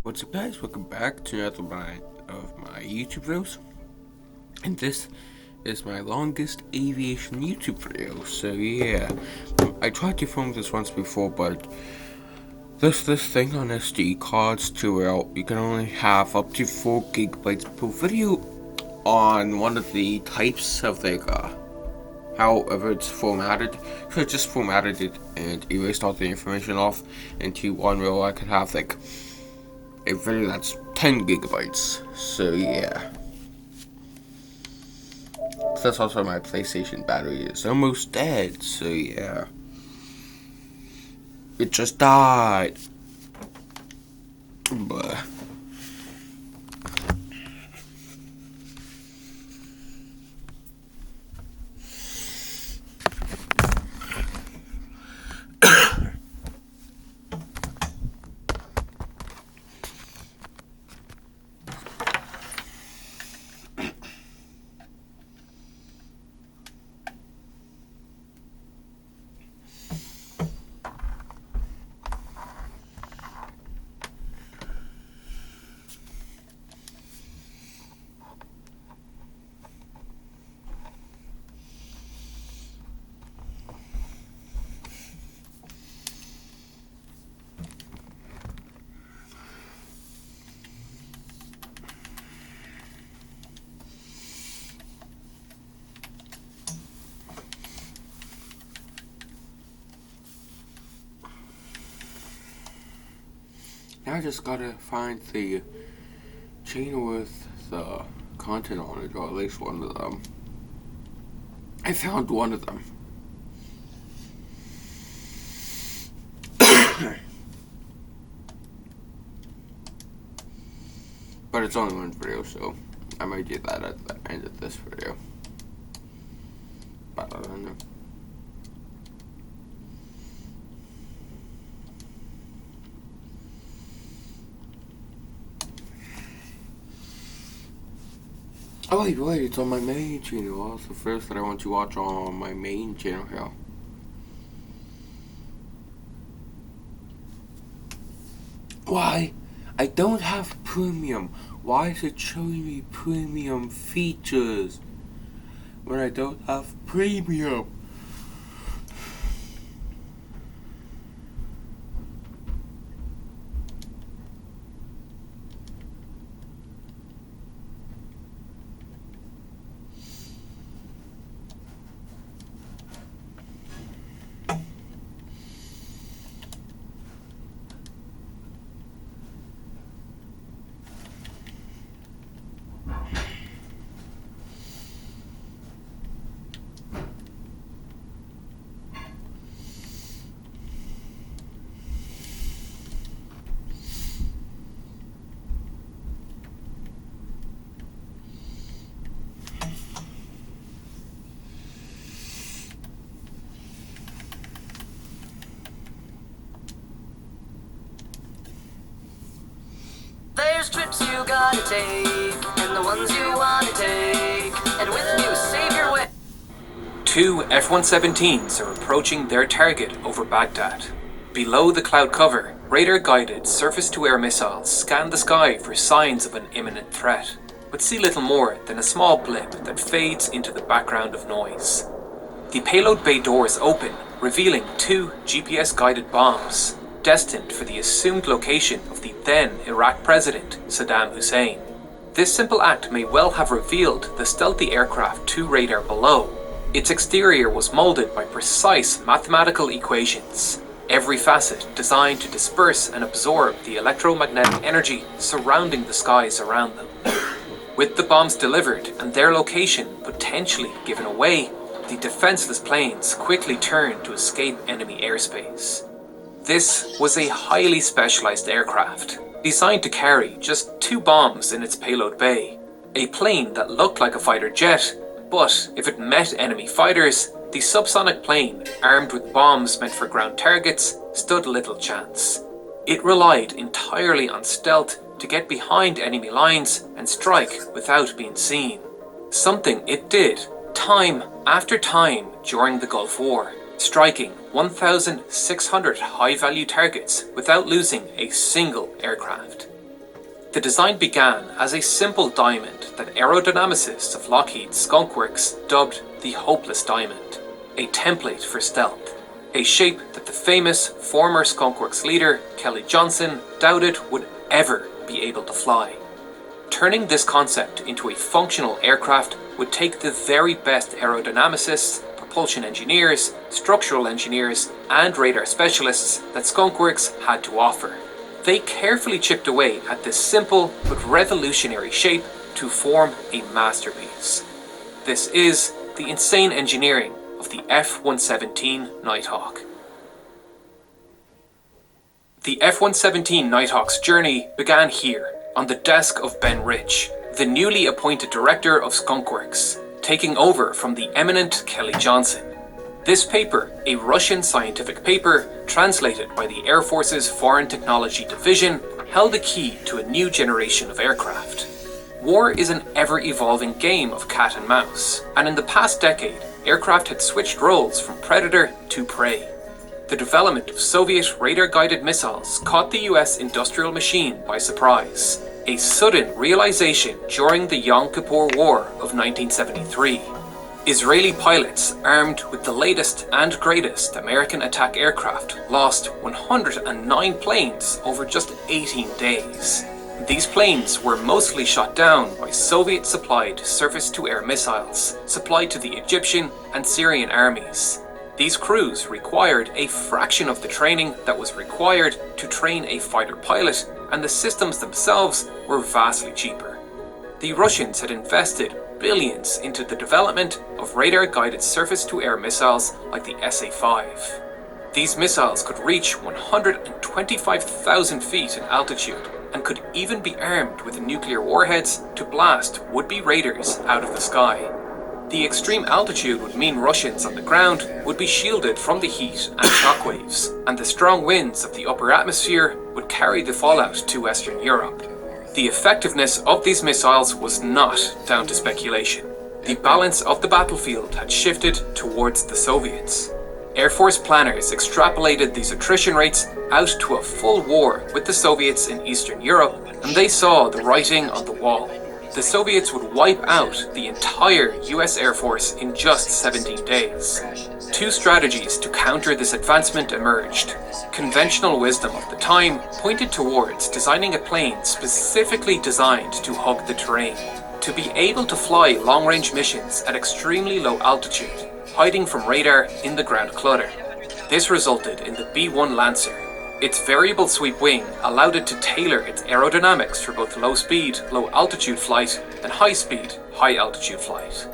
What's up guys, welcome back to another one of my YouTube videos, and this is my longest aviation YouTube video. So yeah, I tried to film this once before, but this thing on SD cards you can only have up to 4 gigabytes per video on one of the types of however it's formatted. So I just formatted it and erased all the information off into one where I could have a video that's 10 gigabytes. So yeah. Plus also my PlayStation battery is almost dead. So yeah. It just died. But now I just gotta find the channel with the content on it, or at least one of them. I found one of them. But it's only one video, so I might do that at the end of this video. But I don't know. Oh wait, it's on my main channel. That's the first that I want to watch on my main channel here. Why? I don't have premium. Why is it showing me premium features when I don't have premium? There's trips you gotta take, and the ones you wanna take, and with you save your way. Two F-117s are approaching their target over Baghdad. Below the cloud cover, radar-guided surface-to-air missiles scan the sky for signs of an imminent threat, but see little more than a small blip that fades into the background of noise. The payload bay doors open, revealing 2 GPS-guided bombs, destined for the assumed location of the then Iraq President, Saddam Hussein. This simple act may well have revealed the stealthy aircraft to radar below. Its exterior was molded by precise mathematical equations, every facet designed to disperse and absorb the electromagnetic energy surrounding the skies around them. With the bombs delivered and their location potentially given away, the defenseless planes quickly turned to escape enemy airspace. This was a highly specialized aircraft, designed to carry just 2 bombs in its payload bay. A plane that looked like a fighter jet, but if it met enemy fighters, the subsonic plane, armed with bombs meant for ground targets, stood little chance. It relied entirely on stealth to get behind enemy lines and strike without being seen. Something it did time after time during the Gulf War, striking 1,600 high-value targets without losing a single aircraft. The design began as a simple diamond that aerodynamicists of Lockheed's Skunk Works dubbed the Hopeless Diamond, a template for stealth, a shape that the famous former Skunk Works leader Kelly Johnson doubted would ever be able to fly. Turning this concept into a functional aircraft would take the very best aerodynamicists, propulsion engineers, structural engineers, and radar specialists that Skunk Works had to offer. They carefully chipped away at this simple but revolutionary shape to form a masterpiece. This is the insane engineering of the F-117 Nighthawk. The F-117 Nighthawk's journey began here, on the desk of Ben Rich, the newly appointed director of Skunk Works, taking over from the eminent Kelly Johnson. This paper, a Russian scientific paper translated by the Air Force's Foreign Technology Division, held the key to a new generation of aircraft. War is an ever-evolving game of cat and mouse, and in the past decade, aircraft had switched roles from predator to prey. The development of Soviet radar-guided missiles caught the US industrial machine by surprise, a sudden realization during the Yom Kippur War of 1973. Israeli pilots, armed with the latest and greatest American attack aircraft, lost 109 planes over just 18 days. These planes were mostly shot down by Soviet-supplied surface-to-air missiles supplied to the Egyptian and Syrian armies. These crews required a fraction of the training that was required to train a fighter pilot, and the systems themselves were vastly cheaper. The Russians had invested billions into the development of radar-guided surface-to-air missiles like the SA-5. These missiles could reach 125,000 feet in altitude and could even be armed with nuclear warheads to blast would-be raiders out of the sky. The extreme altitude would mean Russians on the ground would be shielded from the heat and shockwaves, and the strong winds of the upper atmosphere would carry the fallout to Western Europe. The effectiveness of these missiles was not down to speculation. The balance of the battlefield had shifted towards the Soviets. Air Force planners extrapolated these attrition rates out to a full war with the Soviets in Eastern Europe, and they saw the writing on the wall. The Soviets would wipe out the entire US Air Force in just 17 days. Two strategies to counter this advancement emerged. Conventional wisdom of the time pointed towards designing a plane specifically designed to hug the terrain, to be able to fly long-range missions at extremely low altitude, hiding from radar in the ground clutter. This resulted in the B-1 Lancer. Its variable sweep wing allowed it to tailor its aerodynamics for both low-speed, low-altitude flight and high-speed, high-altitude flight.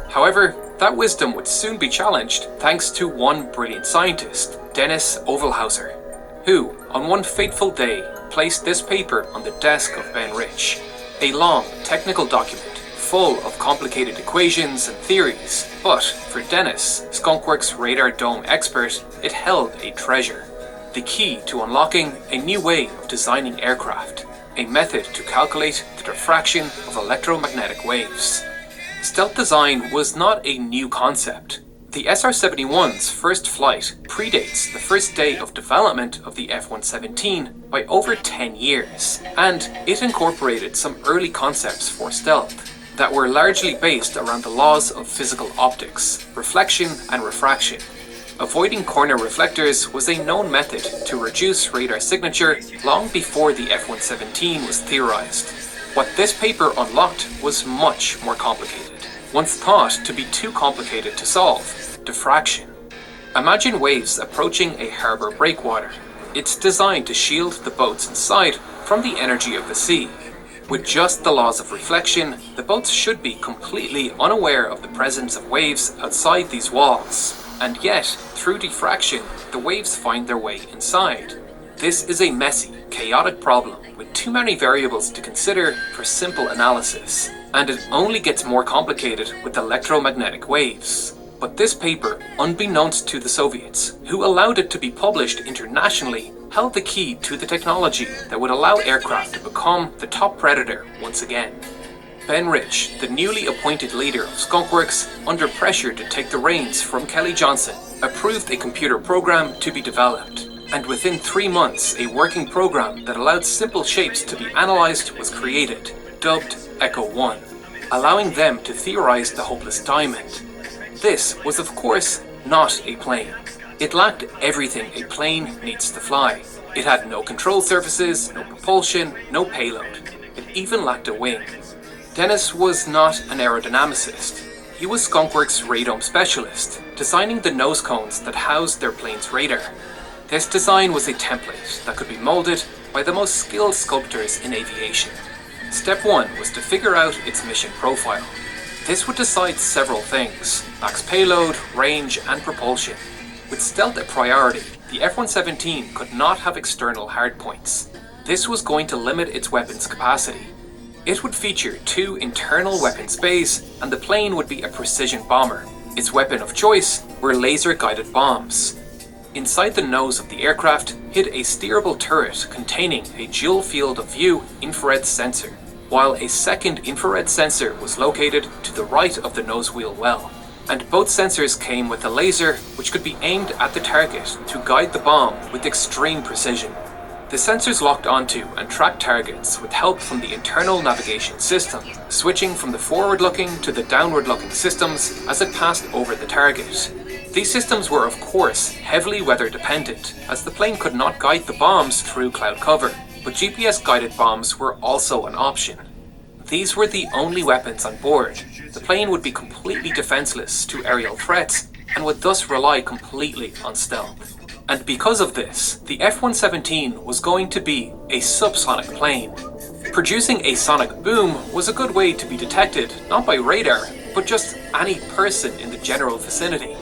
However, that wisdom would soon be challenged thanks to one brilliant scientist, Dennis Ovelhauser, who, on one fateful day, placed this paper on the desk of Ben Rich, a long technical document full of complicated equations and theories, but for Dennis, Skunk Works radar dome expert, it held a treasure. The key to unlocking a new way of designing aircraft, a method to calculate the diffraction of electromagnetic waves. Stealth design was not a new concept. The SR-71's first flight predates the first day of development of the F-117 by over 10 years, and it incorporated some early concepts for stealth that were largely based around the laws of physical optics, reflection and refraction. Avoiding corner reflectors was a known method to reduce radar signature long before the F-117 was theorized. What this paper unlocked was much more complicated, once thought to be too complicated to solve: diffraction. Imagine waves approaching a harbour breakwater. It's designed to shield the boats inside from the energy of the sea. With just the laws of reflection, the boats should be completely unaware of the presence of waves outside these walls. And yet, through diffraction, the waves find their way inside. This is a messy, chaotic problem with too many variables to consider for simple analysis, and it only gets more complicated with electromagnetic waves. But this paper, unbeknownst to the Soviets, who allowed it to be published internationally, held the key to the technology that would allow aircraft to become the top predator once again. Ben Rich, the newly appointed leader of Skunk Works, under pressure to take the reins from Kelly Johnson, approved a computer program to be developed. And within 3 months, a working program that allowed simple shapes to be analysed was created, dubbed Echo 1, allowing them to theorise the hopeless diamond. This was of course not a plane. It lacked everything a plane needs to fly. It had no control surfaces, no propulsion, no payload. It even lacked a wing. Dennis was not an aerodynamicist. He was Skunkworks' radome specialist, designing the nose cones that housed their plane's radar. This design was a template that could be molded by the most skilled sculptors in aviation. Step 1 was to figure out its mission profile. This would decide several things: max payload, range, and propulsion. With stealth a priority, the F-117 could not have external hardpoints. This was going to limit its weapons capacity. It would feature 2 internal weapons bays, and the plane would be a precision bomber. Its weapon of choice were laser-guided bombs. Inside the nose of the aircraft hid a steerable turret containing a dual field of view infrared sensor, while a second infrared sensor was located to the right of the nose wheel well. And both sensors came with a laser which could be aimed at the target to guide the bomb with extreme precision. The sensors locked onto and tracked targets with help from the internal navigation system, switching from the forward-looking to the downward-looking systems as it passed over the target. These systems were of course heavily weather dependent, as the plane could not guide the bombs through cloud cover, but GPS-guided bombs were also an option. These were the only weapons on board. The plane would be completely defenseless to aerial threats and would thus rely completely on stealth. And because of this, the F-117 was going to be a subsonic plane. Producing a sonic boom was a good way to be detected, not by radar, but just any person in the general vicinity.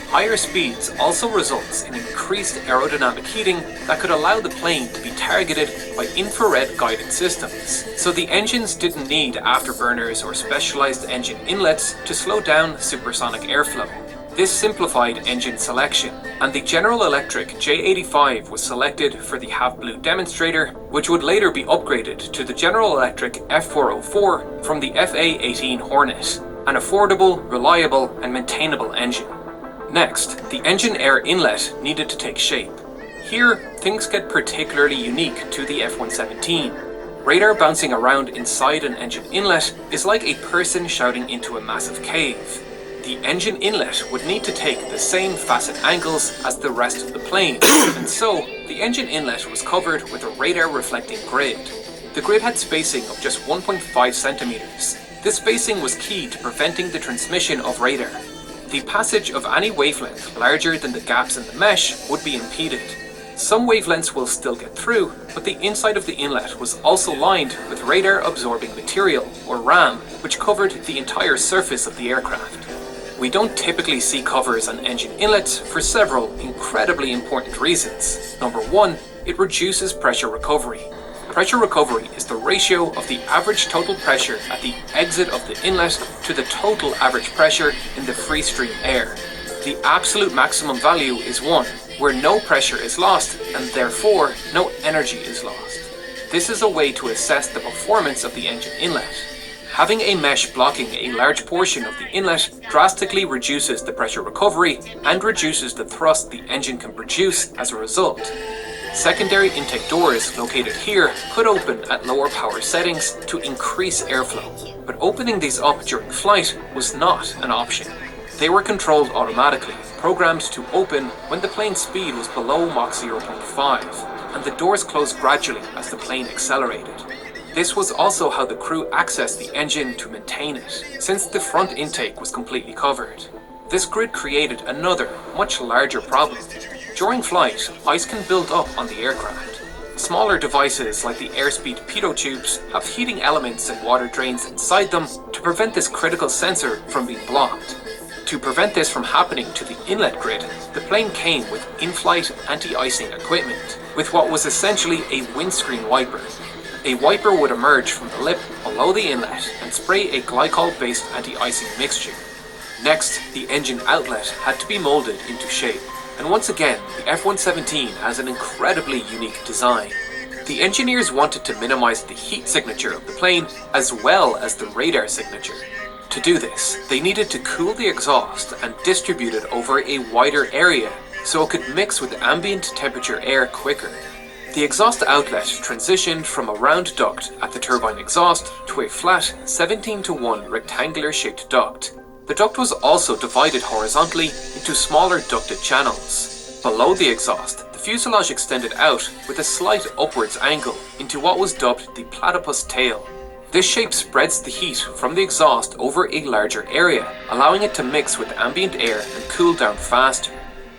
Higher speeds also results in increased aerodynamic heating that could allow the plane to be targeted by infrared guided systems. So the engines didn't need afterburners or specialized engine inlets to slow down supersonic airflow. This simplified engine selection, and the General Electric J85 was selected for the Half Blue demonstrator, which would later be upgraded to the General Electric F404 from the FA-18 Hornet, an affordable, reliable, and maintainable engine. Next, the engine air inlet needed to take shape. Here, things get particularly unique to the F-117. Radar bouncing around inside an engine inlet is like a person shouting into a massive cave. The engine inlet would need to take the same facet angles as the rest of the plane, and so the engine inlet was covered with a radar reflecting grid. The grid had spacing of just 1.5 centimeters. This spacing was key to preventing the transmission of radar. The passage of any wavelength larger than the gaps in the mesh would be impeded. Some wavelengths will still get through, but the inside of the inlet was also lined with radar absorbing material, or RAM, which covered the entire surface of the aircraft. We don't typically see covers on engine inlets for several incredibly important reasons. Number 1, it reduces pressure recovery. Pressure recovery is the ratio of the average total pressure at the exit of the inlet to the total average pressure in the free stream air. The absolute maximum value is 1, where no pressure is lost and therefore no energy is lost. This is a way to assess the performance of the engine inlet. Having a mesh blocking a large portion of the inlet drastically reduces the pressure recovery and reduces the thrust the engine can produce as a result. Secondary intake doors located here could open at lower power settings to increase airflow, but opening these up during flight was not an option. They were controlled automatically, programmed to open when the plane's speed was below Mach 0.5, and the doors closed gradually as the plane accelerated. This was also how the crew accessed the engine to maintain it, since the front intake was completely covered. This grid created another, much larger problem. During flight, ice can build up on the aircraft. Smaller devices like the airspeed pitot tubes have heating elements and water drains inside them to prevent this critical sensor from being blocked. To prevent this from happening to the inlet grid, the plane came with in-flight anti-icing equipment, with what was essentially a windscreen wiper. A wiper would emerge from the lip below the inlet and spray a glycol-based anti-icing mixture. Next, the engine outlet had to be molded into shape. And once again, the F-117 has an incredibly unique design. The engineers wanted to minimize the heat signature of the plane as well as the radar signature. To do this, they needed to cool the exhaust and distribute it over a wider area so it could mix with ambient temperature air quicker. The exhaust outlet transitioned from a round duct at the turbine exhaust to a flat 17:1 rectangular shaped duct. The duct was also divided horizontally into smaller ducted channels. Below the exhaust, the fuselage extended out with a slight upwards angle into what was dubbed the platypus tail. This shape spreads the heat from the exhaust over a larger area, allowing it to mix with ambient air and cool down faster.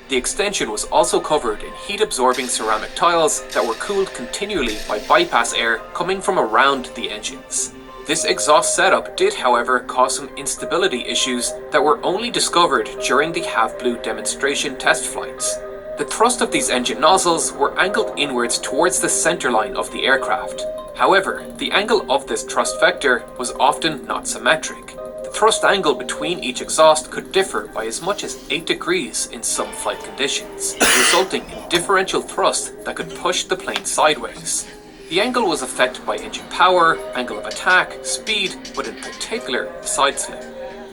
The extension was also covered in heat-absorbing ceramic tiles that were cooled continually by bypass air coming from around the engines. This exhaust setup did, however, cause some instability issues that were only discovered during the Have-Blue demonstration test flights. The thrust of these engine nozzles were angled inwards towards the centerline of the aircraft. However, the angle of this thrust vector was often not symmetric. The thrust angle between each exhaust could differ by as much as 8 degrees in some flight conditions, resulting in differential thrust that could push the plane sideways. The angle was affected by engine power, angle of attack, speed, but in particular, side slip.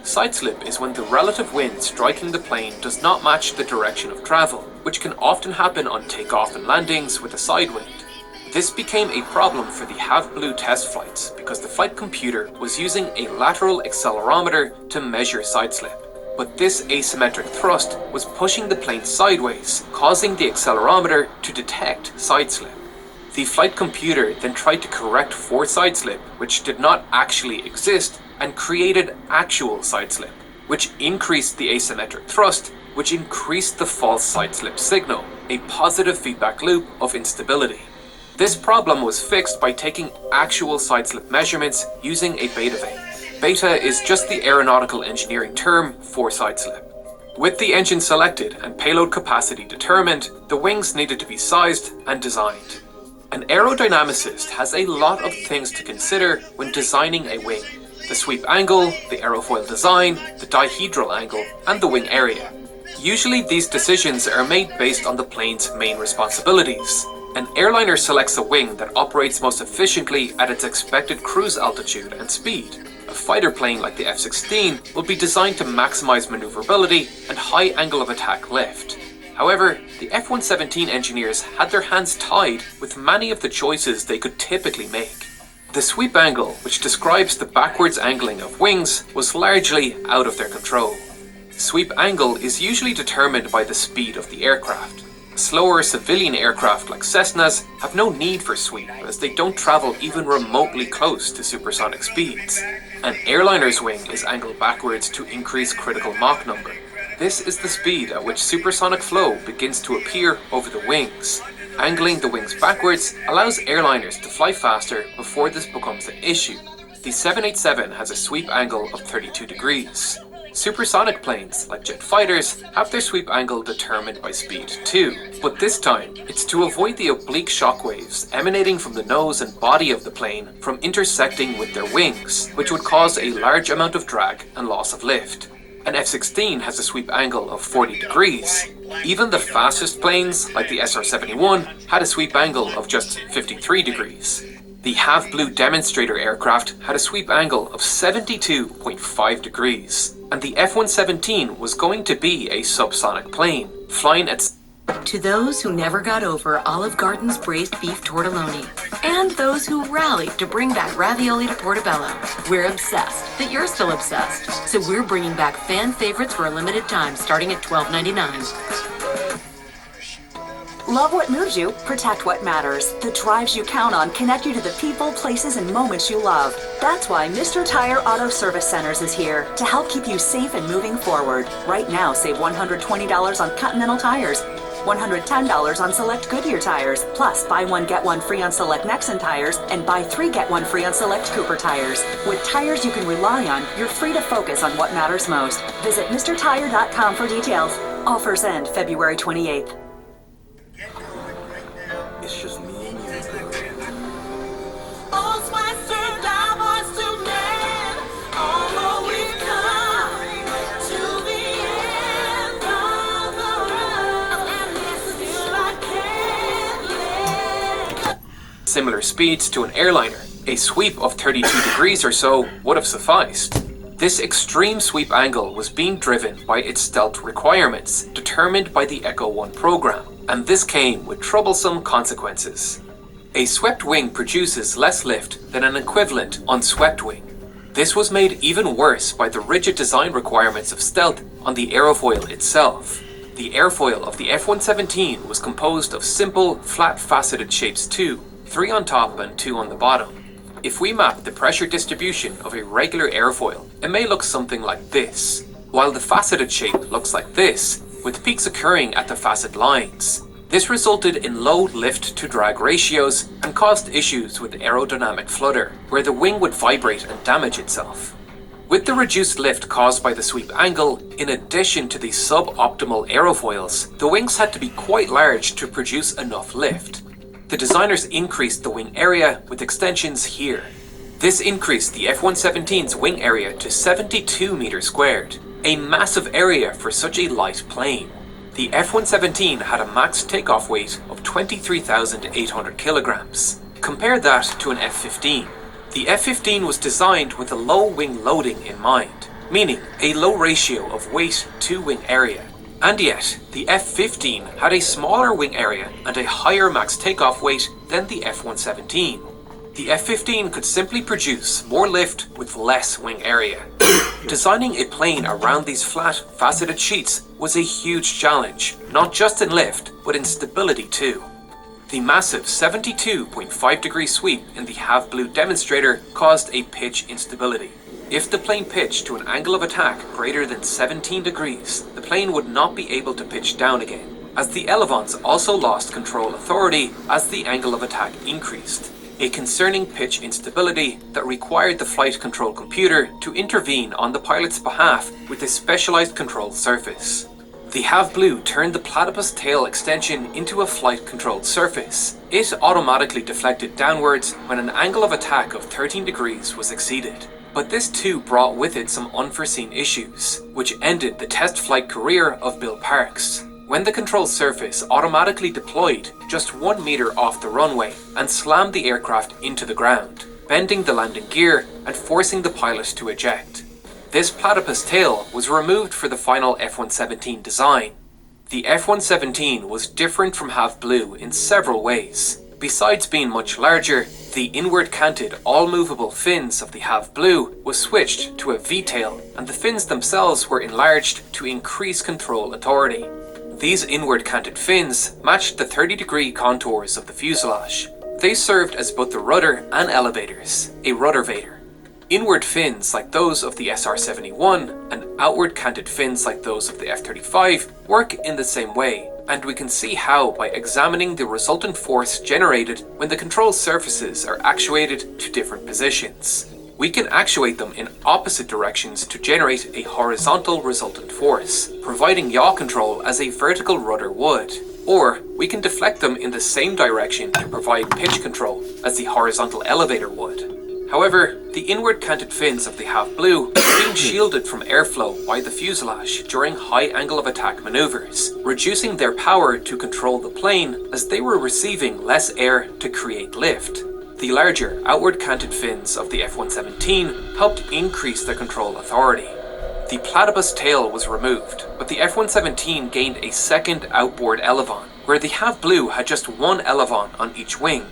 Side slip is when the relative wind striking the plane does not match the direction of travel, which can often happen on takeoff and landings with a side wind. This became a problem for the Have-Blue test flights because the flight computer was using a lateral accelerometer to measure side slip. But this asymmetric thrust was pushing the plane sideways, causing the accelerometer to detect side slip. The flight computer then tried to correct for side slip, which did not actually exist, and created actual side slip, which increased the asymmetric thrust, which increased the false side slip signal, a positive feedback loop of instability. This problem was fixed by taking actual side slip measurements using a beta vane. Beta is just the aeronautical engineering term for side slip. With the engine selected and payload capacity determined, the wings needed to be sized and designed. An aerodynamicist has a lot of things to consider when designing a wing: the sweep angle, the aerofoil design, the dihedral angle, and the wing area. Usually these decisions are made based on the plane's main responsibilities. An airliner selects a wing that operates most efficiently at its expected cruise altitude and speed. A fighter plane like the F-16 will be designed to maximize maneuverability and high angle of attack lift. However, the F-117 engineers had their hands tied with many of the choices they could typically make. The sweep angle, which describes the backwards angling of wings, was largely out of their control. Sweep angle is usually determined by the speed of the aircraft. Slower civilian aircraft like Cessnas have no need for sweep as they don't travel even remotely close to supersonic speeds. An airliner's wing is angled backwards to increase critical Mach number. This is the speed at which supersonic flow begins to appear over the wings. Angling the wings backwards allows airliners to fly faster before this becomes an issue. The 787 has a sweep angle of 32 degrees. Supersonic planes, like jet fighters, have their sweep angle determined by speed too, but this time it's to avoid the oblique shockwaves emanating from the nose and body of the plane from intersecting with their wings, which would cause a large amount of drag and loss of lift. An F-16 has a sweep angle of 40 degrees. Even the fastest planes, like the SR-71, had a sweep angle of just 53 degrees. The Have-Blue demonstrator aircraft had a sweep angle of 72.5 degrees, and the F-117 was going to be a subsonic plane, flying at... To those who never got over Olive Garden's braised beef tortelloni, and those who rallied to bring back ravioli to Portobello, we're obsessed that you're still obsessed. So we're bringing back fan favorites for a limited time, starting at $12.99. Love what moves you, protect what matters. The drives you count on connect you to the people, places, and moments you love. That's why Mr. Tire Auto Service Centers is here to help keep you safe and moving forward. Right now, save $120 on Continental tires, $110 on select Goodyear tires, plus buy one get one free on select Nexen tires, and buy three get one free on select Cooper tires. With tires you can rely on, you're free to focus on what matters most. Visit MrTire.com for details. Offers end February 28th. It's just me and you, girl. Similar speeds to an airliner, a sweep of 32 degrees or so would have sufficed. This extreme sweep angle was being driven by its stealth requirements, determined by the Echo 1 program, and this came with troublesome consequences. A swept wing produces less lift than an equivalent unswept wing. This was made even worse by the rigid design requirements of stealth on the aerofoil itself. The airfoil of the F-117 was composed of simple, flat faceted shapes too, 3 on top and 2 on the bottom. If we map the pressure distribution of a regular airfoil, it may look something like this, while the faceted shape looks like this, with peaks occurring at the facet lines. This resulted in low lift-to-drag ratios and caused issues with aerodynamic flutter, where the wing would vibrate and damage itself. With the reduced lift caused by the sweep angle, in addition to the suboptimal aerofoils, the wings had to be quite large to produce enough lift. The designers increased the wing area with extensions here. This increased the F-117's wing area to 72 meters squared, a massive area for such a light plane. The F-117 had a max takeoff weight of 23,800 kilograms. Compare that to an F-15. The F-15 was designed with a low wing loading in mind, meaning a low ratio of weight to wing area. And yet, the F-15 had a smaller wing area and a higher max takeoff weight than the F-117. The F-15 could simply produce more lift with less wing area. Designing a plane around these flat, faceted sheets was a huge challenge, not just in lift, but in stability too. The massive 72.5-degree sweep in the half-blue demonstrator caused a pitch instability. If the plane pitched to an angle of attack greater than 17 degrees, the plane would not be able to pitch down again, as the elevons also lost control authority as the angle of attack increased. A concerning pitch instability that required the flight control computer to intervene on the pilot's behalf with a specialized control surface. The half-blue turned the platypus tail extension into a flight-controlled surface. It automatically deflected downwards when an angle of attack of 13 degrees was exceeded. But this too brought with it some unforeseen issues, which ended the test flight career of Bill Parks, when the control surface automatically deployed just 1 meter off the runway and slammed the aircraft into the ground, bending the landing gear and forcing the pilot to eject. This platypus tail was removed for the final F-117 design. The F-117 was different from half-blue in several ways. Besides being much larger, the inward-canted, all-movable fins of the half-blue was switched to a V-tail, and the fins themselves were enlarged to increase control authority. These inward-canted fins matched the 30-degree contours of the fuselage. They served as both the rudder and elevators, a ruddervator. Inward fins like those of the SR-71 and outward canted fins like those of the F-35 work in the same way, and we can see how by examining the resultant force generated when the control surfaces are actuated to different positions. We can actuate them in opposite directions to generate a horizontal resultant force, providing yaw control as a vertical rudder would. Or we can deflect them in the same direction to provide pitch control as the horizontal elevator would. However, the inward canted fins of the half-blue are being shielded from airflow by the fuselage during high angle of attack maneuvers, reducing their power to control the plane as they were receiving less air to create lift. The larger outward canted fins of the F-117 helped increase their control authority. The platypus tail was removed, but the F-117 gained a second outboard elevon, where the half-blue had just one elevon on each wing.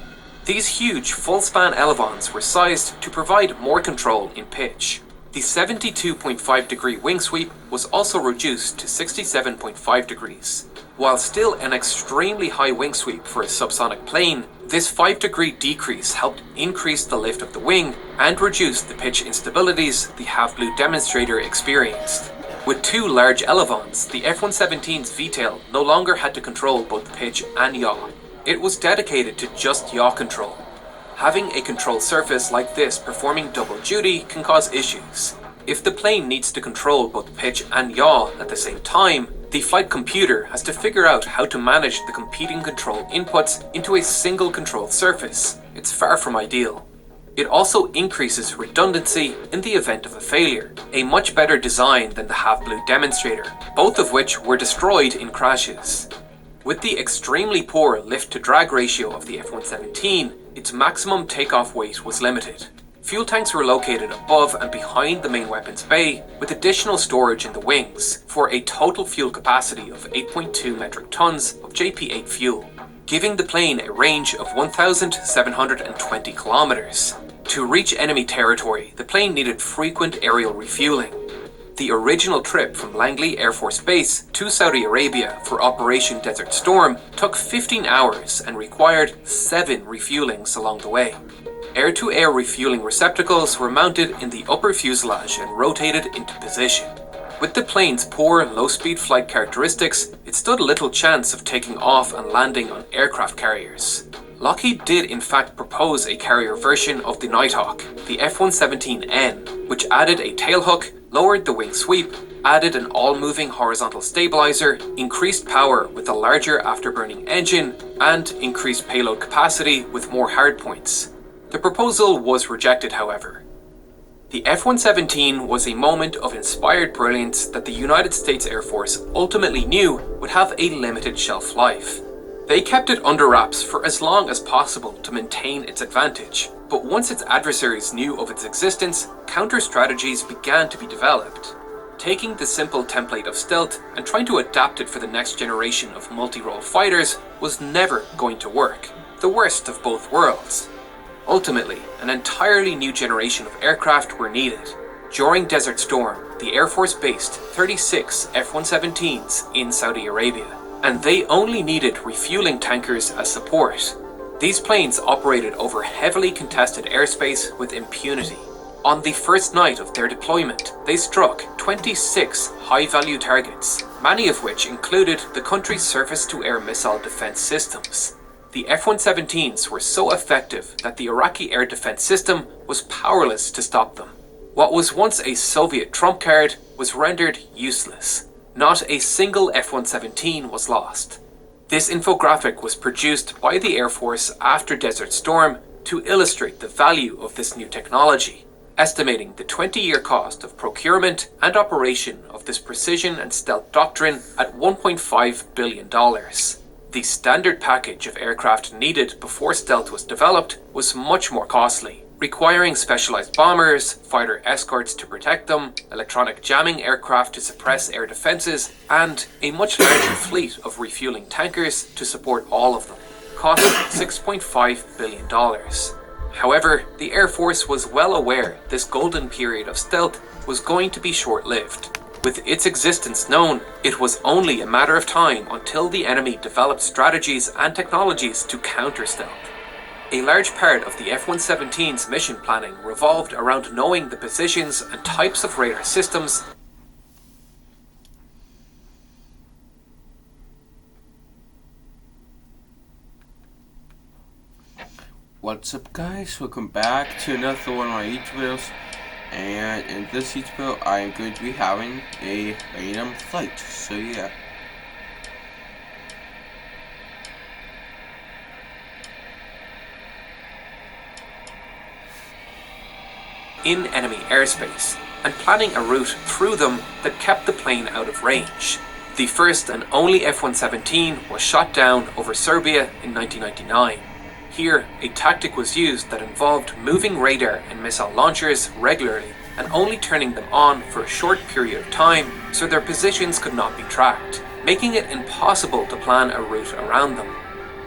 These huge full-span elevons were sized to provide more control in pitch. The 72.5-degree wing sweep was also reduced to 67.5 degrees. While still an extremely high wing sweep for a subsonic plane, this 5-degree decrease helped increase the lift of the wing and reduce the pitch instabilities the half-blue demonstrator experienced. With two large elevons, the F-117's V-tail no longer had to control both pitch and yaw. It was dedicated to just yaw control. Having a control surface like this performing double duty can cause issues. If the plane needs to control both pitch and yaw at the same time, the flight computer has to figure out how to manage the competing control inputs into a single control surface. It's far from ideal. It also increases redundancy in the event of a failure, a much better design than the half-blue demonstrator, both of which were destroyed in crashes. With the extremely poor lift-to-drag ratio of the F-117, its maximum takeoff weight was limited. Fuel tanks were located above and behind the main weapons bay, with additional storage in the wings, for a total fuel capacity of 8.2 metric tons of JP-8 fuel, giving the plane a range of 1,720 kilometers. To reach enemy territory, the plane needed frequent aerial refueling. The original trip from Langley Air Force Base to Saudi Arabia for Operation Desert Storm took 15 hours and required 7 refuelings along the way. Air-to-air refueling receptacles were mounted in the upper fuselage and rotated into position. With the plane's poor low-speed flight characteristics, it stood little chance of taking off and landing on aircraft carriers. Lockheed did in fact propose a carrier version of the Nighthawk, the F-117N, which added a tailhook, lowered the wing sweep, added an all-moving horizontal stabilizer, increased power with a larger afterburning engine, and increased payload capacity with more hardpoints. The proposal was rejected, however. The F-117 was a moment of inspired brilliance that the United States Air Force ultimately knew would have a limited shelf life. They kept it under wraps for as long as possible to maintain its advantage, but once its adversaries knew of its existence, counter-strategies began to be developed. Taking the simple template of stealth and trying to adapt it for the next generation of multi-role fighters was never going to work, the worst of both worlds. Ultimately, an entirely new generation of aircraft were needed. During Desert Storm, the Air Force based 36 F-117s in Saudi Arabia, and they only needed refueling tankers as support. These planes operated over heavily contested airspace with impunity. On the first night of their deployment, they struck 26 high-value targets, many of which included the country's surface-to-air missile defense systems. The F-117s were so effective that the Iraqi air defense system was powerless to stop them. What was once a Soviet trump card was rendered useless. Not a single F-117 was lost. This infographic was produced by the Air Force after Desert Storm to illustrate the value of this new technology, estimating the 20-year cost of procurement and operation of this precision and stealth doctrine at $1.5 billion. The standard package of aircraft needed before stealth was developed was much more costly, requiring specialized bombers, fighter escorts to protect them, electronic jamming aircraft to suppress air defenses, and a much larger fleet of refueling tankers to support all of them, costing $6.5 billion. However, the Air Force was well aware this golden period of stealth was going to be short-lived. With its existence known, it was only a matter of time until the enemy developed strategies and technologies to counter stealth. A large part of the F-117's mission planning revolved around knowing the positions and types of radar systems. What's up, guys? Welcome back to another one of my YouTube videos. And in this YouTube video, I am going to be having a random flight. So yeah. In enemy airspace, and planning a route through them that kept the plane out of range. The first and only F-117 was shot down over Serbia in 1999. Here, a tactic was used that involved moving radar and missile launchers regularly and only turning them on for a short period of time so their positions could not be tracked, making it impossible to plan a route around them.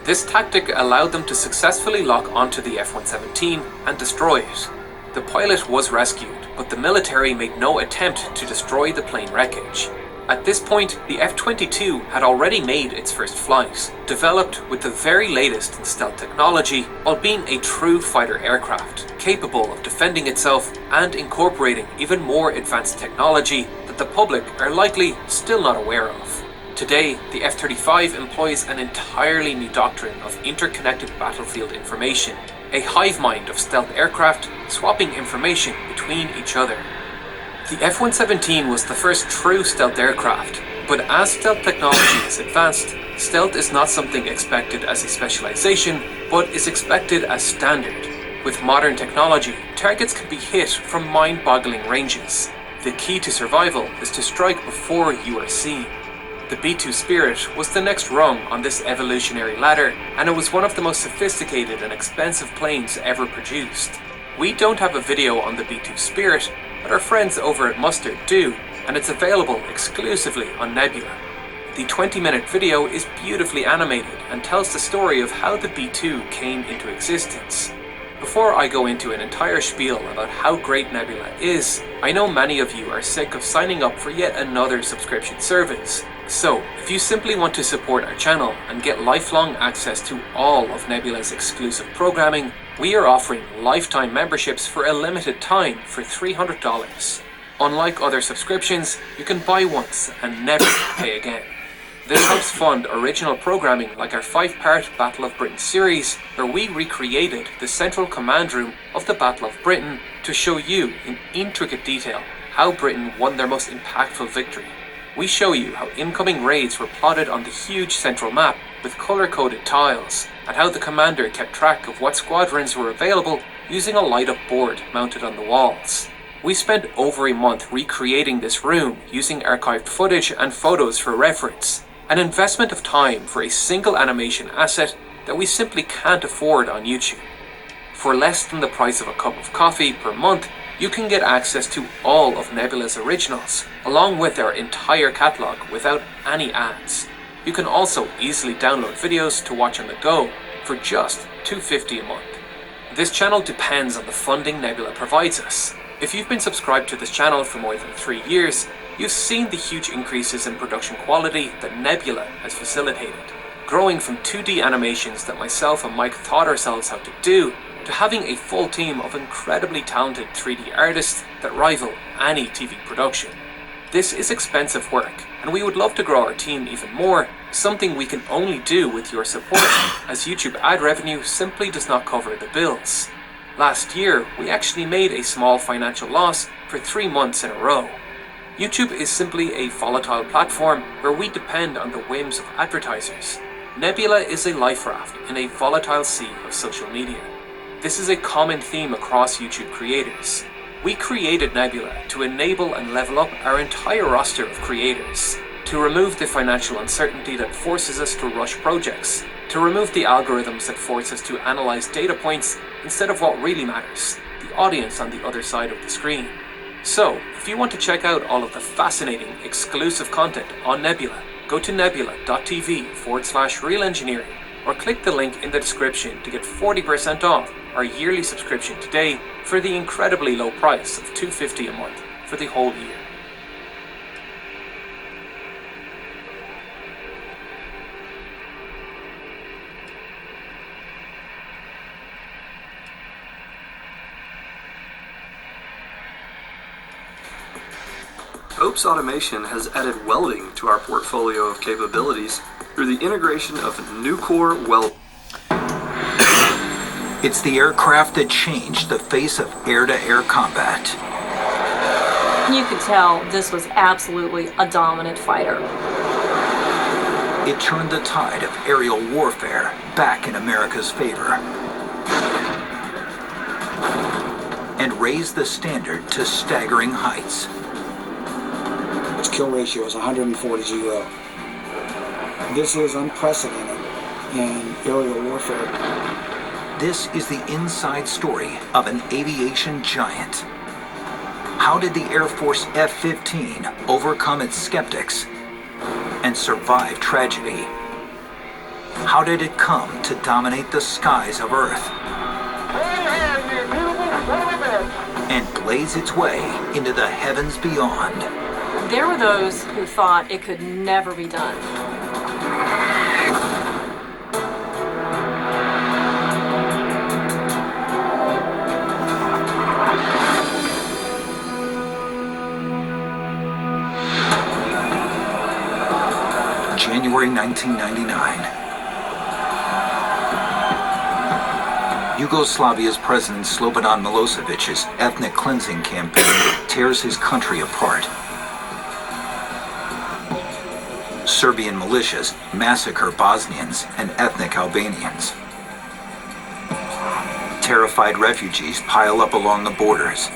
This tactic allowed them to successfully lock onto the F-117 and destroy it. The pilot was rescued, but the military made no attempt to destroy the plane wreckage. At this point, the F-22 had already made its first flight, developed with the very latest in stealth technology while being a true fighter aircraft, capable of defending itself and incorporating even more advanced technology that the public are likely still not aware of. Today, the F-35 employs an entirely new doctrine of interconnected battlefield information, a hive mind of stealth aircraft swapping information between each other. The F-117 was the first true stealth aircraft, but as stealth technology has advanced, stealth is not something expected as a specialization, but is expected as standard. With modern technology, targets can be hit from mind-boggling ranges. The key to survival is to strike before you are seen. The B-2 Spirit was the next rung on this evolutionary ladder, and it was one of the most sophisticated and expensive planes ever produced. We don't have a video on the B2 Spirit, but our friends over at Mustard do, and it's available exclusively on Nebula. The 20-minute video is beautifully animated and tells the story of how the B2 came into existence. Before I go into an entire spiel about how great Nebula is, I know many of you are sick of signing up for yet another subscription service. So, if you simply want to support our channel and get lifelong access to all of Nebula's exclusive programming, we are offering lifetime memberships for a limited time for $300. Unlike other subscriptions, you can buy once and never pay again. This helps fund original programming like our 5-part Battle of Britain series, where we recreated the central command room of the Battle of Britain to show you in intricate detail how Britain won their most impactful victory. We show you how incoming raids were plotted on the huge central map with color-coded tiles, and how the commander kept track of what squadrons were available using a light-up board mounted on the walls. We spent over a month recreating this room using archived footage and photos for reference. An investment of time for a single animation asset that we simply can't afford on YouTube. For less than the price of a cup of coffee per month, you can get access to all of Nebula's originals, along with our entire catalogue without any ads. You can also easily download videos to watch on the go for just $2.50 a month. This channel depends on the funding Nebula provides us. If you've been subscribed to this channel for more than 3 years, you've seen the huge increases in production quality that Nebula has facilitated, growing from 2D animations that myself and Mike taught ourselves how to do, to having a full team of incredibly talented 3D artists that rival any TV production. This is expensive work, and we would love to grow our team even more, something we can only do with your support, as YouTube ad revenue simply does not cover the bills. Last year, we actually made a small financial loss for 3 months in a row. YouTube is simply a volatile platform where we depend on the whims of advertisers. Nebula is a life raft in a volatile sea of social media. This is a common theme across YouTube creators. We created Nebula to enable and level up our entire roster of creators, to remove the financial uncertainty that forces us to rush projects, to remove the algorithms that force us to analyze data points instead of what really matters, the audience on the other side of the screen. So, if you want to check out all of the fascinating, exclusive content on Nebula, go to nebula.tv/real-engineering or click the link in the description to get 40% off our yearly subscription today for the incredibly low price of $2.50 a month for the whole year. Ops Automation has added welding to our portfolio of capabilities through the integration of Nucor Weld. It's the aircraft that changed the face of air-to-air combat. You could tell this was absolutely a dominant fighter. It turned the tide of aerial warfare back in America's favor and raised the standard to staggering heights. Its kill ratio is 140-0. This is unprecedented in aerial warfare. This is the inside story of an aviation giant. How did the Air Force F-15 overcome its skeptics and survive tragedy? How did it come to dominate the skies of Earth and blaze its way into the heavens beyond? There were those who thought it could never be done. January 1999. Yugoslavia's President Slobodan Milosevic's ethnic cleansing campaign tears his country apart. Serbian militias massacre Bosnians and ethnic Albanians. Terrified refugees pile up along the borders.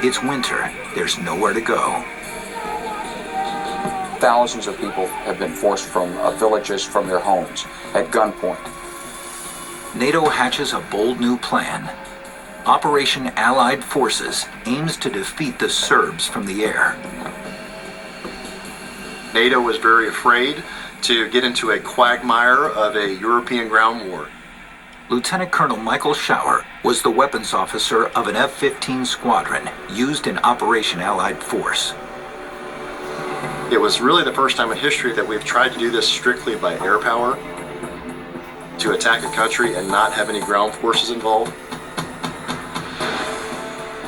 It's winter. There's nowhere to go. Thousands of people have been forced from villages, from their homes, at gunpoint. NATO hatches a bold new plan. Operation Allied Forces aims to defeat the Serbs from the air. NATO was very afraid to get into a quagmire of a European ground war. Lieutenant Colonel Michael Schauer was the weapons officer of an F-15 squadron used in Operation Allied Force. It was really the first time in history that we've tried to do this strictly by air power, to attack a country and not have any ground forces involved.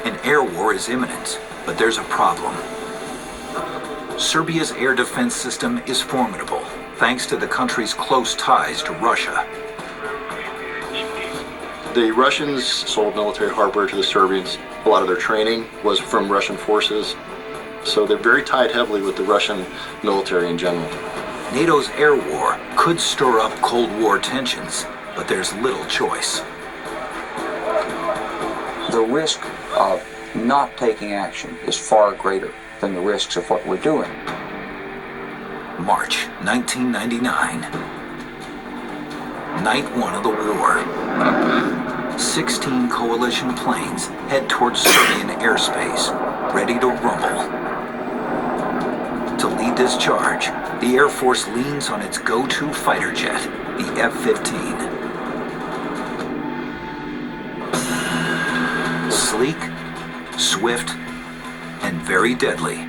An air war is imminent, but there's a problem. Serbia's air defense system is formidable, thanks to the country's close ties to Russia. The Russians sold military hardware to the Serbians. A lot of their training was from Russian forces. So they're very tied heavily with the Russian military in general. NATO's air war could stir up Cold War tensions, but there's little choice. The risk of not taking action is far greater than the risks of what we're doing. March 1999. Night one of the war. 16 coalition planes head towards Serbian airspace, ready to rumble. To lead this charge, the Air Force leans on its go-to fighter jet, the F-15. Sleek, swift, and very deadly.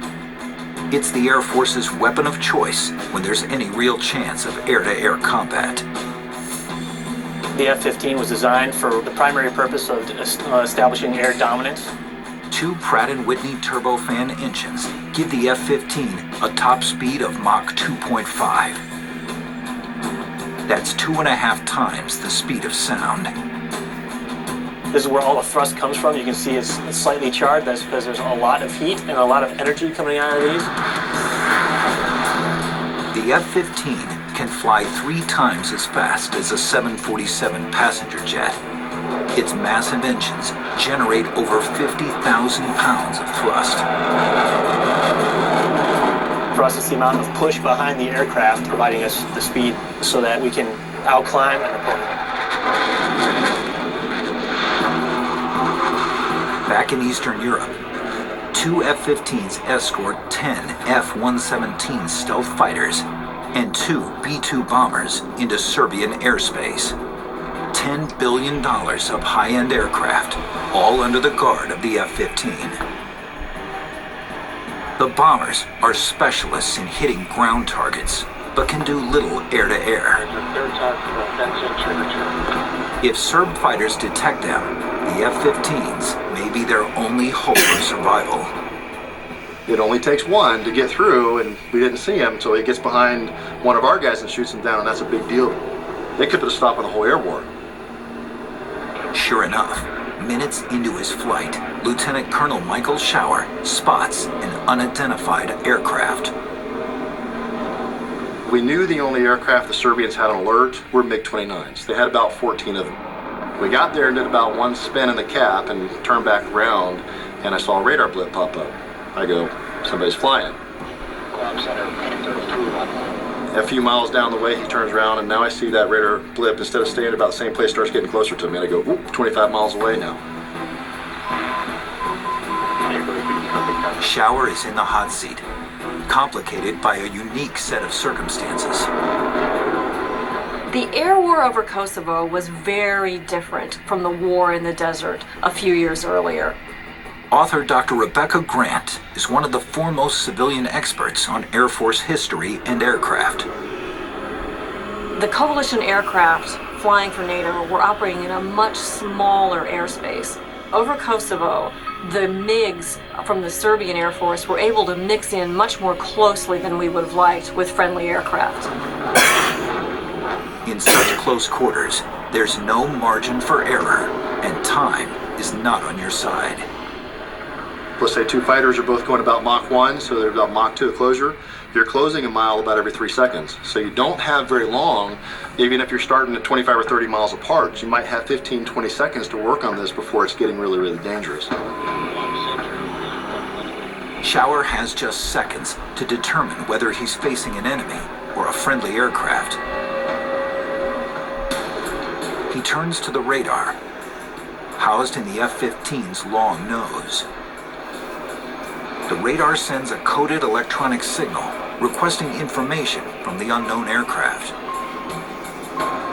It's the Air Force's weapon of choice when there's any real chance of air-to-air combat. The F-15 was designed for the primary purpose of establishing air dominance. Two Pratt & Whitney turbofan engines give the F-15 a top speed of Mach 2.5. That's 2.5 times the speed of sound. This is where all the thrust comes from. You can see it's slightly charred. That's because there's a lot of heat and a lot of energy coming out of these. The F-15 can fly 3 times as fast as a 747 passenger jet. Its massive engines generate over 50,000 pounds of thrust. Thrust is the amount of push behind the aircraft, providing us the speed so that we can outclimb an opponent. Back in Eastern Europe, 2 F-15s escort 10 F-117 stealth fighters and 2 B-2 bombers into Serbian airspace. $10 billion of high-end aircraft, all under the guard of the F-15. The bombers are specialists in hitting ground targets, but can do little air-to-air. If Serb fighters detect them, the F-15s may be their only hope of survival. It only takes one to get through, and we didn't see him until he gets behind one of our guys and shoots him down, and that's a big deal. They could put a stop on the whole air war. Sure enough, minutes into his flight, Lieutenant Colonel Michael Schauer spots an unidentified aircraft. We knew the only aircraft the Serbians had on alert were MiG-29s. They had about 14 of them. We got there and did about one spin in the cap and turned back around, and I saw a radar blip pop up. I go, somebody's flying. A few miles down the way, he turns around, and now I see that radar blip. Instead of staying about the same place, starts getting closer to me. And I go, whoop, 25 miles away now. Schauer is in the hot seat, complicated by a unique set of circumstances. The air war over Kosovo was very different from the war in the desert a few years earlier. Author Dr. Rebecca Grant is one of the foremost civilian experts on Air Force history and aircraft. The coalition aircraft flying for NATO were operating in a much smaller airspace. Over Kosovo, the MiGs from the Serbian Air Force were able to mix in much more closely than we would have liked with friendly aircraft. In such close quarters, there's no margin for error, and time is not on your side. Let's say 2 fighters are both going about Mach 1, so they're about Mach 2 closure. You're closing a mile about every 3 seconds. So you don't have very long, even if you're starting at 25 or 30 miles apart. You might have 15, 20 seconds to work on this before it's getting really, really dangerous. Schauer has just seconds to determine whether he's facing an enemy or a friendly aircraft. he turns to the radar, housed in the F-15's long nose. The radar sends a coded electronic signal requesting information from the unknown aircraft.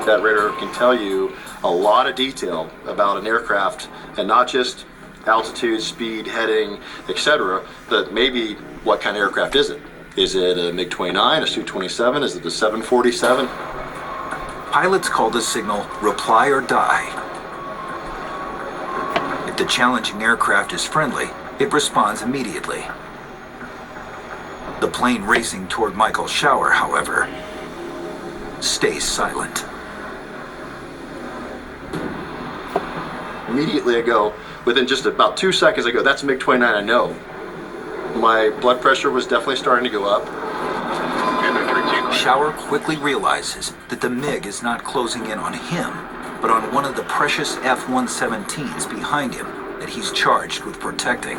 That radar can tell you a lot of detail about an aircraft, and not just altitude, speed, heading, etc., but maybe what kind of aircraft is it? Is it a MiG-29, a Su-27, is it a 747? Pilots call the signal reply or die. If the challenging aircraft is friendly, it responds immediately. The plane racing toward Michael Shower, however, stays silent. Immediately I go, within just about 2 seconds I go, that's a MiG-29, I know. My blood pressure was definitely starting to go up. Shower quickly realizes that the MiG is not closing in on him, but on one of the precious F-117s behind him that he's charged with protecting.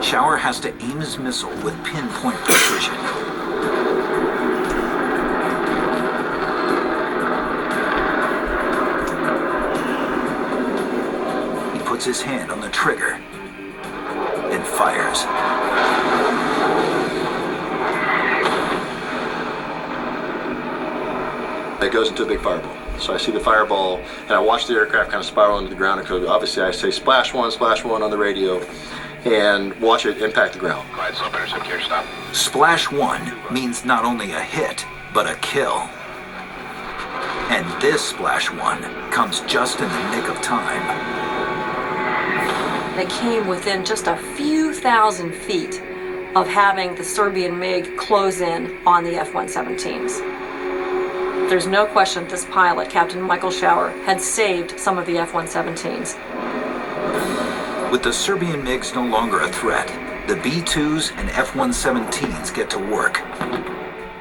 Shower has to aim his missile with pinpoint precision. He puts his hand on the trigger and fires. It goes into a big fireball. So I see the fireball, and I watch the aircraft kind of spiral into the ground. And obviously I say splash one on the radio, and watch it impact the ground. Quiet, slow, better, secure, stop. Splash one means not only a hit, but a kill. And this splash one comes just in the nick of time. They came within just a few thousand feet of having the Serbian MiG close in on the F-117s. There's no question this pilot, Captain Michael Shower, had saved some of the F-117s. With the Serbian MiGs no longer a threat, the B-2s and F-117s get to work,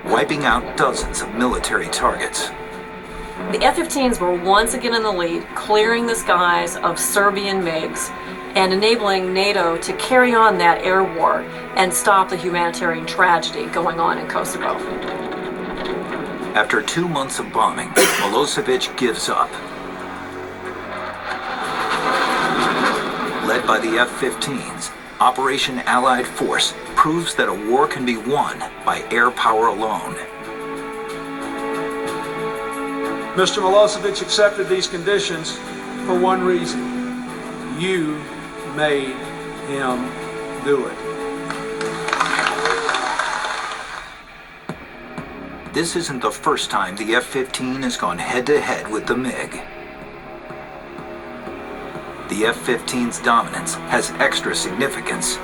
wiping out dozens of military targets. The F-15s were once again in the lead, clearing the skies of Serbian MiGs and enabling NATO to carry on that air war and stop the humanitarian tragedy going on in Kosovo. After 2 months of bombing, Milosevic gives up. Led by the F-15s, Operation Allied Force proves that a war can be won by air power alone. Mr. Milosevic accepted these conditions for one reason. You made him do it. This isn't the first time the F-15 has gone head-to-head with the MiG. The F-15's dominance has extra significance.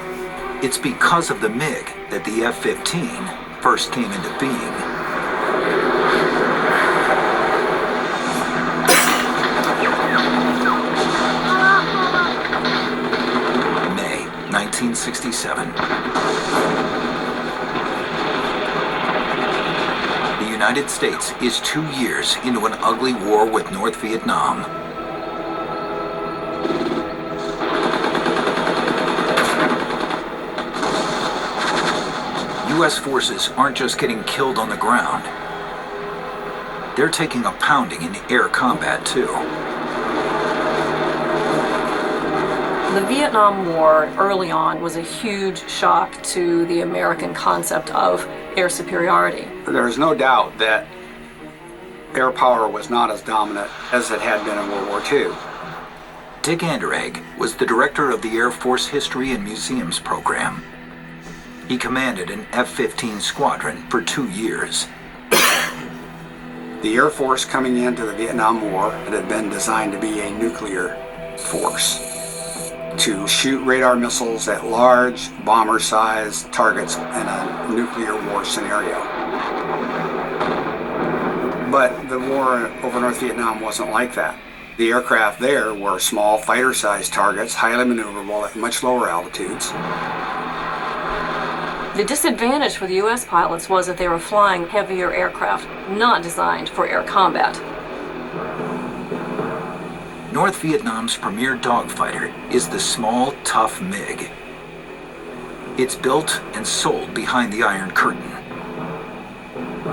It's because of the MiG that the F-15 first came into being. May 1967. The United States is 2 years into an ugly war with North Vietnam. U.S. forces aren't just getting killed on the ground. They're taking a pounding in air combat, too. The Vietnam War early on was a huge shock to the American concept of air superiority. There is no doubt that air power was not as dominant as it had been in World War II. Dick Anderegg was the director of the Air Force History and Museums program. He commanded an F-15 squadron for 2 years. The Air Force coming into the Vietnam War, it had been designed to be a nuclear force, to shoot radar missiles at large bomber-sized targets in a nuclear war scenario. But the war over North Vietnam wasn't like that. The aircraft there were small fighter-sized targets, highly maneuverable at much lower altitudes. The disadvantage for the U.S. pilots was that they were flying heavier aircraft, not designed for air combat. North Vietnam's premier dogfighter is the small, tough MiG. It's built and sold behind the Iron Curtain.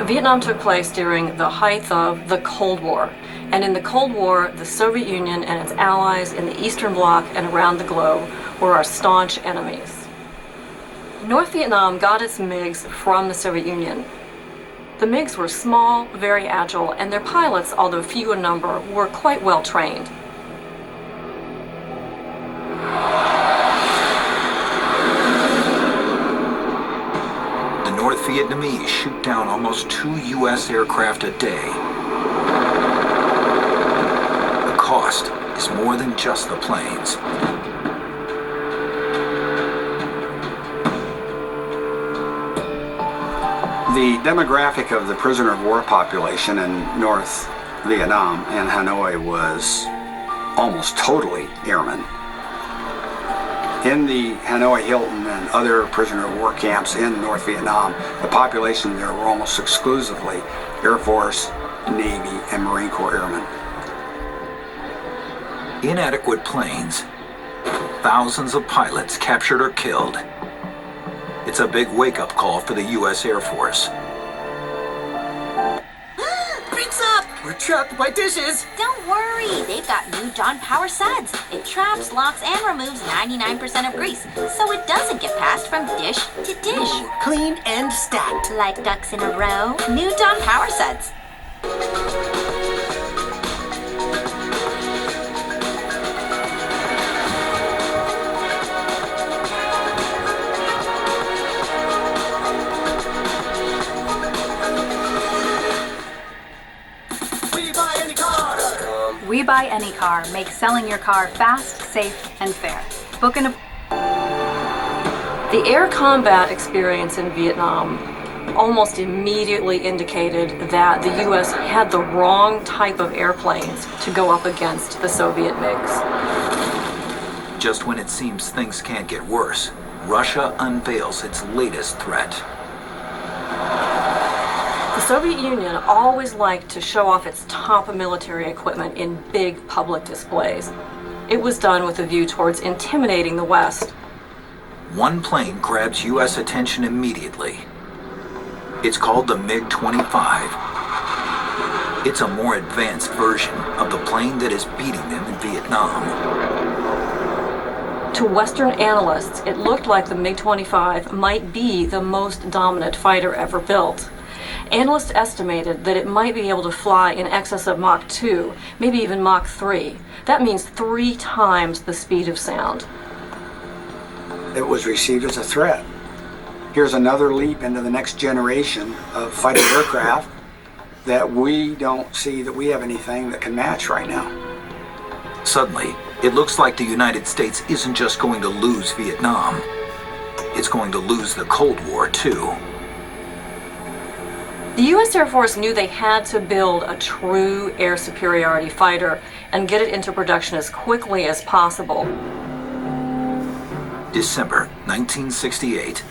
Vietnam took place during the height of the Cold War. And in the Cold War, the Soviet Union and its allies in the Eastern Bloc and around the globe were our staunch enemies. North Vietnam got its MiGs from the Soviet Union. The MiGs were small, very agile, and their pilots, although few in number, were quite well trained. The North Vietnamese shoot down almost 2 U.S. aircraft a day. The cost is more than just the planes. The demographic of the prisoner of war population in North Vietnam and Hanoi was almost totally airmen. In the Hanoi Hilton and other prisoner of war camps in North Vietnam, the population there were almost exclusively Air Force, Navy, and Marine Corps airmen. Inadequate planes, thousands of pilots captured or killed. It's a big wake-up call for the U.S. Air Force. Pizza! We're trapped by dishes! Don't worry, they've got new Dawn Power Suds. It traps, locks, and removes 99% of grease, so it doesn't get passed from dish to dish. Ooh, clean and stacked. Like ducks in a row. New Dawn Power Suds. We Buy Any Car makes selling your car fast, safe, and fair. Book an The air combat experience in Vietnam almost immediately indicated that the U.S. had the wrong type of airplanes to go up against the Soviet MiGs. Just when it seems things can't get worse, Russia unveils its latest threat. The Soviet Union always liked to show off its top military equipment in big public displays. It was done with a view towards intimidating the West. One plane grabs U.S. attention immediately. It's called the MiG-25. It's a more advanced version of the plane that is beating them in Vietnam. To Western analysts, it looked like the MiG-25 might be the most dominant fighter ever built. Analysts estimated that it might be able to fly in excess of Mach 2, maybe even Mach 3. That means 3 times the speed of sound. It was received as a threat. Here's another leap into the next generation of fighter aircraft that we don't see that we have anything that can match right now. Suddenly, it looks like the United States isn't just going to lose Vietnam. It's going to lose the Cold War, too. The U.S. Air Force knew they had to build a true air superiority fighter and get it into production as quickly as possible. December 1968.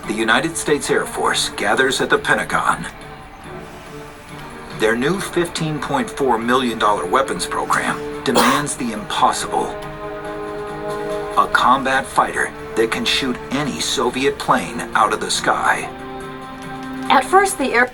The United States Air Force gathers at the Pentagon. Their new $15.4 million weapons program demands the impossible. A combat fighter that can shoot any Soviet plane out of the sky. At first, the air...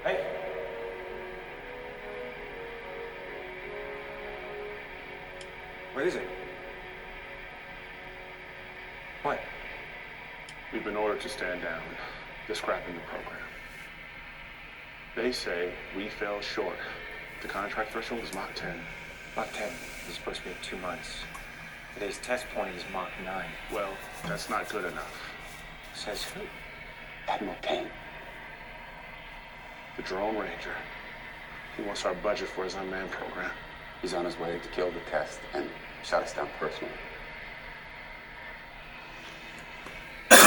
Hey. What is it? What? We've been ordered to stand down. They're scrapping the program. They say we fell short. The contract threshold is Mach 10. Mach 10. This is supposed to be in 2 months. Today's test point is Mach 9. Well, that's not good enough. Says who? Admiral Kane. The drone ranger. He wants our budget for his unmanned program. He's on his way to kill the test and shut us down personally. Well,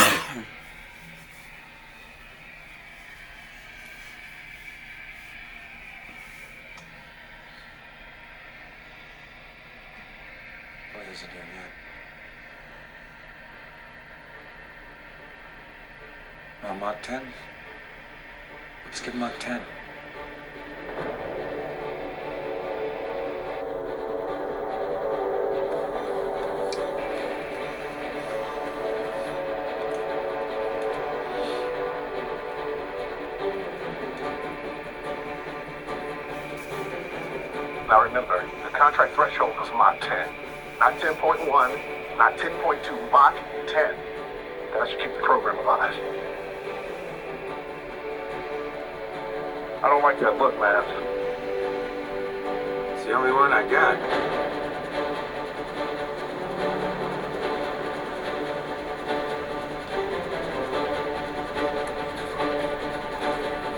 he isn't here yet. Mach 10? Let's give Mach 10. Now remember, the contract threshold is Mach 10. Not 10.1, not 10.2, Mach 10. That should keep the program alive. I don't like that look, man. It's the only one I got.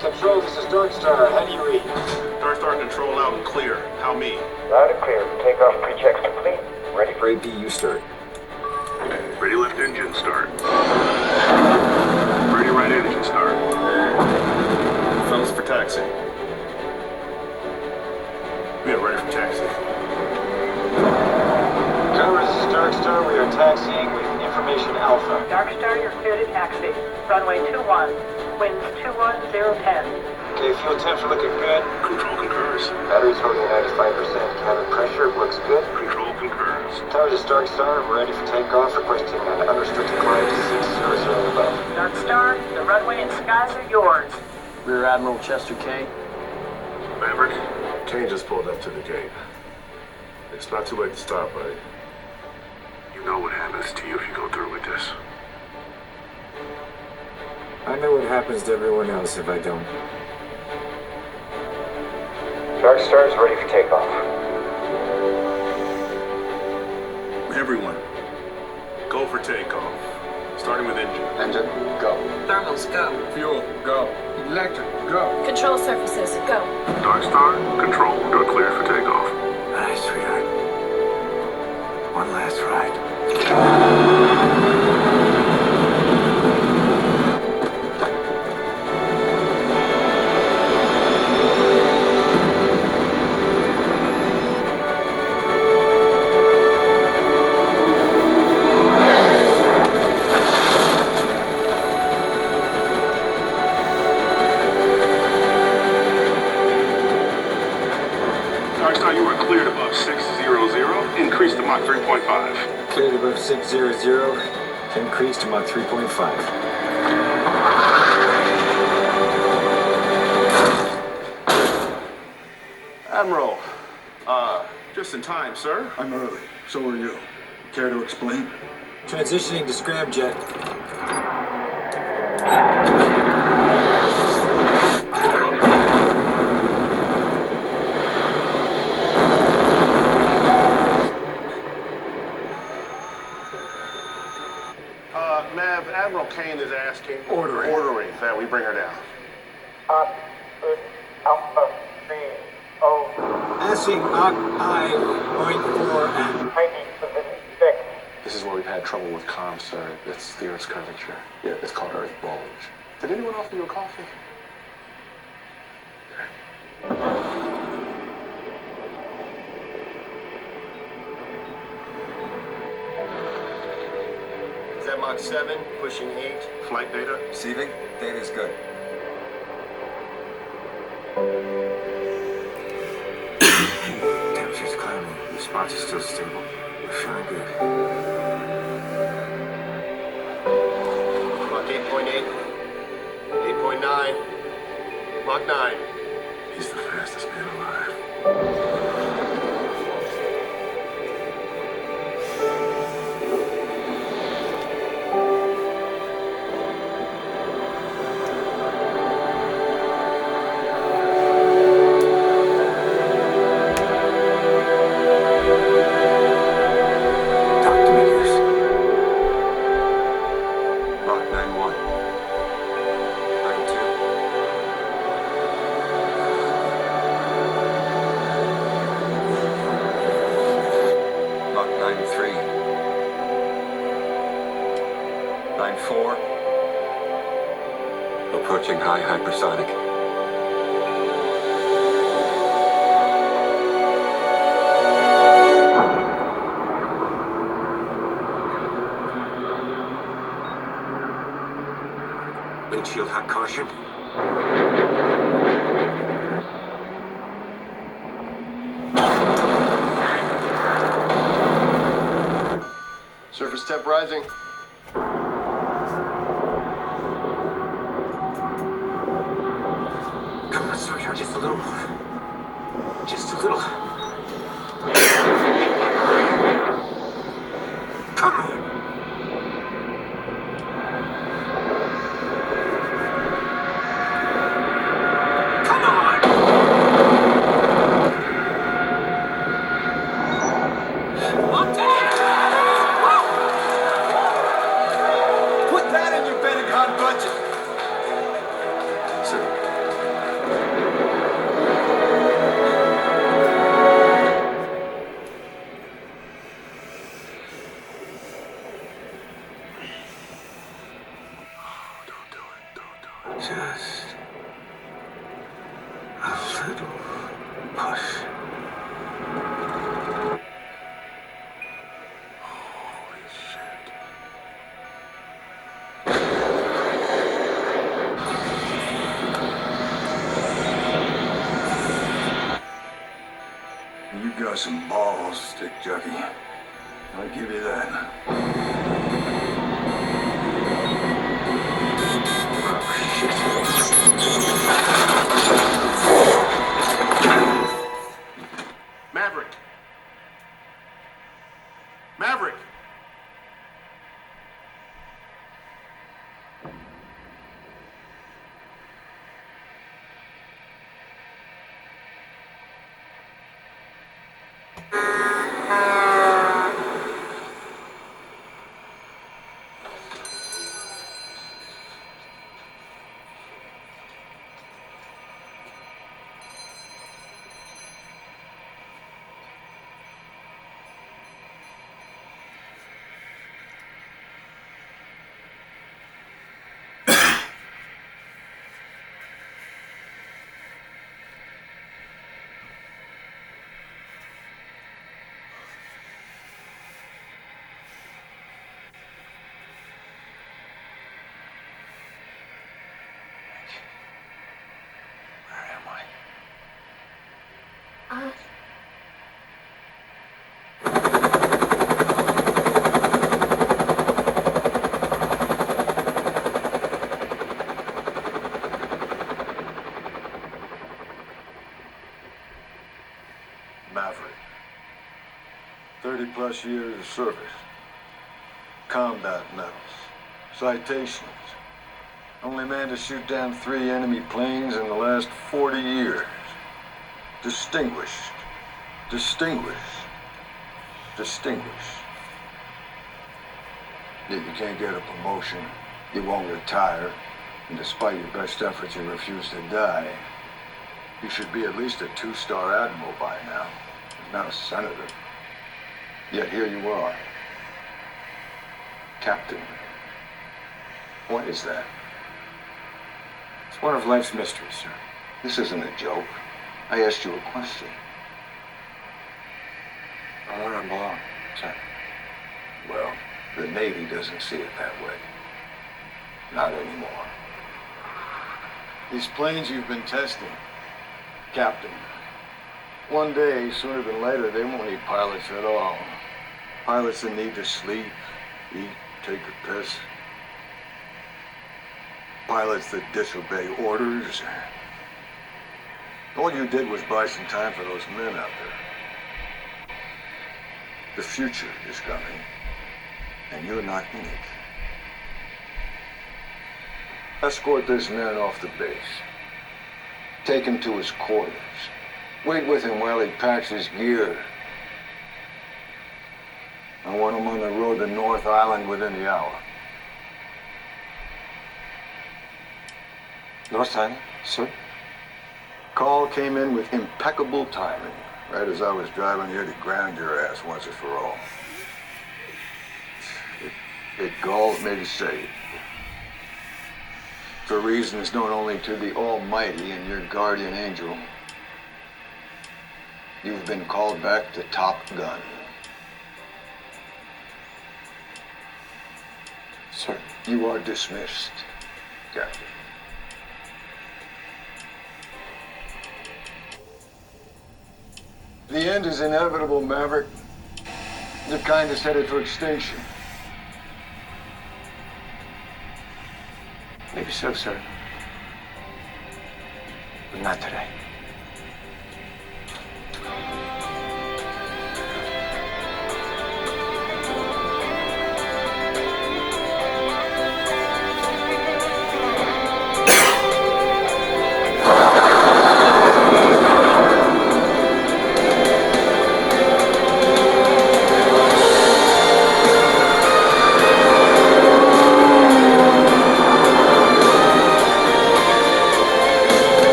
Control, this is Dark Star. How do you read? Dark Star control out and clear. How me? Loud and clear. Takeoff pre-checks complete. Ready for APU start. Ready left engine start. Ready right engine start. Fellas for taxi. We are ready for taxi. Tower, this is Dark Star. We are taxiing with information Alpha. Dark Star, you're clear to taxi. Runway 21. Winds 21010. Okay, fuel temps are looking good. Control concurs. Battery's holding 95%. Cabin pressure looks good. Control concurs. Tower, this is Dark Star. We're ready for takeoff. Requesting an unrestricted climb to 600 and above. Dark Star, the runway and skies are yours. Rear Admiral Chester Kane. Maverick, Kane just pulled up to the gate. It's not too late to stop, buddy. You know what happens to you if you go through with this. I know what happens to everyone else if I don't. Dark Star is ready for takeoff. Everyone, go for takeoff. Starting with engine. Engine, go. Thermals, go. Fuel, go. Electric, go. Control surfaces, go. Dark Star, control, you're cleared for takeoff. Nice, sweetheart. One last ride. Dark Star, you are cleared above 600. Increase to Mach 3.5. Cleared above 600. Increase to Mach 3.5. Admiral, just in time, sir. I'm early. So are you. Care to explain? Transitioning to scramjet. Mav, Admiral Kane is asking... Ordering that we bring her down. Alpha 3-0. Passing Mach 5.4 and tightening position 6. This is where we've had trouble with comms, sir. It's the Earth's curvature. Yeah, it's called Earth bulge. Did anyone offer you a coffee? Is that Mach 7? Pushing 8. Flight data? Receiving? Data's good. Temperature's climbing. Response is still stable. We're feeling good. Mach 8.8. 8.9. Mach 9. He's the fastest man alive. Mach 9-1. 9-2. Mach 9-3. 9-4. Approaching high hypersonic. Windshield hot caution. Surface temp rising. Come on, sweetheart, just a little more. Just a little. Come on. Come on! Put that in your Pentagon budget. Sir. Just a little push. Holy shit. You got some balls, stick jockey. I'll give you that. Maverick. Maverick. Maverick. 30+ years of service. Combat medals. Citations. Only man to shoot down 3 enemy planes in the last 40 years. Distinguished. Distinguished. Distinguished. Yet you can't get a promotion. You won't retire. And despite your best efforts, you refuse to die. You should be at least a 2-star admiral by now. Not a senator. Yet here you are. Captain. What is that? It's one of life's mysteries, sir. This isn't a joke. I asked you a question. I'm where I belong, sir. Well, the Navy doesn't see it that way. Not anymore. These planes you've been testing, Captain, one day, sooner than later, they won't need pilots at all. Pilots that need to sleep, eat, take a piss. Pilots that disobey orders, All you did was buy some time for those men out there. The future is coming, and you're not in it. Escort this man off the base. Take him to his quarters. Wait with him while he packs his gear. I want him on the road to North Island within the hour. North Island, sir? Call came in with impeccable timing, right as I was driving here to ground your ass once and for all. It galls me to say it. For reasons known only to the Almighty and your guardian angel, you've been called back to Top Gun. Sir. You are dismissed, Captain. The end is inevitable, Maverick. Your kind is headed for extinction. Maybe so, sir. But not today.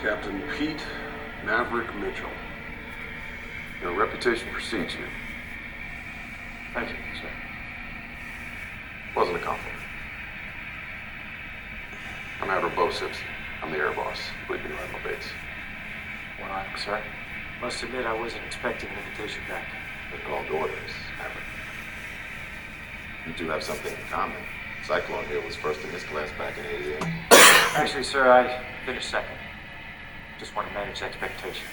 Captain Pete Maverick Mitchell. Your reputation precedes you. Thank you, sir. Wasn't a compliment. I'm Admiral Bo Simpson. I'm the air boss. Believe me, Admiral Bates. Well, sir, must admit I wasn't expecting an invitation back. They're called orders, Maverick. You two have something in common. Cyclone here was first in his class back in '88. Actually, sir, I finished second. Just want to manage expectations.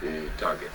The target.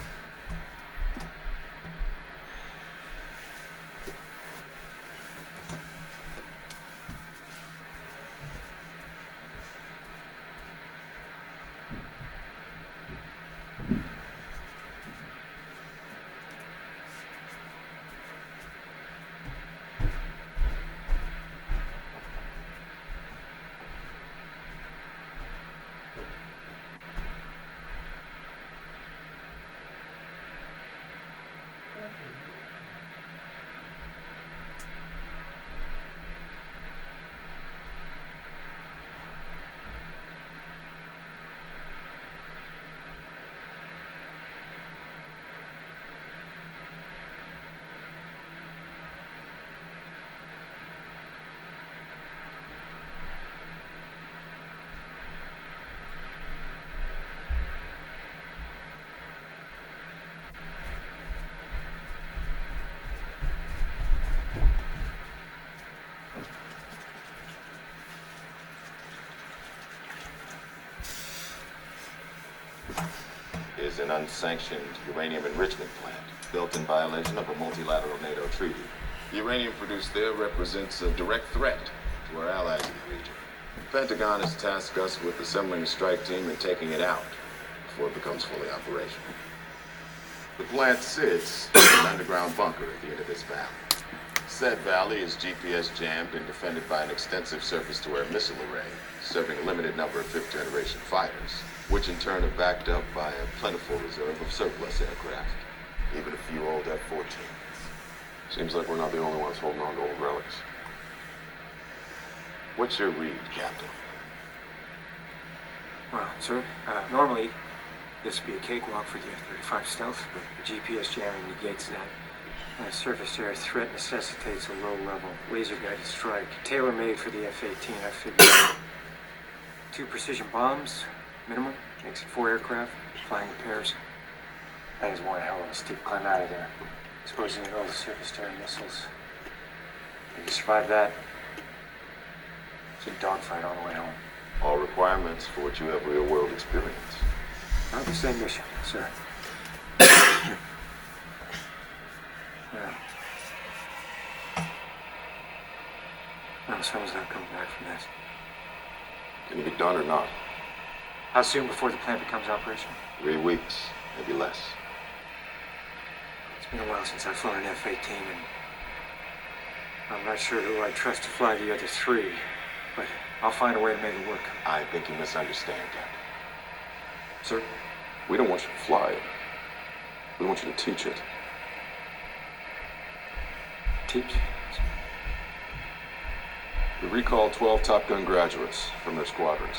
Is an unsanctioned uranium enrichment plant built in violation of a multilateral NATO treaty. The uranium produced there represents a direct threat to our allies in the region. The Pentagon has tasked us with assembling a strike team and taking it out before it becomes fully operational. The plant sits in an underground bunker at the end of this valley. Said valley is GPS jammed and defended by an extensive surface-to-air missile array, serving a limited number of fifth-generation fighters, which in turn are backed up by a plentiful reserve of surplus aircraft, even a few old F-14s. Seems like we're not the only ones holding on to old relics. What's your read, Captain? Well, sir, normally This would be a cakewalk for the F-35 stealth, but the GPS jamming negates that. A surface air threat necessitates a low-level laser-guided strike, tailor-made for the F-18, I figured. 2 precision bombs, minimum, makes it 4 aircraft, flying in pairs. That is one hell of a steep climb out of there, exposing all the surface-to-air missiles. If you survive that, it's a dogfight all the way home. All requirements for which you have real-world experience. Not the same mission, sir. Yeah. No, someone's not coming back from this. Can it be done or not? How soon before the plant becomes operational? 3 weeks, maybe less. It's been a while since I've flown an F-18, and I'm not sure who I trust to fly the other 3, but I'll find a way to make it work. I think you misunderstand, Captain. Sir? We don't want you to fly it. We want you to teach it. Teach? We recalled 12 Top Gun graduates from their squadrons.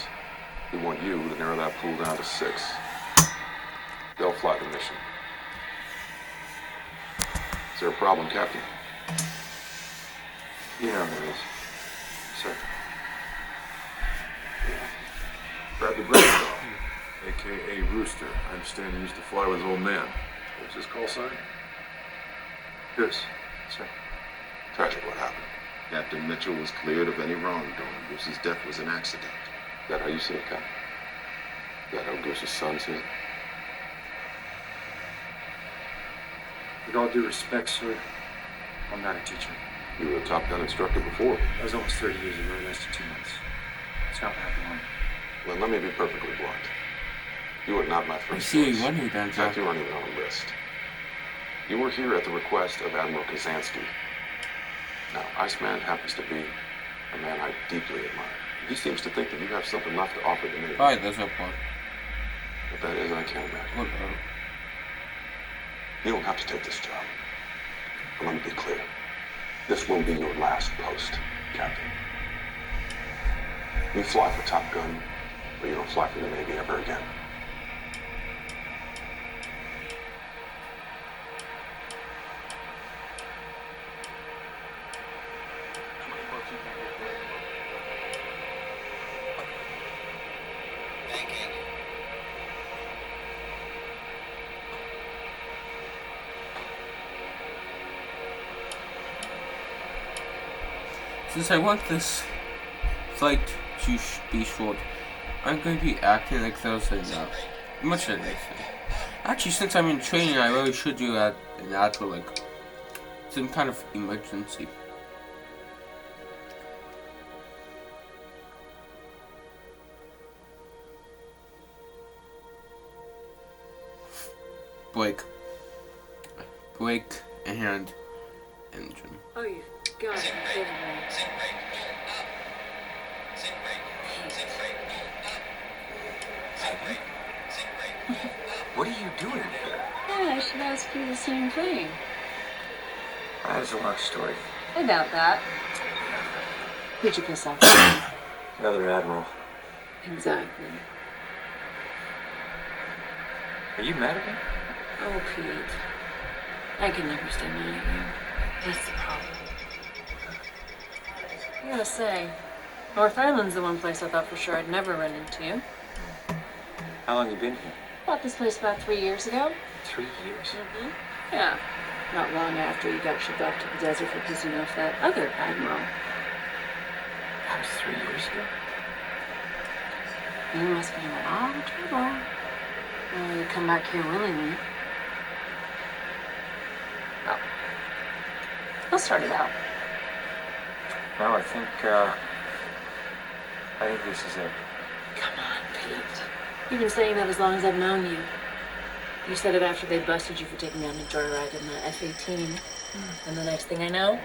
We want you to narrow that pool down to 6. They'll fly the mission. Is there a problem, Captain? You know there is, sir. Bradley Bradshaw, a.k.a. Rooster. I understand he used to fly with his old man. What's his call sign? Goose, sir. Tragic what happened. Captain Mitchell was cleared of any wrongdoing. Goose's death was an accident. Is that how you see it, Captain? Is that how Goose's son sees it? With all due respect, sir, I'm not a teacher. You were a Top Gun instructor before. That was almost 30 years ago. It lasted 2 months. It's not what happened. Well, let me be perfectly blunt. You are not my first I see choice. you wondering, In fact, you aren't even on the list. You were here at the request of Admiral Kazansky. Now, Iceman happens to be a man I deeply admire. He seems to think that you have something left to offer the Navy. Alright, that's no point. What that is, I can't imagine. Look, You don't have to take this job. But let me be clear. This will be your last post, Captain. You fly for Top Gun, or you don't fly for the Navy ever again. Since I want this flight to be short, I'm going to be acting like there's much of anything. Actually, since I'm in training, I really should do an actual, like, some kind of emergency. Brake, and engine. Oh, you gotta be kidding me. What are you doing here? Yeah, I should ask you the same thing. That is a long story. I doubt that. Who'd you piss off? Another admiral. Exactly. Are you mad at me? Oh, Pete. I can never stay mad at you. That's the problem. I gotta say, North Island's the one place I thought for sure I'd never run into you. How long you been here? Bought this place about 3 years ago. 3 years? Mm-hmm. Yeah. Not long after you got shipped off to the desert for pissing off that other admiral. That was 3 years ago? You must be in a lot of trouble. Well, you come back here willingly. Well, let's start it out. No, I think this is it. Come on, Pete. You've been saying that as long as I've known you. You said it after they busted you for taking down the joyride in the F-18. And the next thing I know,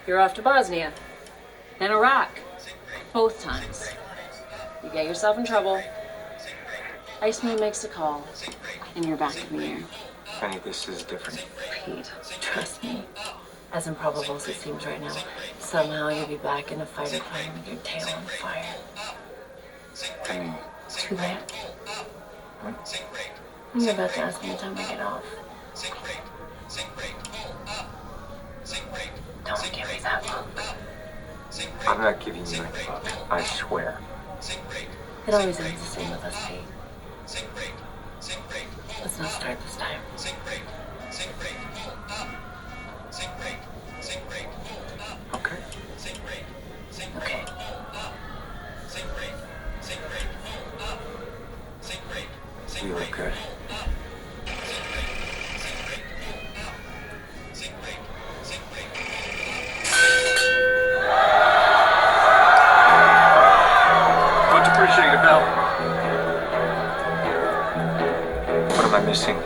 you're off to Bosnia. Then Iraq. Both times. You get yourself in trouble. Iceman makes a call. And you're back in the air. Honey, this is different. Pete, trust me. As improbable as it seems right now, somehow you'll be back in a fighter plane with your tail on fire. I mean... Too late. What? You're about to ask me what time I get off. Don't give me that look. I'm not giving you any love. I swear. It always ends the same with us, Pete. Let's not start this time. Okay. Okay. You look good. Much appreciated, pal. What am I missing?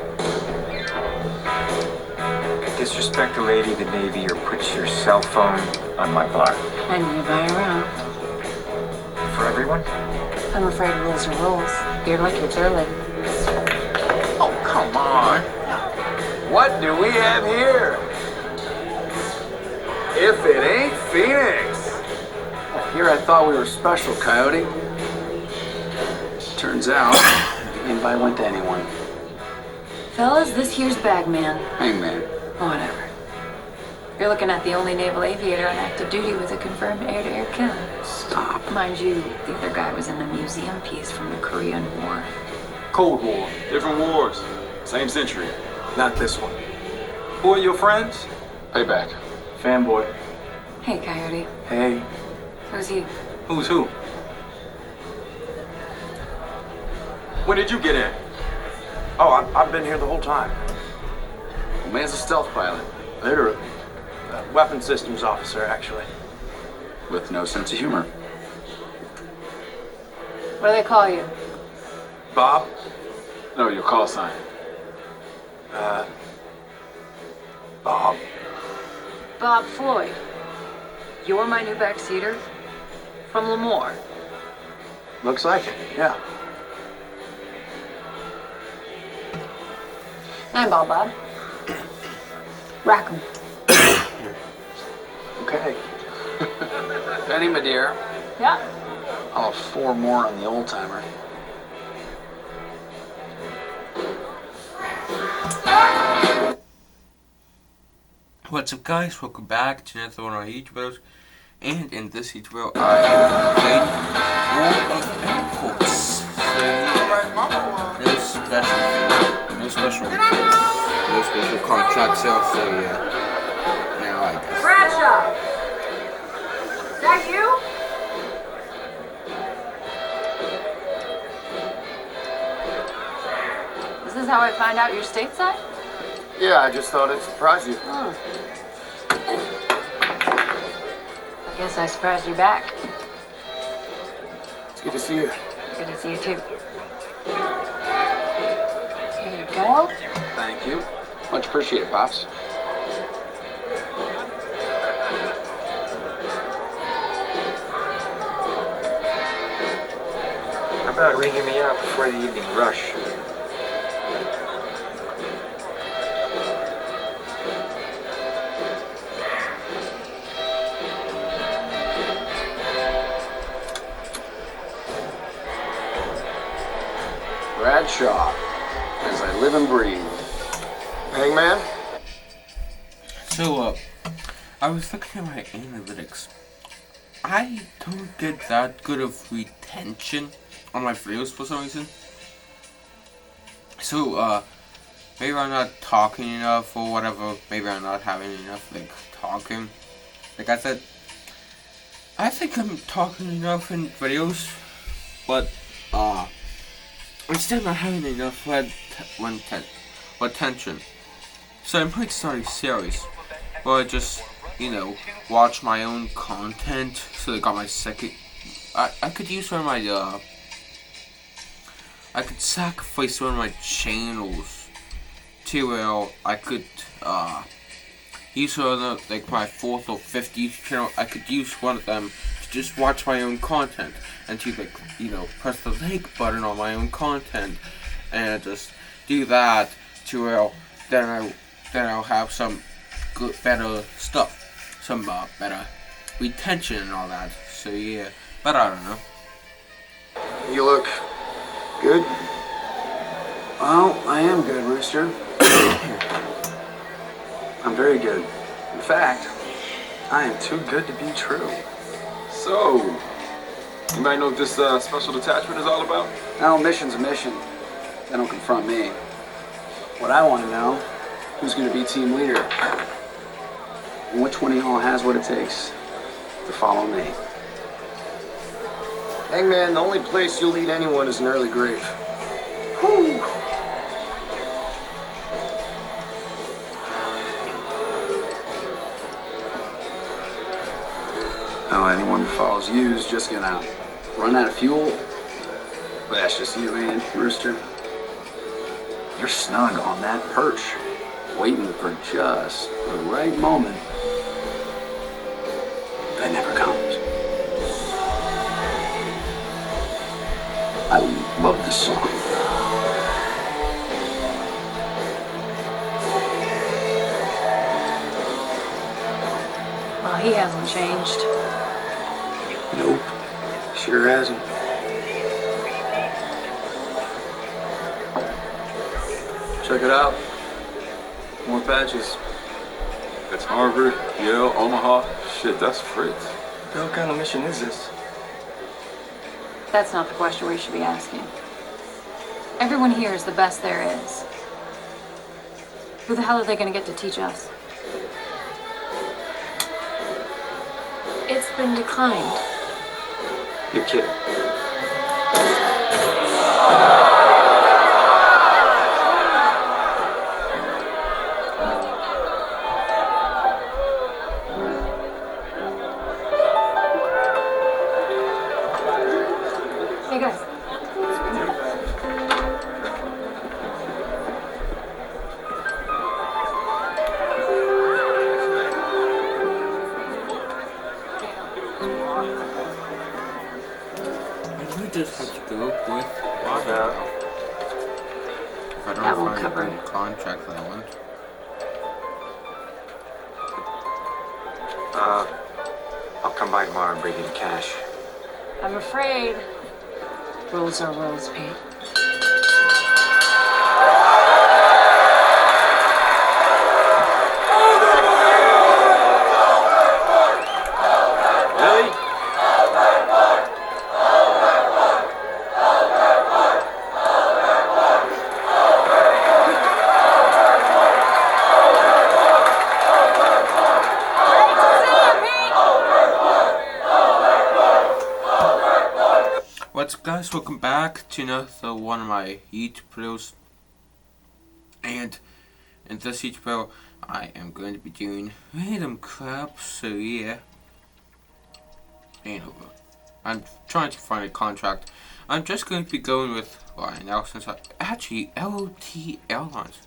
Disrespect a lady, the Navy, or put your cell phone on my block. I need to buy around. For everyone? I'm afraid rules are rules. You're lucky it's early. Oh, come on. What do we have here? If it ain't Phoenix. Here I thought we were special, Coyote. Turns out, the invite went to anyone. Fellas, this here's Bagman. Hangman. Whatever. You're looking at the only naval aviator on active duty with a confirmed air-to-air kill. Stop. Mind you, the other guy was in the museum piece from the Korean War. Cold War. Different wars. Same century. Not this one. Who are your friends? Payback. Fanboy. Hey, Coyote. Hey. Who's he? Who's who? When did you get in? Oh, I've been here the whole time. Well, man's a stealth pilot. Literally. Weapon systems officer, actually. With no sense of humor. What do they call you? Bob? No, your call sign. Bob. Bob Floyd. You're my new backseater? From Lemoore. Looks like it, yeah. I'm Bob. Rack 'em. Okay. Penny, my dear. Yeah. I'll have 4 more on the old timer. What's up, guys? Welcome back to another one of our YouTube videos. And in this YouTube video, I am playing War of Airports. So yeah, no special contract sale. So yeah, now I guess. Bradshaw! Is that you? This is how I find out you're stateside? Yeah, I just thought it'd surprise you. Oh. I guess I surprised you back. It's good to see you. Good to see you too. Here you go. Thank you. Much appreciated, Pops. How about ringing me out before the evening rush? Bradshaw, as I live and breathe. Hangman? So, I was looking at my analytics. I don't get that good of retention on my videos for some reason. So, maybe I'm not talking enough or whatever. Maybe I'm not having enough, like, talking. Like I said, I think I'm talking enough in videos, but, I'm still not having enough attention. So I might start a series, or just, you know, watch my own content. So I got my second. I could use one of my I could sacrifice one of my channels to where I could use one of the, like my 4th or 5th YouTube channel. I could use one of them to just watch my own content and to, like, you know, press the like button on my own content and just do that to where then I'll have some good, better stuff, some better retention and all that. So yeah, but I don't know. You look good. Well, I am good, Rooster. I'm very good. In fact, I am too good to be true. So, anybody know what this special detachment is all about? No, mission's a mission. They don't confront me. What I want to know, who's going to be team leader? And which one of y'all has what it takes to follow me? Hey man, the only place you'll lead anyone is an early grave. Whew. Oh, anyone who follows you is just gonna run out of fuel. But that's just you, man, Rooster. You're snug on that perch, waiting for just the right moment. That never comes. I love this song. Well, he hasn't changed. Nope, sure hasn't. Check it out. More patches. That's Harvard, Yale, Omaha. Shit, that's Fritz. What kind of mission is this? That's not the question we should be asking. Everyone here is the best there is. Who the hell are they going to get to teach us? It's been declined. You're kidding. Hey guys. We just have to go with Bob. If I don't That won't find cover a it. contract that I want. I'll come by tomorrow and bring you the cash. I'm afraid rules are rules, Pete. Really? What's up, guys? Welcome back to another one of my YouTube videos. And in this YouTube video, I am going to be doing random crap, so yeah. And I'm trying to find a contract. I'm just going to be going with Ryan Nelson's, actually LOT Airlines.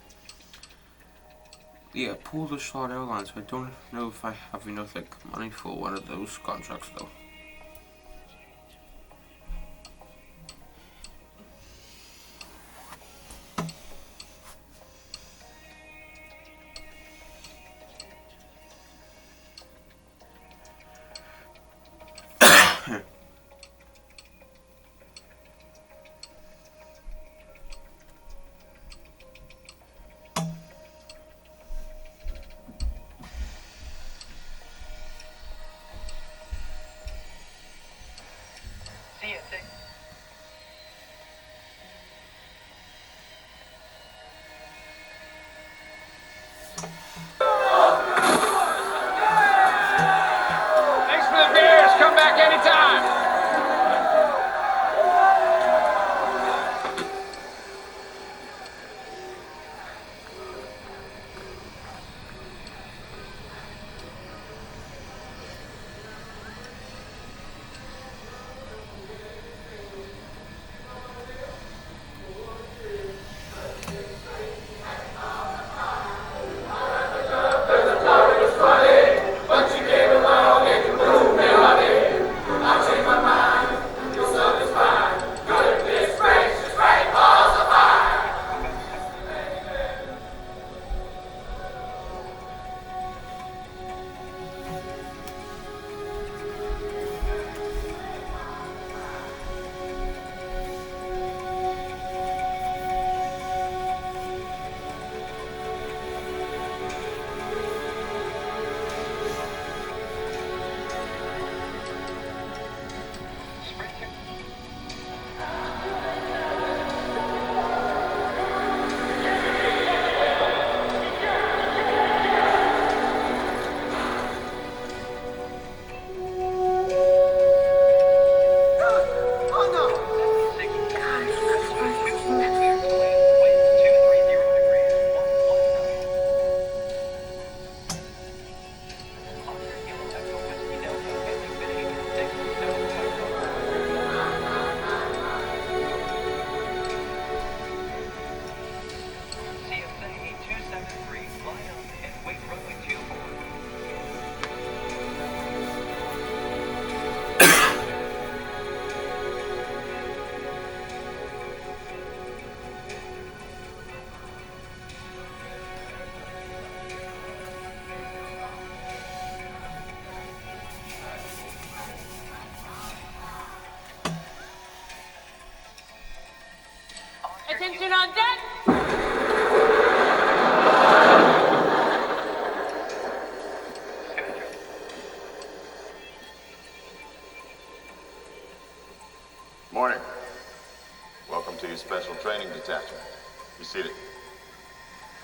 Yeah, Polar Slot Airlines. I don't know if I have enough money for one of those contracts though.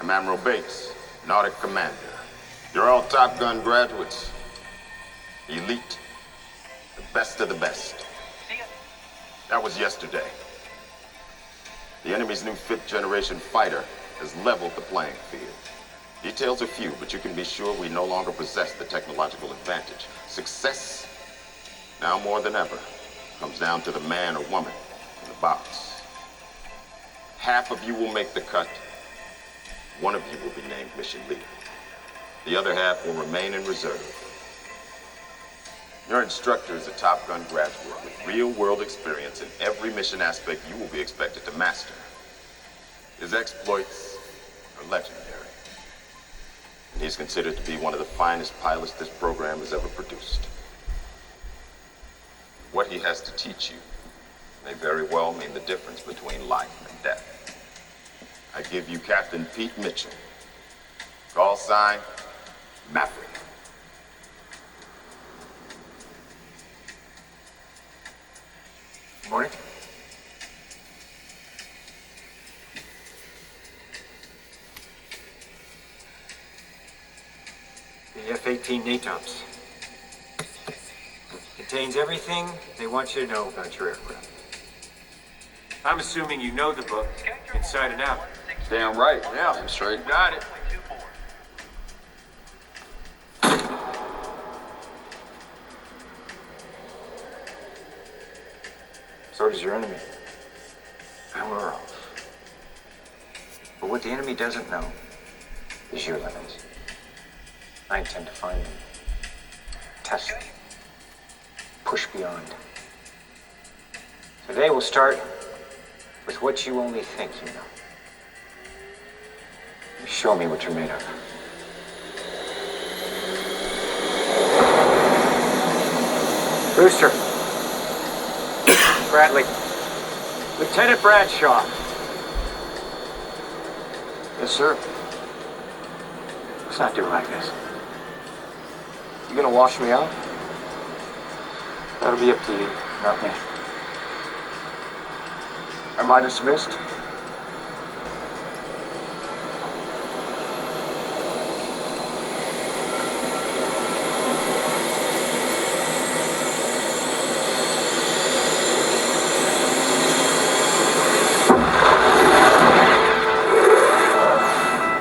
from Admiral Bates, Nautic Commander. You're all Top Gun graduates. Elite. The best of the best. That was yesterday. The enemy's new fifth-generation fighter has leveled the playing field. Details are few, but you can be sure we no longer possess the technological advantage. Success, now more than ever, comes down to the man or woman in the box. Half of you will make the cut. One of you will be named mission leader. The other half will remain in reserve. Your instructor is a Top Gun graduate with real-world experience in every mission aspect you will be expected to master. His exploits are legendary. And he's considered to be one of the finest pilots this program has ever produced. What he has to teach you may very well mean the difference between life and death. I give you Captain Pete Mitchell. Call sign, Maverick. Morning. The F-18 NATOPS. Contains everything they want you to know about your aircraft. I'm assuming you know the book inside and out. Damn right. Yeah, I'm straight. Got it. So does your enemy. And we're off. But what the enemy doesn't know is your limits. I intend to find them. Test them. Push beyond. Today we'll start with what you only think you know. You show me what you're made of. Brewster. Bradley. Lieutenant Bradshaw. Yes, sir. Let's not do it like this. You gonna wash me out? That'll be up to you, not me. Am I dismissed?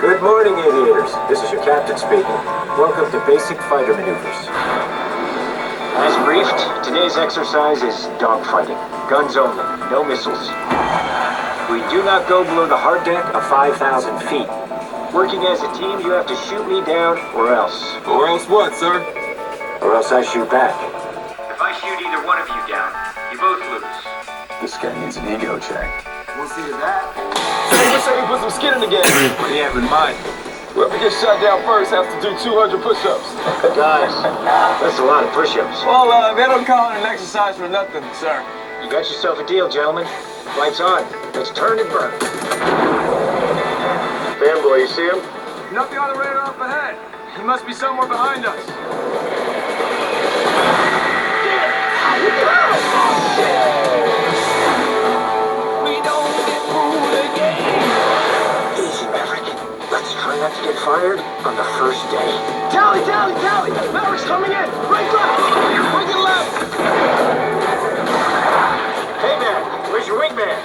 Good morning, aviators. This is your captain speaking. Welcome to Basic Fighter Maneuvers. As briefed, today's exercise is dogfighting. Guns only, no missiles. We do not go below the hard deck of 5,000 feet. Working as a team, you have to shoot me down or else. Or else what, sir? Or else I shoot back. If I shoot either one of you down, you both lose. This guy needs an ego check. We'll see to that. Let's say we put some skin in the game. What do you have in mind? Whoever gets shot down first has to do 200 push-ups. Guys, that's a lot of push-ups. Well, they don't call it an exercise for nothing, sir. You got yourself a deal, gentlemen. Lights on. Let's turn and burn. Fanboy, you see him? Nothing on the radar up ahead. He must be somewhere behind us. Easy, Maverick. Let's try not to get fired on the first day. Tally! Maverick's coming in! Right left! Right and left! Hey, man, where's your wingman?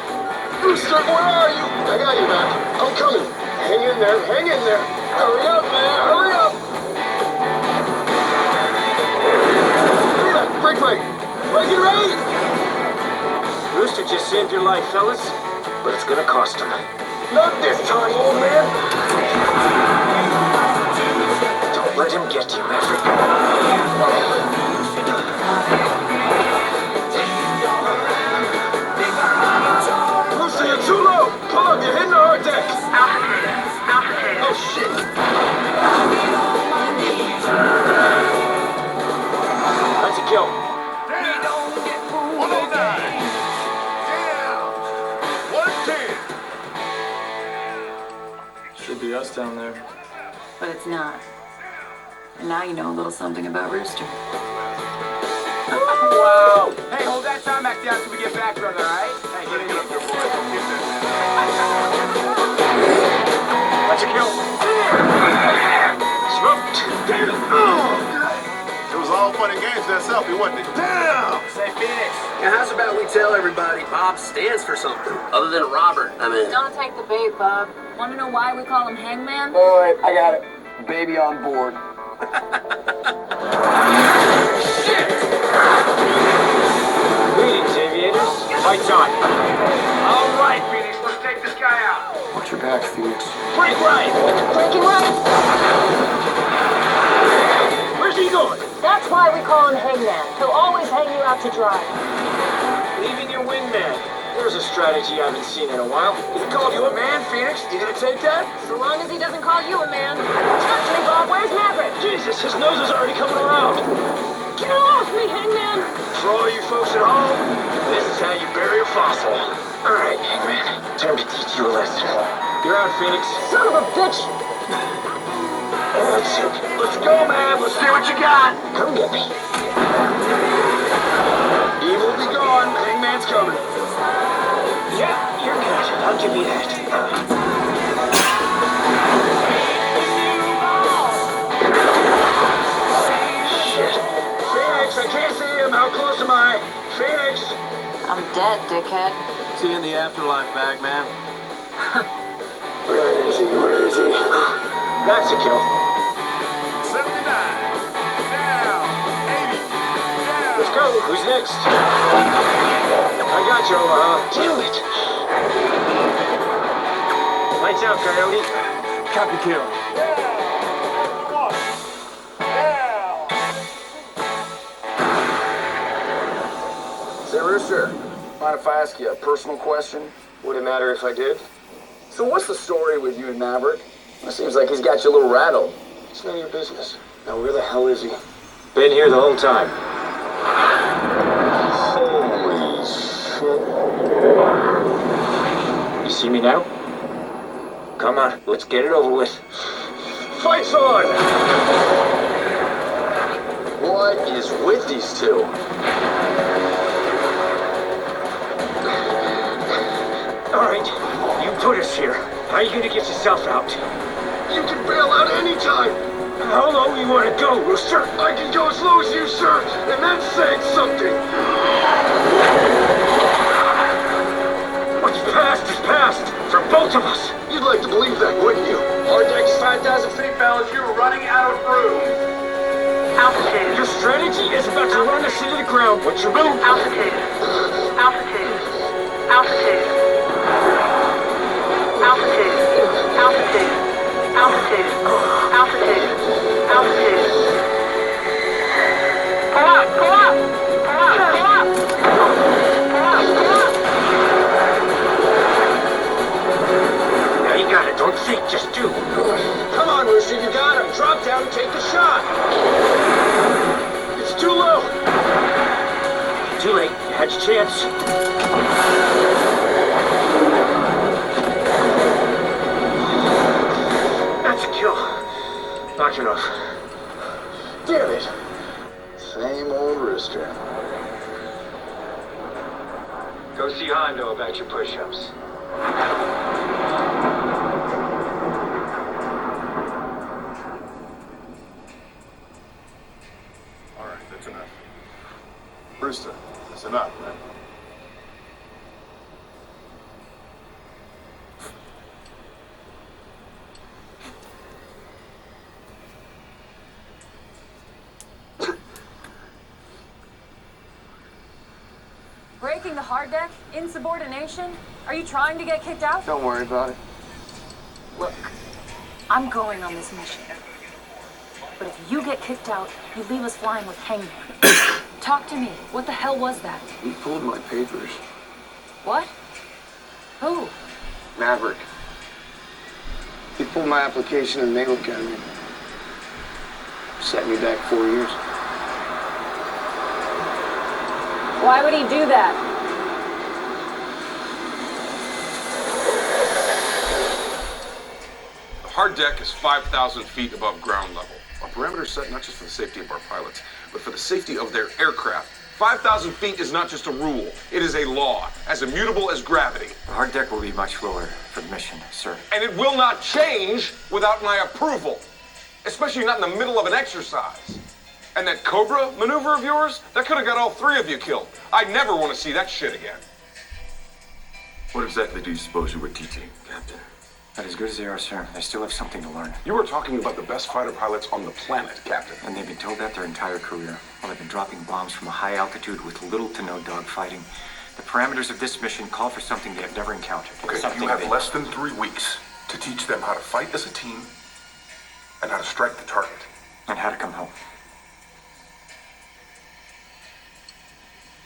Rooster, where are you? I got you, man. I'm coming. Hang in there. Hurry up, man. Hurry up. Look at that. Break. Break it right. Rooster just saved your life, fellas, but it's gonna cost him. Not this time, old man. Don't let him get you, Maverick. Rooster, you're too low. Pull up. You're hitting the hard deck. Altitude. Oh, shit. That's a kill. 109. Damn. 110. Should be us down there. But it's not. And now you know a little something about Rooster. Wow! Hey, hold that tarmac down till we get back, brother, alright? Hey, get in here. That's a kill. Smoked. It was all fun and games, that selfie, wasn't it? Damn! Say, Phoenix, now how's about we tell everybody Bob stands for something? Other than Robert, I mean. Don't take the bait, Bob. Want to know why we call him Hangman? Alright, I got it. Baby on board. Greetings, aviators. Lights on. All right, Phoenix, let's take this guy out. Watch your back, Phoenix. Break right. Breaking right. Where's he going? That's why we call him Hangman. He'll always hang you out to dry. Leaving your wingman. There's a strategy I haven't seen in a while. He called you a man, Phoenix. You gonna take that? So long as he doesn't call you a man. Talk to me, Bob. Where's Maverick? Jesus, his nose is already coming around. Get off me, Hangman! For all you folks at home, this is how you bury a fossil. All right, Hangman. Time to teach you a lesson. You're out, Phoenix. Son of a bitch! That's it. Let's go, man. Let's see what you got. Come get me. Evil be gone. Hangman's coming. Yeah, you're good. I'll give you that. Shit. Phoenix, I can't see him. How close am I? Phoenix! I'm dead, dickhead. See you in the afterlife, Bagman. Where is he? Where is he? That's a kill. 79. Down. 80. Down. Let's go. Who's next? I got you, Damn it. Lights out, Coyote. Copy kill. Say, Rooster, mind if I ask you a personal question? Would it matter if I did? So what's the story with you and Maverick? It seems like he's got you a little rattled. It's none of your business. Now, where the hell is he? Been here the whole time. Holy shit. You see me now? Come on, let's get it over with. Fight's on! What is with these two? All right, you put us here. How are you gonna get yourself out? You can bail out anytime. How low you wanna go, Rooster? I can go as low as you, sir, and that's saying something. What's past is past, for both of us. You'd like to believe that, wouldn't you? Our deck's 5,000 feet, fellas. You're running out of room. Altitude. Your strategy is about to run us into the ground. What's your move? Altitude. Altitude. Altitude. Altitude. Altitude. Altitude. Altitude. Altitude. Pull up. Pull up. Pull up. Pull up. Pull up. Pull up. Now you got it. Don't think, just do. Come on, Rooster. You got him. Drop down and take the shot. It's too low. Too late. You had your chance. That's a kill. Knock it off. Damn it. Same old Rooster. Go see Hondo about your push-ups. All right, that's enough. Brewster, that's enough, man. Breaking the hard deck? Insubordination? Are you trying to get kicked out? Don't worry about it. Look, I'm going on this mission. But if you get kicked out, you leave us flying with Hangman. Talk to me. What the hell was that? He pulled my papers. What? Who? Maverick. He pulled my application in the Naval Academy. Set me back 4 years. Why would he do that? The hard deck is 5,000 feet above ground level. Our perimeter is set not just for the safety of our pilots, but for the safety of their aircraft 5,000 feet is not just a rule. It is a law, as immutable as gravity. The hard deck will be much lower for the mission, sir. And it will not change without my approval. Especially not in the middle of an exercise. And that Cobra maneuver of yours, that could have got all three of you killed. I never want to see that shit again. What exactly do you suppose you were teaching, Captain? Not as good as they are, sir. They still have something to learn. You were talking about the best fighter pilots on the planet, Captain. And they've been told that their entire career, while they've been dropping bombs from a high altitude with little to no dogfighting. The parameters of this mission call for something they have never encountered. Okay, something you have less than 3 weeks to teach them how to fight as a team and how to strike the target. And how to come home.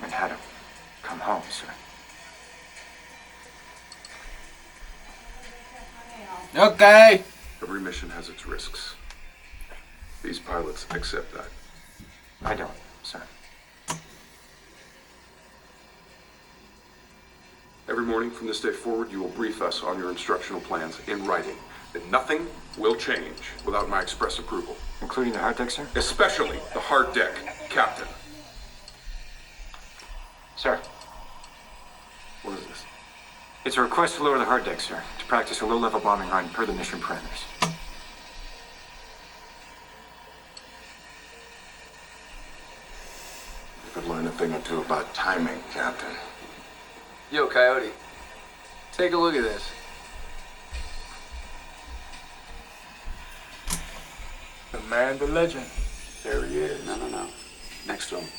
And how to come home, sir. Okay. Every mission has its risks. These pilots accept that. I don't, sir. Every morning from this day forward, you will brief us on your instructional plans in writing. And nothing will change without my express approval. Including the hard deck, sir? Especially the hard deck, Captain. Sir. What is this? It's a request to lower the hard deck, sir, to practice a low-level bombing run per the mission parameters. You could learn a thing or two about timing, Captain. Yo, Coyote. Take a look at this. The man, the legend. There he is. No. Next to him.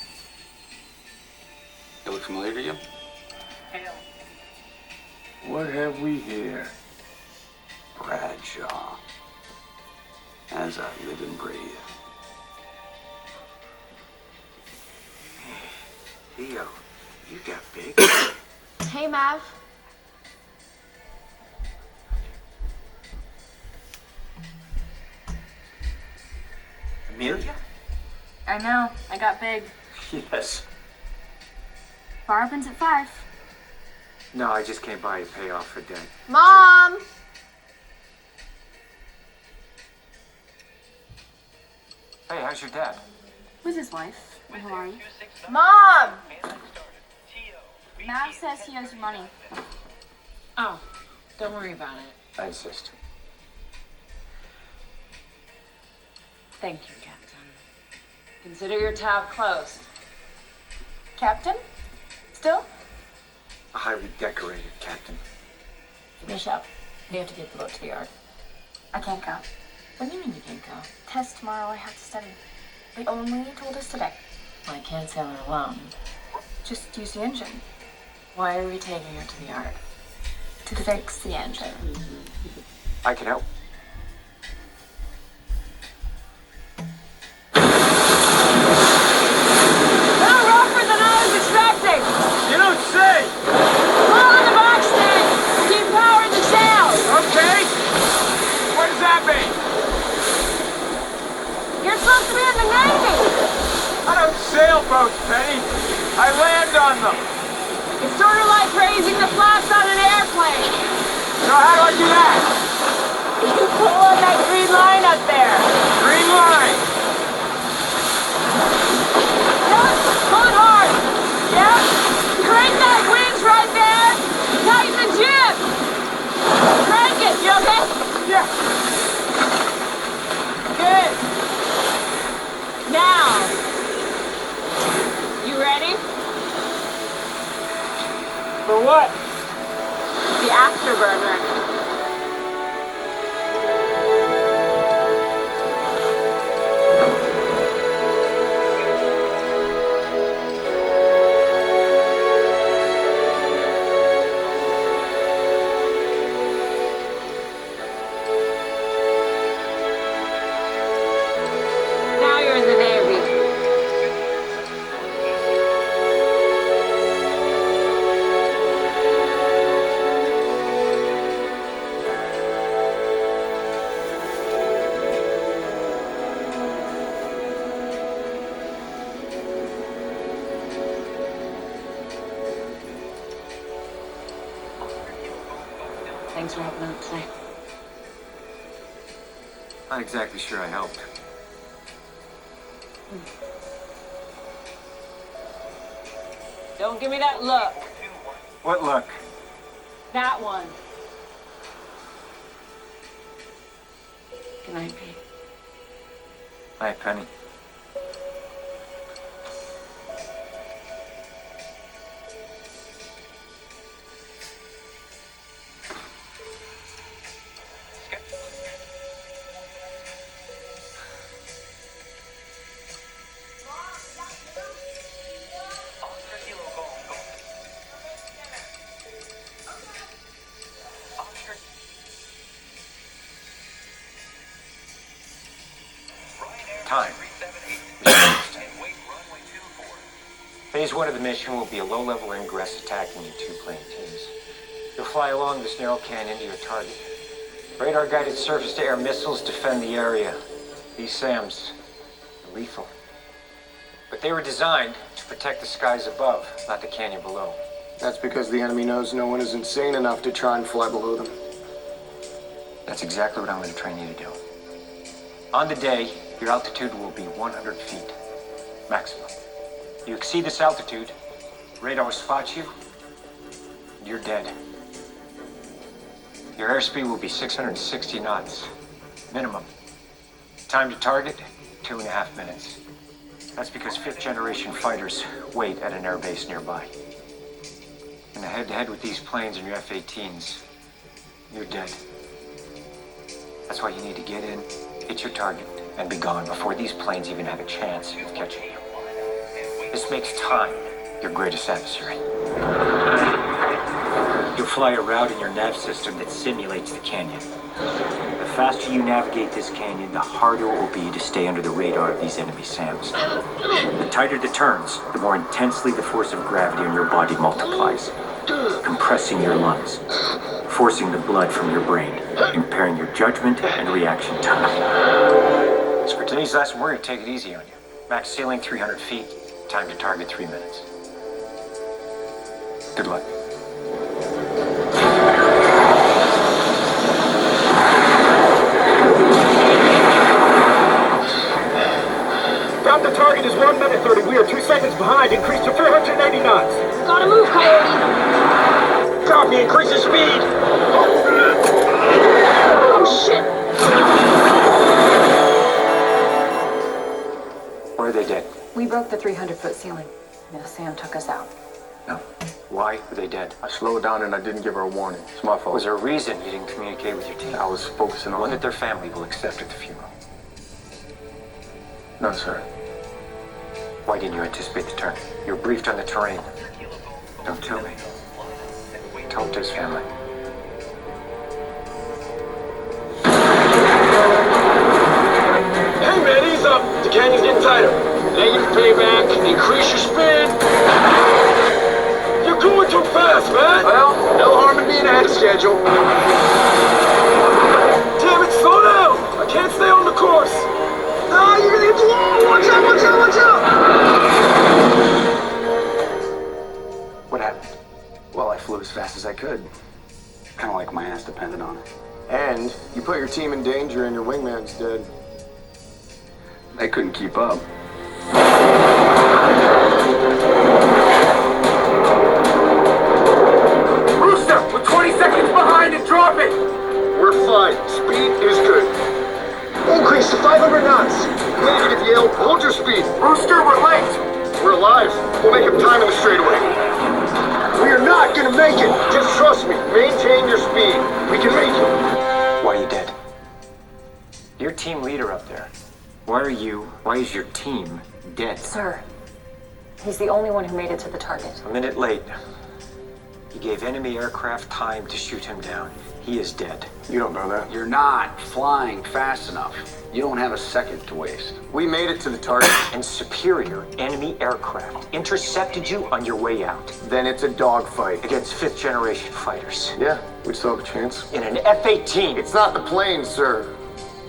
It look familiar to you? What have we here? Bradshaw. As I live and breathe. Theo, you got big. Hey, Mav. Amelia? I know. I got big. Yes. Bar opens at 5. No, I just came by to pay off for debt. Mom! Hey, how's your dad? Who's his wife? And who are you? Mom! Mav says he owes you money. Oh, don't worry about it. I insist. Thank you, Captain. Consider your tab closed. Captain? Still? A highly decorated captain. Finish up. We have to get the boat to the yard. I can't go. What do you mean you can't go? Test tomorrow, I have to study. They only told us today. Well, I can't sail her alone. Just use the engine. Why are we taking her to the yard? To fix the engine. I can help. Little rougher than I was expecting! You don't say! Pull on the box tank! Keep powering the sails! Okay. What does that mean? You're supposed to be in the Navy! I don't sail boats, Penny. I land on them. It's sort of like raising the flaps on an airplane. So how do I do that? You pull on that green line up there. Green line. Yep, pull it hard. Yep. Crank that winch right there. Tighten the jib. Crank it, you okay? Yeah. Good. Now, you ready? For what? The afterburner. Now you're in the Navy. Thanks for helping out today. Not exactly sure I helped. Don't give me that look. What look? That one. Good night, Pete. Hi, Penny. Time. Phase 1 of the mission will be a low-level ingress attacking in 2 plane teams. You'll fly along this narrow canyon to your target. Radar-guided surface-to-air missiles defend the area. These SAMs are lethal. But they were designed to protect the skies above, not the canyon below. That's because the enemy knows no one is insane enough to try and fly below them. That's exactly what I'm going to train you to do. On the day, your altitude will be 100 feet, maximum. You exceed this altitude, radar spots you, and you're dead. Your airspeed will be 660 knots, minimum. Time to target, 2.5 minutes. That's because 5th generation fighters wait at an airbase nearby. In a head-to-head with these planes and your F-18s, you're dead. That's why you need to get in, hit your target, and be gone before these planes even have a chance of catching you. This makes time your greatest adversary. You'll fly a route in your nav system that simulates the canyon. The faster you navigate this canyon, the harder it will be to stay under the radar of these enemy SAMs. The tighter the turns, the more intensely the force of gravity on your body multiplies, compressing your lungs, forcing the blood from your brain, impairing your judgment and reaction time. So for today's lesson, we're going to take it easy on you. Max ceiling 300 feet, time to target 3 minutes. Good luck. Count the target is 1 minute 30. We are 2 seconds behind. Increase to 480 knots. Gotta move, Coyote. Copy. Increase the speed. Oh, shit. Where are they dead? We broke the 300-foot ceiling. Yeah, Sam took us out. No. Why were they dead? I slowed down and I didn't give her a warning. It's my fault. Was there a reason you didn't communicate with your team? I was focusing on one that their family will accept at the funeral. No, sir. Why didn't you anticipate the turn? You were briefed on the terrain. Don't tell me. Tell it to his family. Hey, man, ease up. The canyon's getting tighter. Negative payback. Increase your speed. You're going too fast, man. Well, no harm in being ahead of schedule. Damn it, slow down. I can't stay on the course. Ah, you're gonna hit the wall. Watch out, watch out, watch out. What happened? Well, I flew as fast as I could. Kind of like my ass depended on it. And you put your team in danger and your wingman's dead. They couldn't keep up. Rooster, we're 20 seconds behind and drop it. We're fine. Speed is good. Increase to 500 knots. Negative, Yale. Hold your speed. Rooster, we're late. We're alive. We'll make up time in the straightaway. We are not gonna make it. Just trust me. Maintain your speed. We can make it. Why are you dead? You're team leader up there. Why is your team dead? Sir, he's the only one who made it to the target. A minute late. You gave enemy aircraft time to shoot him down. He is dead. You don't know that. You're not flying fast enough. You don't have a second to waste. We made it to the target. And superior enemy aircraft intercepted you on your way out. Then it's a dogfight. Against 5th generation fighters. Yeah, we still have a chance. In an F-18. It's not the plane, sir.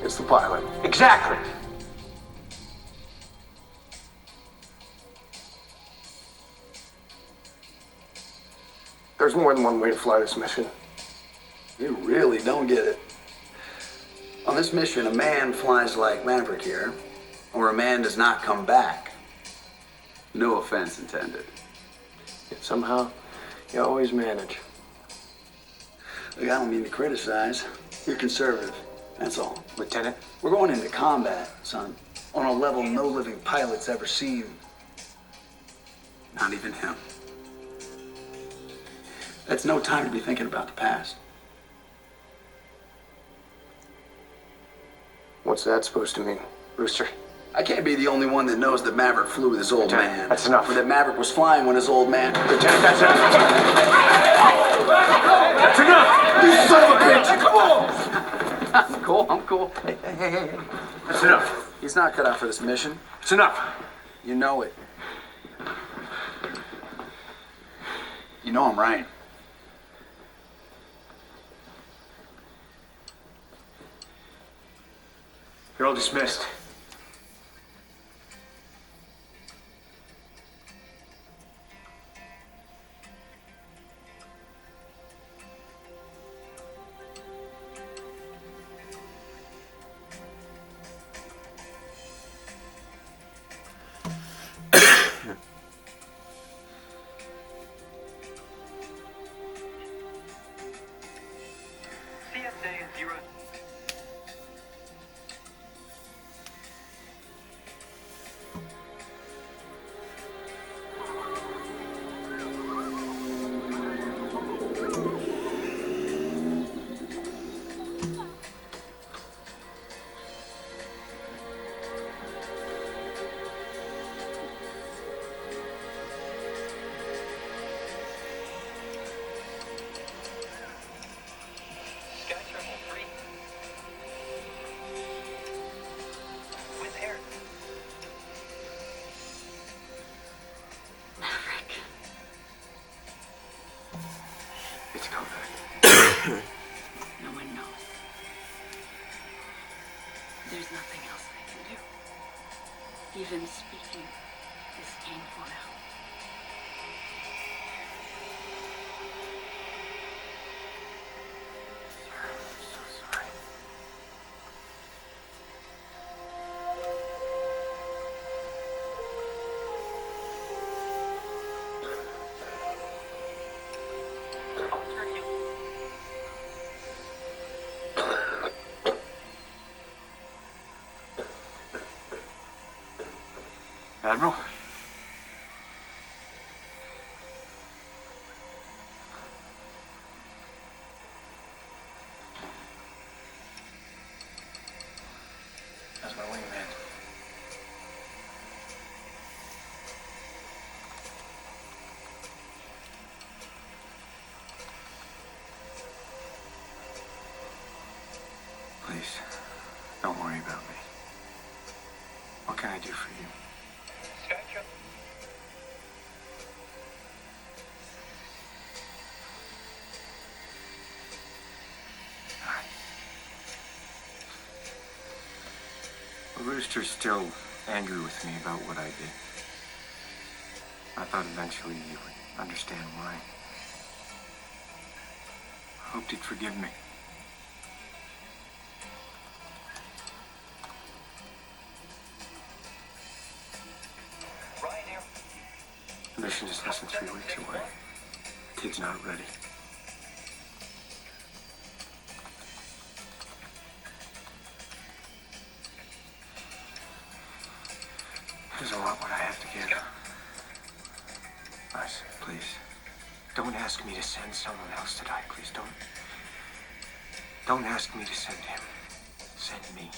It's the pilot. Exactly. There's more than one way to fly this mission. You really don't get it. On this mission, a man flies like Maverick here, or a man does not come back. No offense intended. Yet somehow, you always manage. Look, I don't mean to criticize. You're conservative, that's all. Lieutenant? We're going into combat, son, on a level no living pilot's ever seen. Not even him. That's no time to be thinking about the past. What's that supposed to mean, Rooster? I can't be the only one that knows that Maverick flew with his old Lieutenant, man. that's enough. Or that Maverick was flying when his old man... Lieutenant, that's enough. That's enough! You son of a bitch! Come on! I'm cool. Hey. That's enough. He's not cut out for this mission. It's enough. You know it. You know I'm right. You're all dismissed. It's coming. No one knows. There's nothing else I can do. Even speaking is painful now. I'm so sorry. Admiral? That's my wingman. Please, don't worry about me. What can I do for you? Rooster's still angry with me about what I did. I thought eventually he would understand why. I hoped he'd forgive me. The mission is less than 3 weeks away. The kid's not ready. There's a lot what I have to give. Nice, please. Don't ask me to send someone else to die, please. Don't ask me to send him. Send me.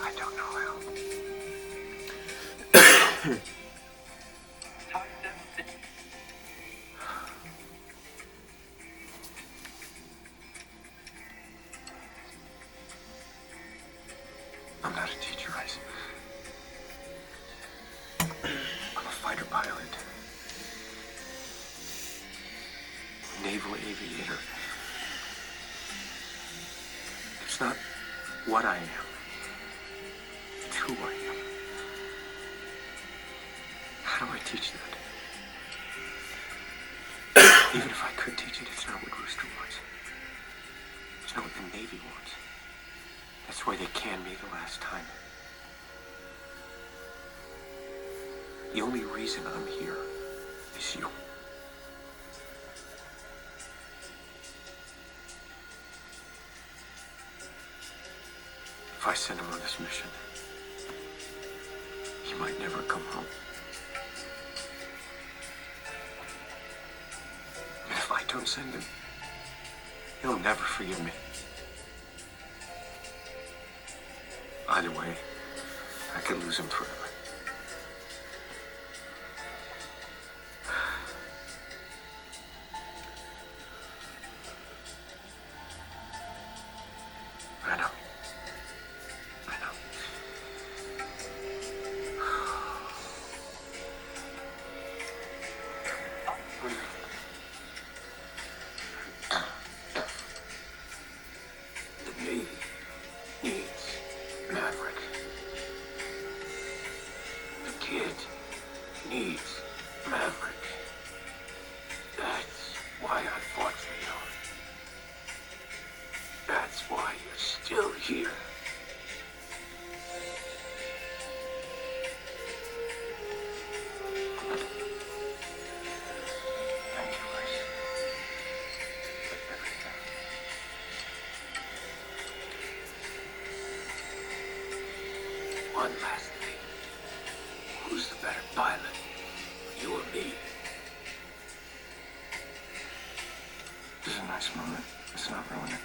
I don't know how. I'm not a teacher, Ice. I'm a fighter pilot. aviator. It's not what I am. It's who I am. How do I teach that? Even if I could teach it, it's not what Rooster wants. It's not what the Navy wants. That's why they canned me the last time. The only reason I'm here is you. If I send him on this mission, he might never come home. And if I don't send him, he'll never forgive me. Either way, I could lose him forever. I know. I know. The Navy needs Maverick. The kid needs Maverick. That's why I fought for you. That's why you're still here. Thank you, Grace. For everything. One last thing. Who's the better pilot? You or me? This is a nice moment. Let's not ruin it.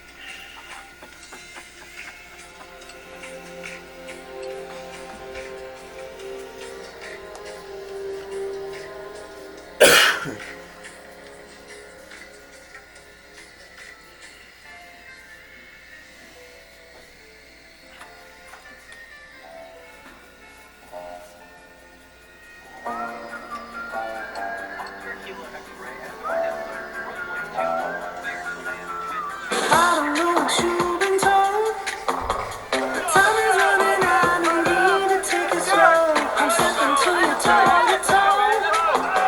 I don't know what you've been told. The time is running out and need to take it slow. I'm stepping to you toe to toe.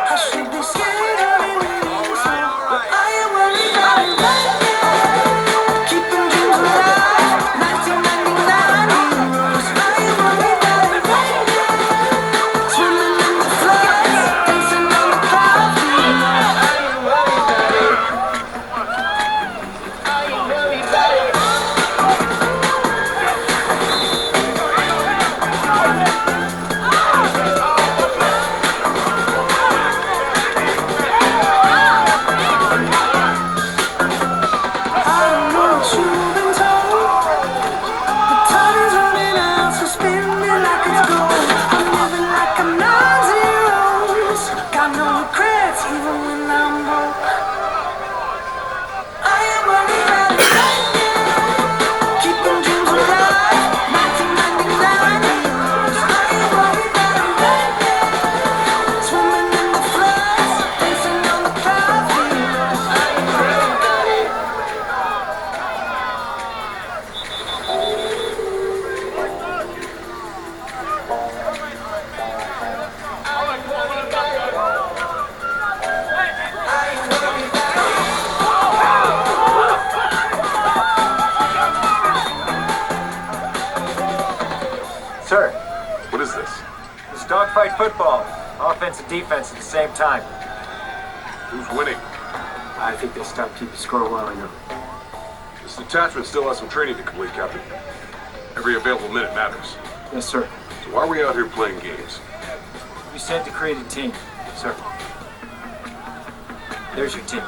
I should be scared of enemies now, but I am worried about it right now. Keeping dreams alive, 1999 heroes. I am worried about it right now. Swimming in the floods, dancing on the clouds. I am worried about it. I am worried about it. I don't know what you've been told. The time is running out, so spend it like it's gold. I'm living like I'm non-zeros. Got no regrets, even when I'm broke. I am worried about it right now. Keeping dreams alive, 1999 heroes. I am worried about it right now. Swimming in the floods, dancing on the clouds. Heroes. I am worried about it. Sir, What is this? it's dogfight football. Offense and defense at the same time. Who's winning? I think they stopped keeping score well enough. This detachment still has some training to complete, Captain. Every available minute matters. Yes, sir. So why are we out here playing games? We sent to create a team, sir. There's your team.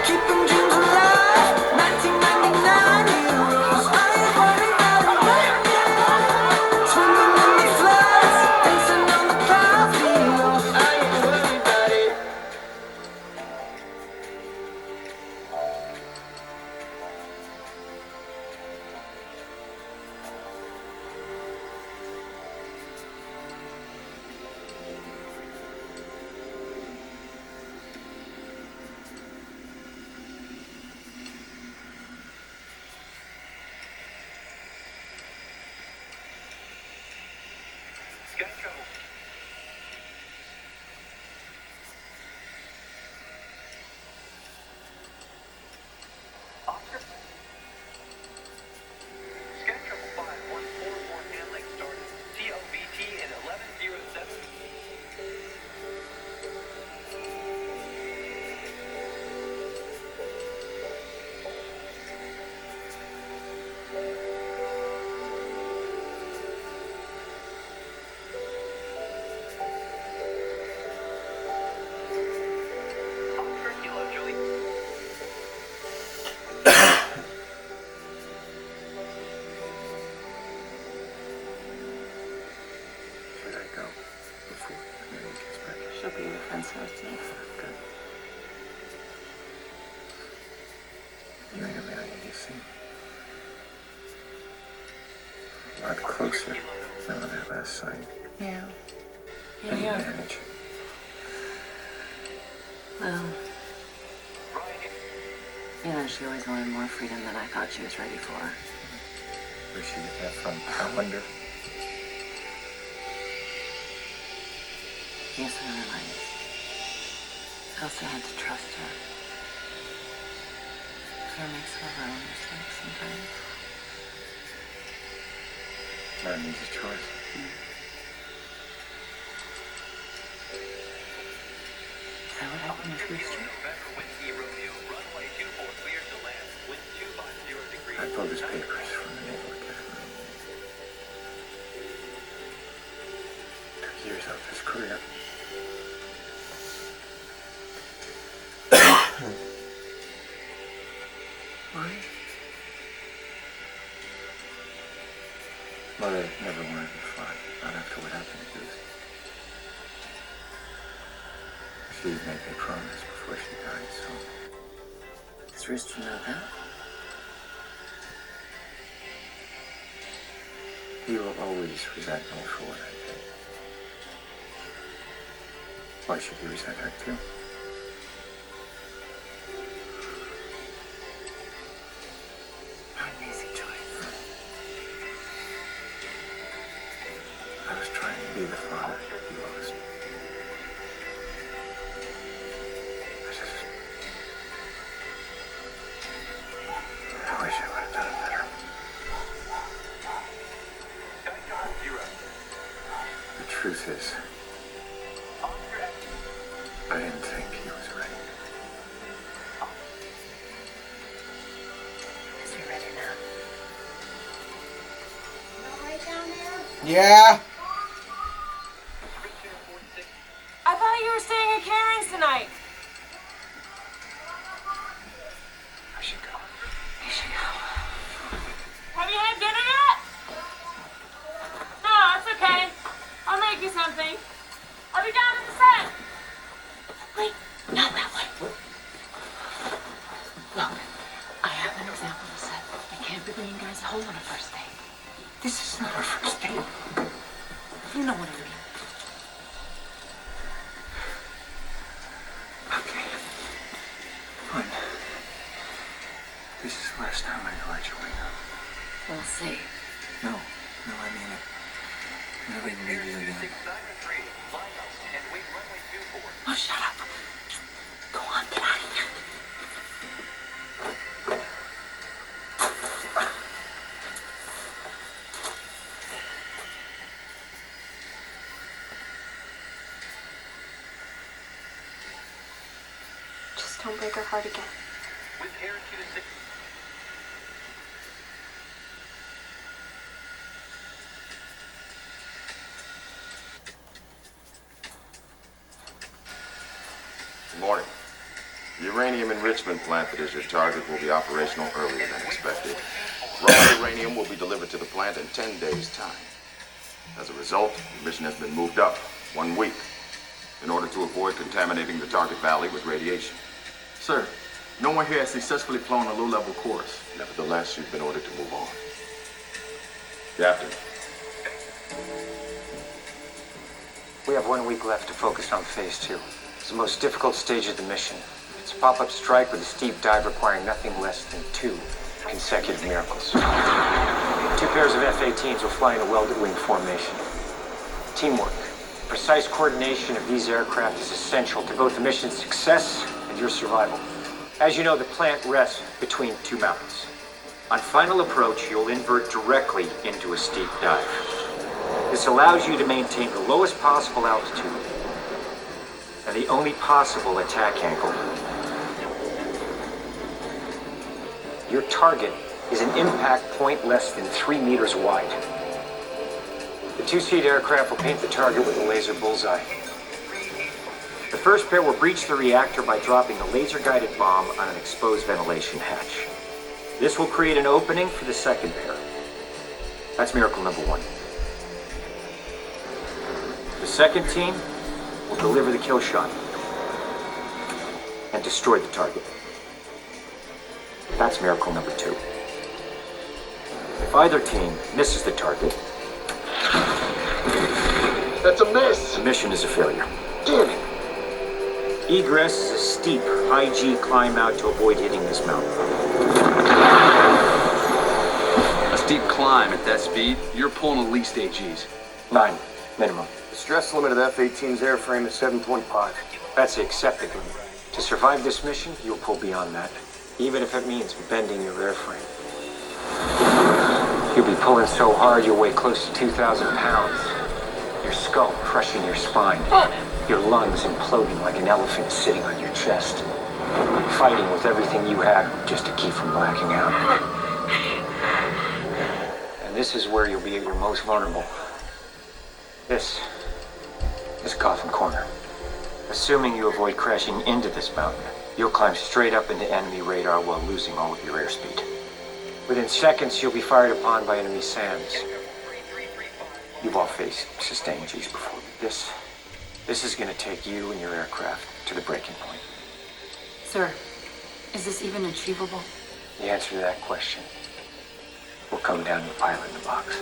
Keeping dreams alive, 1999 heroes. I am worried about it right now. Swimming in the floods, dancing on the clouds. Heroes. I am worried about it. She'll be your friend Celestine. Good. You ain't a million, you see. A lot closer than on that last sight. Yeah. And you manage. Well, you know, she always wanted more freedom than I thought she was ready for. Where'd she get that from? I wonder. Yes, I realized. I also had to trust her. She makes her own mistakes sometimes. Not an easy choice. Is that what happened with Rooster? I pulled his papers from the Naval Academy. Took years off his career. Why? Mother never wanted to fly, not after what happened to Goose. She made me promise before she died, so... Does Rooster know that? He will always resent me for what I did. Why should he resent her too? Not an easy choice. I was trying to be the father he lost. I wish I would have done it better. The truth is, I didn't think he was ready. Is he ready now? Yeah. I thought you were staying at Karen's tonight. I should go. You should go. Have you had dinner yet? No, it's okay. I'll make you something. I'll be down at the set. Wait, not that way. Look, I have an example of set. I can't be bringing guys home on a first date. This is not our first date. You know what I mean. Okay. Fine. This is the last time I let you wing up. We'll see. No, I mean it. I'm never even leave you again. Oh, shut up. Go on, get out of here. Just don't break her heart again. Good morning. The uranium enrichment plant that is your target will be operational earlier than expected. Raw uranium will be delivered to the plant in 10 days' time. As a result, the mission has been moved up 1 week in order to avoid contaminating the target valley with radiation. Sir, no one here has successfully flown a low-level course. Nevertheless, you've been ordered to move on. Captain. We have 1 week left to focus on Phase 2. It's the most difficult stage of the mission. It's a pop-up strike with a steep dive requiring nothing less than 2 consecutive miracles. 2 pairs of F-18s will fly in a welded wing formation. Teamwork, precise coordination of these aircraft is essential to both the mission's success and your survival. As you know, the plant rests between 2 mountains. On final approach, you'll invert directly into a steep dive. This allows you to maintain the lowest possible altitude and the only possible attack angle. Your target is an impact point less than 3 meters wide. The 2-seat aircraft will paint the target with a laser bullseye. The first pair will breach the reactor by dropping a laser-guided bomb on an exposed ventilation hatch. This will create an opening for the second pair. That's miracle number 1. The second team will deliver the kill shot, and destroy the target. That's miracle number 2. If either team misses the target, That's a miss. the mission is a failure. Damn it. Egress is a steep, high G climb out to avoid hitting this mountain. A steep climb at that speed, you're pulling at least 8 Gs. 9, minimum. The stress limit of the F-18's airframe is 7.5. That's the accepted limit. To survive this mission, you'll pull beyond that, even if it means bending your airframe. You'll be pulling so hard you'll weigh close to 2,000 pounds. Your skull crushing your spine. Your lungs imploding like an elephant sitting on your chest. Fighting with everything you had just to keep from blacking out. And this is where you'll be at your most vulnerable. This is Coffin Corner. Assuming you avoid crashing into this mountain, you'll climb straight up into enemy radar while losing all of your airspeed. Within seconds, you'll be fired upon by enemy SAMs. You've all faced sustained Gs before. This is gonna take you and your aircraft to the breaking point. Sir, is this even achievable? The answer to that question will come down to the pilot in the box.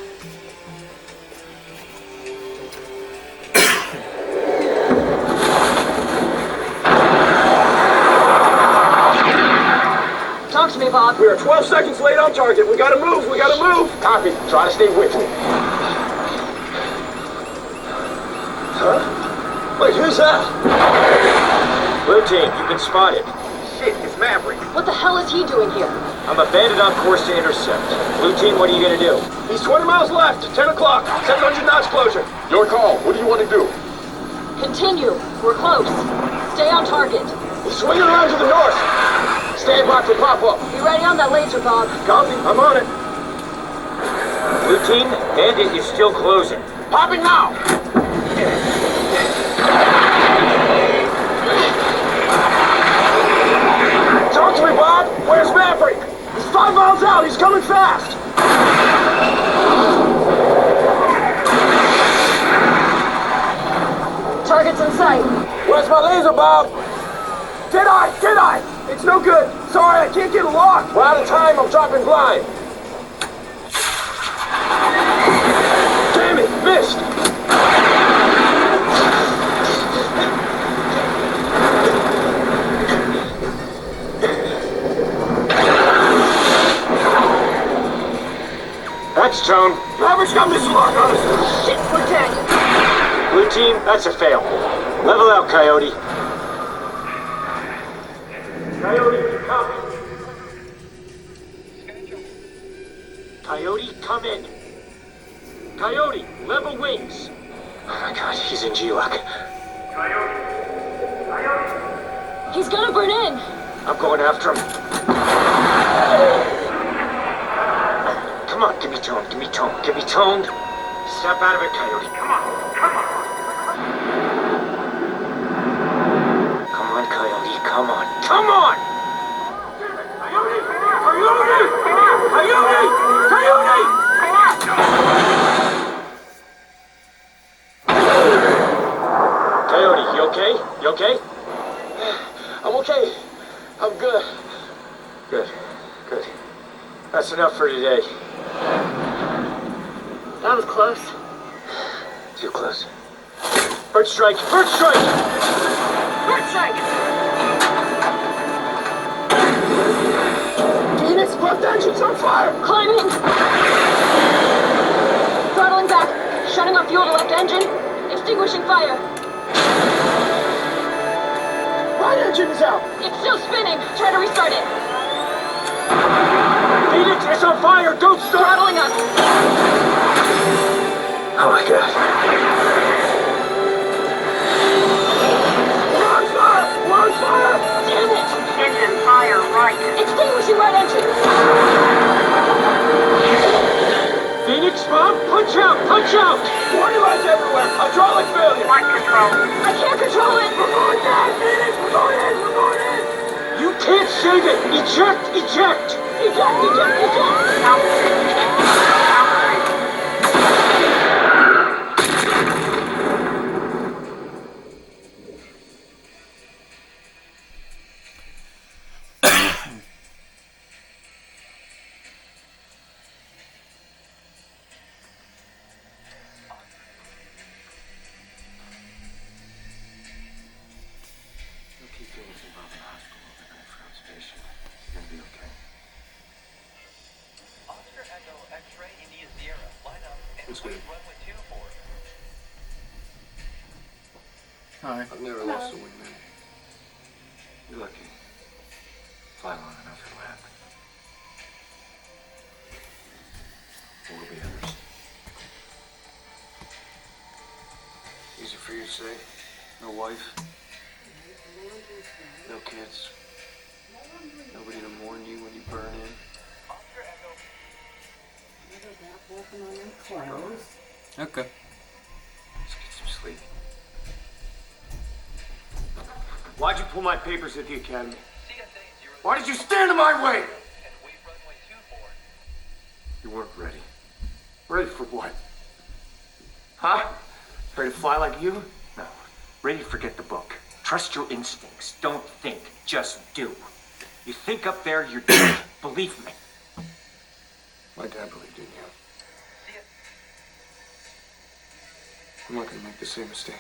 Talk to me, Bob. We are 12 seconds late on target. We gotta move. Copy. Try to stay with me. Huh? Wait, who's that? Blue team, you've been spotted. Shit, it's Maverick. What the hell is he doing here? I'm a bandit on course to intercept. Blue team, what are you gonna do? He's 20 miles left. 10 o'clock. 700 knots closure. Your call. What do you want to do? Continue. We're close. Stay on target. He's swinging around to the north. Stand by for pop-up. Be ready on that laser, Bob. Copy. I'm on it. Blue team, bandit is still closing. Popping now. Talk to me, Bob. Where's Maverick? He's 5 miles out. He's coming fast. Target's in sight. Where's my laser, Bob? Did I? It's no good. Sorry, I can't get a lock. We're out of time. I'm dropping blind. Damn it, missed. That's Tone. Maverick's got missile lock on us. Shit, we're dead. Blue team, that's a fail. Level out, Coyote. Coyote, copy. Coyote, come in. Coyote, level wings. Oh my god, he's in G-Lock. He's gonna burn in. I'm going after him. Come on, give me tone. Step out of it, Coyote. Come on. Come on. Coyote! Coyote, you okay? I'm okay. I'm good. Good. That's enough for today. That was close. Too close. Bird strike! Bird strike! Phoenix, left engine's on fire! Climbing! Throttling back. Shutting off fuel to left engine. Extinguishing fire. Right engine is out! It's still spinning. Try to restart it. Phoenix, it's on fire! Don't stop! Throttling up. Oh my god. We're on fire! Damn it! Engine fire right. Extinguishing right engine. Phoenix, Bob, punch out! Warning lights everywhere! Hydraulic failure! Flight control. I can't control it. We're going down, Phoenix! We're going in! You can't save it! Eject! Eject. It's good. Hi. I've never lost a wingman. You're lucky. Fly long enough, it'll happen. There will be others. Easy for you to say. No wife. No kids. Nobody to mourn you when you burn in. Okay. Let's get some sleep. Why'd you pull my papers at the academy? Why did you stand in my way? You weren't ready. Ready for what? Huh? Ready to fly like you? No. Ready to forget the book. Trust your instincts. Don't think. Just do. You think up there, you're dead. Believe me. My dad believed in you. I'm not gonna make the same mistake.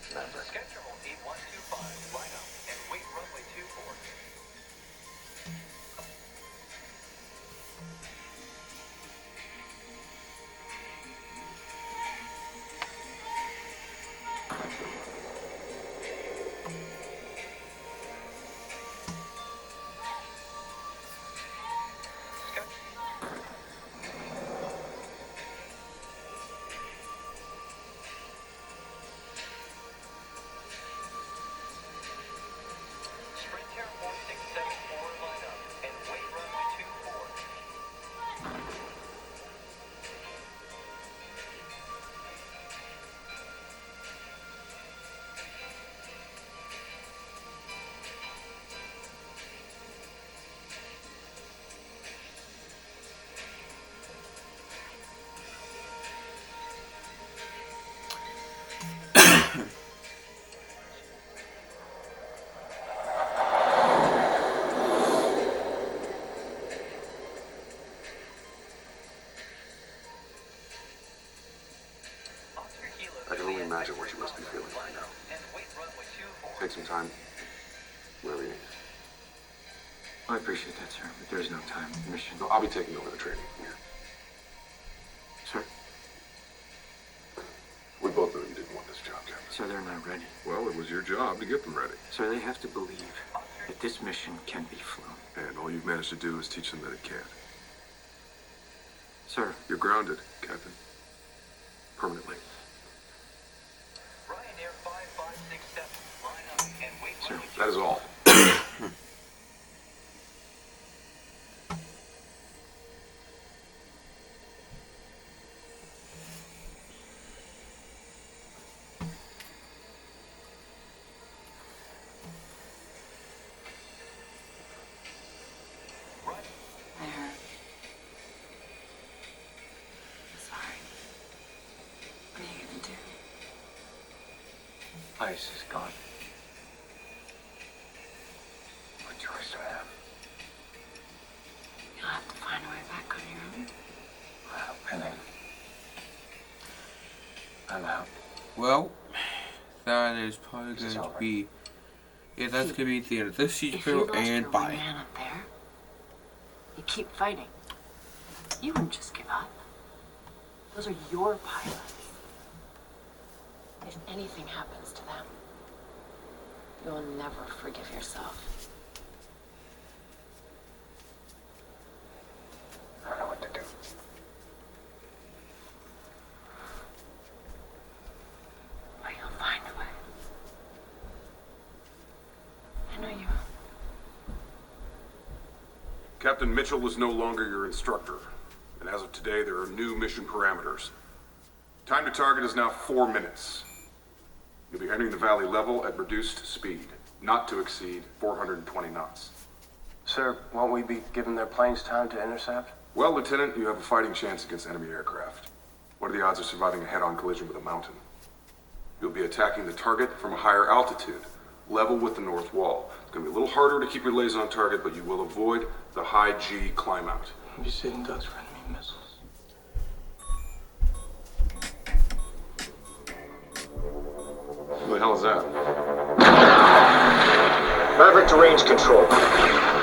Remember. Schedule 8125, line up and wait runway 24. I can only imagine what you must be feeling right now. Take some time. Wherever you need. I appreciate that, sir, but there's no time. The mission. No, I'll be taking over the training from here. Sir? We both know you didn't want this job, Captain. Sir, they're not ready. Well, it was your job to get them ready. Sir, they have to believe that this mission can be flown. And all you've managed to do is teach them that it can't. Sir. You're grounded, Captain. Permanently. Ryanair 5567, line up and wait. Sir, that is all. There. I'm sorry. What are you gonna do? Ice is gone. What choice do I have? You'll have to find a way back on your own. Well, Penny. I'm out. Well, that is probably going to be... Yeah, that's going to be the end of this video, and bye. Man up there, you keep fighting. You wouldn't just give up. Those are your pilots. If anything happens to them, you will never forgive yourself. I don't know what to do. But you'll find a way. I know you will. Captain Mitchell is no longer your instructor, and as of today, there are new mission parameters. Time to target is now 4 minutes. You'll be entering the valley level at reduced speed, not to exceed 420 knots. Sir, won't we be giving their planes time to intercept? Well, Lieutenant, you have a fighting chance against enemy aircraft. What are the odds of surviving a head-on collision with a mountain? You'll be attacking the target from a higher altitude, level with the north wall. It's going to be a little harder to keep your laser on target, but you will avoid the high G climb out. You sitting ducks for enemy missiles. Who the hell is that? Maverick to range control.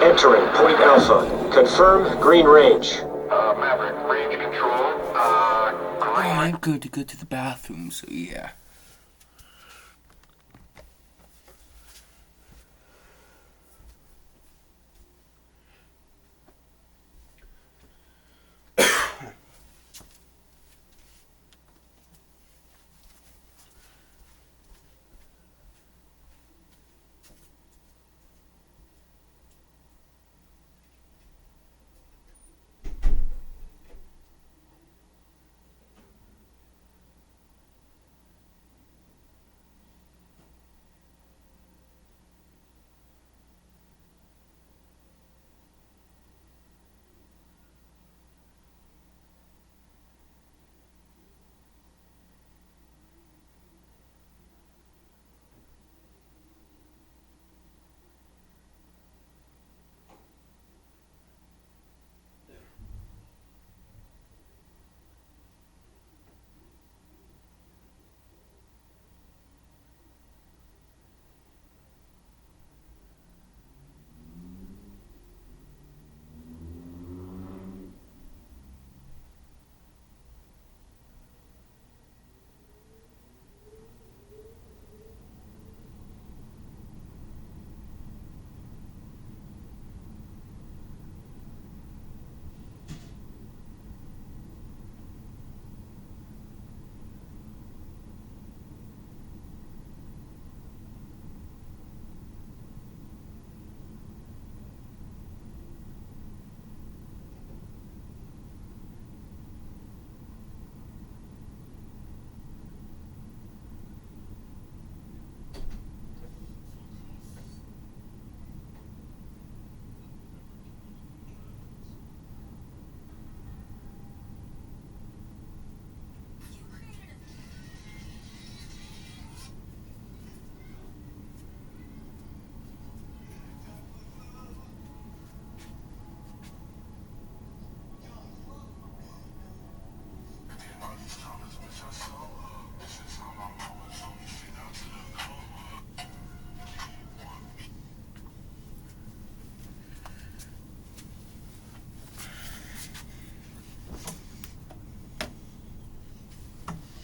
Entering point Alpha. Confirm green range. Maverick, range control. I'm going to go to the bathroom, so yeah.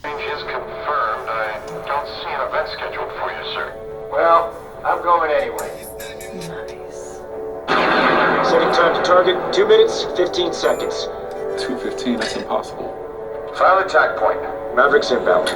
Range is confirmed. I don't see an event scheduled for you, sir. Well, I'm going anyway. Setting time to target, 2 minutes, 15 seconds. 2:15, that's impossible. Final attack point. Mavericks inbound.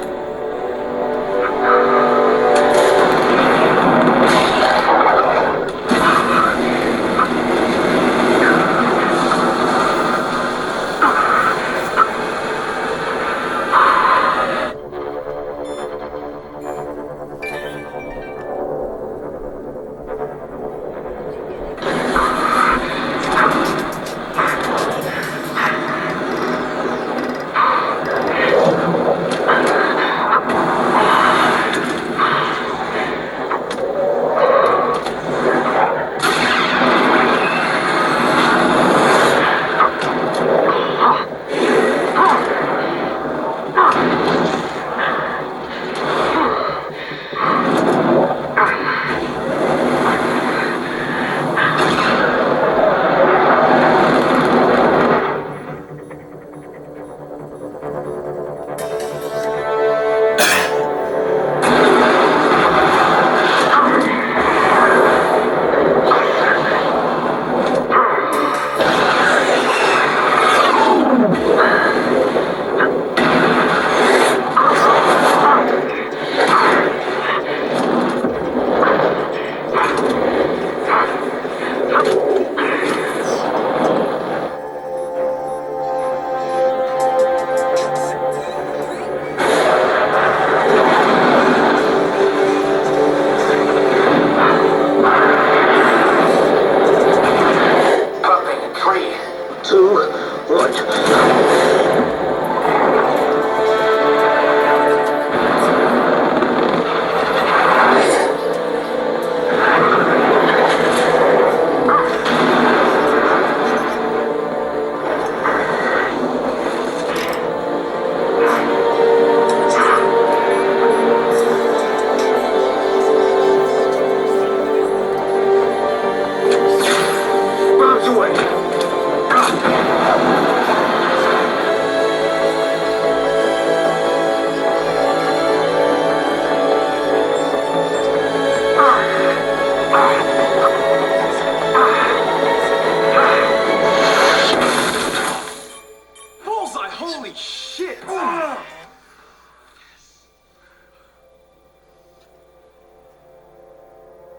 Bullseye! Holy shit!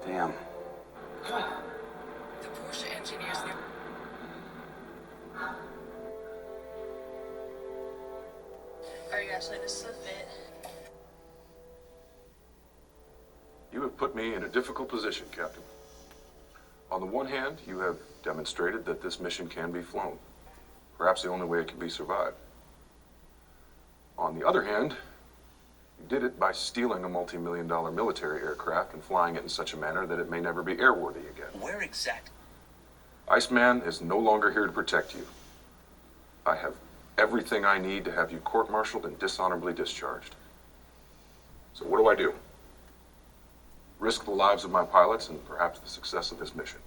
Damn. The Porsche engineers there. Alright guys, so this is the fit. You have put me in a difficult position, Captain. On the one hand, you have demonstrated that this mission can be flown. Perhaps the only way it can be survived. On the other hand, you did it by stealing a multi-million-dollar military aircraft and flying it in such a manner that it may never be airworthy again. Where exactly? Iceman is no longer here to protect you. I have everything I need to have you court-martialed and dishonorably discharged. So what do? Risk the lives of my pilots and perhaps the success of this mission.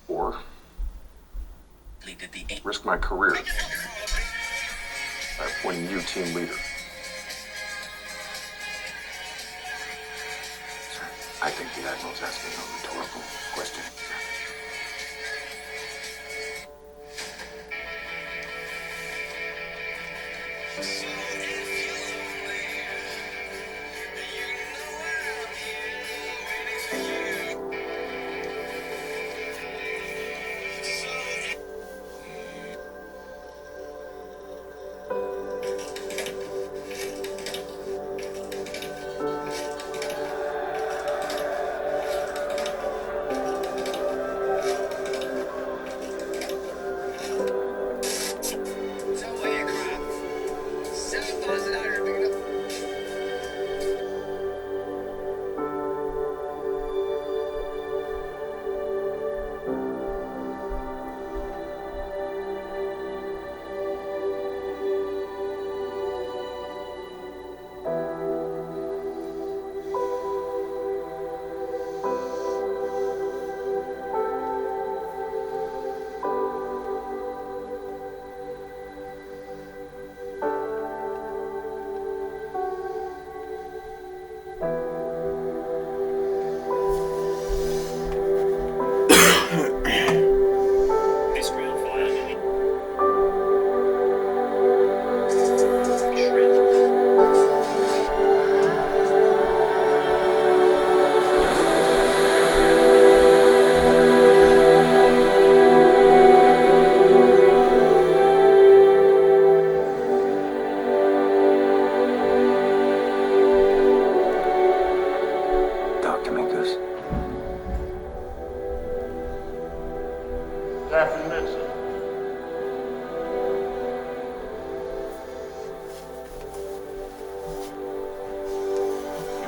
Or risk my career by appointing you team leader. Sir, I think the Admiral's asking a rhetorical question.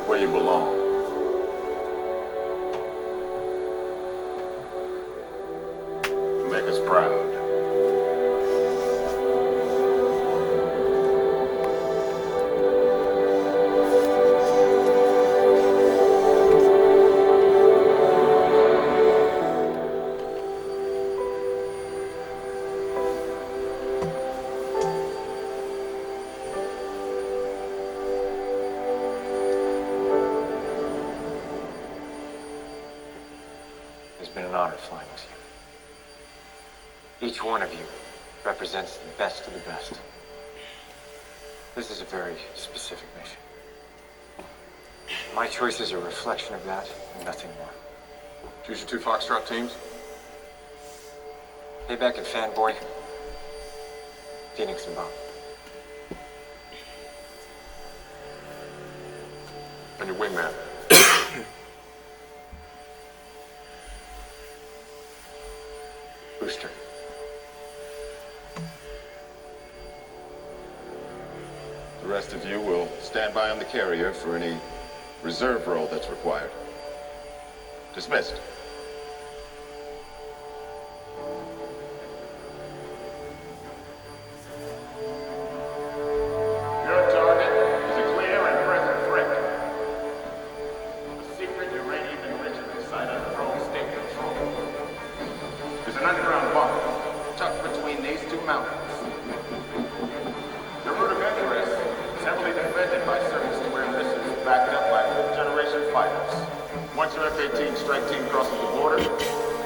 Where you belong. Make us proud. It's been an honor flying with you. Each one of you represents the best of the best. This is a very specific mission. My choice is a reflection of that and nothing more. Choose your 2 Foxtrot teams. Payback and Fanboy, Phoenix and Bob. And your wingman. Booster. The rest of you will stand by on the carrier for any reserve role that's required. Dismissed. Your target is a clear and present threat. A secret uranium enrichment site under Pearl State control. There's an underground bunker tucked between these two mountains. The route of interest is heavily defended by surface-to-air missiles backed up by fifth-generation fighters. Once your F-18 strike team crosses the border,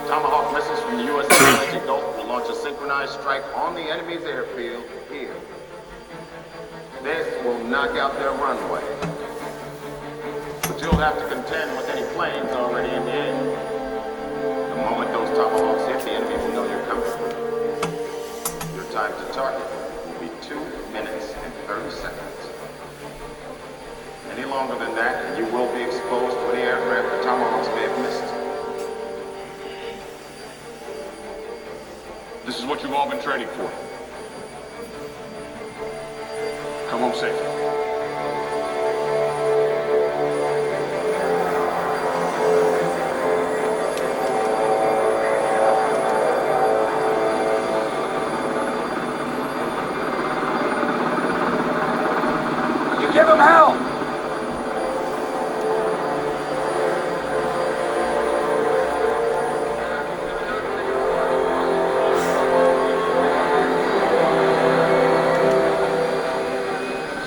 Tomahawk missiles from the U.S. Atlantic Gulf will launch a synchronized strike on the enemy's airfield here. This will knock out their runway. But you'll have to contend with any planes already in the air. The moment those Tomahawks hit, the enemy will know you're coming. Your time to target will be 2 minutes and 30 seconds. Any longer than that, and you will be exposed to any aircraft the Tomahawks may have missed. This is what you've all been training for. Come home safely. You give him hell!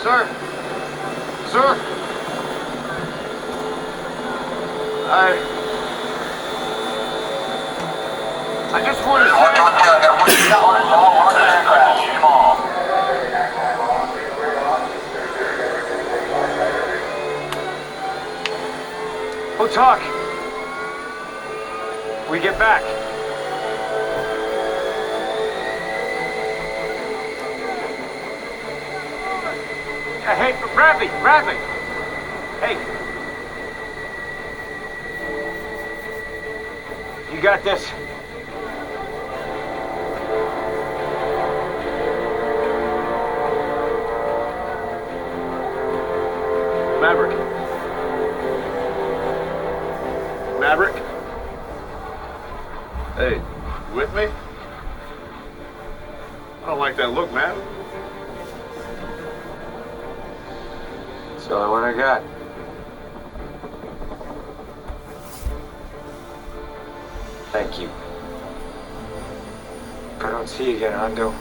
Sir! Sir! I just want to We'll talk. We get back. Hey, Bradley! Hey. You got this. Maverick. Maverick? Hey, you with me? I don't like that look, man. That's the only one I got. Thank you. If I don't see you again, Hondo,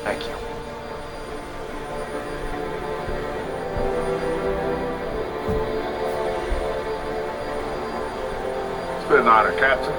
thank you. It's been an honor, Captain.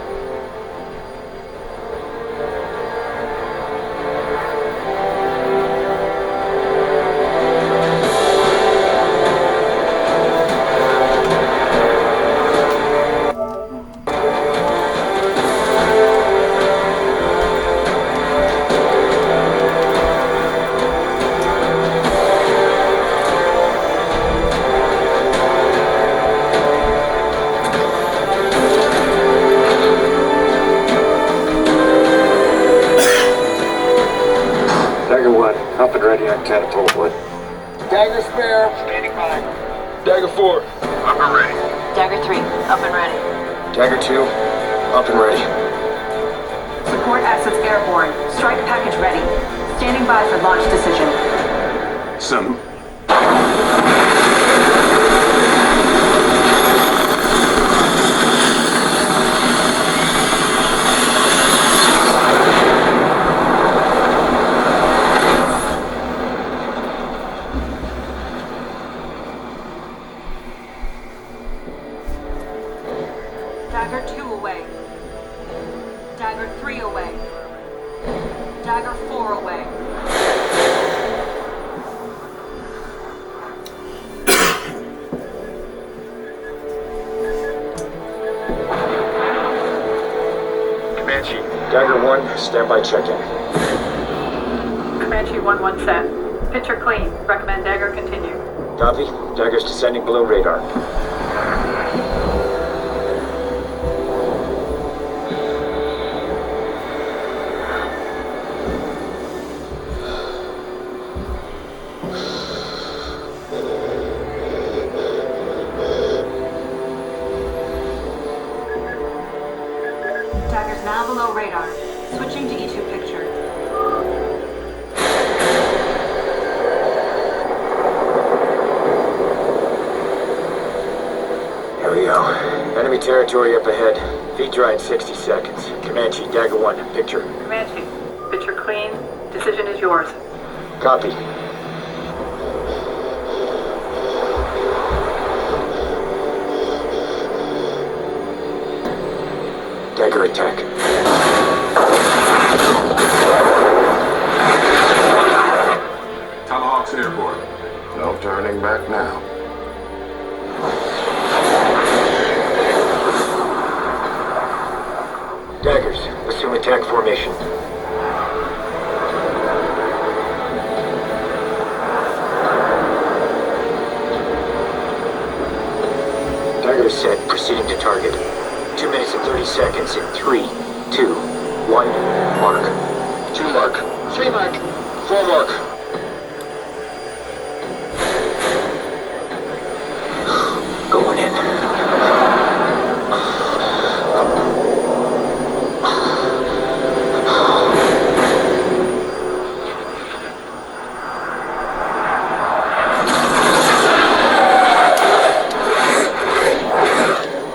Dagger 1, up and ready on catapult 1. Dagger spare. Standing by. Dagger 4. Up and ready. Dagger 3, up and ready. Dagger 2, up and ready. Support assets airborne. Strike package ready. Standing by for launch decision. Some. Dagger 2 away. Dagger 3 away. Dagger 4 away. Comanche, Dagger 1, standby check-in. Comanche 1-1 set. Picture clean. Recommend Dagger continue. Copy. Dagger's descending below radar. Dagger's now below radar. Switching to E2 picture. Here we go. Enemy territory up ahead. Feet dry in 60 seconds. Comanche, Dagger 1, picture. Comanche, picture clean. Decision is yours. Copy. Dagger attack. Tomahawk's airborne. No turning back now. Daggers, assume attack formation. Daggers set, proceeding to target. 2 minutes and 30 seconds in 3, 2, 1, mark. 2 mark. 3 mark. 4 mark. Going in.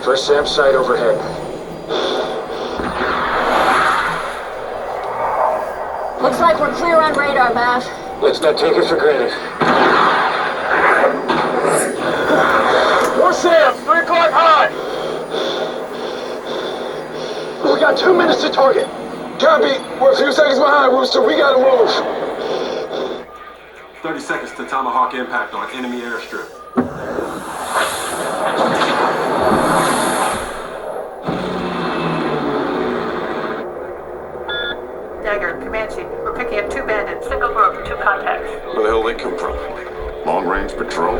First SAM site overhead. Looks like we're clear on radar, Mav. Let's not take it for granted. More SAMs, 3 o'clock high! We got 2 minutes to target. Copy. We're a few seconds behind, Rooster. We gotta move. 30 seconds to Tomahawk impact on enemy airstrip. Dagger, Comanche, we're picking up 2 bandits. Single group, 2 contacts. Where the hell they come from? Long range patrol?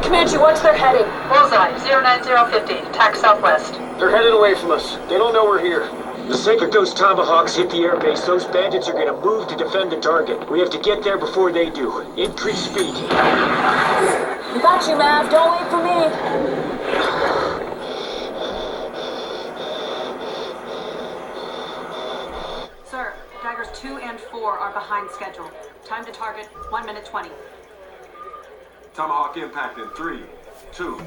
Comanche, what's their heading? Bullseye, 09050, attack southwest. They're headed away from us. They don't know we're here. The second those Tomahawks hit the airbase, those bandits are gonna move to defend the target. We have to get there before they do. Increase speed. We got you, Mav. Don't wait for me. Sir, Daggers 2 and 4 are behind schedule. Time to target 1 minute 20. Tomahawk impact in 3, 2.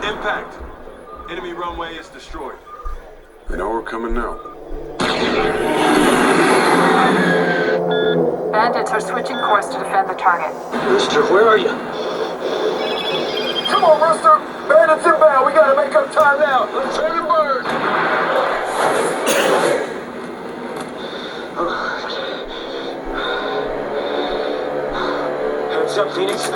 Impact. Enemy runway is destroyed. They know we're coming now. Bandits are switching course to defend the target. Rooster, where are you? Come on, Rooster! Bandits inbound! We gotta make up time now! Let's turn and burn! Heads up, Phoenix.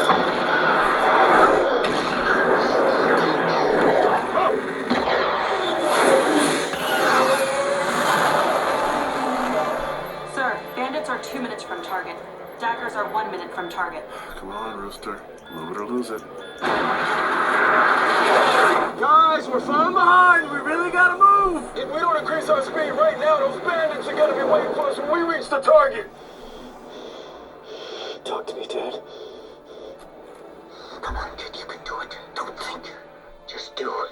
Sir, bandits are 2 minutes from target. Daggers are 1 minute from target. Come on, Rooster. Move it or lose it. Guys, we're falling behind! We really gotta move! If we don't increase our speed right now, those bandits are gonna be waiting for us when we reach the target! Talk to me, Dad. Come on, kid, you can do it. Don't think. Just do it.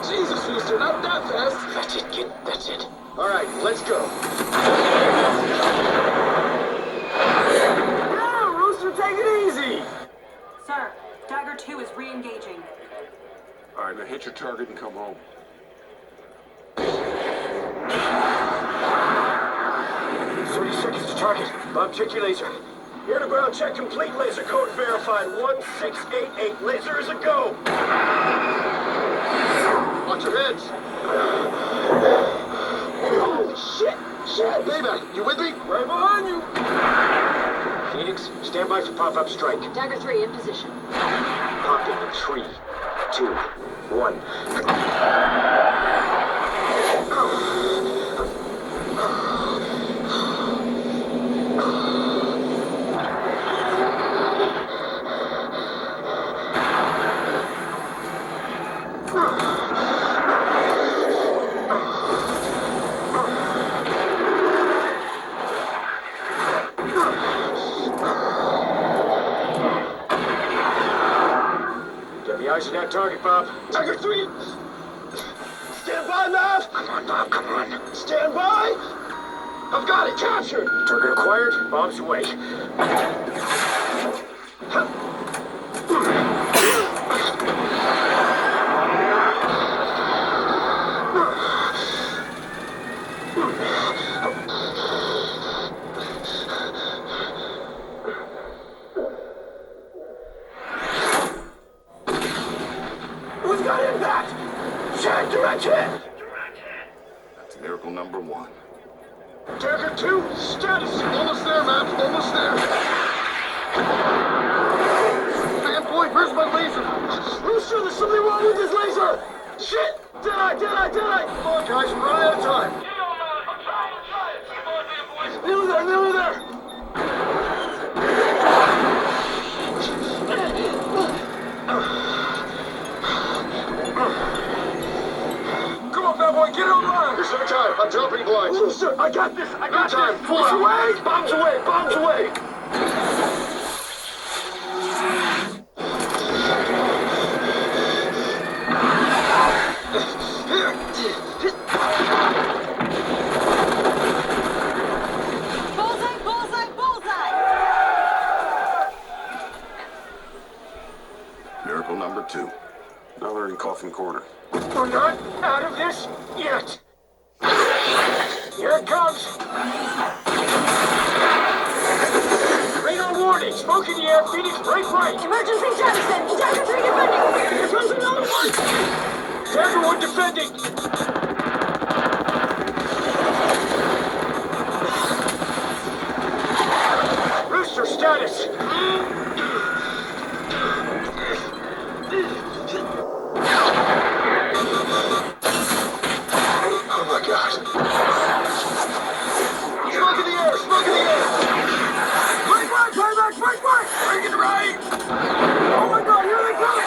Jesus, Rooster, not that fast! That's it, kid, that's it. Alright, let's go. Yeah, Rooster, take it easy! Sir, Dagger 2 is re-engaging. All right, now hit your target and come home. 30 seconds to target. Bob, check your laser. Air to ground check complete. Laser code verified. 1688. Laser is a go. Watch your heads. Holy shit! Shit, baby, you with me? Right behind you. Phoenix, stand by for pop-up strike. Dagger 3 in position. Pop in 3, 2, 1. target, Bob. Tiger 3! Stand by, Mav! Come on, Bob, come on. Stand by! I've got it captured! Target acquired, Bob's away. We've got impact! Check direct hit! That's miracle number 1. Dagger 2, status! Almost there, Matt. Almost there. Fanboy, where's my laser? Rooster, there's something wrong with this laser! Shit! Did I? Come on, guys, we're running out of time. Nearly there! Come on, bad boy, get it online! There's no time. I'm dropping blinds. Rooster, I got this! I got time. this! Push away! Bombs away! Miracle number 2. Another in Coffin Corner. We're not out of this yet. Here it comes. Radar warning. Smoke in the air. Phoenix, break right. Emergency jettison. Dagger 3 defending. Here comes another one. Dagger 1 defending. Rooster status. Oh my God. Smoke in the air! Break right! Break it right! Oh my God, here they come!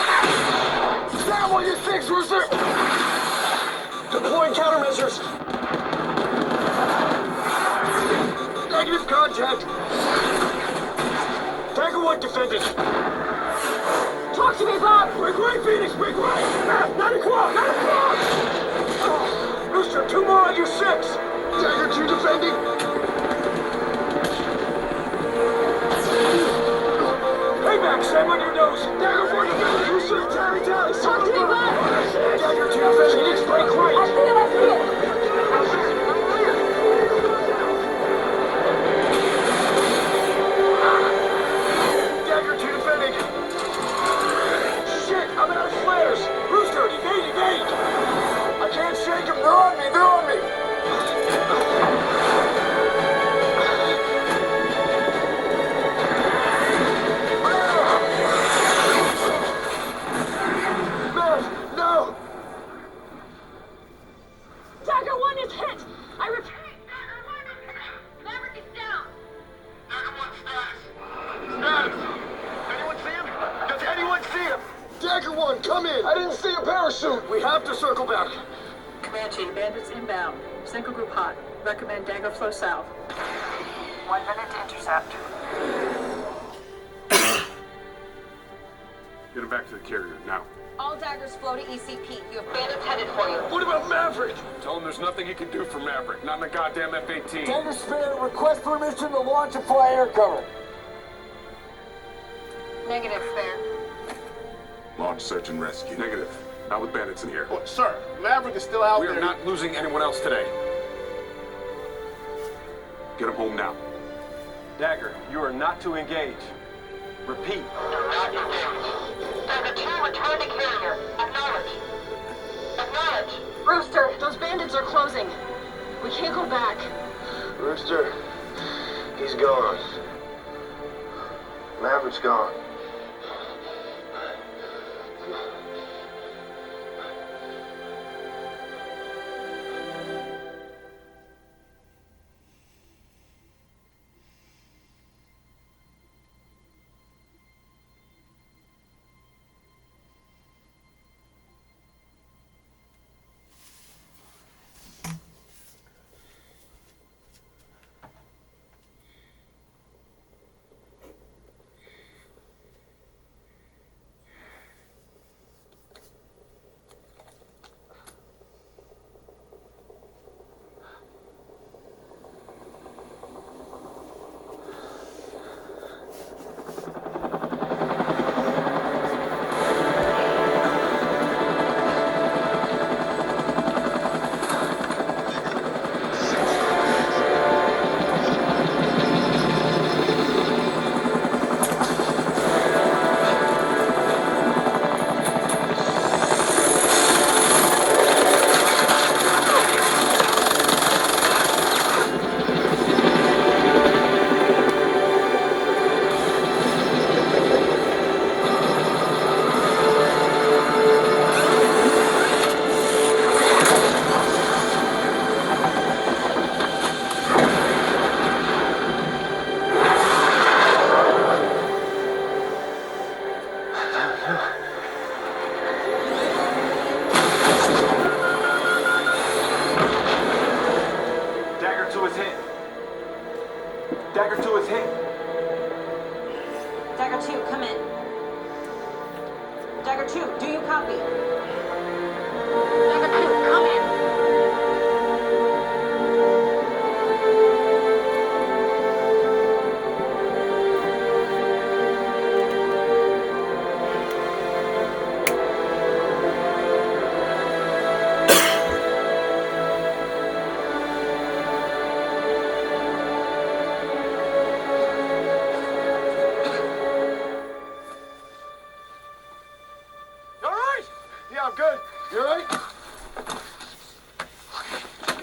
Damn, what you fix, Rooster! Deploying countermeasures. Negative contact. Dagger 1 defending. Talk to me, Bob! Break right, Phoenix! Break right! 9 o'clock! Rooster, 2 more on your 6! Dagger 2 defending! Payback, Sam, on your nose! Dagger 4 defending! Rooster, tally! Talk to me, Bob! Dagger 2 defending! Phoenix, break right! I see it! Dagger 2 defending! Shit, I'm out of flares! Rooster, evade! I can't shake them! They're on me! Mav, no! Dagger 1 is hit! I repeat, Dagger 1 is hit! Maverick is down! Anyone see him? Does anyone see him? Dagger 1, come in! I didn't see a parachute! We have to circle back. Command team, bandits inbound. Single group hot. Recommend dagger flow south. 1 minute to intercept. Get him back to the carrier, now. All daggers flow to ECP. You have bandits headed for you. What about Maverick? Tell him there's nothing he can do for Maverick. Not in the goddamn F-18. Dagger Spare, request permission to launch and fly air cover. Negative, Spare. Launch search and rescue. Negative. Not with bandits in here. Sir, Maverick is still out We there. are not losing anyone else today. Get him home now. Dagger, you are not to engage. Repeat. Not engage. Dagger 2, return to carrier. Acknowledge. Rooster, those bandits are closing. We can't go back. Rooster, he's gone. Maverick's gone.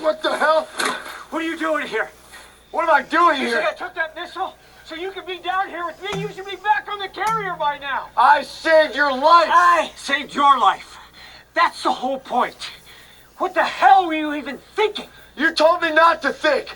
What the hell? What are you doing here? What am I doing You here? think I took that missile? So you could be down here with me? You should be back on the carrier by now. I saved your life. I saved your life. That's the whole point. What the hell were you even thinking? You told me not to think.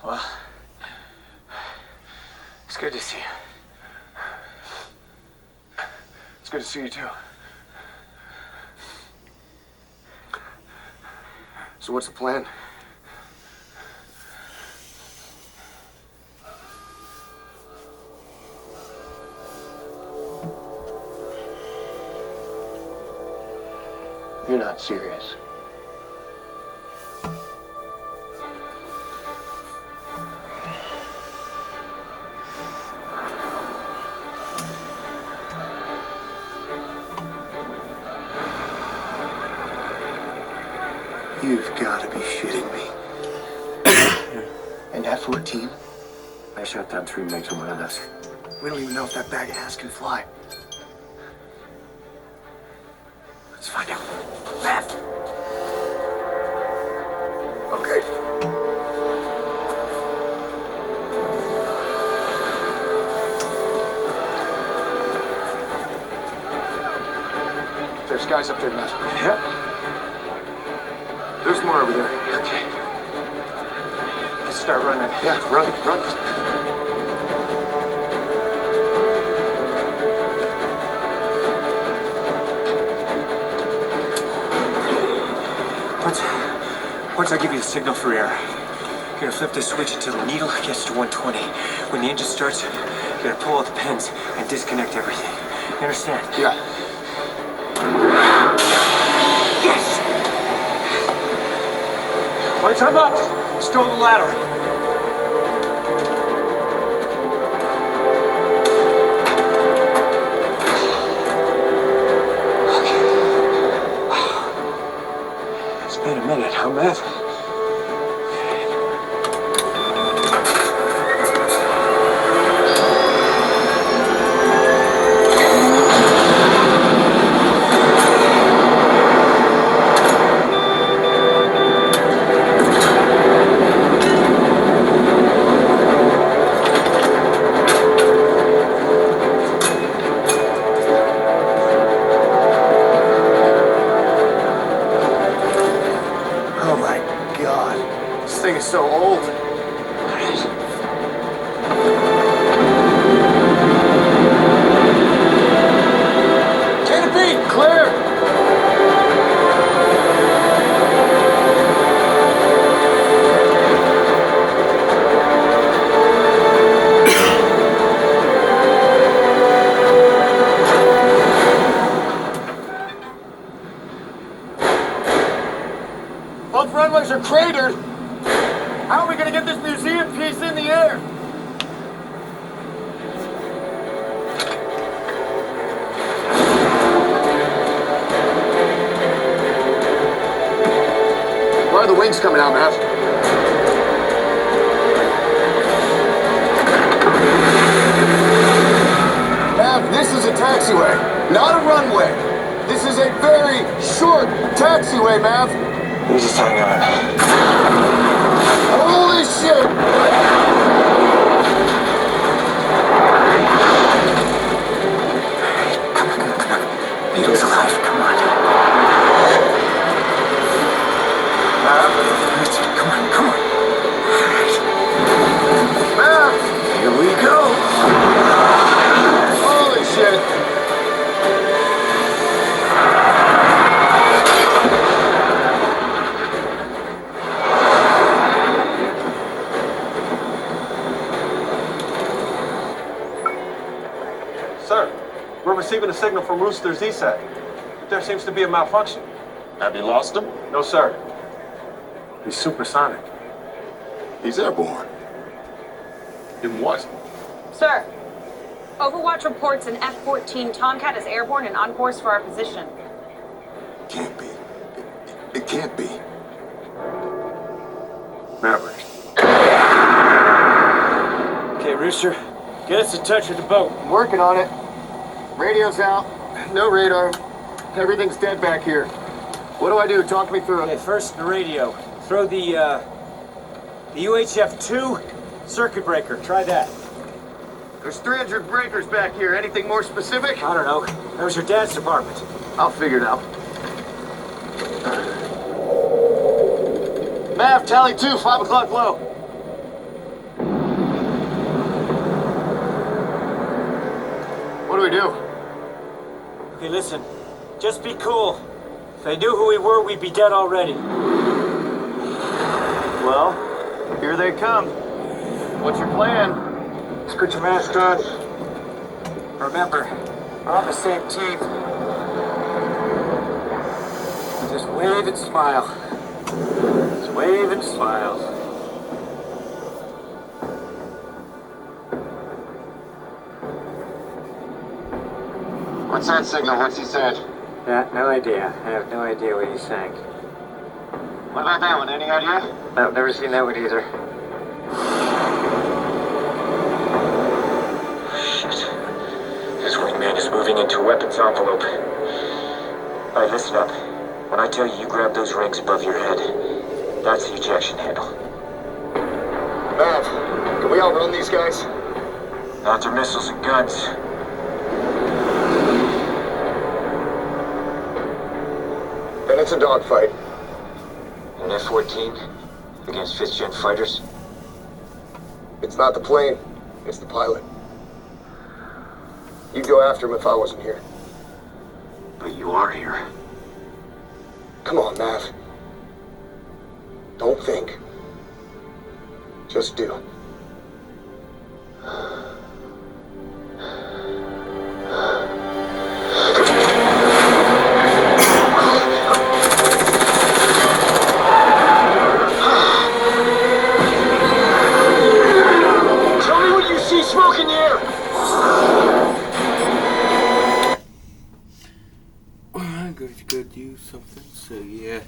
Well, it's good to see you. It's good to see you too. So what's the plan? You're not serious. You've got to be shitting me. And F-14? I shot down 3 MiGs and one of us. We don't even know if that bag of ass can fly. Let's find out. Matt! Okay. There's guys up there, Matt. Yeah. There's more over there. Okay. Let's start running. Yeah, run. Once I give you the signal for air, you're gonna flip the switch until the needle gets to 120. When the engine starts, you're gonna pull out the pins and disconnect everything. You understand? Yeah. Yes! Lights are up! Stow the ladder. It's been a minute, huh, Matt? Oh my God. This thing is so old. Canopy, clear! Both runways are cratered. How are we going to get this museum piece in the air? Where are the wings coming out, Matt? Matt, this is a taxiway, not a runway. This is a very short taxiway, Matt. You just hang on. Holy shit! Come on. Needle's alive. Come on. Come on. Matt! Here we go. Holy shit! Sir, we're receiving a signal from Rooster ZSAT. There seems to be a malfunction. Have you lost him? No, sir. He's supersonic. He's airborne. In what? Sir, Overwatch reports an F-14 Tomcat is airborne and on course for our position. Can't be. It can't be. Maverick. Okay, Rooster, get us in touch with the boat. I'm working on it. Radio's out. No radar. Everything's dead back here. What do I do? Talk me through it. Okay, first the radio. Throw the UHF-2 circuit breaker. Try that. There's 300 breakers back here. Anything more specific? I don't know. That was your dad's department. I'll figure it out. Mav, tally 2, 5 o'clock low. What do we do? Okay, listen. Just be cool. If they knew who we were, we'd be dead already. Well, here they come. What's your plan? Just put your mask on. Remember, we're on the same team. Just wave and smile. Just wave and smile. What's that signal? What's he said? Yeah, no idea. I have no idea what he's saying. What about that one? Any idea? No, never seen that one either. Shit. His wingman is moving into a weapons envelope. All right, listen up. When I tell you, you grab those rings above your head. That's the ejection handle. Mav, can we outrun these guys? Not their missiles and guns. Then it's a dogfight. An F-14 against 5th Gen fighters? It's not the plane, it's the pilot. You'd go after him if I wasn't here. But you are here. Come on, Mav. Don't think. Just do. Tell me what you see smoke in the air! I'm going to go do something, so yeah.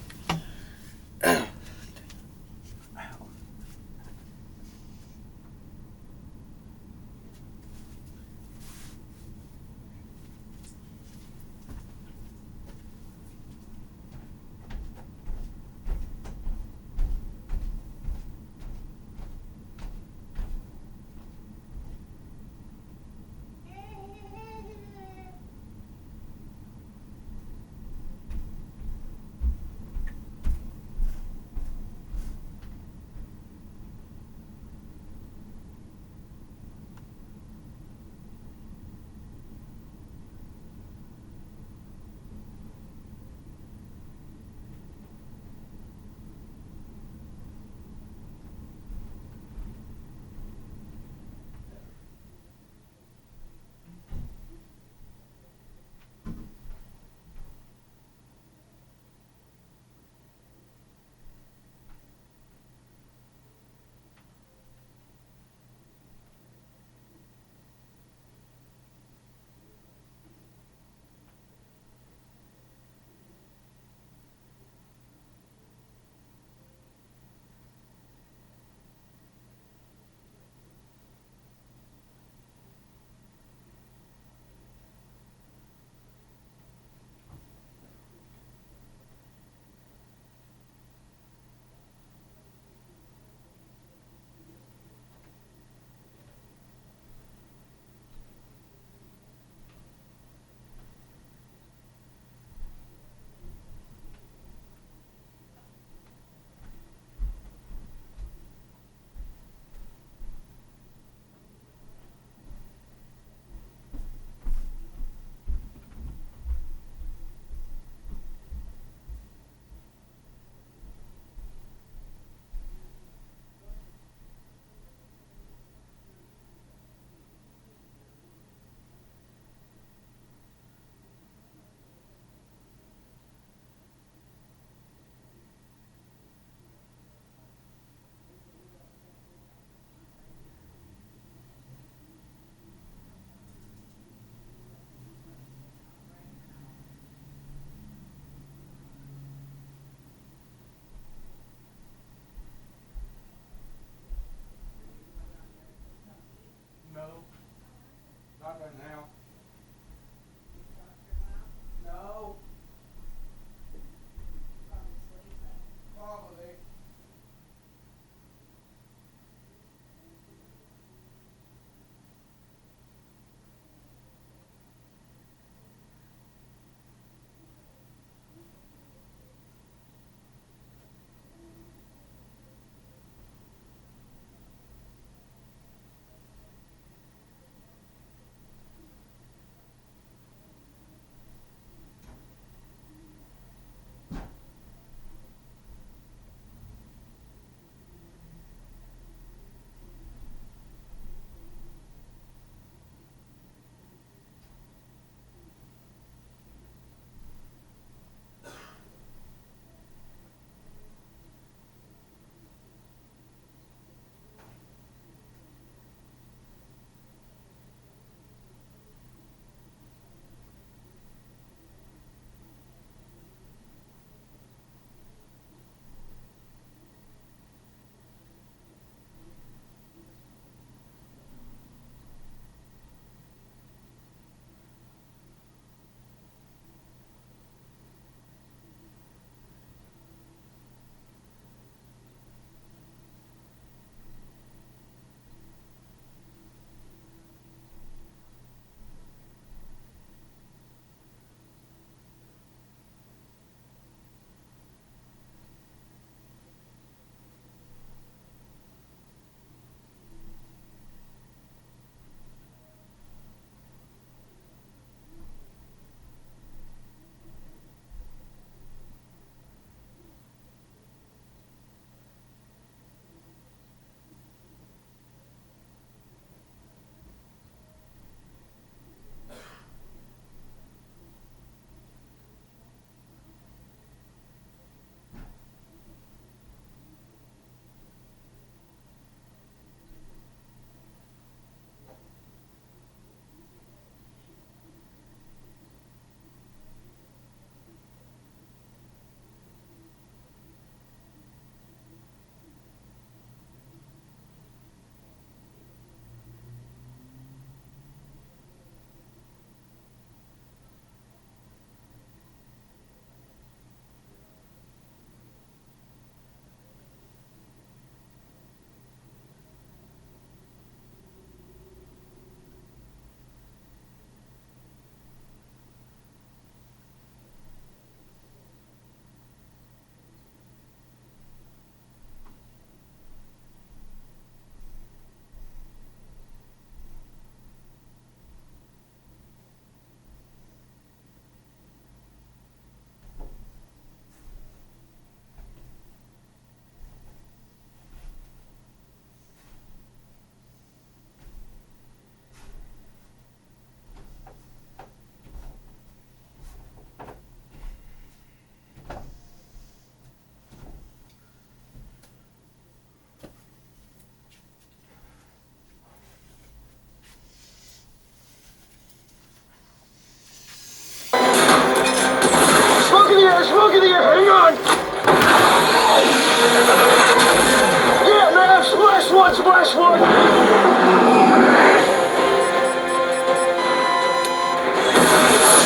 last one!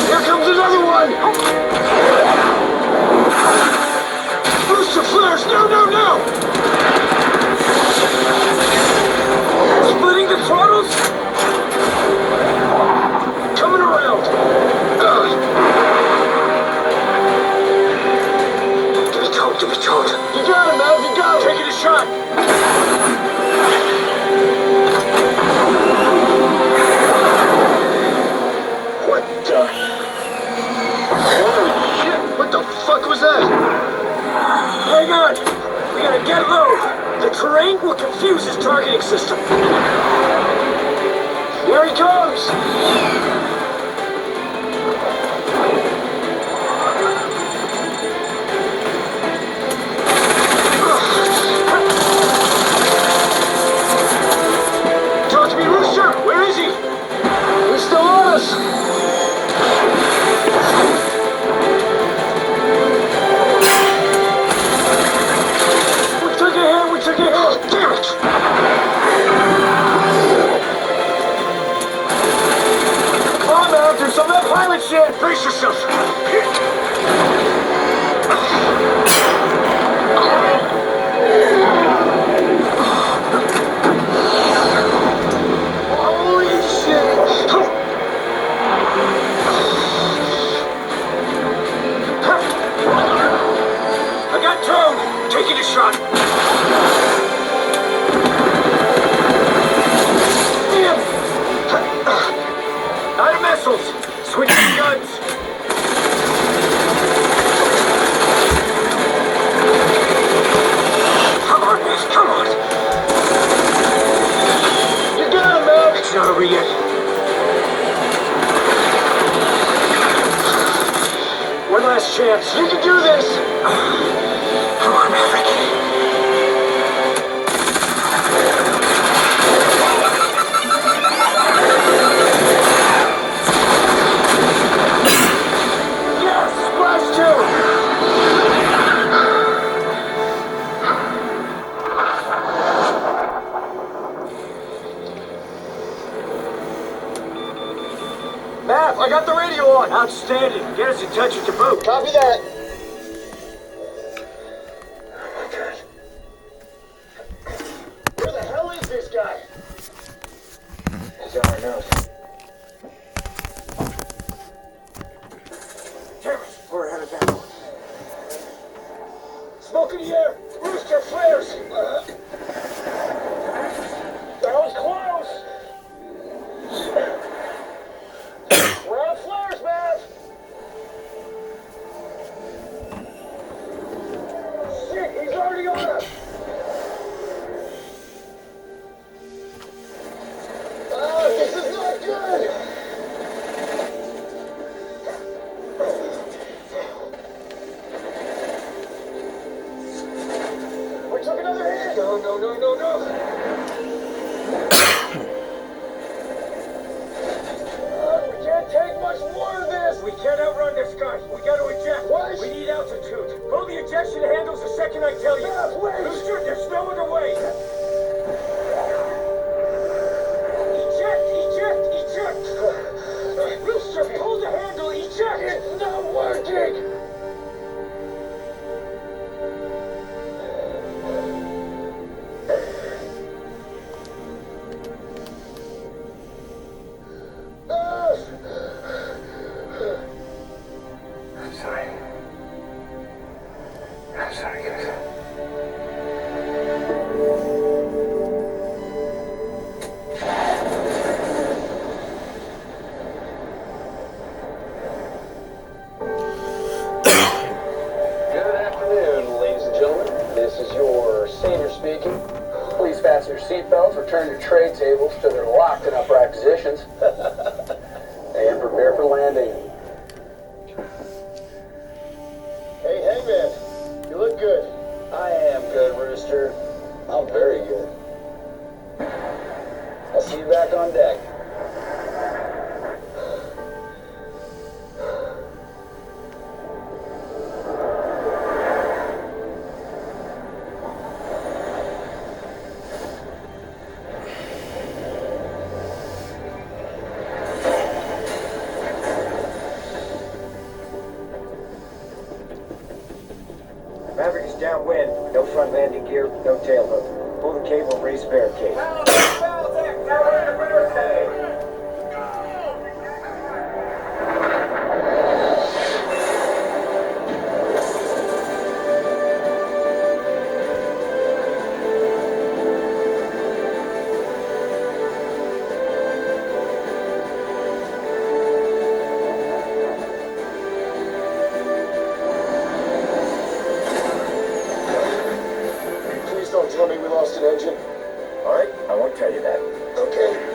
Here comes another one! Booster flares! No, no, no! Splitting the throttles? Coming around! Give me towed. You got him, Mav, you got him! Taking a shot! What the? Holy shit! What the fuck was that? Hang on! We gotta get low! The terrain will confuse his targeting system. Here he comes! Talk to me, Rooster! Where is he? He's still on us! We took a hit! We took a hit! Damn it! Come on, man! Do some of that pilot shit! Brace yourself! Holy shit! I got towed! Taking a shot! Damn! Out of missiles! Switching guns! Come on, man! Come on! You got him, man! It's not over yet. One last chance. You can do this! Come on, Maverick. Yes! Splash two! Mav, I got the radio on! Outstanding. Get us in touch with the boat. Copy that. Oh my god. Where the hell is this guy? He's on our nose. Damn it, we're out of that one. Smoke in the air! Rooster flares! That was close! We're out of flares, Mav! Shit, he's already on us! This is not good! We took another hit! No, no, no, no, no! We can't take much more of this! We can't outrun this guy! We gotta eject! What? We need altitude! Pull the ejection handles the second I tell you! Yeah, please! Rooster, there's no other way! Eject! Eject! Eject! Rooster, pull the handle! Eject! It's not working! I'm sorry. I'm sorry, guys. Good afternoon, ladies and gentlemen. This is your sailor speaking. Please fasten your seatbelts, return your tray tables to their locked and upright positions, and prepare for landing. Hey, Hangman, you look good. I am good, Rooster. I'm very good. I'll see you back on deck. traffic is downwind. No front landing gear, no tail hook. Pull the cable, raise barricade. Please don't tell me we lost an engine. All right, I won't tell you that. Okay.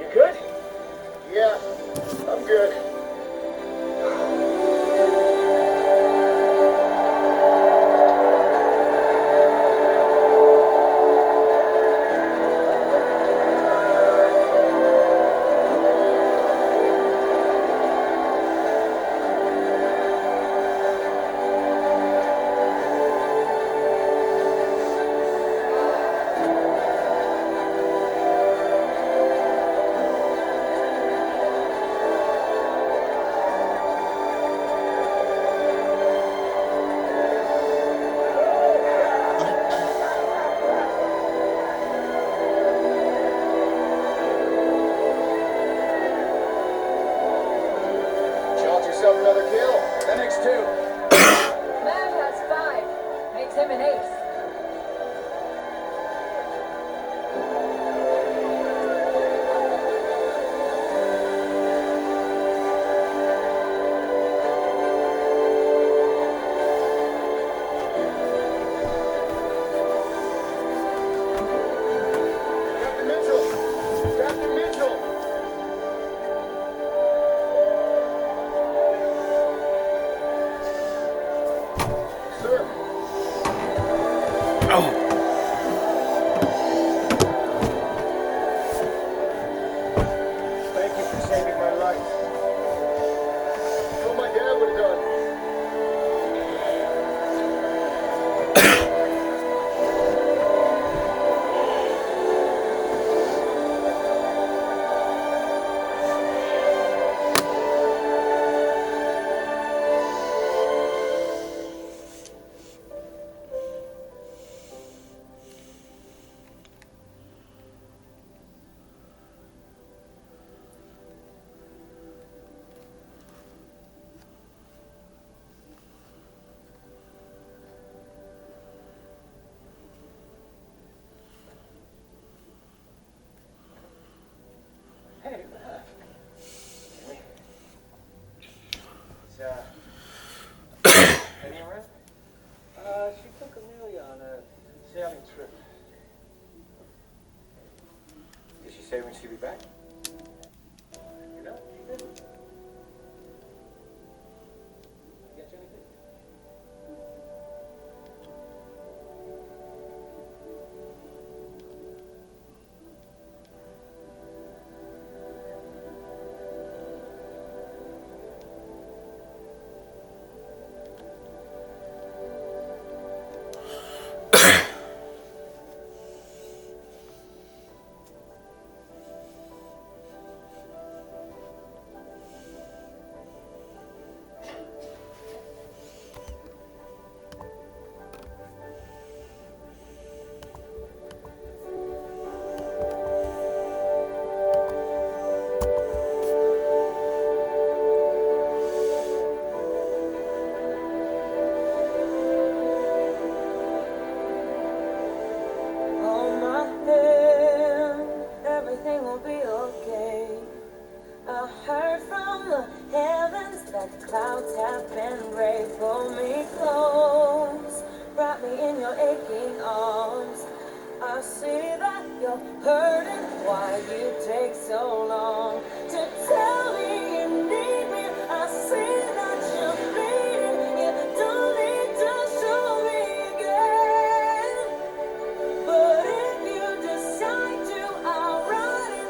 You good? Yeah, I'm good. Shot yourself another kill. The next two. Matt has 5. Makes him an ace. Captain Mitchell! Captain Mitchell! Sir! Thank you for saving my life. That's what my dad would have done. Hey, Matt. Penny around? She took Amelia on a sailing trip. Did she say when she'd be back? You know, she didn't. Get you anything? Hold my hand, everything will be okay. I heard from the heavens that the clouds have been gray. Pull me close, wrap me in your aching arms. I see that you're hurting, why you take so long to tell me you need me. I see that you're bleeding, you don't need to show me again. But if you decide to, I'll run in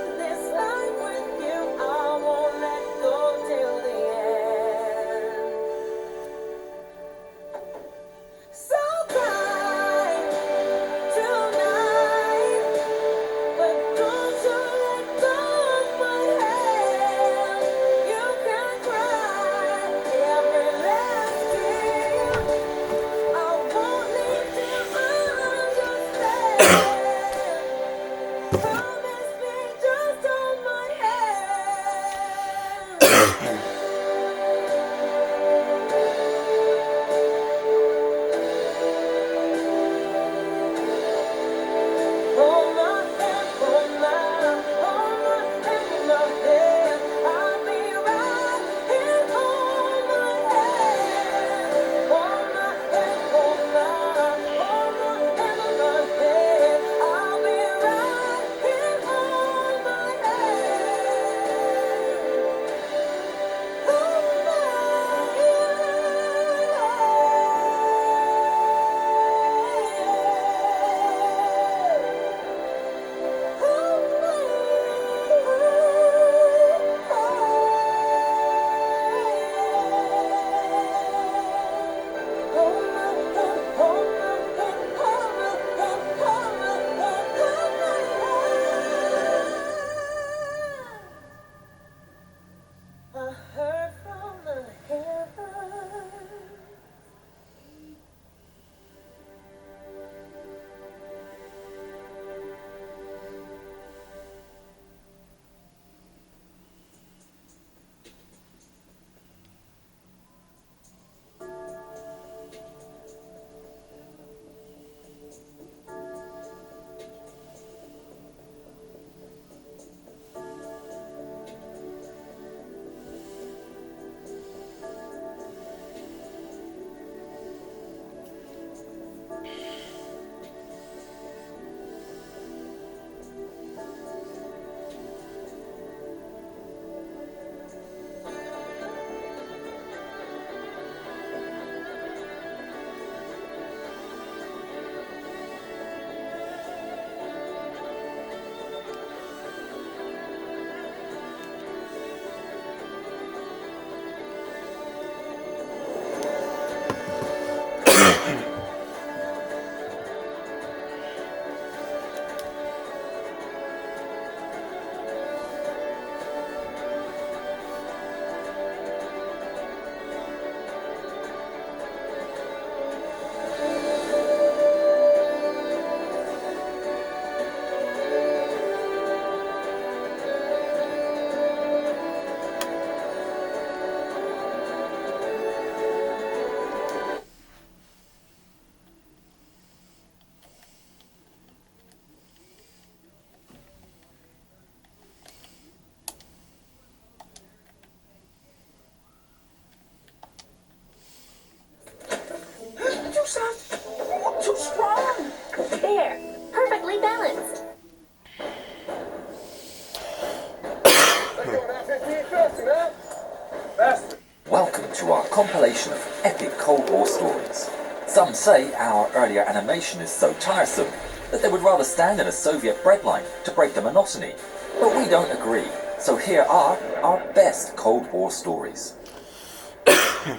compilation of epic Cold War stories. Some say our earlier animation is so tiresome that they would rather stand in a Soviet breadline to break the monotony. But we don't agree, so here are our best Cold War stories.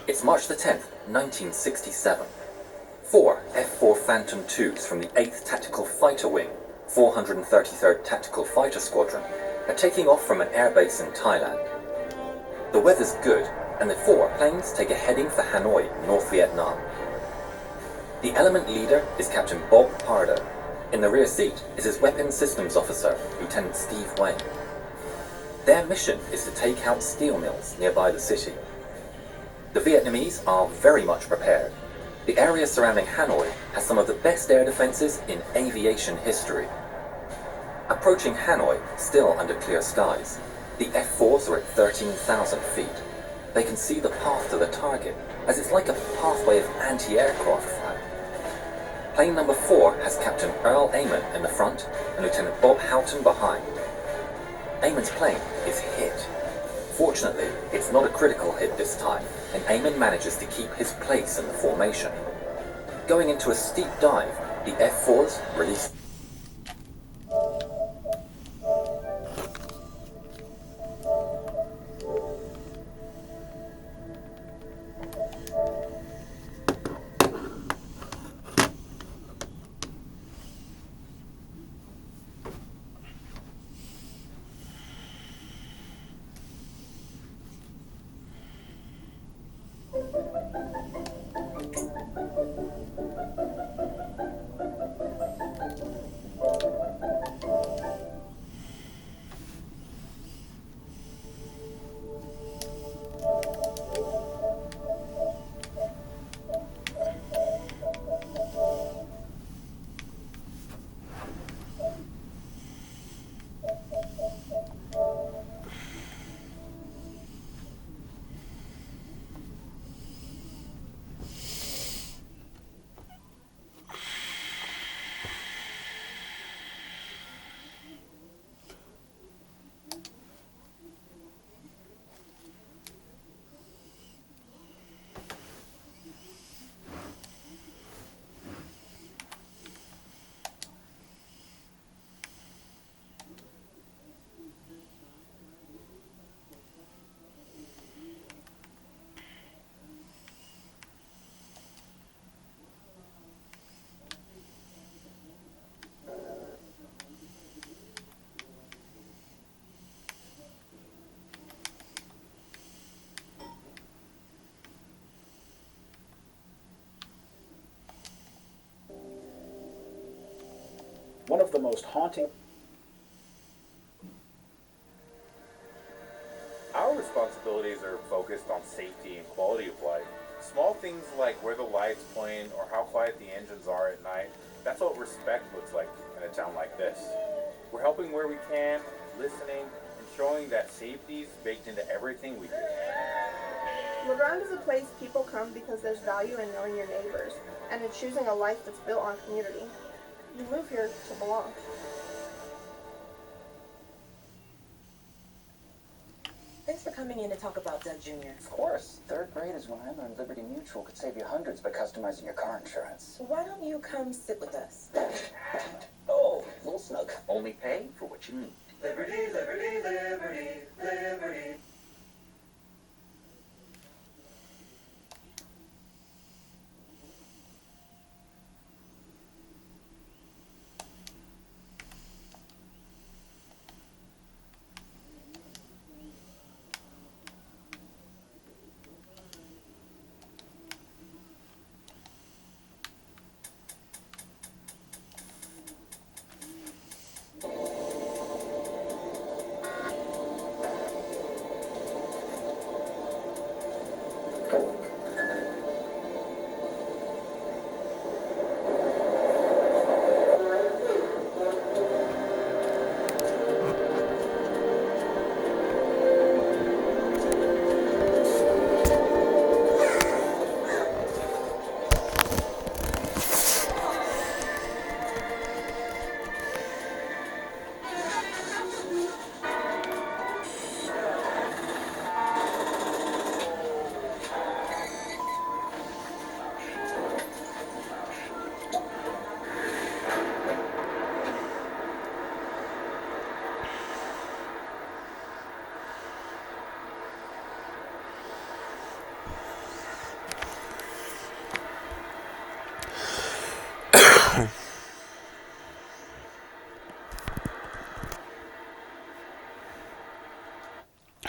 It's March the 10th, 1967. 4 F-4 Phantom IIs from the 8th Tactical Fighter Wing, 433rd Tactical Fighter Squadron, are taking off from an airbase in Thailand. The weather's good, and the 4 planes take a heading for Hanoi, North Vietnam. The element leader is Captain Bob Pardo. In the rear seat is his weapons systems officer, Lieutenant Steve Wayne. Their mission is to take out steel mills nearby the city. The Vietnamese are very much prepared. The area surrounding Hanoi has some of the best air defenses in aviation history. Approaching Hanoi, still under clear skies, the F-4s are at 13,000 feet. They can see the path to the target, as it's like a pathway of anti-aircraft fire. Plane number 4 has Captain Earl Amon in the front and Lieutenant Bob Houghton behind. Amon's plane is hit. Fortunately, it's not a critical hit this time, and Amon manages to keep his place in the formation. Going into a steep dive, the F-4s release One of the most haunting... Our responsibilities are focused on safety and quality of life. Small things like where the lights point or how quiet the engines are at night, that's what respect looks like in a town like this. We're helping where we can, listening, and showing that safety is baked into everything we do. LeGrand is a place people come because there's value in knowing your neighbors and in choosing a life that's built on community. You move here to belong. Thanks for coming in to talk about Doug Jr. Of course. 3rd grade is when I learned Liberty Mutual could save you hundreds by customizing your car insurance. Why don't you come sit with us? Oh, a little snug. Only pay for what you need. Liberty, liberty, liberty, liberty.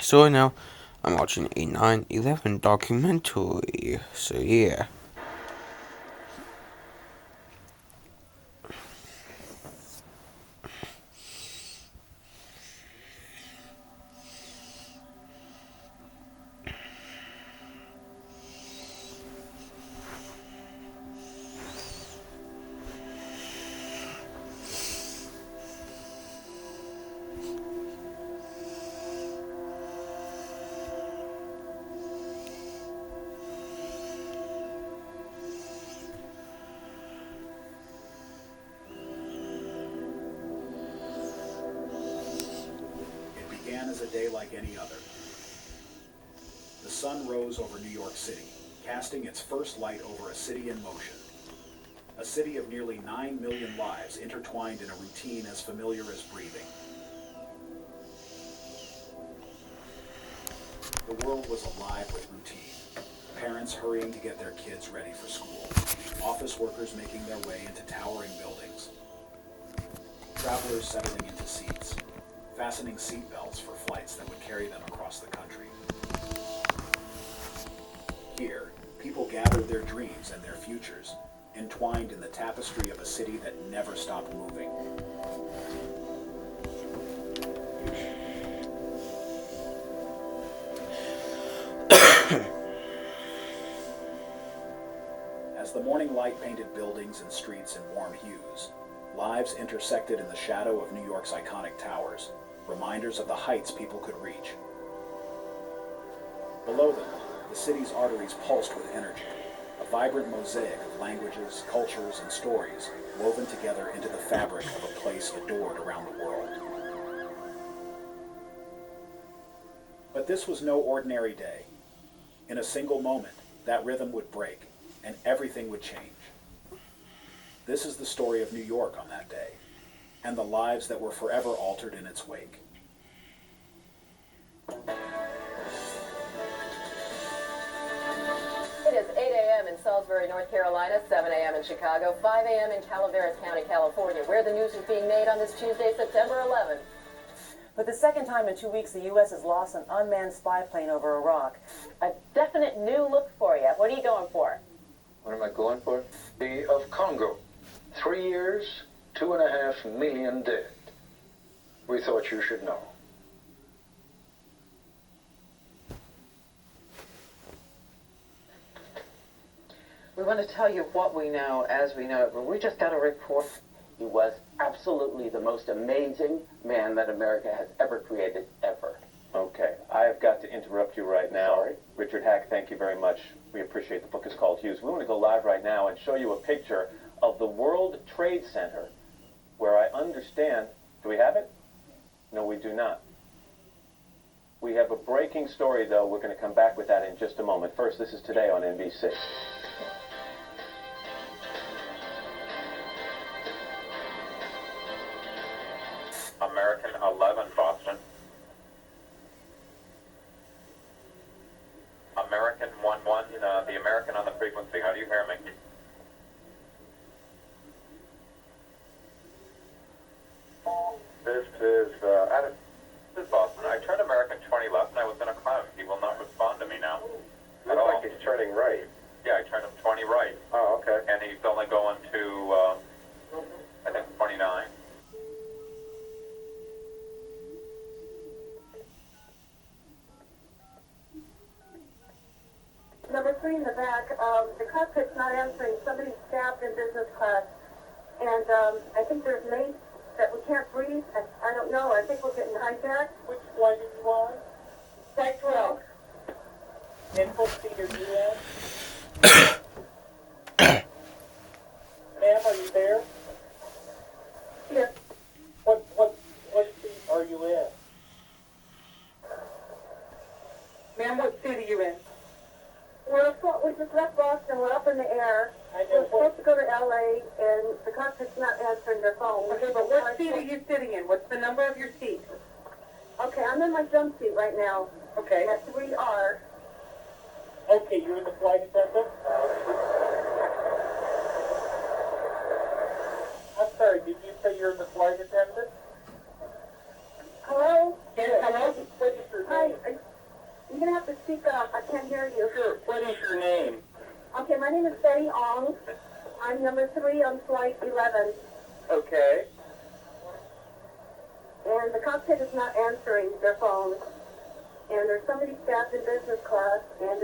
So now I'm watching a 9/11 documentary. So yeah. As a day like any other. The sun rose over New York City, casting its first light over a city in motion. A city of nearly 9 million lives intertwined in a routine as familiar as breathing. The world was alive with routine. Parents hurrying to get their kids ready for school. Office workers making their way into towering buildings. Travelers settling into seats. Fastening seatbelts for flights that would carry them across the country. Here, people gathered their dreams and their futures, entwined in the tapestry of a city that never stopped moving. As the morning light painted buildings and streets in warm hues, lives intersected in the shadow of New York's iconic towers, reminders of the heights people could reach. Below them, the city's arteries pulsed with energy, a vibrant mosaic of languages, cultures, and stories woven together into the fabric of a place adored around the world. But this was no ordinary day. In a single moment, that rhythm would break, and everything would change. This is the story of New York on that day, and the lives that were forever altered in its wake. It is 8 a.m. in Salisbury, North Carolina, 7 a.m. in Chicago, 5 a.m. in Calaveras County, California, where the news is being made on this Tuesday, September 11th. For the second time in 2 weeks, the U.S. has lost an unmanned spy plane over Iraq. A definite new look for you. What are you going for? What am I going for? The of Congo. 3 years, 2.5 million dead. We thought you should know. We want to tell you what we know as we know it, but we just got a report. He was absolutely the most amazing man that America has ever created, ever. Okay, I have got to interrupt you right now. Sorry. Richard Hack, thank you very much. We appreciate the book is called Hughes. We want to go live right now and show you a picture of the World Trade Center, where I understand, do we have it? No, we do not. We have a breaking story, though. We're going to come back with that in just a moment. First, this is Today on NBC. American 11, Boston. American 11, the American on the frequency. How do you hear me? This is Boston. I turned American 20 left and I was in a cloud. He will not respond to me now. At all. Like he's turning right. Yeah, I turned him 20 right. Oh, okay. And he's only going to, I think, 29. Number 3 in the back, the cockpit's not answering. Somebody's stabbed in business class. And I think there's mates that we can't breathe. I don't know. I think we're getting hijacked. Which flight are you on? Flight 12. Info seat are you in? Ma'am, are you there? Yes. What seat are you in? Ma'am, what seat are you in? We just left Boston. We're up in the air. We're supposed to go to L.A., and the cockpit's not answering their phone. Okay, but what seat are you sitting in? What's the number of your seat? Okay, I'm in my jump seat right now. Okay. At 3R. Okay, you're in the flight attendant? I'm sorry, did you say you're in the flight attendant? Hello? Yes, hello? What is your name? Hi, speak up. I can't hear you. Sure. What is your name? Okay, my name is Betty Ong. I'm number 3 on flight 11. Okay. And the cockpit is not answering their phones. And there's somebody stabbed in business class, and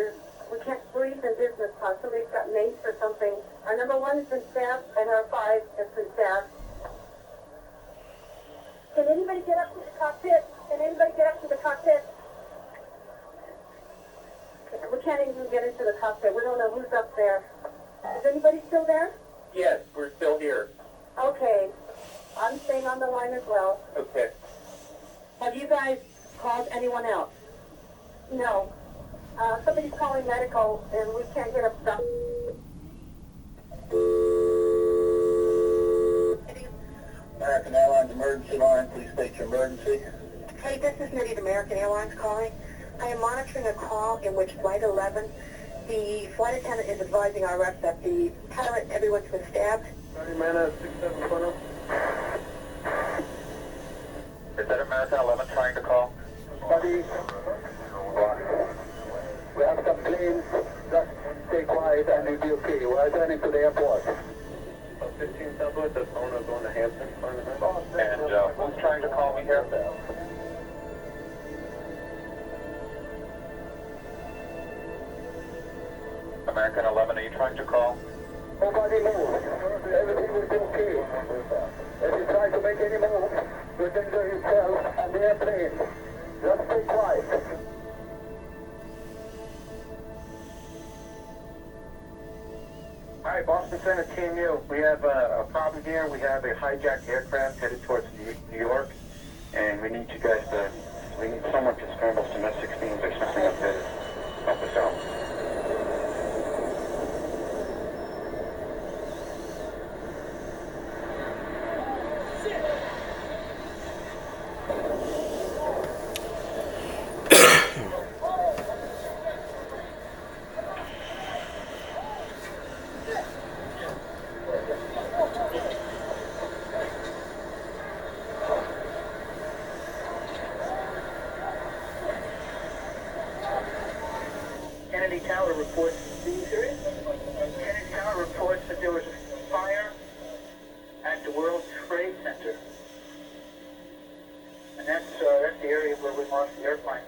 we can't breathe in business class. Somebody's got mace or something. Our number 1 has been stabbed, and our 5 has been stabbed. Can anybody get up to the cockpit? Can anybody get up to the cockpit? We can't even get into the cockpit. We don't know who's up there. Is anybody still there? Yes, we're still here. Okay. I'm staying on the line as well. Okay. Have you guys called anyone else? No. Somebody's calling medical, and we can't get up stuff. American Airlines emergency line, please state your emergency. Hey, this is Nitty, American Airlines calling. I am monitoring a call in which Flight 11, the flight attendant is advising our rep that the pilot and everyone's been stabbed. Mana 6720. Is that American 11 trying to call? Buddy. We have some planes. Just stay quiet and you'll be okay. We're returning to the airport. 15 Southwest, the owner going to Hampton. And who's trying to call me here? American 11, are you trying to call? Nobody move. Everything will be okay. If you try to make any move, you danger yourself and the airplane. Just stay quiet. Hi, Boston Center Team U. We have a problem here. We have a hijacked aircraft headed towards New York, and we need someone to scramble some F-16s or something up there to help us out. Kennedy Tower reports. Kennedy Tower reports that there was a fire at the World Trade Center, and that's the area where we lost the airplane.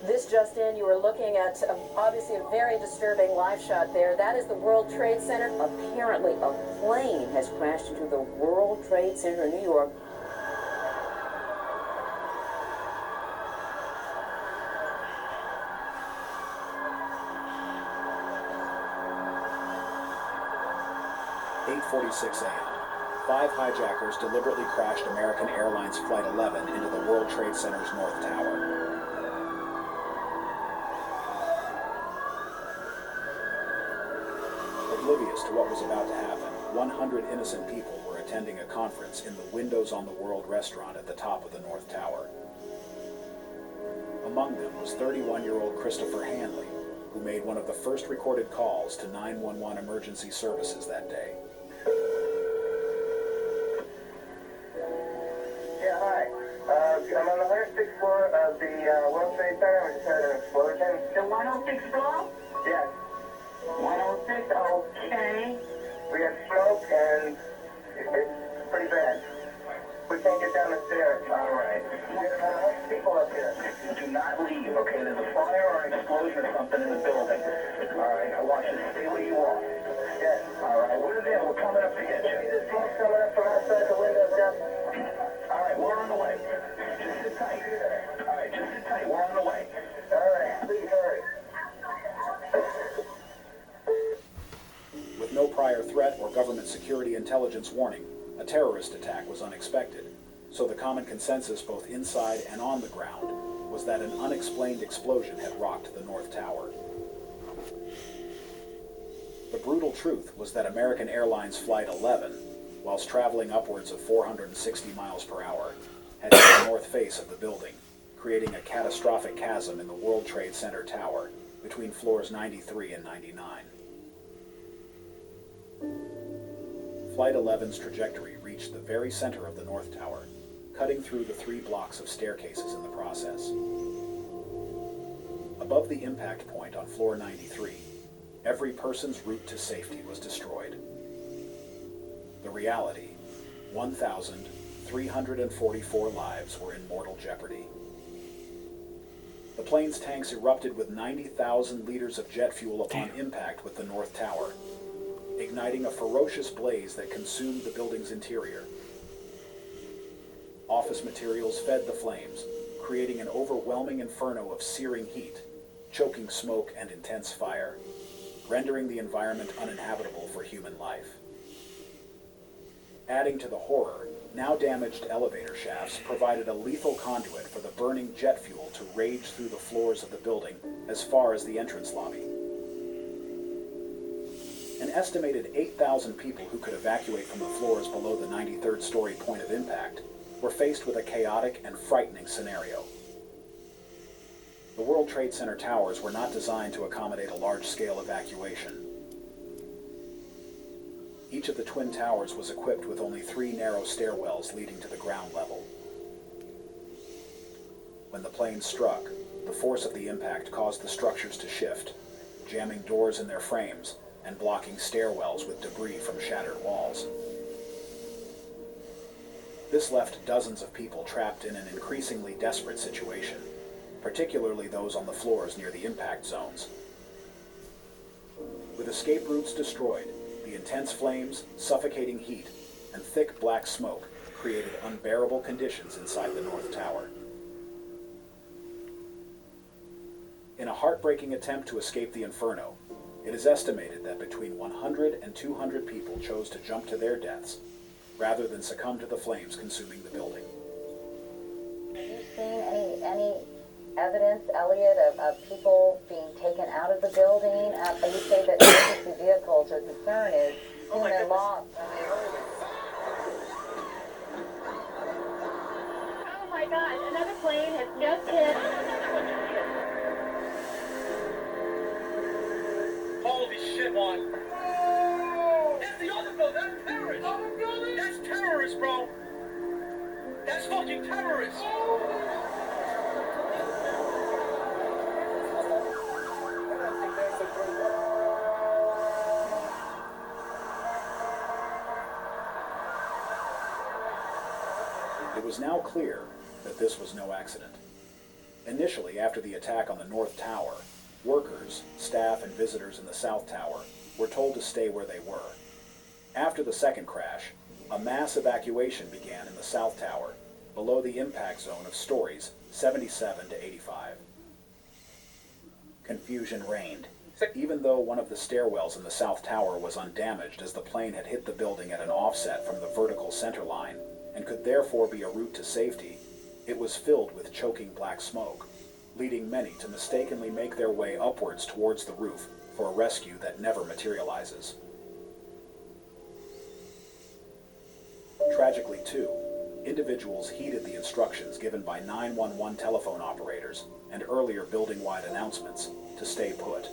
This just in, you were looking at obviously a very disturbing live shot there. That is the World Trade Center. Apparently a plane has crashed into the World Trade Center in New York. (8:46 a.m.) 5 hijackers deliberately crashed American Airlines Flight 11 into the World Trade Center's North Tower. Oblivious to what was about to happen, 100 innocent people were attending a conference in the Windows on the World restaurant at the top of the North Tower. Among them was 31-year-old Christopher Hanley, who made one of the first recorded calls to 911 emergency services that day. Yeah, hi. I'm on the 106th floor of the World Trade Center. We just had an explosion. The 106th floor? Yes. 106, okay. We got smoke and it's pretty bad. We can't get down the stairs. All right. People up here. Do not leave, okay? There's a fire or an explosion or something in the building. All right, I want you to stay where you are. Yes. All right, we're there. We're coming up to get you. See the smoke coming up from outside the window, Jeff? All right, we're on the way. Just sit tight. All right, just sit tight. We're on the way. All right, please hurry. With no prior threat or government security intelligence warning, a terrorist attack was unexpected. So the common consensus both inside and on the ground was that an unexplained explosion had rocked the North Tower. The brutal truth was that American Airlines Flight 11, whilst traveling upwards of 460 miles per hour, had hit the north face of the building, creating a catastrophic chasm in the World Trade Center tower between floors 93 and 99. Flight 11's trajectory reached the very center of the North Tower, cutting through the 3 blocks of staircases in the process. Above the impact point on floor 93, every person's route to safety was destroyed. The reality, 1,344 lives were in mortal jeopardy. The plane's tanks erupted with 90,000 liters of jet fuel upon impact with the North Tower, igniting a ferocious blaze that consumed the building's interior. Office materials fed the flames, creating an overwhelming inferno of searing heat, choking smoke, and intense fire, rendering the environment uninhabitable for human life. Adding to the horror, now damaged elevator shafts provided a lethal conduit for the burning jet fuel to rage through the floors of the building as far as the entrance lobby. An estimated 8,000 people who could evacuate from the floors below the 93rd story point of impact were faced with a chaotic and frightening scenario. The World Trade Center towers were not designed to accommodate a large-scale evacuation. Each of the twin towers was equipped with only 3 narrow stairwells leading to the ground level. When the plane struck, the force of the impact caused the structures to shift, jamming doors in their frames and blocking stairwells with debris from shattered walls. This left dozens of people trapped in an increasingly desperate situation, particularly those on the floors near the impact zones. With escape routes destroyed, the intense flames, suffocating heat, and thick black smoke created unbearable conditions inside the North Tower. In a heartbreaking attempt to escape the inferno, it is estimated that between 100 and 200 people chose to jump to their deaths rather than succumb to the flames consuming the building. Have you seen any evidence, Elliot, of people being taken out of the building? You say that emergency vehicles are concerned is human loss. Oh my God, another plane has just hit. Holy shit, Juan. That's the other building. That's terrorists. Other building? That's terrorists, bro. That's fucking terrorists. It was now clear that this was no accident. Initially, after the attack on the North Tower, workers, staff, and visitors in the South Tower were told to stay where they were. After the second crash, a mass evacuation began in the South Tower, below the impact zone of stories 77 to 85. Confusion reigned. Even though one of the stairwells in the South Tower was undamaged as the plane had hit the building at an offset from the vertical center line and could therefore be a route to safety, it was filled with choking black smoke, leading many to mistakenly make their way upwards towards the roof for a rescue that never materializes. Tragically, too, individuals heeded the instructions given by 911 telephone operators and earlier building-wide announcements to stay put.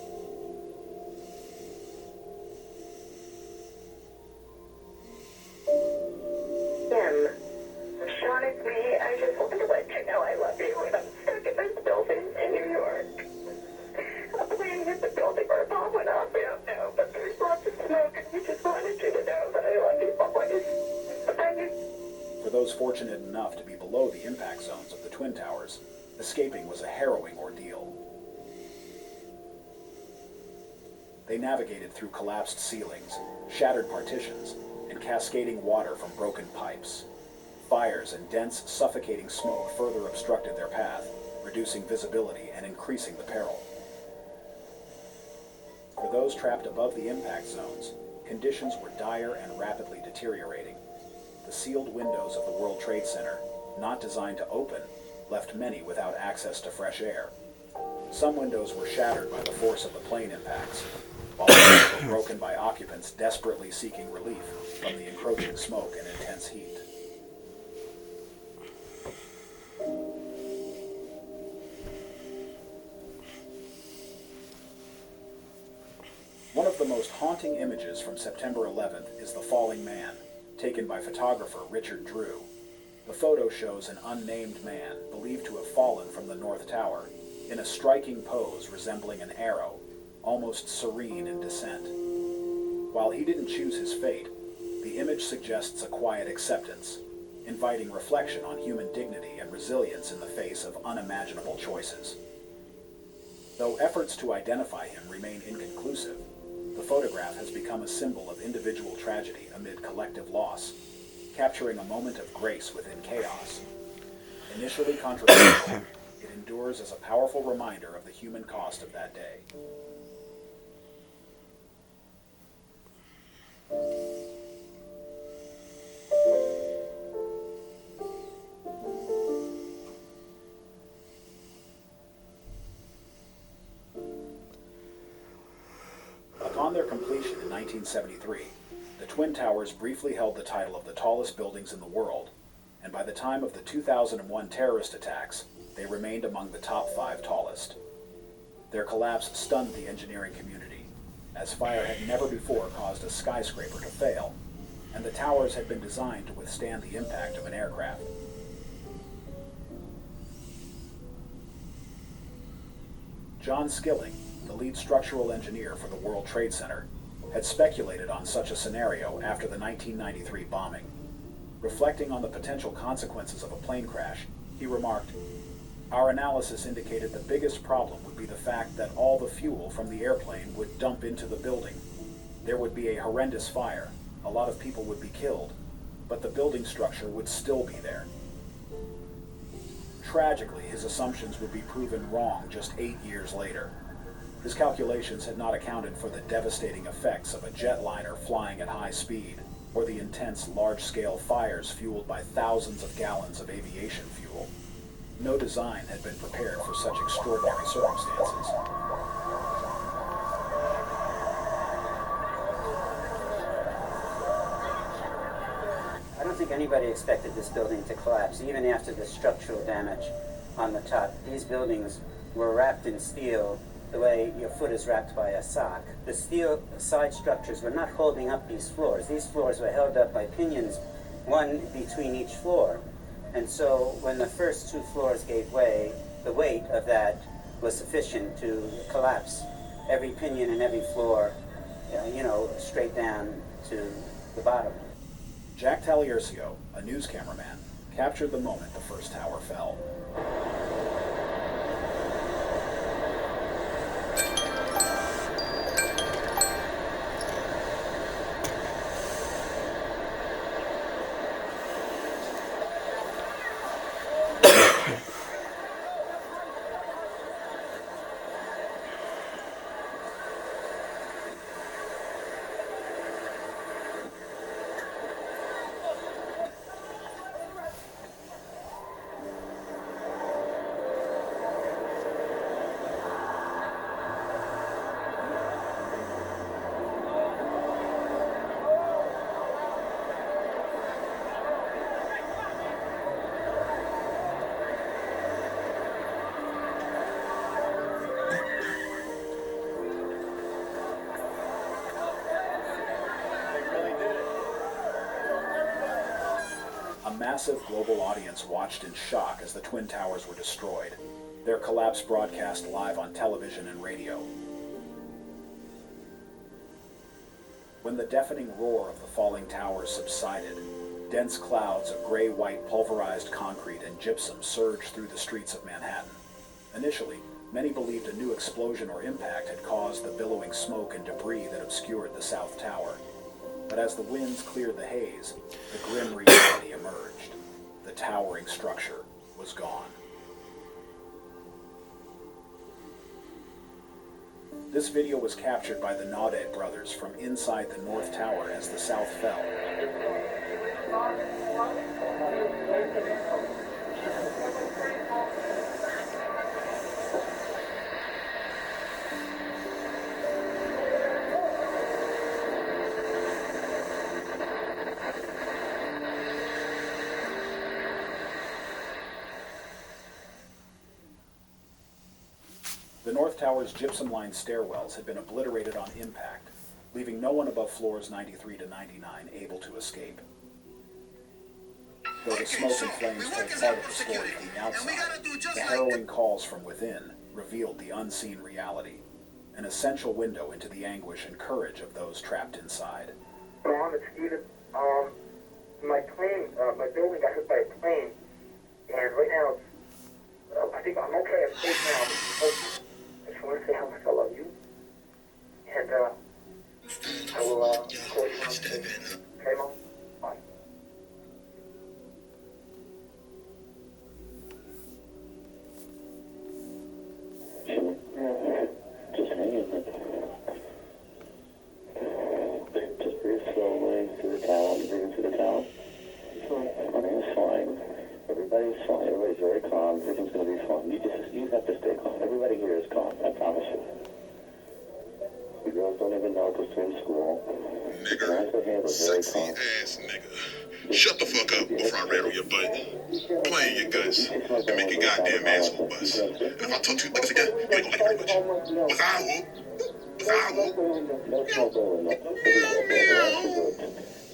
Sean, it's me. I just wanted to let you know I love you and I'm stuck in this building in New York. A plane hit the building or a bomb went off, we don't know, but there's lots of smoke and we just wanted you to know that I love you always. For those fortunate enough to be below the impact zones of the Twin Towers, escaping was a harrowing ordeal. They navigated through collapsed ceilings, shattered partitions, and cascading water from broken pipes. Fires and dense, suffocating smoke further obstructed their path, reducing visibility and increasing the peril. For those trapped above the impact zones, conditions were dire and rapidly deteriorating. The sealed windows of the World Trade Center, not designed to open, left many without access to fresh air. Some windows were shattered by the force of the plane impacts, while others were broken by occupants desperately seeking relief from the encroaching smoke and intense heat. One of the most haunting images from September 11th is the falling man, taken by photographer Richard Drew. The photo shows an unnamed man, believed to have fallen from the North Tower, in a striking pose resembling an arrow, almost serene in descent. While he didn't choose his fate, the image suggests a quiet acceptance, inviting reflection on human dignity and resilience in the face of unimaginable choices. Though efforts to identify him remain inconclusive, the photograph has become a symbol of individual tragedy amid collective loss, capturing a moment of grace within chaos. Initially controversial, it endures as a powerful reminder of the human cost of that day. Upon their completion in 1973, the Twin Towers briefly held the title of the tallest buildings in the world, and by the time of the 2001 terrorist attacks, they remained among the top 5 tallest. Their collapse stunned the engineering community, as fire had never before caused a skyscraper to fail, and the towers had been designed to withstand the impact of an aircraft. John Skilling, the lead structural engineer for the World Trade Center, had speculated on such a scenario after the 1993 bombing. Reflecting on the potential consequences of a plane crash, he remarked, "Our analysis indicated the biggest problem would be the fact that all the fuel from the airplane would dump into the building. There would be a horrendous fire, a lot of people would be killed, but the building structure would still be there." Tragically, his assumptions would be proven wrong just 8 years later. His calculations had not accounted for the devastating effects of a jetliner flying at high speed, or the intense, large-scale fires fueled by thousands of gallons of aviation fuel. No design had been prepared for such extraordinary circumstances. I don't think anybody expected this building to collapse, even after the structural damage on the top. These buildings were wrapped in steel the way your foot is wrapped by a sock. The steel side structures were not holding up these floors. These floors were held up by pinions, one between each floor. And so when the first 2 floors gave way, the weight of that was sufficient to collapse every pinion and every floor, straight down to the bottom. Jack Taliercio, a news cameraman, captured the moment the first tower fell. A massive global audience watched in shock as the Twin Towers were destroyed, their collapse broadcast live on television and radio. When the deafening roar of the falling towers subsided, dense clouds of gray-white pulverized concrete and gypsum surged through the streets of Manhattan. Initially, many believed a new explosion or impact had caused the billowing smoke and debris that obscured the South Tower. But as the winds cleared the haze, the grim reality emerged. The towering structure was gone. This video was captured by the Naudet brothers from inside the North Tower as the South fell. The North Tower's gypsum-lined stairwells had been obliterated on impact, leaving no one above floors 93 to 99 able to escape. Though the smoke and flames told part of the story from the outside, the harrowing calls from within revealed the unseen reality, an essential window into the anguish and courage of those trapped inside. Mom, it's Steven. My plane, my building got hit by a plane, and right now I think I'm okay. I'm safe now. I just want to say how much I love you, and I will call you when I'm safe. Okay, Mom? Bye. Just hanging. Just breathe slowly through the towel. You breathe into the towel. Everything's fine. Everybody's fine. Everybody's very calm. Everything's going to be fine. You have to stay calm. Everybody here is calm. I promise you. You girls don't even know because they're in school. Nigger. Sexy ass nigga. Shut the fuck up before I rattle your butt. Play in your guts and make your goddamn asshole bust. And if I talk to you like this again, you ain't gonna like it very much. Because I whoop. Because I whoop.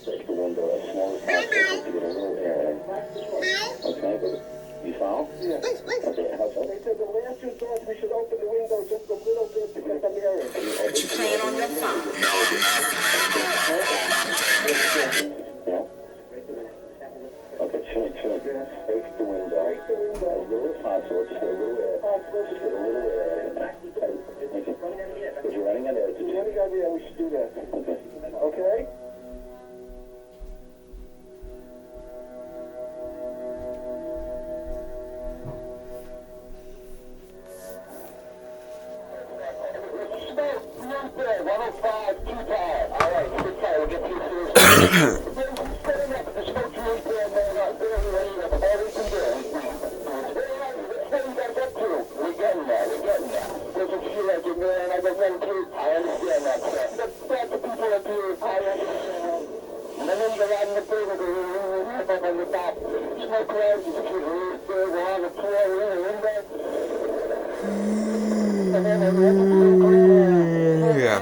Break the window as small as possible to get a little air in. Okay, you found? Yeah. Okay, how's that? They said the last two doors we should open the window just a little bit to get some air in. But you playing on your phone? No, I'm not playing on my phone. I'm taking care of it. Yeah? Okay, chill. Break the window as little as possible. Just get a little air. Just get a little air in. Okay. Because you're running out of air. Yeah, we should do that. Okay. Okay? Yeah.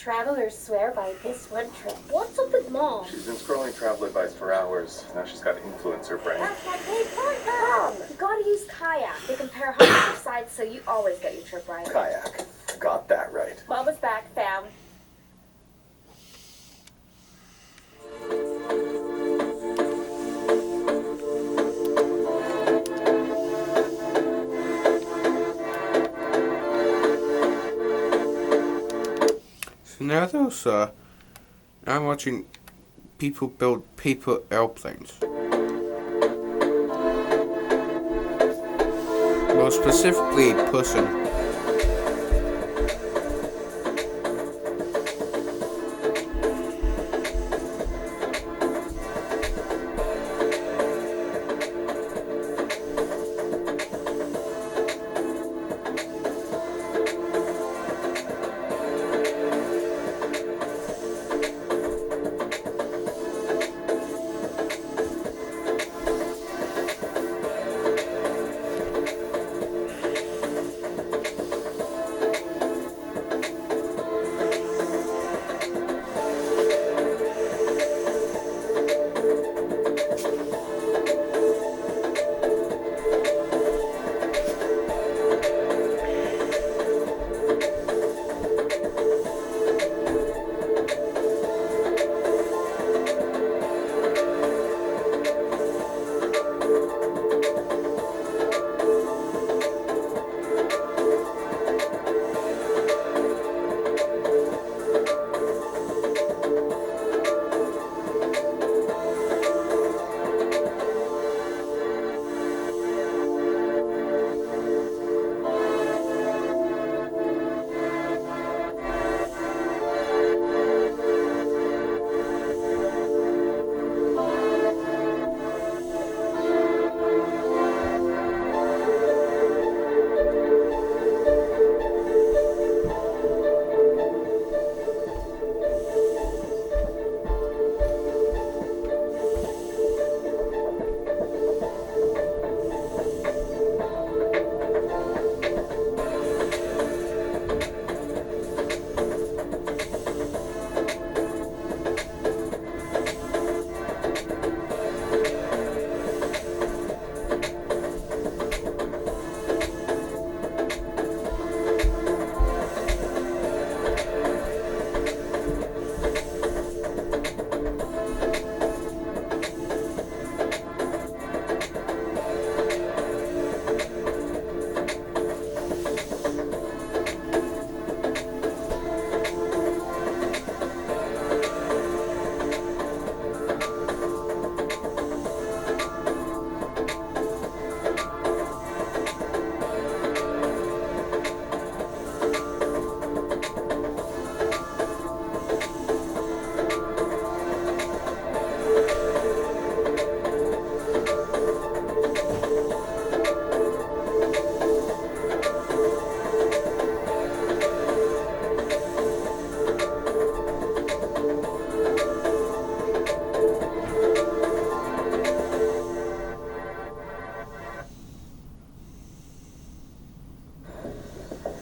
Travelers swear by this one trick. What's up with Mom? She's been scrolling travel advice for hours. Now she's got influencer brain. That's my big partner! Mom, you gotta use kayak. They compare hundreds of sites so you always get your trip right. Kayak. Got that right. Mama's back, fam. So now I'm watching people build paper airplanes. More specifically, a person.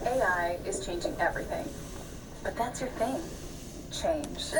AI is changing everything. But that's your thing. Change.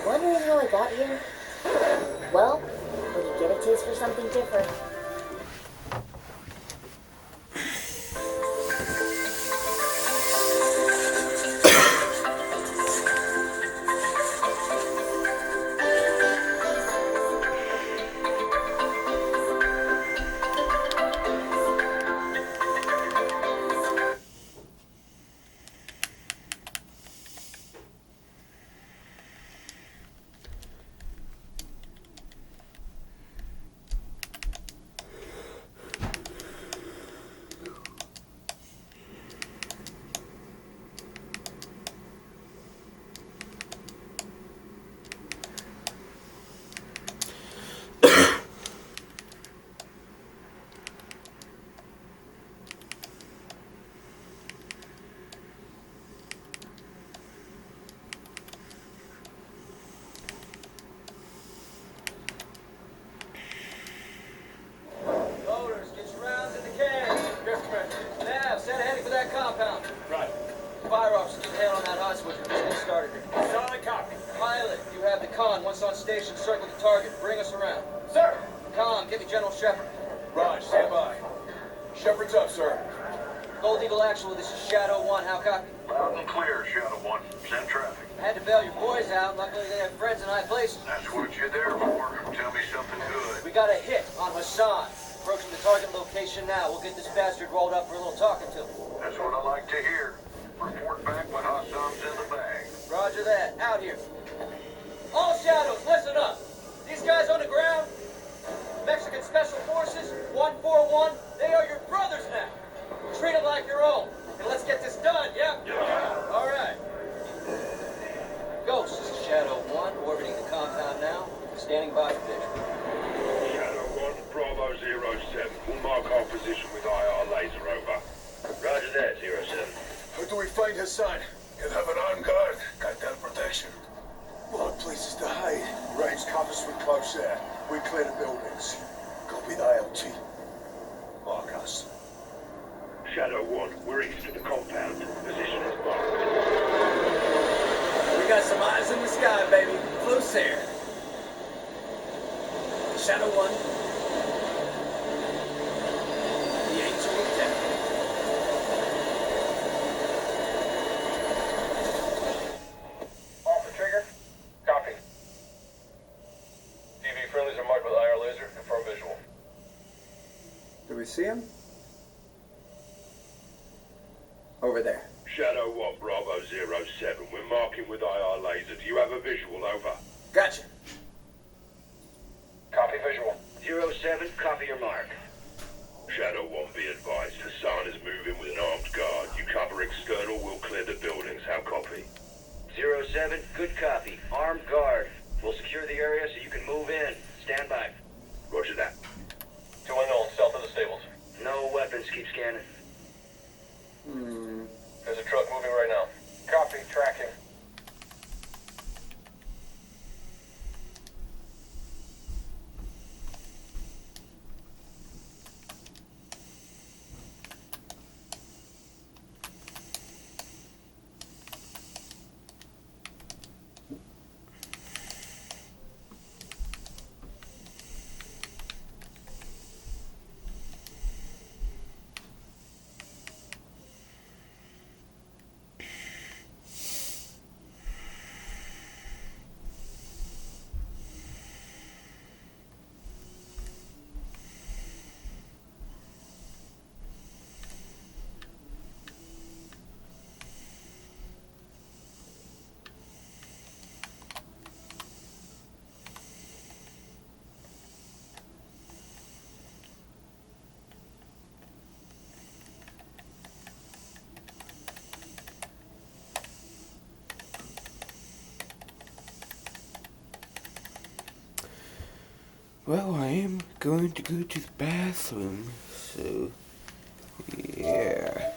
Wondering how I got here? Well, when you get a taste for something different. Station, circle the target. Bring us around. Sir! Con, get me General Shepard. Raj, stand by. Shepard's up, sir. Gold Eagle Actual, this is Shadow 1. How copy? Loud and clear, Shadow 1. Send traffic. I had to bail your boys out. Luckily, they have friends in high places. That's what you're there for. Tell me something good. We got a hit on Hassan. Approaching the target location now. We'll get this bastard rolled up for a little talking to. That's what I like to hear. Report back when Hassan's in the bag. Roger that. Out here. All Shadows, listen up. These guys on the ground, Mexican Special Forces, 141, they are your brothers now. Treat them like your own. And let's get this done, yeah? Yeah. All right. Ghost, this is Shadow 1, orbiting the compound now. Standing by for vision. Shadow 1, Bravo 07. We'll mark our position with IR laser, over. Roger that, 07. How do we find Hassan? He'll have an armed guard. Cartel protection. What places to hide? Range compass with close air. We clear the buildings. Copy the ILT. Mark us. Shadow 1, we're east of the compound. Position is marked. We got some eyes in the sky, baby. Close air. Shadow 1. we see him? Over there. Shadow 1, Bravo 07. We're marking with IR laser. Do you have a visual? Over. Gotcha. Copy visual. 07, copy your mark. Shadow 1, be advised. Hassan is moving with an armed guard. You cover external, we'll clear the buildings. How copy? 07, good copy. Armed guard. We'll secure the area so you can move in. Stand by. Roger that. 2 unknown, south of the stables. No weapons, keep scanning. There's a truck moving right now. Copy, tracking. Well, I am going to go to the bathroom, so yeah.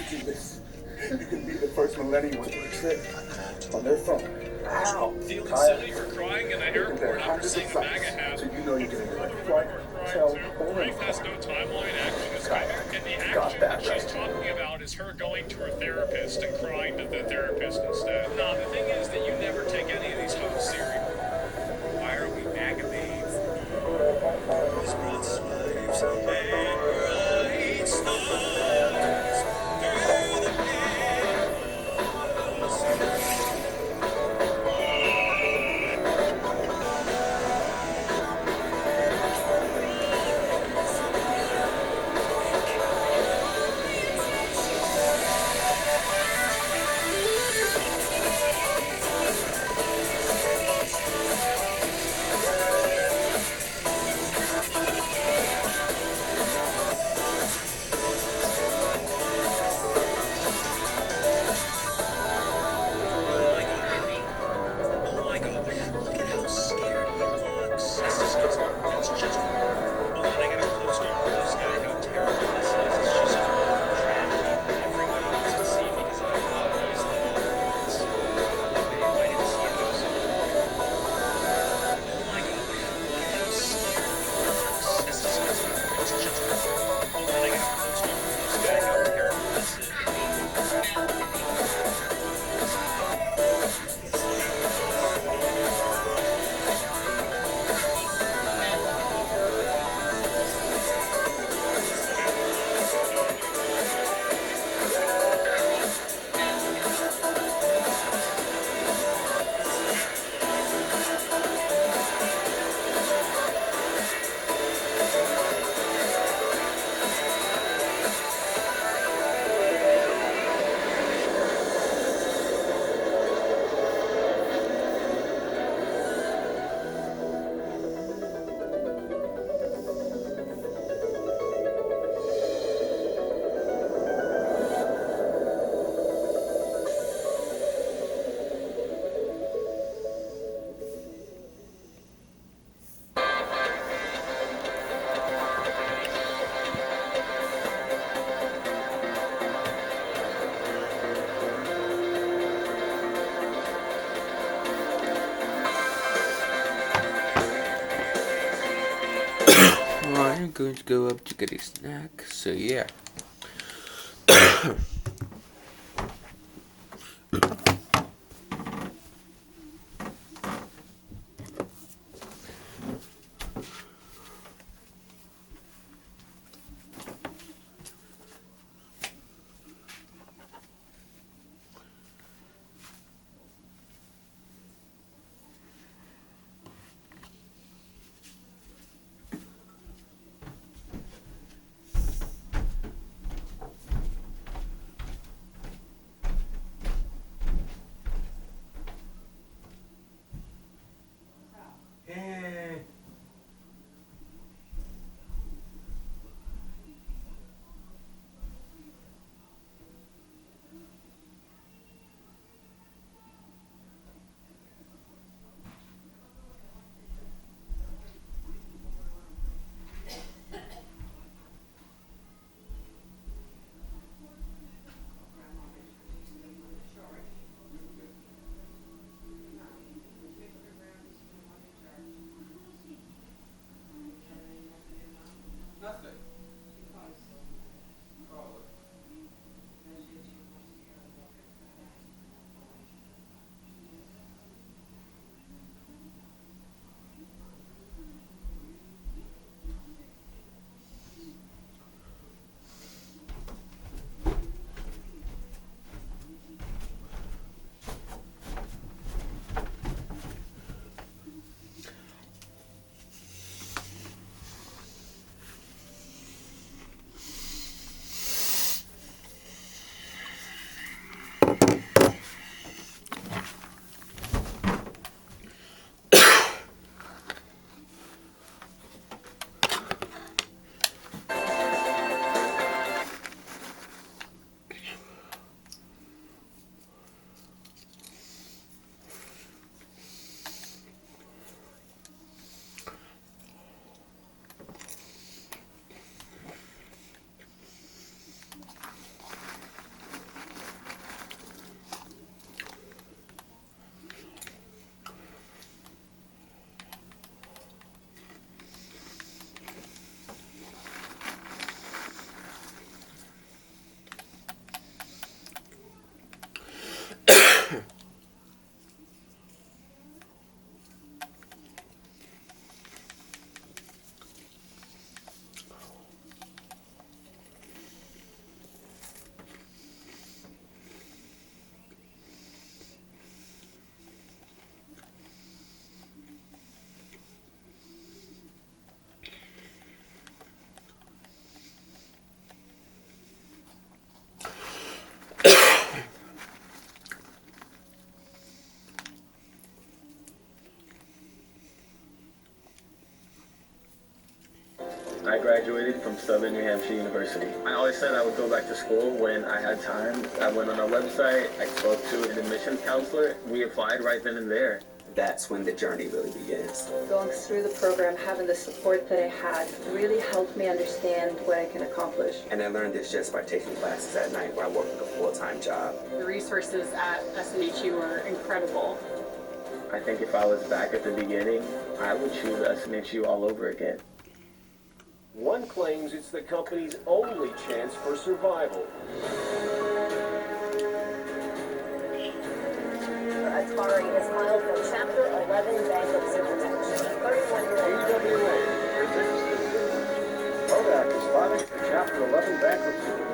do this. You can be the first millennium to a trip on their phone. How? Feeling silly for crying in the airport after seeing a MAGA hat. So you know you're getting the right flight, hotel, or Rafe has no timeline acting as Kayak, and the Got action that that she's right. talking about is her going to her therapist and crying to the therapist instead. No, the thing is that you never take any of these hosts serious. Why are we MAGA babes? This breath's waves and bright stars through the I'm going to go up to get a snack, so yeah. I graduated from Southern New Hampshire University. I always said I would go back to school when I had time. I went on our website, I spoke to an admissions counselor, we applied right then and there. That's when the journey really begins. Going through the program, having the support that I had really helped me understand what I can accomplish. And I learned this just by taking classes at night while working a full-time job. The resources at SNHU were incredible. I think if I was back at the beginning, I would choose SNHU all over again. One claims it's the company's only chance for survival. Atari has filed for Chapter 11 bankruptcy protection. 31-year-old AWA presents this news. Kodak is filing for Chapter 11 bankruptcy protection.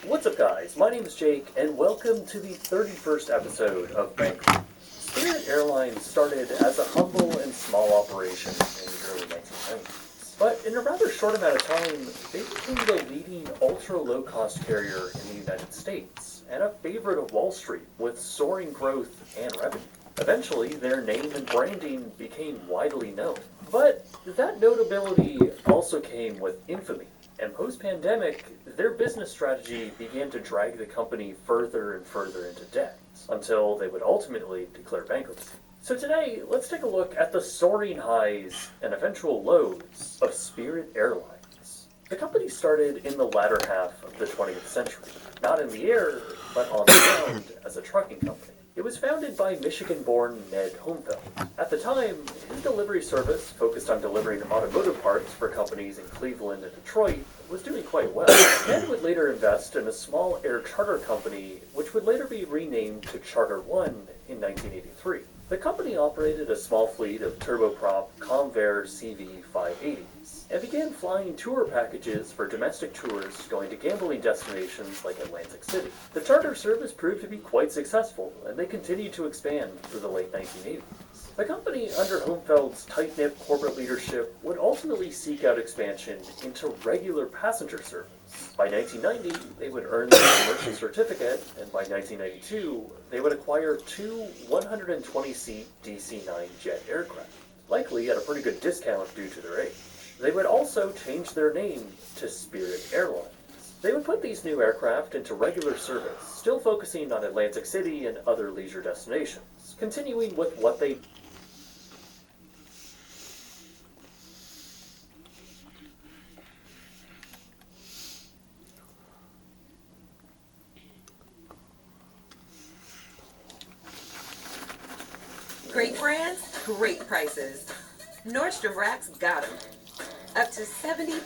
What's up, guys? My name is Jake, and welcome to the 31st episode of Bankrupt. Spirit Airlines started as a humble and small operation in the early 1990s. But in a rather short amount of time, they became the leading ultra-low-cost carrier in the United States, and a favorite of Wall Street with soaring growth and revenue. Eventually, their name and branding became widely known. But that notability also came with infamy. And post-pandemic, their business strategy began to drag the company further and further into debt, until they would ultimately declare bankruptcy. So today, let's take a look at the soaring highs and eventual lows of Spirit Airlines. The company started in the latter half of the 20th century, not in the air, but on the ground as a trucking company. It was founded by Michigan-born Ned Homefeld. At the time, his delivery service, focused on delivering automotive parts for companies in Cleveland and Detroit, was doing quite well. Ned would later invest in a small air charter company, which would later be renamed to Charter One in 1983. The company operated a small fleet of turboprop Convair CV-580s and began flying tour packages for domestic tourists going to gambling destinations like Atlantic City. The charter service proved to be quite successful, and they continued to expand through the late 1980s. The company, under Homefeld's tight-knit corporate leadership, would ultimately seek out expansion into regular passenger service. By 1990, they would earn their commercial certificate, and by 1992, they would acquire two 120-seat DC-9 jet aircraft, likely at a pretty good discount due to their age. They would also change their name to Spirit Airlines. They would put these new aircraft into regular service, still focusing on Atlantic City and other leisure destinations, continuing with what they Great brands, great prices. Nordstrom Rack's got them. Up to 70...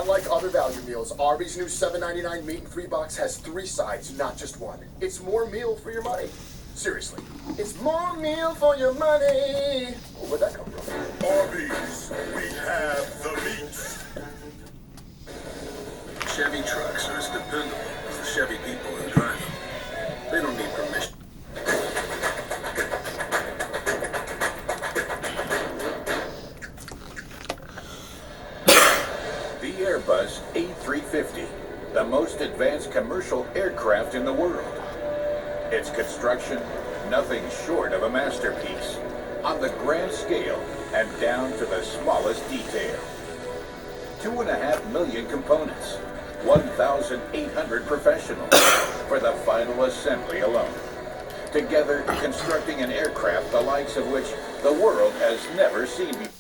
Unlike other value meals, Arby's new $7.99 meat and 3 box has 3 sides, not just one. It's more meal for your money. Seriously, it's more meal for your money. Where'd that come from? Arby's, we have the meats. Chevy trucks are as dependable as the Chevy people who drive them. They don't need permission. The Airbus A350, the most advanced commercial aircraft in the world. Its construction, nothing short of a masterpiece, on the grand scale and down to the smallest detail. 2.5 million components, 1,800 professionals for the final assembly alone. Together, constructing an aircraft the likes of which the world has never seen before.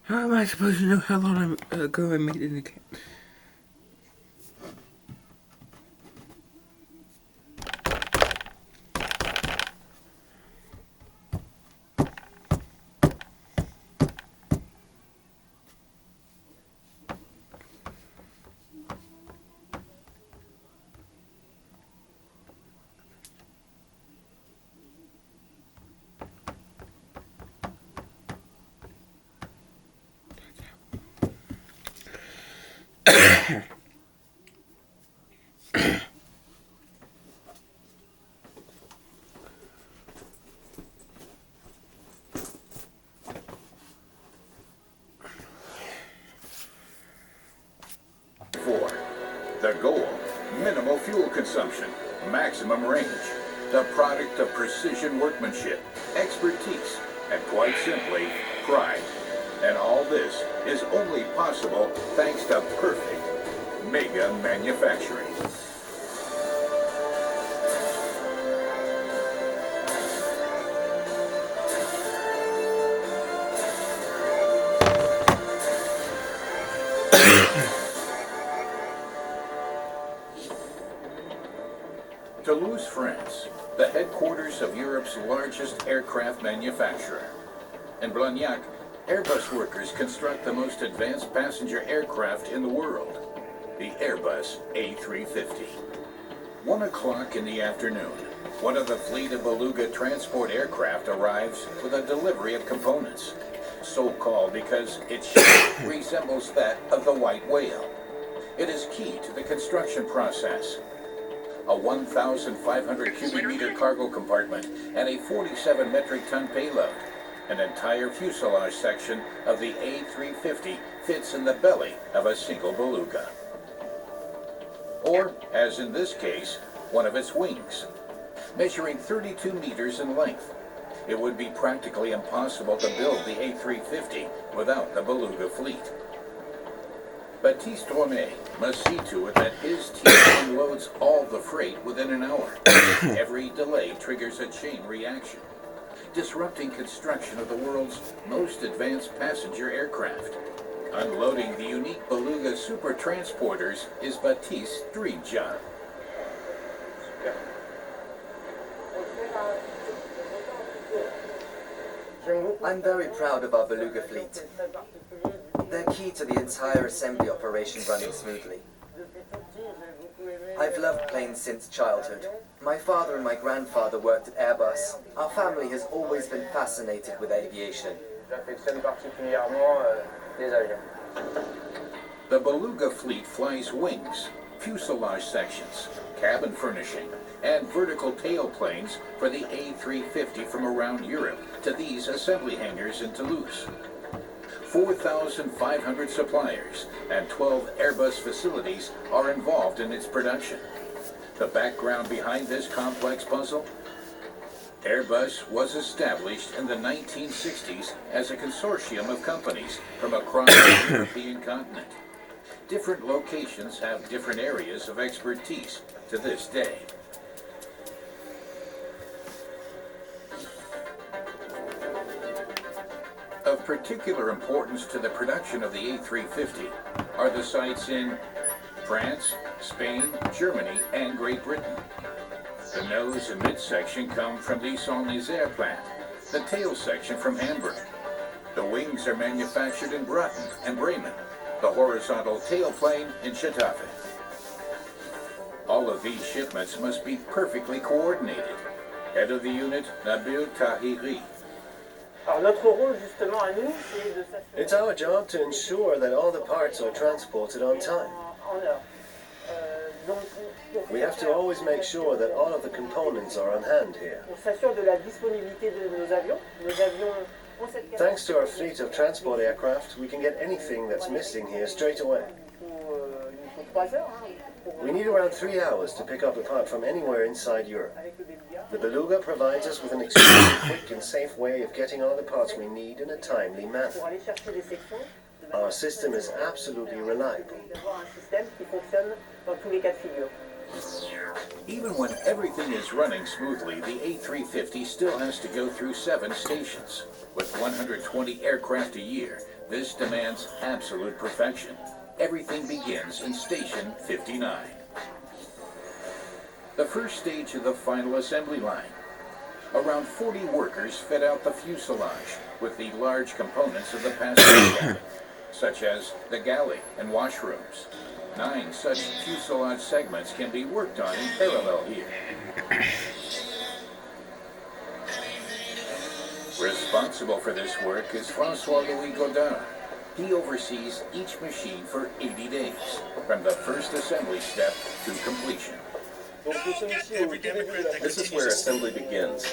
How am I supposed to know how long ago I made an account? The goal, minimal fuel consumption, maximum range. The product of precision workmanship, expertise, and quite simply, pride. And all this is only possible thanks to perfect mega manufacturing. Toulouse, France, the headquarters of Europe's largest aircraft manufacturer. In Blagnac, Airbus workers construct the most advanced passenger aircraft in the world, the Airbus A350. 1 o'clock in the afternoon, one of the fleet of Beluga transport aircraft arrives with a delivery of components, so called because its shape resembles that of the white whale. It is key to the construction process. A 1,500 cubic meter cargo compartment and a 47 metric ton payload. An entire fuselage section of the A350 fits in the belly of a single Beluga. Or, as in this case, one of its wings. Measuring 32 meters in length, it would be practically impossible to build the A350 without the Beluga fleet. Baptiste Romet must see to it that his team unloads all the freight within an hour. Every delay triggers a chain reaction, disrupting construction of the world's most advanced passenger aircraft. Unloading the unique Beluga super transporters is Baptiste's dream job. I'm very proud of our Beluga fleet. They're key to the entire assembly operation running smoothly. I've loved planes since childhood. My father and my grandfather worked at Airbus. Our family has always been fascinated with aviation. The Beluga fleet flies wings, fuselage sections, cabin furnishing, and vertical tailplanes for the A350 from around Europe to these assembly hangars in Toulouse. 4,500 suppliers and 12 Airbus facilities are involved in its production. The background behind this complex puzzle? Airbus was established in the 1960s as a consortium of companies from across the European continent. Different locations have different areas of expertise to this day. Of particular importance to the production of the A350 are the sites in France, Spain, Germany, and Great Britain. The nose and midsection come from the Saint-Nazaire plant, the tail section from Hamburg. The wings are manufactured in Broughton and Bremen, the horizontal tailplane in Getafe. All of these shipments must be perfectly coordinated. Head of the unit, Nabil Tahiri. It's our job to ensure that all the parts are transported on time. We have to always make sure that all of the components are on hand here. Thanks to our fleet of transport aircraft, we can get anything that's missing here straight away. We need around 3 hours to pick up a part from anywhere inside Europe. The Beluga provides us with an extremely quick and safe way of getting all the parts we need in a timely manner. Our system is absolutely reliable. Even when everything is running smoothly, the A350 still has to go through 7 stations. With 120 aircraft a year, this demands absolute perfection. Everything begins in Station 59. The first stage of the final assembly line. Around 40 workers fit out the fuselage with the large components of the passenger cabin, such as the galley and washrooms. 9 such fuselage segments can be worked on in parallel here. Responsible for this work is François-Louis Godard. He oversees each machine for 80 days, from the first assembly step to completion. This is where assembly begins.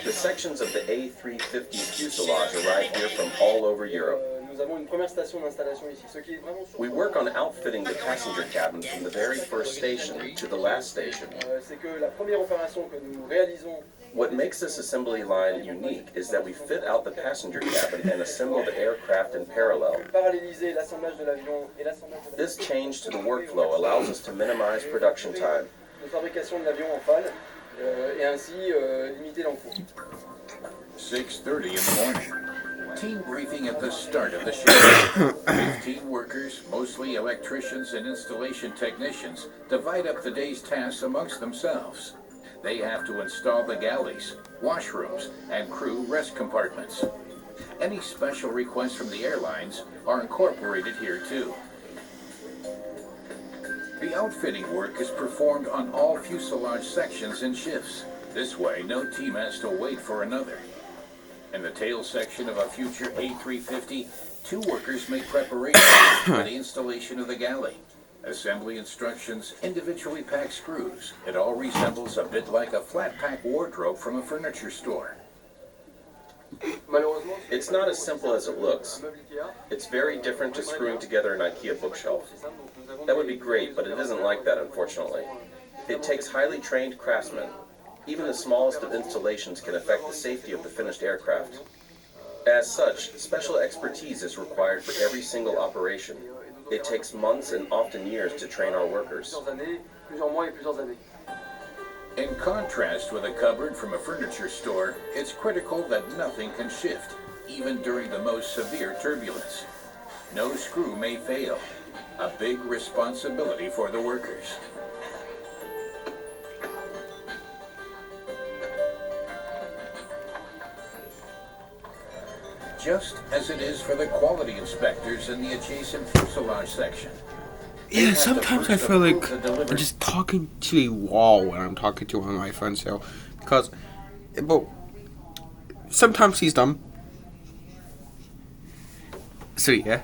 The sections of the A350 fuselage arrive here from all over Europe. We work on outfitting the passenger cabin from the very first station to the last station. What makes this assembly line unique is that we fit out the passenger cabin and assemble the aircraft in parallel. This change to the workflow allows us to minimize production time. 6:30 in the morning. Team briefing at the start of the shift. 15 workers, mostly electricians and installation technicians, divide up the day's tasks amongst themselves. They have to install the galleys, washrooms, and crew rest compartments. Any special requests from the airlines are incorporated here too. The outfitting work is performed on all fuselage sections in shifts. This way, no team has to wait for another. In the tail section of a future A350, 2 workers make preparations for the installation of the galley. Assembly instructions, individually packed screws. It all resembles a bit like a flat-pack wardrobe from a furniture store. It's not as simple as it looks. It's very different to screwing together an IKEA bookshelf. That would be great, but it isn't like that, unfortunately. It takes highly trained craftsmen. Even the smallest of installations can affect the safety of the finished aircraft. As such, special expertise is required for every single operation. It takes months and often years to train our workers. In contrast with a cupboard from a furniture store, it's critical that nothing can shift, even during the most severe turbulence. No screw may fail. A big responsibility for the workers. Just as it is for the quality inspectors in the adjacent fuselage section. Yeah, sometimes I feel like I'm just talking to a wall when I'm talking to one of my friends. So, because, but sometimes he's dumb. So yeah.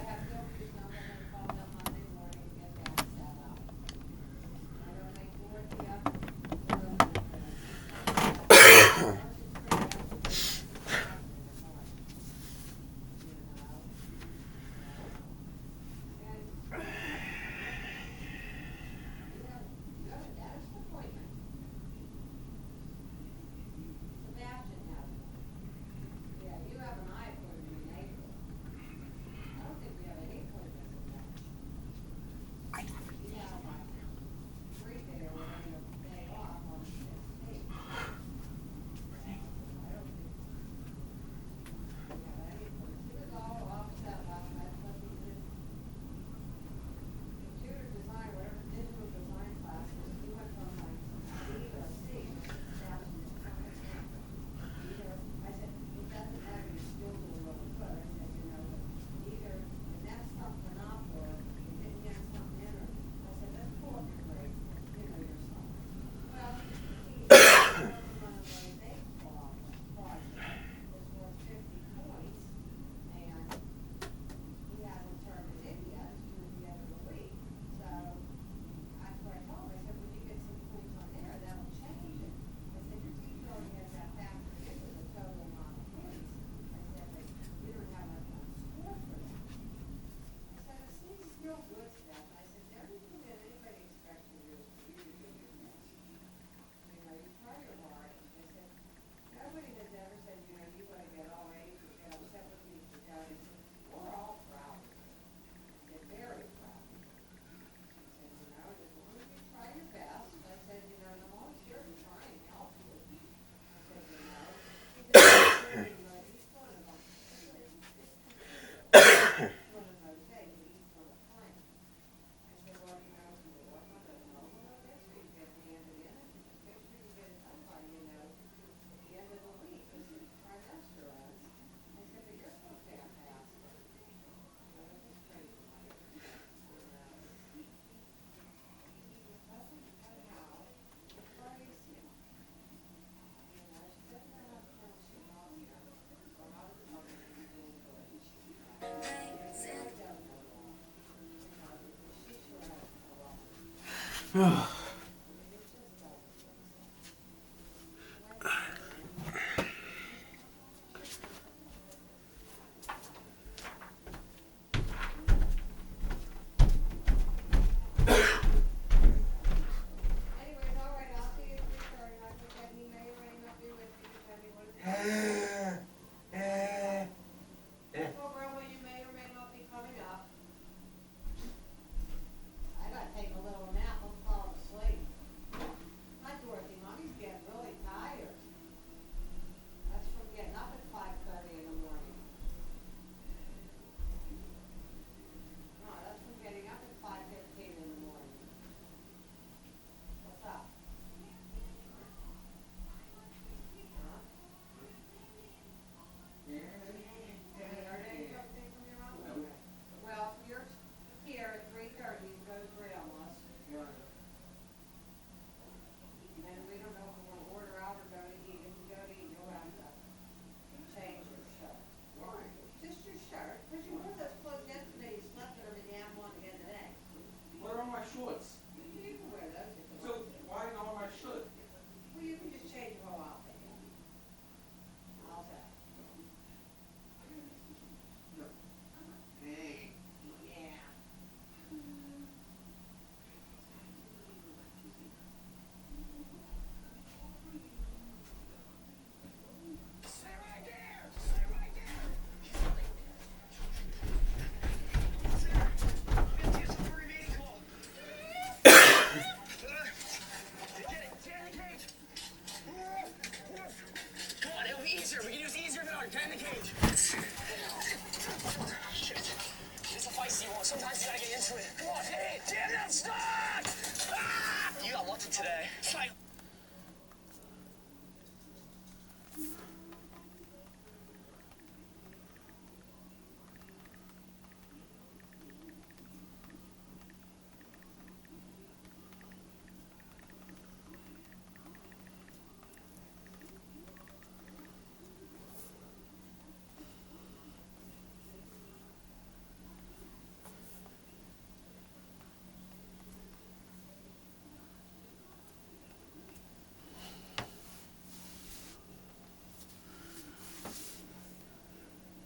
today.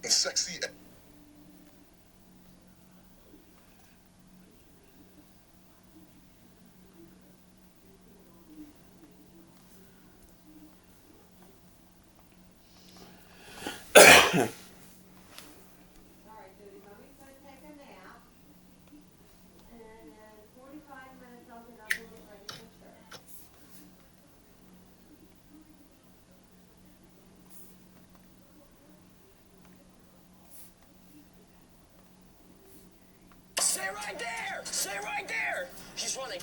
Sexy. Stay right there! Stay right there! He's running.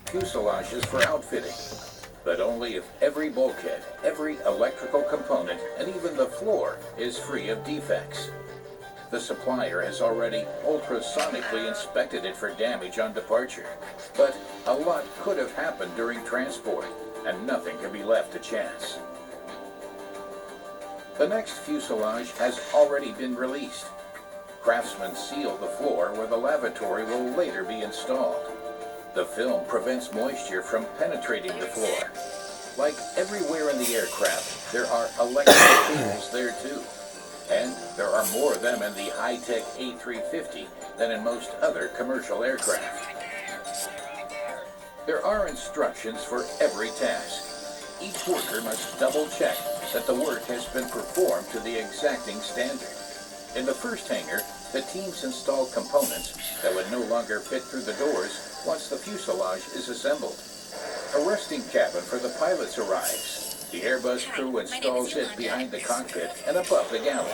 Fuselages for outfitting, but only if every bulkhead, every electrical component, and even the floor is free of defects. The supplier has already ultrasonically inspected it for damage on departure, but a lot could have happened during transport, and nothing can be left to chance. The next fuselage has already been released. Craftsmen seal the floor where the lavatory will later be installed. The film prevents moisture from penetrating the floor. Like everywhere in the aircraft, there are electrical cables there too. And there are more of them in the high-tech A350 than in most other commercial aircraft. There are instructions for every task. Each worker must double-check that the work has been performed to the exacting standard. In the first hangar, the teams install components that would no longer fit through the doors once the fuselage is assembled. A resting cabin for the pilots arrives. The Airbus crew installs it behind the cockpit and above the galley.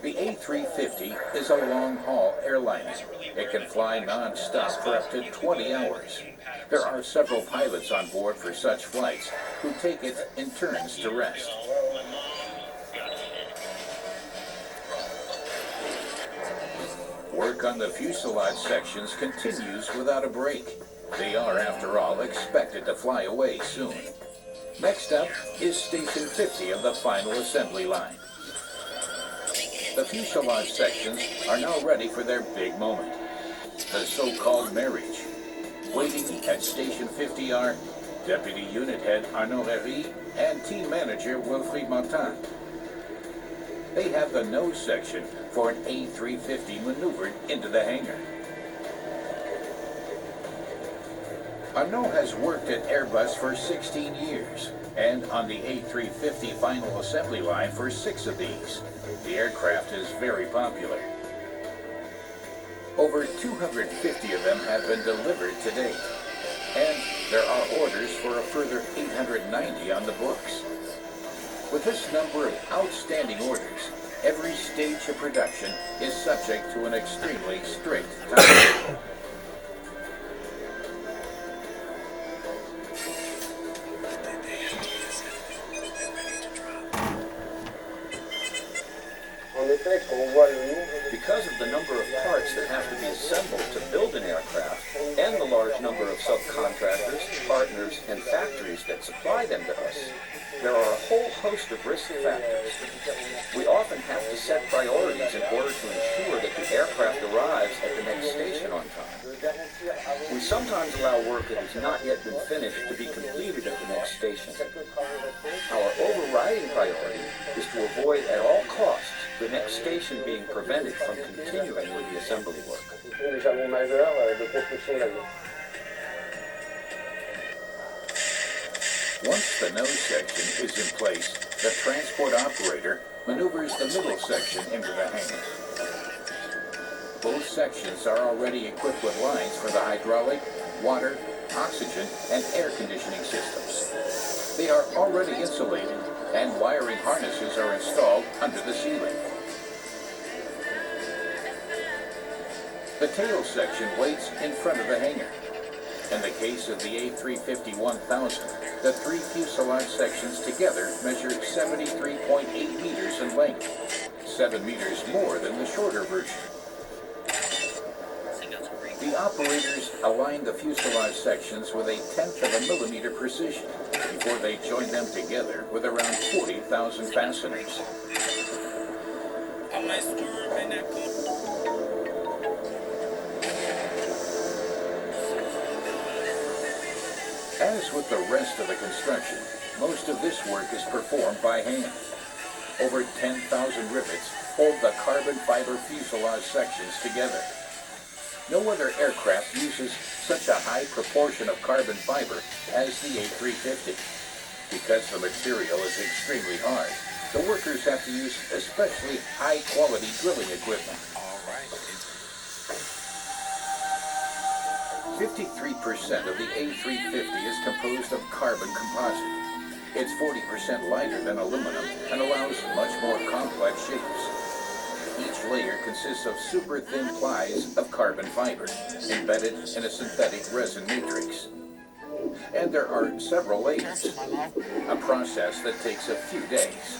The A350 is a long-haul airliner. It can fly non-stop for up to 20 hours. There are several pilots on board for such flights who take it in turns to rest. Work on the fuselage sections continues without a break. They are, after all, expected to fly away soon. Next up is Station 50 of the final assembly line. The fuselage sections are now ready for their big moment, the so-called marriage. Waiting at Station 50 are Deputy Unit Head Arnaud Herry and Team Manager Wilfried Martin. They have the nose section for an A350 maneuvered into the hangar. Arnaud has worked at Airbus for 16 years and on the A350 final assembly line for 6 of these. The aircraft is very popular. Over 250 of them have been delivered to date, and there are orders for a further 890 on the books. With this number of outstanding orders, every stage of production is subject to an extremely strict timetable. Because of the number of parts that have to be assembled to build an aircraft, and the large number of subcontractors, partners, and factories that supply them to us, there are a whole host of risk factors. We often have to set priorities in order to ensure that the aircraft arrives at the next station on time. We sometimes allow work that has not yet been finished to be completed at the next station. Our overriding priority is to avoid at all costs the next station being prevented from continuing with the assembly work. Once the nose section is in place, the transport operator maneuvers the middle section into the hangar. Both sections are already equipped with lines for the hydraulic, water, oxygen, and air conditioning systems. They are already insulated, and wiring harnesses are installed under the ceiling. The tail section waits in front of the hangar. In the case of the A350-1000, the three fuselage sections together measure 73.8 meters in length, 7 meters more than the shorter version. The operators align the fuselage sections with 1/10 of a millimeter precision before they join them together with around 40,000 fasteners. As with the rest of the construction, most of this work is performed by hand. Over 10,000 rivets hold the carbon fiber fuselage sections together. No other aircraft uses such a high proportion of carbon fiber as the A350. Because the material is extremely hard, the workers have to use especially high-quality drilling equipment. 53% of the A350 is composed of carbon composite. It's 40% lighter than aluminum and allows much more complex shapes. Each layer consists of super thin plies of carbon fiber, embedded in a synthetic resin matrix. And there are several layers, a process that takes a few days.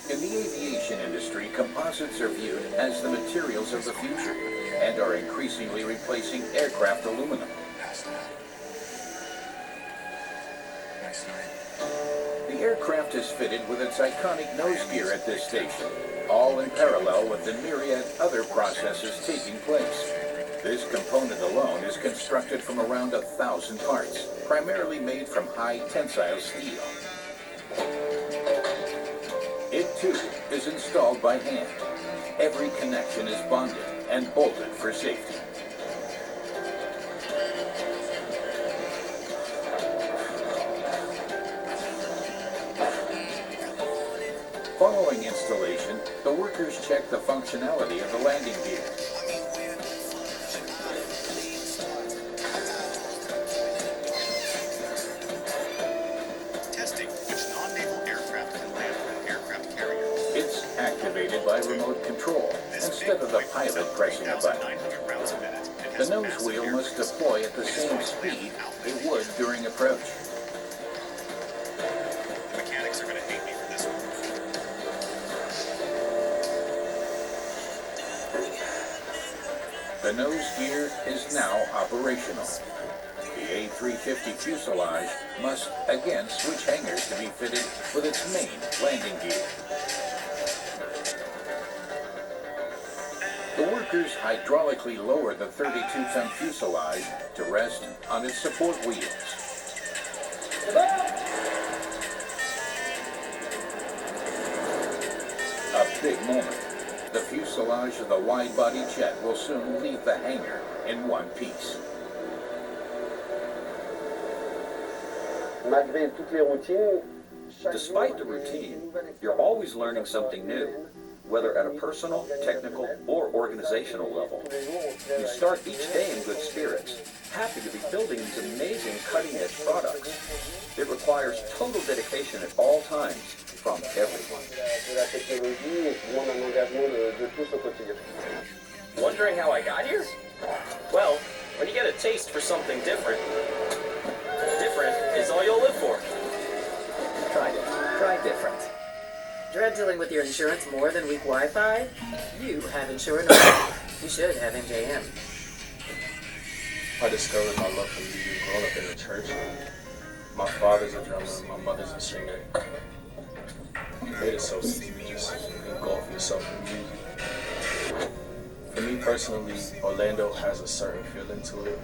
In the aviation industry, composites are viewed as the materials of the future and are increasingly replacing aircraft aluminum. The aircraft is fitted with its iconic nose gear at this station, all in parallel with the myriad other processes taking place. This component alone is constructed from around 1,000 parts, primarily made from high tensile steel. It too is installed by hand. Every connection is bonded and bolted for safety. Following installation, the workers check the functionality of the landing gear. Testing which non-naval aircraft can land from an aircraft carrier. It's activated by remote control instead of the pilot pressing a button. The nose wheel must deploy at the same speed it would during approach. Mechanics are going to hate me for this one. The nose gear is now operational. The A350 fuselage must again switch hangars to be fitted with its main landing gear. The workers hydraulically lower the 32-ton fuselage to rest on its support wheels. A big moment. The fuselage of the wide-body jet will soon leave the hangar in one piece. Despite the routine, you're always learning something new, whether at a personal, technical, or organizational level. You start each day in good spirits, happy to be building these amazing cutting-edge products. It requires total dedication at all times from everyone. Wondering how I got here? Well, when you get a taste for something different, different is all you'll live for. Try it. Try different. Dread dealing with your insurance more than weak Wi-Fi? You have insurance. You should have MJM. I discovered my love for music growing up in the church. My father's a drummer, my mother's a singer. It made it so easy to just engulf yourself in music. For me personally, Orlando has a certain feeling to it.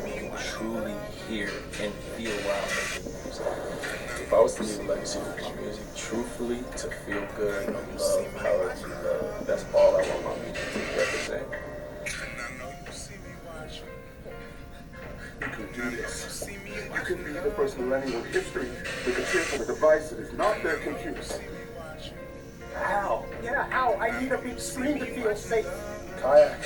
You can truly hear and feel while making music. If I was to leave a legacy with my music, truthfully, to feel good and love how you love, that's all I want my music to represent. You can do this. You can be the person who anyone history with a chip on a device that is not their computer. How? Yeah, how? need a big screen to feel safe. Kayak.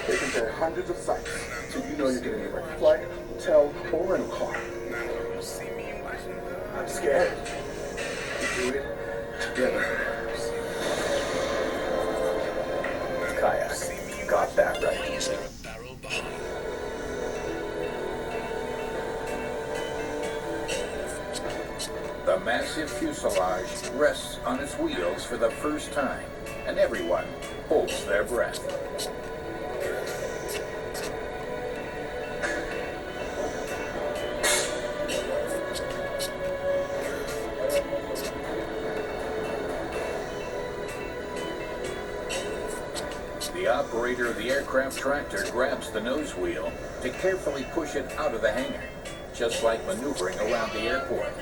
They compare hundreds of sites, so you know you're getting the right flight, hotel, or rental car. I'm scared. We do it together. Kayak. Got that right. The massive fuselage rests on its wheels for the first time, and everyone holds their breath. The operator of the aircraft tractor grabs the nose wheel to carefully push it out of the hangar, just like maneuvering around the airport.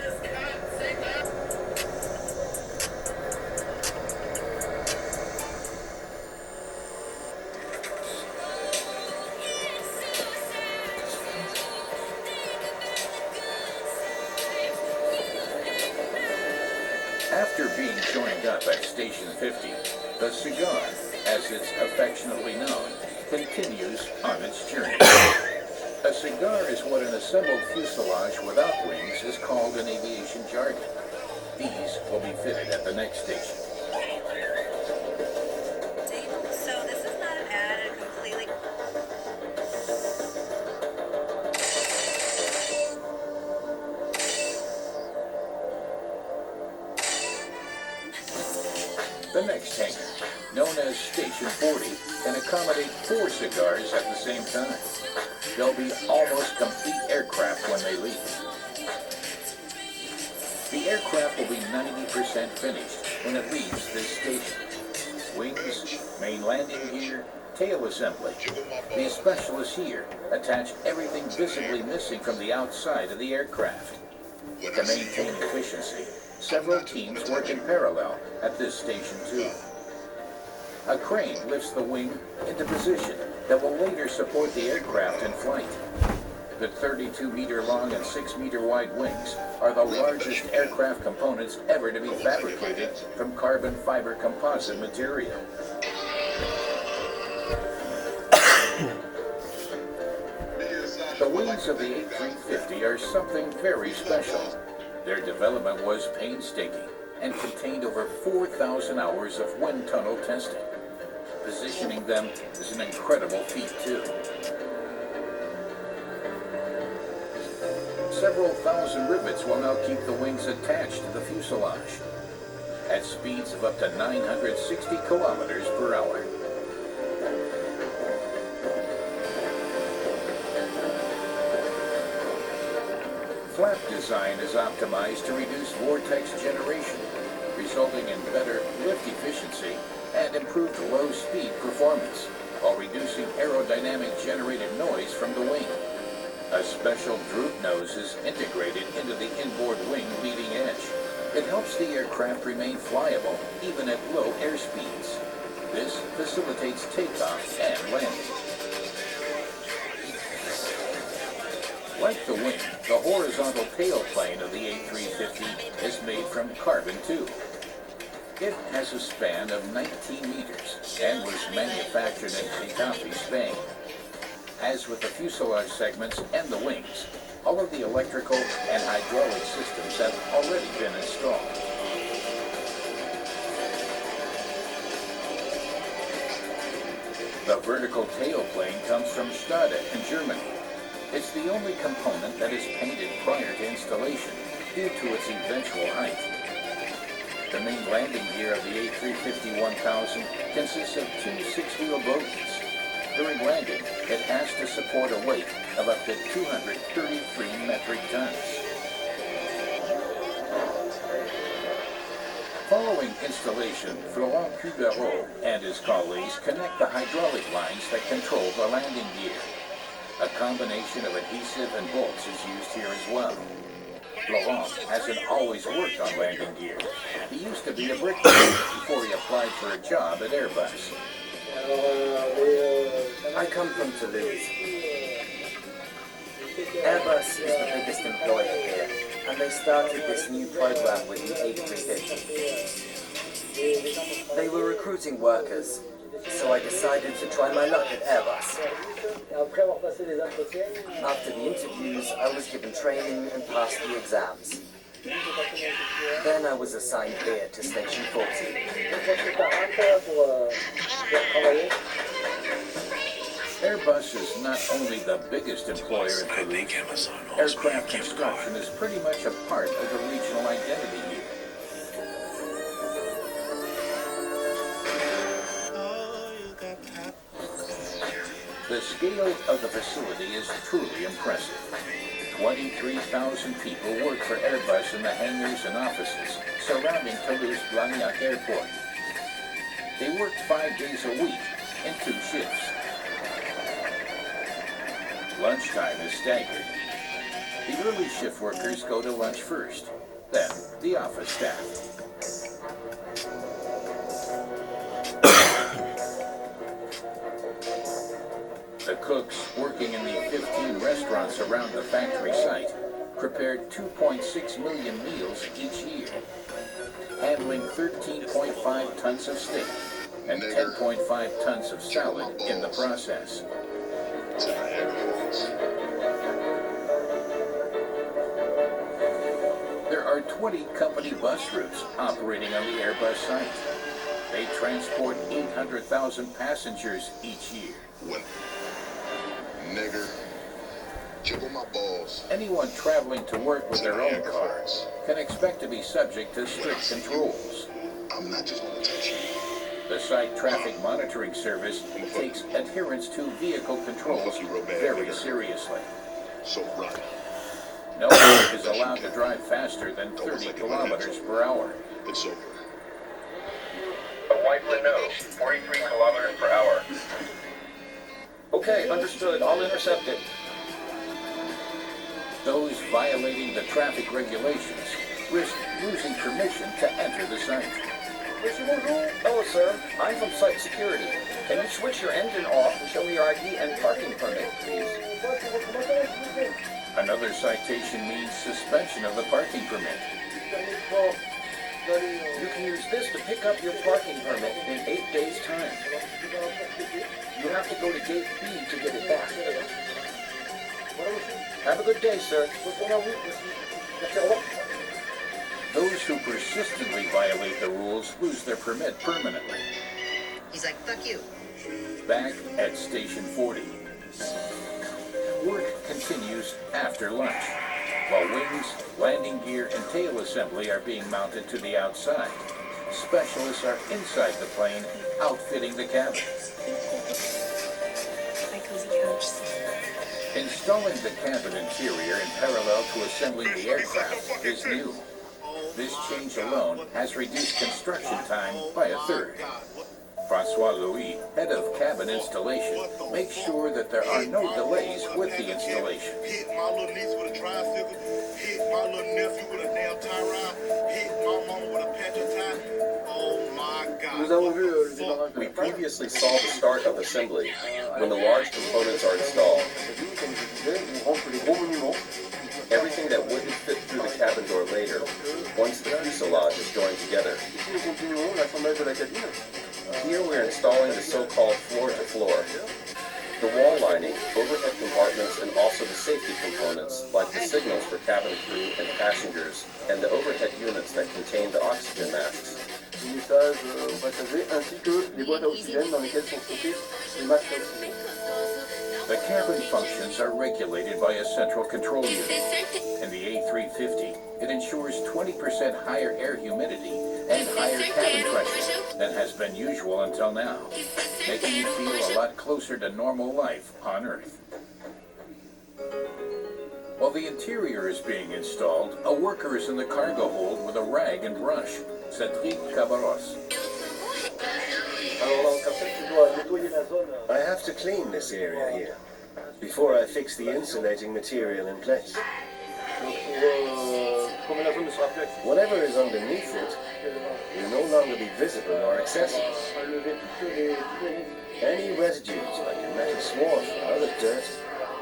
After being joined up at Station 50, the cigar, as it's affectionately known, continues on its journey. A cigar is what an assembled fuselage without wings is called in aviation jargon. These will be fitted at the next station. So this is not an ad, it completely... The next hangar, known as Station 40, can accommodate 4 cigars at the same time. They'll be almost complete aircraft when they leave. The aircraft will be 90% finished when it leaves this station. Wings, main landing gear, tail assembly. The specialists here attach everything visibly missing from the outside of the aircraft. To maintain efficiency, several teams work in parallel at this station too. A crane lifts the wing into position that will later support the aircraft in flight. The 32-meter long and 6-meter wide wings are the largest aircraft components ever to be fabricated from carbon fiber composite material. The wings of the A350 are something very special. Their development was painstaking and contained over 4,000 hours of wind tunnel testing. Positioning them is an incredible feat too. Several thousand rivets will now keep the wings attached to the fuselage at speeds of up to 960 kilometers per hour. Flap design is optimized to reduce vortex generation, resulting in better lift efficiency and improved low-speed performance, while reducing aerodynamic generated noise from the wing. A special droop nose is integrated into the inboard wing leading edge. It helps the aircraft remain flyable even at low airspeeds. This facilitates takeoff and landing. Like the wing, the horizontal tailplane of the A350 is made from carbon too. It has a span of 19 meters and was manufactured in Getafe, Spain. As with the fuselage segments and the wings, all of the electrical and hydraulic systems have already been installed. The vertical tailplane comes from Stade in Germany. It's the only component that is painted prior to installation due to its eventual height. The main landing gear of the A350-1000 consists of 2 6-wheel bogies. During landing, it has to support a weight of up to 233 metric tons. Following installation, Florent Cuberot and his colleagues connect the hydraulic lines that control the landing gear. A combination of adhesive and bolts is used here as well. Florent hasn't always worked on landing gear. He used to be a bricklayer before he applied for a job at Airbus. I come from Toulouse. Airbus is the biggest employer here, and they started this new program with the A350. They were recruiting workers, so I decided to try my luck at Airbus. After the interviews, I was given training and passed the exams. Then I was assigned here to Station 40. Airbus is not only the biggest employer in Toulouse, aircraft construction is pretty much a part of the regional identity here. The scale of the facility is truly impressive. 23,000 people work for Airbus in the hangars and offices surrounding Toulouse-Blagnac Airport. They work 5 days a week in 2 shifts. Lunchtime is staggered. The early shift workers go to lunch first, then the office staff. The cooks working in the 15 restaurants around the factory site prepared 2.6 million meals each year, handling 13.5 tons of steak and 10.5 tons of salad in the process. There are 20 company bus routes operating on the Airbus site. They transport 800,000 passengers each year. Nigger, jiggle my balls. Anyone traveling to work with their own car can expect to be subject to strict controls. I'm not just gonna touch you. The site traffic monitoring service takes adherence to vehicle controls very seriously. So run. No one is allowed to drive faster than 30 kilometers per hour. It's over. A white Renault, 43 kilometers per hour. Okay, understood. I'll intercept it. Those violating the traffic regulations risk losing permission to enter the site. Hello, sir. I'm from site security. Can you switch your engine off and show me your ID and parking permit, please? Another citation means suspension of the parking permit. You can use this to pick up your parking permit in 8 days' time. You have to go to gate B to get it back. Have a good day, sir. Those who persistently violate the rules lose their permit permanently. He's like, fuck you. Back at Station 40. Work continues after lunch, while wings, landing gear, and tail assembly are being mounted to the outside. Specialists are inside the plane, outfitting the cabin. My cozy couch. Installing the cabin interior in parallel to assembling the aircraft is new. This change alone has reduced construction time by a third. Francois Louis, head of cabin installation, makes sure that there are no delays with the installation. Hit my little niece with a tricycle, hit my little nephew with a damn tie rod, hit my mama with a patch of tie. Oh my God. We previously saw the start of assembly, when the large components are installed. Everything that wouldn't fit through the cabin door later, once the fuselage is joined together. Here we're installing the so-called floor-to-floor. The wall lining, overhead compartments, and also the safety components, like the signals for cabin crew and passengers, and the overhead units that contain the oxygen masks. The cabin functions are regulated by a central control unit. In the A350, it ensures 20% higher air humidity and higher cabin pressure than has been usual until now, making you feel a lot closer to normal life on Earth. While the interior is being installed, a worker is in the cargo hold with a rag and brush. Cedric Cabarros. I have to clean this area here before I fix the insulating material in place. Whatever is underneath it will no longer be visible or accessible. Any residues like a metal swath or other dirt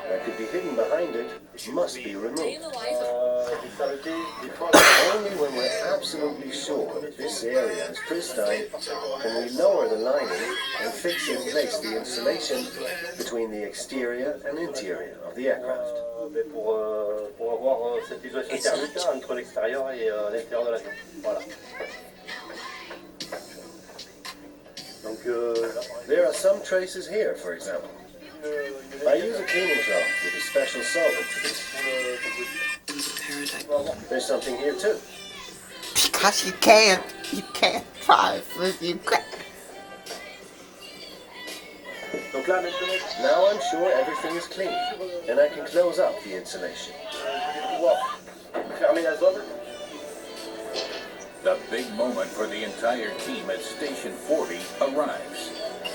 that could be hidden behind it must be removed. Only when we're absolutely sure that this area is pristine can we lower the lining and fix in place the insulation between the exterior and interior of the aircraft. Pour avoir cette isométrie entre l'extérieur et l'intérieur de l'avion. Voilà. There are some traces here, for example. I use a cleaning cloth with a special solvent for this. There's something here too. Because you can't drive with you. Now I'm sure everything is clean, and I can close up the insulation. The big moment for the entire team at Station 40 arrives.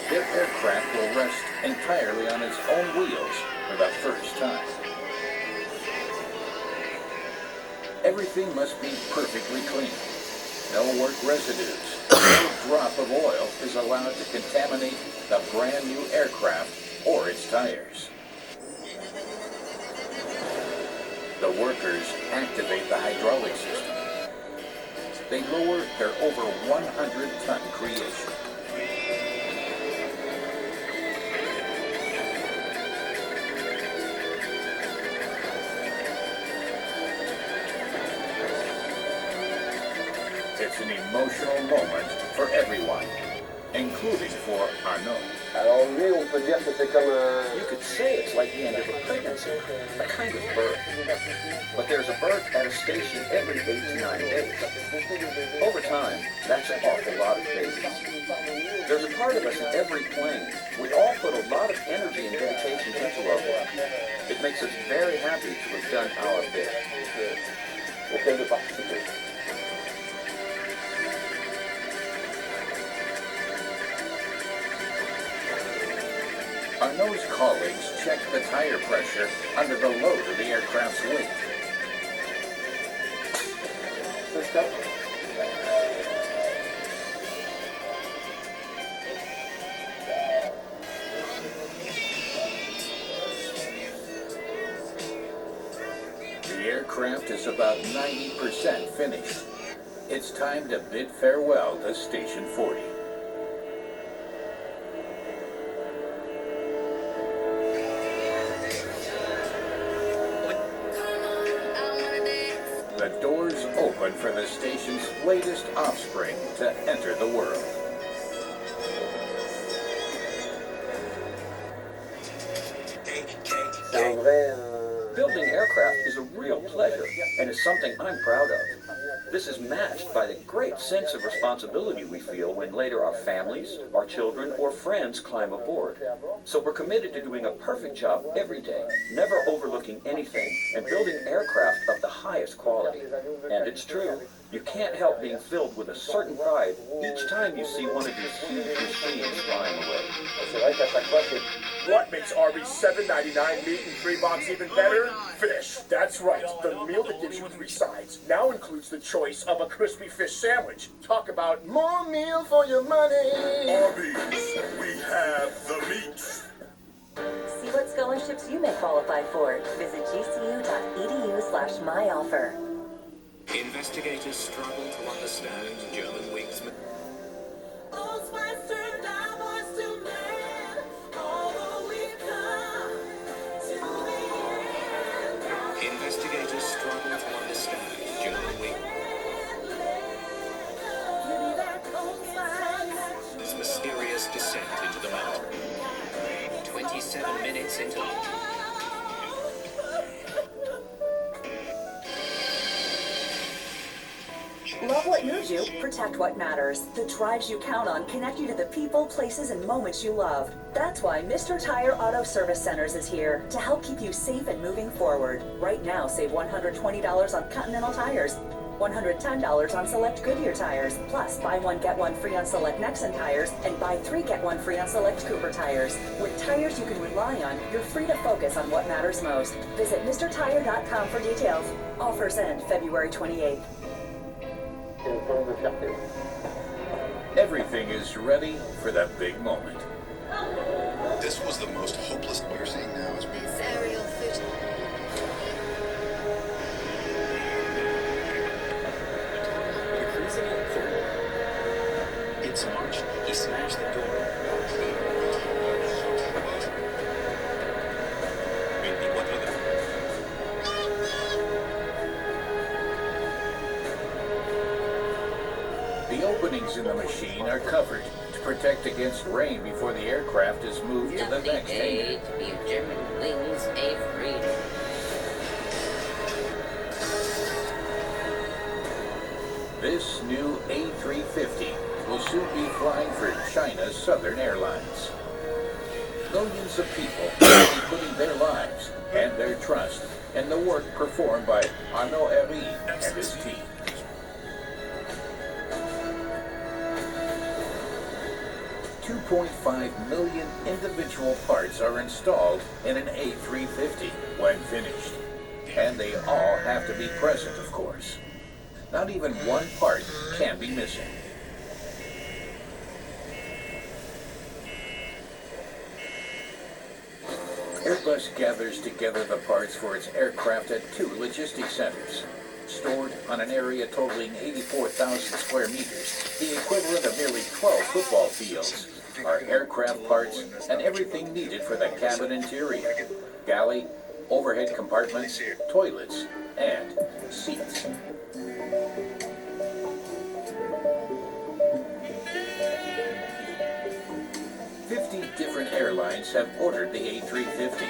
Their aircraft will rest entirely on its own wheels for the first time. Everything must be perfectly clean. No work residues. No drop of oil is allowed to contaminate the brand new aircraft or its tires. The workers activate the hydraulic system. They lower their over 100-ton creation. It's an emotional moment for everyone, including for Arnaud. Alors lui, on peut dire que c'est comme You could say it's like the end of a pregnancy, a kind of birth. But there's a birth at a station every 8 to 9 days. Over time, that's an awful lot of babies. There's a part of us in every plane. We all put a lot of energy and dedication into our work. It makes us very happy to have done our bit. Arnaud's colleagues check the tire pressure under the load of the aircraft's weight. The aircraft is about 90% finished. It's time to bid farewell to Station 40. The doors open for the station's latest offspring to enter the world. Building aircraft is a real pleasure, and is something I'm proud of. This is matched by the great sense of responsibility we feel when later our families, our children, or friends climb aboard. So we're committed to doing a perfect job every day, never overlooking anything, and building aircraft of the highest quality. And it's true, you can't help being filled with a certain pride each time you see one of these huge machines flying away. What makes Arby's $7.99 meat and $3 even better? Fish. That's right. The meal that gives you 3 sides now includes the choice of a crispy fish sandwich. Talk about more meal for your money. Arby's, we have the meats. See what scholarships you may qualify for. Visit gcu.edu/myoffer. Investigators struggle to understand German wings. Investigators struggle to understand German wings. This mysterious descent into the mountain. 27 minutes into launch. Love what moves you, protect what matters. The drives you count on connect you to the people, places, and moments you love. That's why Mr. Tire Auto Service Centers is here to help keep you safe and moving forward. Right now, save $120 on Continental tires, $110 on select Goodyear tires, plus buy one get one free on select Nexen tires, and buy 3 get 1 free on select Cooper tires. With tires you can rely on, you're free to focus on what matters most. Visit MrTire.com for details. Offers end February 28th. Everything is ready for the big moment. This was the most hopeless. What you're seeing now is me. Aerial You're cruising in forward. It's March. He smashed the door. The openings in the machine are covered to protect against rain before the aircraft is moved to the next hangar. To be German wings a freedom. This new A350 will soon be flying for China's Southern Airlines. Millions of people will be putting their lives and their trust in the work performed by Arnaud Herry and his team. $2.5 million individual parts are installed in an A350 when finished. And they all have to be present, of course. Not even one part can be missing. Airbus gathers together the parts for its aircraft at 2 logistics centers. Stored on an area totaling 84,000 square meters, the equivalent of nearly 12 football fields, are aircraft parts and everything needed for the cabin interior, galley, overhead compartments, toilets, and seats. Different airlines have ordered the A350.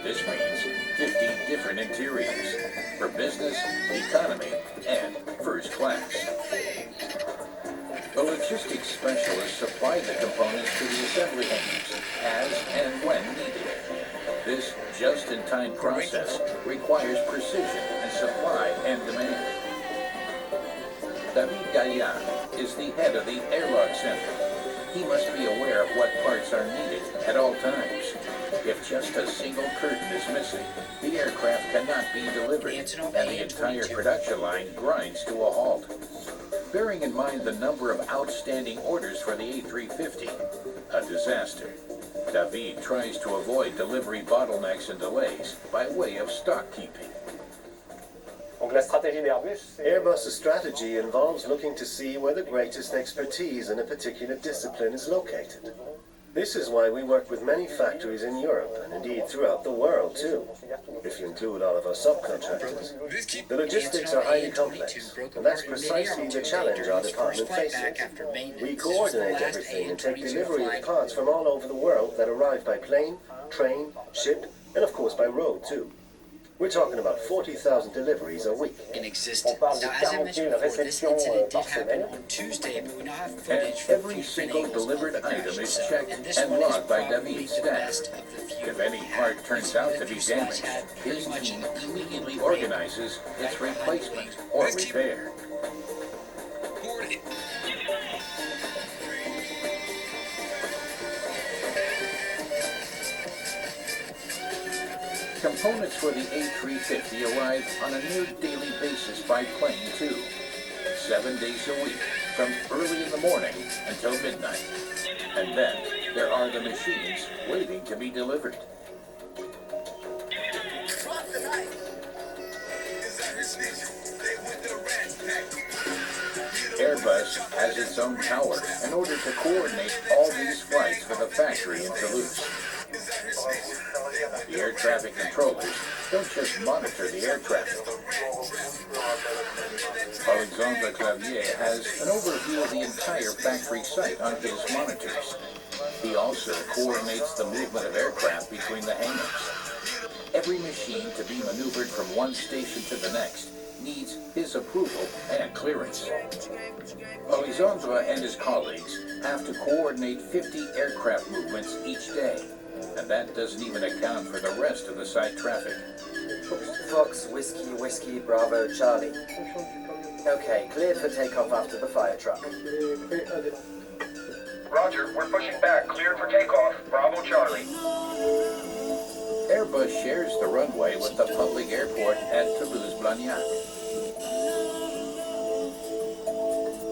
This means 50 different interiors for business, economy, and first class. The logistics specialists supply the components to the assembly hangars as and when needed. This just-in-time process requires precision in supply and demand. David Gaillan is the head of the Airlock Center. He must be aware of what parts are needed at all times. If just a single curtain is missing, the aircraft cannot be delivered, and the entire production line grinds to a halt. Bearing in mind the number of outstanding orders for the A350, a disaster. David tries to avoid delivery bottlenecks and delays by way of stock keeping. Airbus's strategy involves looking to see where the greatest expertise in a particular discipline is located. This is why we work with many factories in Europe, and indeed throughout the world too, if you include all of our subcontractors. The logistics are highly complex, and that's precisely the challenge our department faces. We coordinate everything and take delivery of parts from all over the world that arrive by plane, train, ship, and of course by road too. We're talking about 40,000 deliveries a week. In existence. Now, as I mentioned before, this incident did happen on Tuesday, but we now have footage from Every single delivered item is checked and logged by David's staff. If any part turns out to be damaged, his team immediately organizes its replacement or repair. Components for the A350 arrive on a near daily basis by plane too, 7 days a week, from early in the morning until midnight. And then there are the machines waiting to be delivered. Airbus has its own tower in order to coordinate all these flights for the factory in Toulouse. The air traffic controllers don't just monitor the air traffic. Alexandre Clavier has an overview of the entire factory site on his monitors. He also coordinates the movement of aircraft between the hangars. Every machine to be maneuvered from one station to the next needs his approval and clearance. Alexandre and his colleagues have to coordinate 50 aircraft movements each day. And that doesn't even account for the rest of the site traffic. Fox, Whiskey, Bravo, Charlie. Okay, cleared for takeoff after the fire truck. Roger, we're pushing back. Cleared for takeoff. Bravo, Charlie. Airbus shares the runway with the public airport at Toulouse-Blagnac.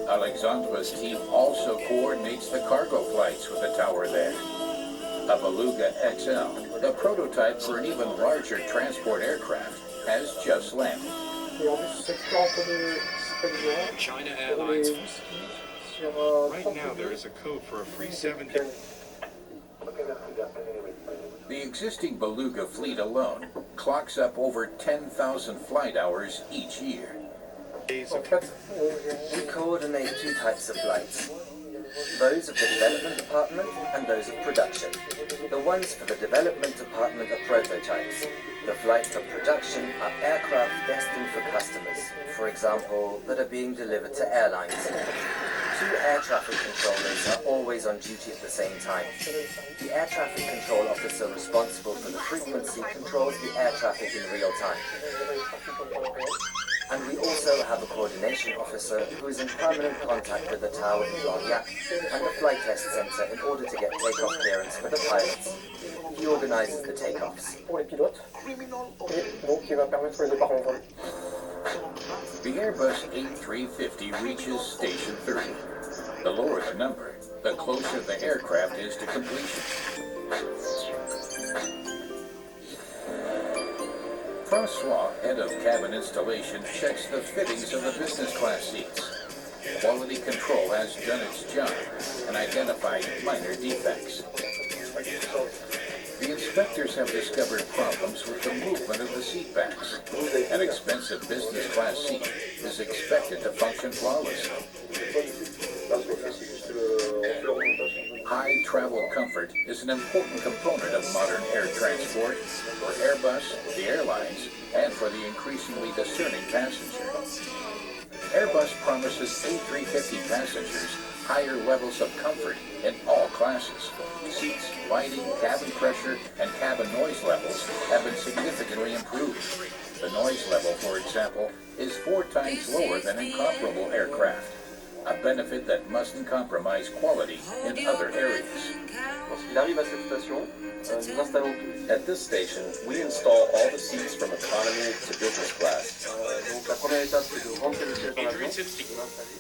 Alexandre's team also coordinates the cargo flights with the tower there. A Beluga XL, the prototype for an even larger transport aircraft, has just landed. China Airlines. Right now, there is a code for a free 7-day. The existing Beluga fleet alone clocks up over 10,000 flight hours each year. We coordinate two types of flights. Those of the development department and those of production. The ones for the development department are prototypes. The flights for production are aircraft destined for customers, for example, that are being delivered to airlines. Two air traffic controllers are always on duty at the same time. The air traffic control officer responsible for the frequency controls the air traffic in real time. And we also have a coordination officer who is in permanent contact with the tower in Lorient and the flight test center in order to get takeoff clearance for the pilots. He organizes the takeoffs. The Airbus A350 reaches Station 30. The lower the number, the closer the aircraft is to completion. Francois, head of cabin installation, checks the fittings of the business class seats. Quality control has done its job and identified minor defects. The inspectors have discovered problems with the movement of the seat backs. An expensive business class seat is expected to function flawlessly. High travel comfort is an important component of modern air transport for Airbus, the airlines, and for the increasingly discerning passenger. Airbus promises A350 passengers higher levels of comfort in all classes. Seats, lighting, cabin pressure, and cabin noise levels have been significantly improved. The noise level, for example, is 4 times lower than in comparable aircraft, a benefit that mustn't compromise quality in other areas. At this station, we install all the seats from economy to business class.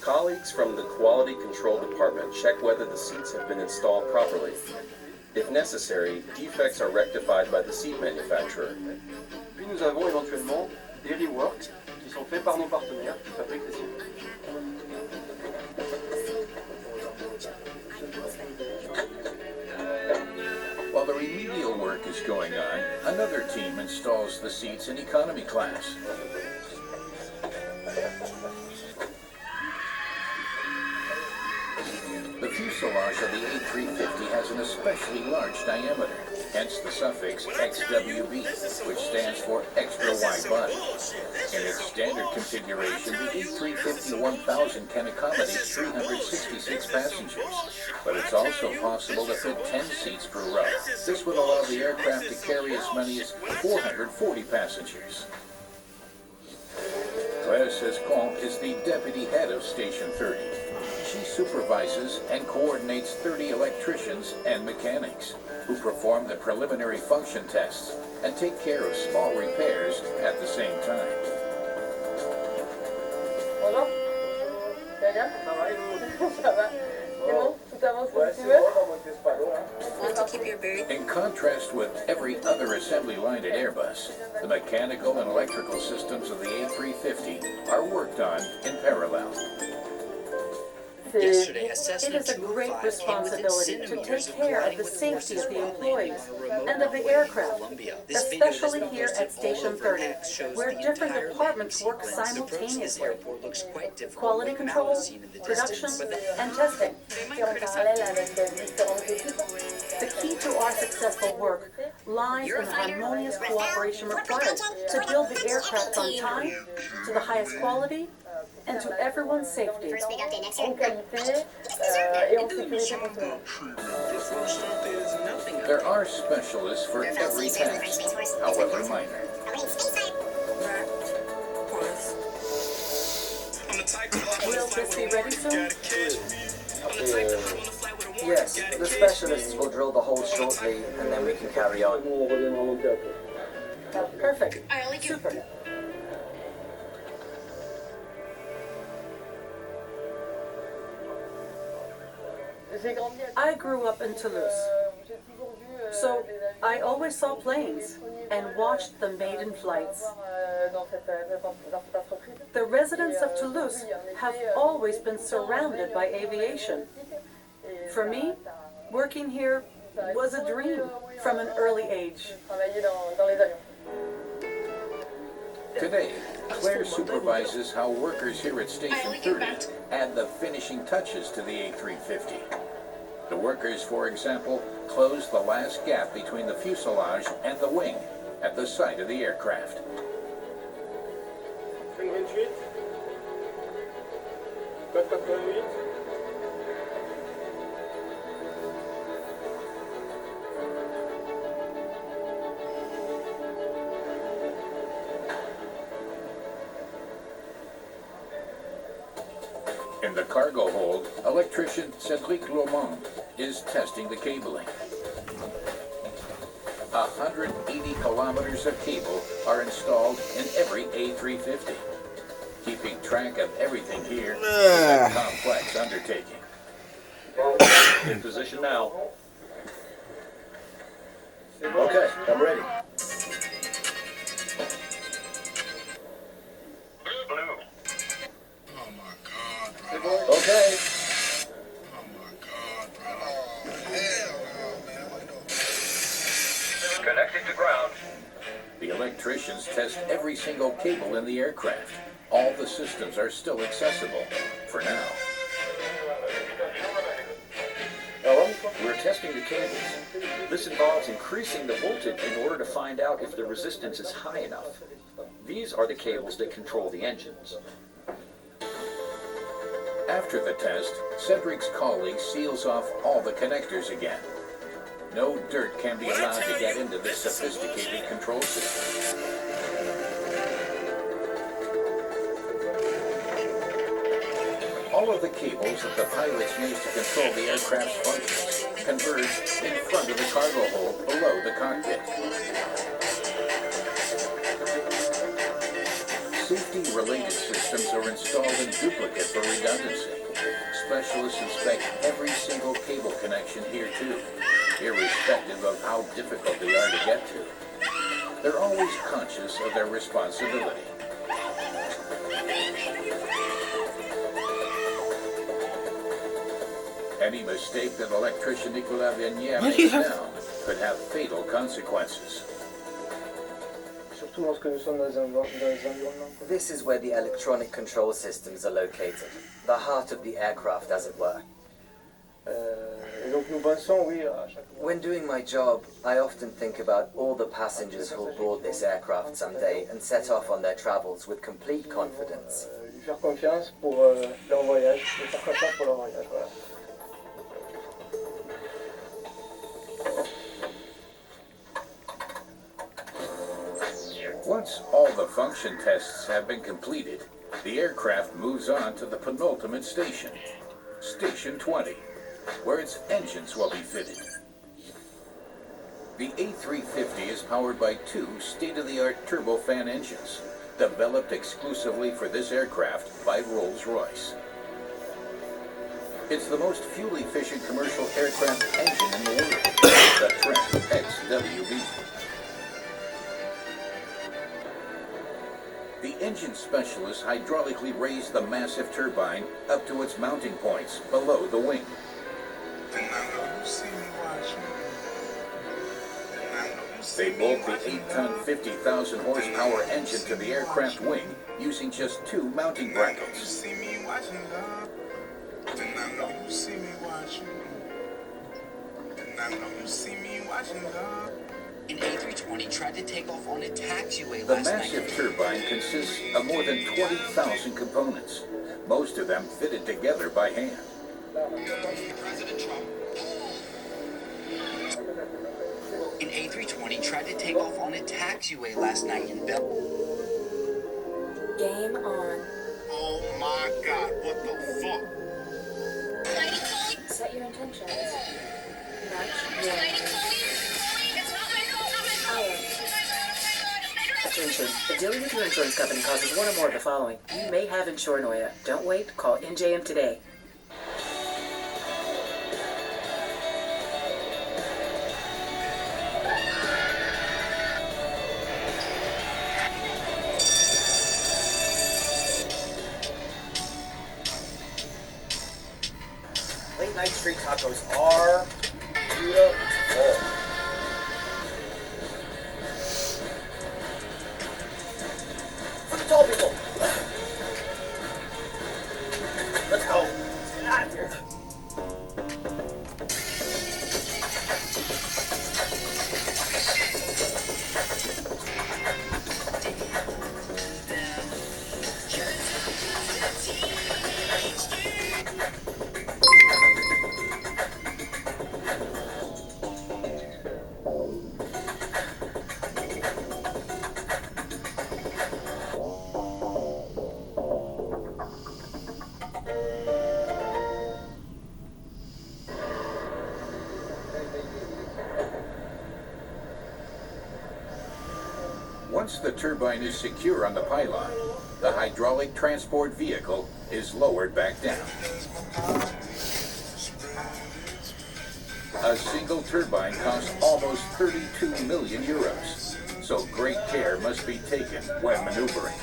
Colleagues from the quality control department check whether the seats have been installed properly. If necessary, defects are rectified by the seat manufacturer. Puis nous avons éventuellement des reworks qui sont faits par nos partenaires qui fabriquent les seats. While the remedial work is going on, another team installs the seats in economy class. The fuselage of the A350 has an especially large diameter, hence the suffix XWB, which stands for extra wide body. In its standard configuration, the A350-1000 can accommodate 366 passengers, but it's also possible to fit 10 seats per row. This would allow the aircraft to carry as many as 440 passengers. Claire Sescombe is the deputy head of Station 30. She supervises and coordinates 30 electricians and mechanics who perform the preliminary function tests and take care of small repairs at the same time. Bonjour. Ça va bien? Ça va. Ça va. C'est bon? Tout avance comme tu veux? Want to keep your very In contrast with every other assembly line at Airbus, the mechanical and electrical systems of the A350 are worked on in parallel. It is a great responsibility to take care of the safety of the employees and of the aircraft, especially here at Station 30, where different departments work simultaneously. Quality control, production, and testing. The key to our successful work lies in the harmonious cooperation required to build the aircraft on time, to the highest quality, and to everyone's safety. There are specialists for every task, however minor. Will this be ready soon? Yes, the specialists will drill the hole shortly, and then we can carry on. Perfect. Super. I grew up in Toulouse. So I always saw planes and watched the maiden flights. The residents of Toulouse have always been surrounded by aviation. For me, working here was a dream from an early age. Today, Claire supervises how workers here at Station 30 add the finishing touches to the A350. The workers, for example, close the last gap between the fuselage and the wing at the side of the aircraft. In the cargo hold, electrician Cédric Lomond is testing the cabling. 180 kilometers of cable are installed in every A350. Keeping track of everything here is a complex undertaking. In position now. Okay, I'm ready. Okay. Connecting to ground. The electricians test every single cable in the aircraft. All the systems are still accessible, for now. We're testing the cables. This involves increasing the voltage in order to find out if the resistance is high enough. These are the cables that control the engines. After the test, Cedric's colleague seals off all the connectors again. No dirt can be allowed to get into this sophisticated control system. All of the cables that the pilots use to control the aircraft's functions converge in front of the cargo hold below the cockpit. Safety-related systems are installed in duplicate for redundancy. Specialists inspect every single cable connection here too, irrespective of how difficult they are to get to. They're always conscious of their responsibility. Any mistake that electrician Nicolas Vernier makes now could have fatal consequences. This is where the electronic control systems are located, the heart of the aircraft, as it were. When doing my job, I often think about all the passengers who'll board this aircraft someday and set off on their travels with complete confidence. Once all the function tests have been completed, the aircraft moves on to the penultimate station, Station 20, where its engines will be fitted. The A350 is powered by two state-of-the-art turbofan engines, developed exclusively for this aircraft by Rolls-Royce. It's the most fuel-efficient commercial aircraft engine in the world, the Trent XWB. The engine specialists hydraulically raise the massive turbine up to its mounting points below the wing. They bolt the 8-ton, 50,000 horsepower engine to the aircraft wing using just two mounting brackets. An A320 tried to take off on a taxiway The last night. massive turbine consists of more than 20,000 components, most of them fitted together by hand. President Trump. An A320 tried to take off on a taxiway last night in Bell. Game on. Oh my God, what the fuck? Set your intentions. Attention. If dealing with your insurance company causes one or more of the following, you may have insuranoia. Don't wait. Call NJM today. Those are beautiful. For the tall people. Let's go. Let's get out of here. Once the turbine is secure on the pylon, the hydraulic transport vehicle is lowered back down. A single turbine costs almost 32 million euros, so great care must be taken when maneuvering.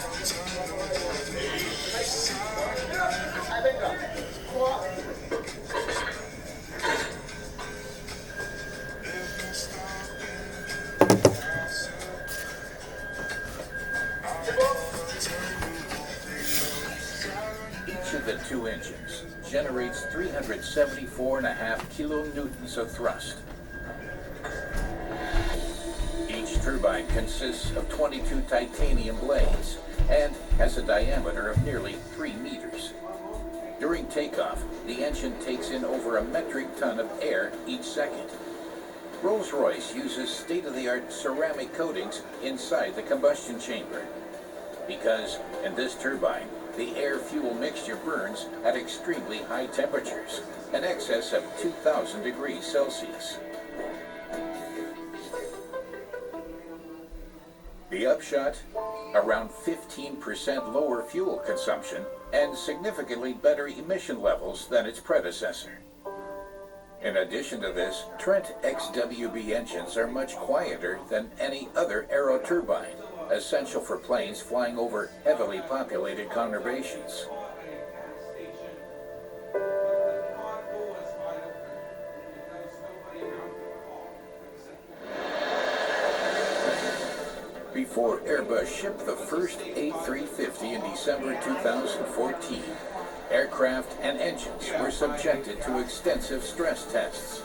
Each of the two engines generates 374.5 kilonewtons of thrust. Each turbine consists of 22 titanium blades and has a diameter of nearly 3 meters. During takeoff, the engine takes in over a metric ton of air each second. Rolls-Royce uses state-of-the-art ceramic coatings inside the combustion chamber, because in this turbine, the air-fuel mixture burns at extremely high temperatures, in excess of 2,000 degrees Celsius. The upshot? Around 15% lower fuel consumption and significantly better emission levels than its predecessor. In addition to this, Trent XWB engines are much quieter than any other aeroturbine, essential for planes flying over heavily populated conurbations. Before Airbus shipped the first A350 in December 2014, aircraft and engines were subjected to extensive stress tests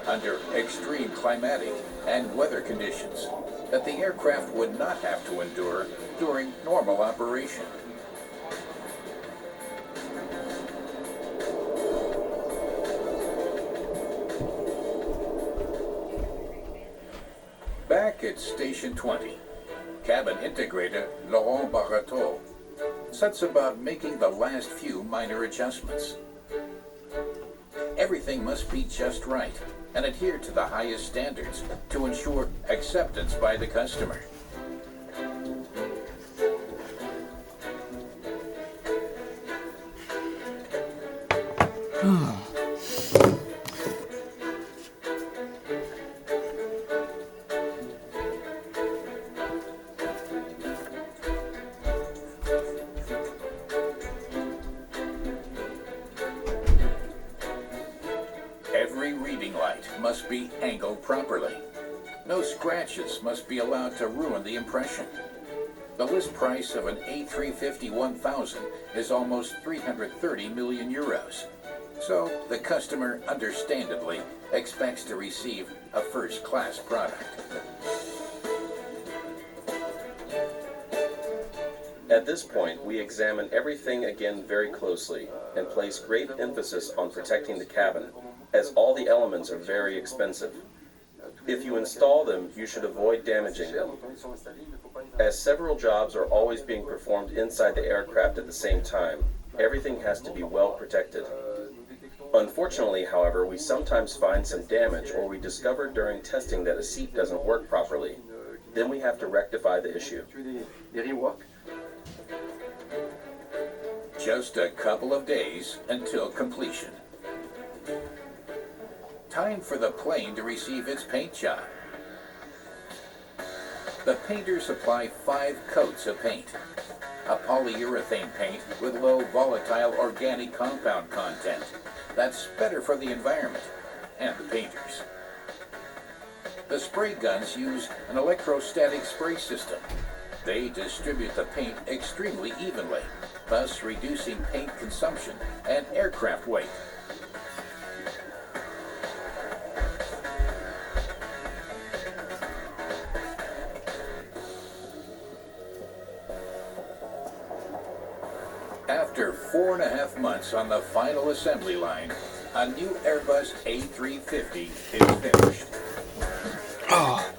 under extreme climatic and weather conditions that the aircraft would not have to endure during normal operation. Back at Station 20, cabin integrator Laurent Barateau sets about making the last few minor adjustments. Everything must be just right and adhere to the highest standards to ensure acceptance by the customer. Every reading light must be angled properly. No scratches must be allowed to ruin the impression. The list price of an A350-1000 is almost 330 million euros. So the customer understandably expects to receive a first-class product. At this point, we examine everything again very closely and place great emphasis on protecting the cabin, as all the elements are very expensive. If you install them, you should avoid damaging them, as several jobs are always being performed inside the aircraft at the same time. Everything has to be well protected. Unfortunately, however, we sometimes find some damage, or we discover during testing that a seat doesn't work properly. Then we have to rectify the issue. Just a couple of days until completion. Time for the plane to receive its paint job. The painters apply 5 coats of paint. A polyurethane paint with low volatile organic compound content, That's better for the environment and the painters. The spray guns use an electrostatic spray system. They distribute the paint extremely evenly, thus reducing paint consumption and aircraft weight. After 4.5 months on the final assembly line, a new Airbus A350 is finished. Oh.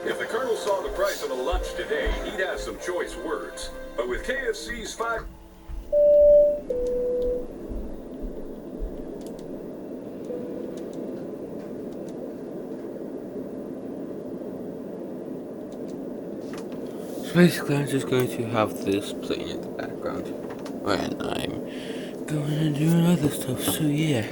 If the Colonel saw the price of a lunch today, he'd have some choice words. But with KFC's 5... So basically I'm just going to have this playing in the background when I'm going and doing other stuff, so yeah.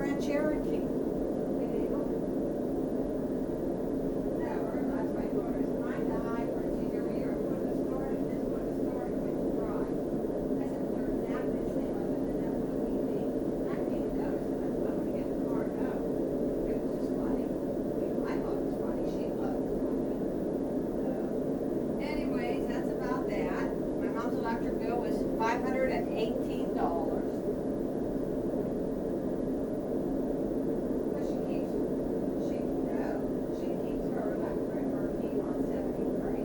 Grand Cherokee. Anyways, that's about that. My mom's electric bill was $518. But she keeps her electric, her heat on 73.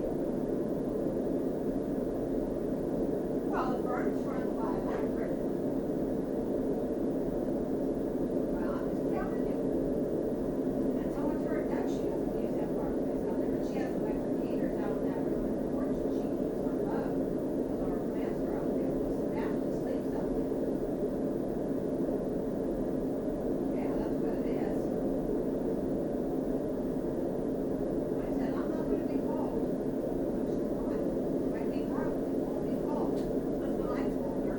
Well, the furnace runs by electric. Well, I'm just telling you. That's how much her does. She doesn't use that fireplace out there, but she has electric heaters out in that room and porch that she keeps on low. Because our plants are out there. So that she sleeps out there. Yeah, that's what it is. I said, I'm not gonna be cold. She's fine. It might be broke, it won't be cold. That's what I told her.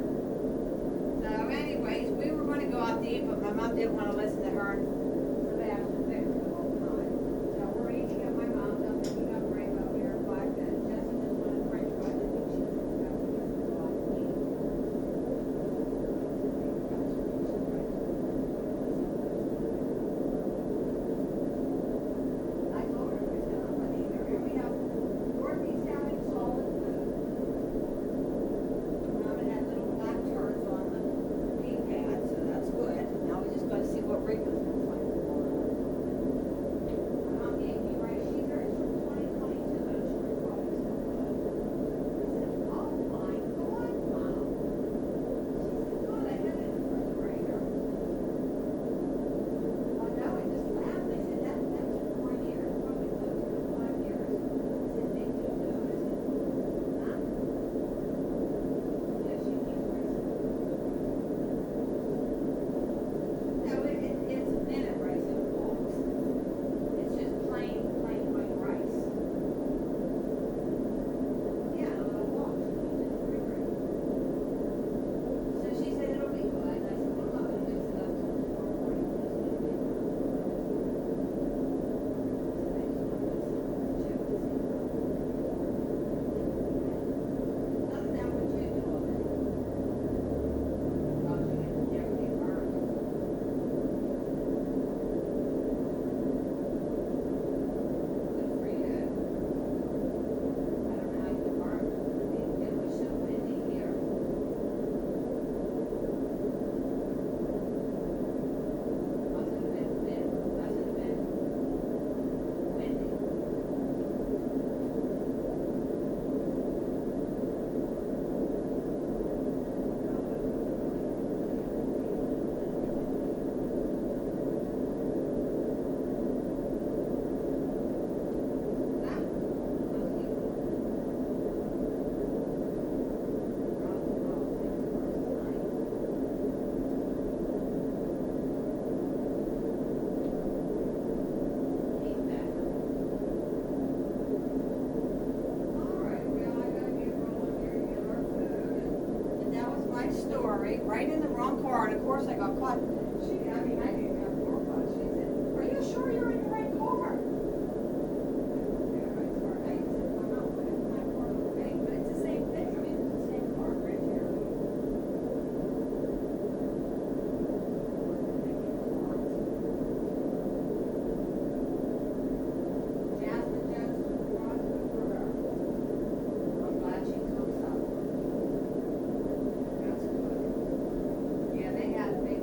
So anyways, we were gonna go out to eat, but my mom didn't wanna listen to her. So they have to fix the whole time. So we're eating at my mom's, I'm picking up Rainbow here in 5 minutes. Jessie just wanted French fries, I think she's gonna go out to eat. I told her, I said, I'm gonna eat her. We have Dorothy's having solid food. Mom had little black turds on the D-pad, so that's good. Now we just gotta see what Rita's gonna find tomorrow. Mom gave me rice. She's hers from 2022, and she recalls so good. I said, oh my God, Mom. She said, oh, they had it in the refrigerator. Oh no, I just laughed. I said, that's been 4 years, probably close to 5 years. I said, they do know. I said, huh? Yeah, she keeps rice. No, it's minute rice in bowls. It's just plain white rice. Yeah, a little box. So she said it'll be good. I said, well, I'm not gonna mix it up till tomorrow morning. I'm just gonna make it. Other than what you do all day. Well, you get everything burned. Good for you. I don't know how you burn. It was so windy here. Must have been windy. And that was my story, right in the wrong car, and of course I got caught. I didn't have more caught. She said, are you sure you're in the right car? Yeah, it's our eggs. I'm not putting my car in the egg, but it's the same thing. I mean, it's the same car, right here. Jasmine Jones brought it for her. I'm glad she comes up. That's good. Yeah, they had, they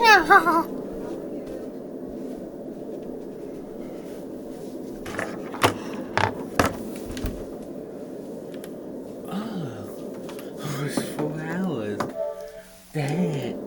Oh, it's 4 hours. Damn.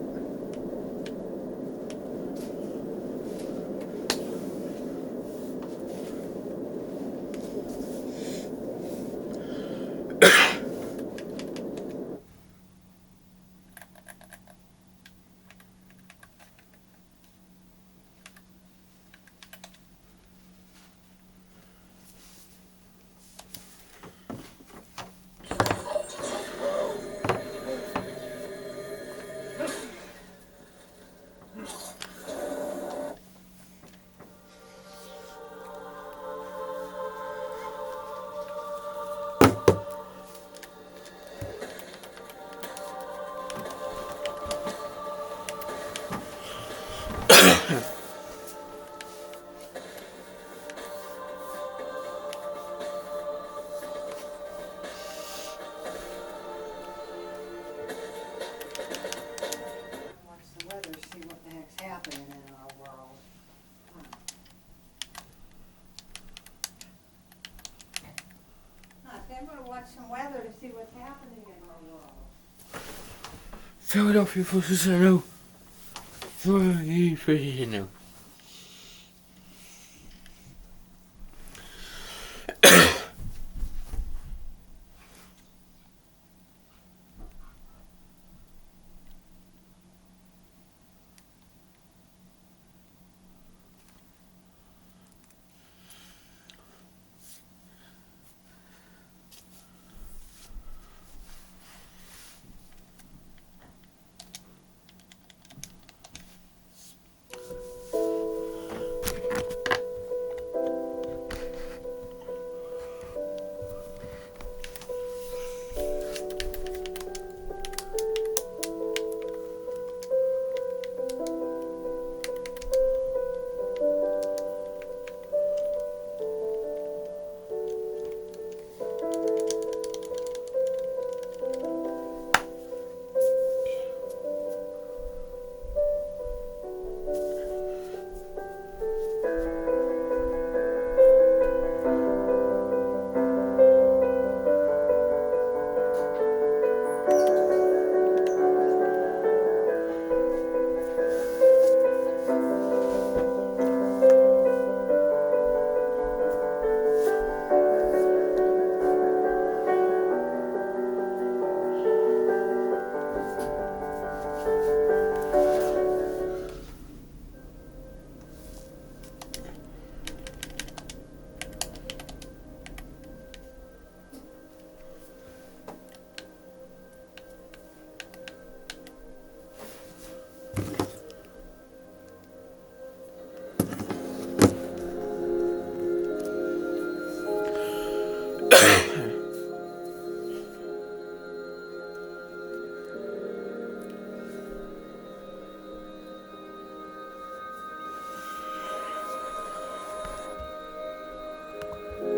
Some weather to see what's happening in our world. Philadelphia versus no. Philadelphia versus no.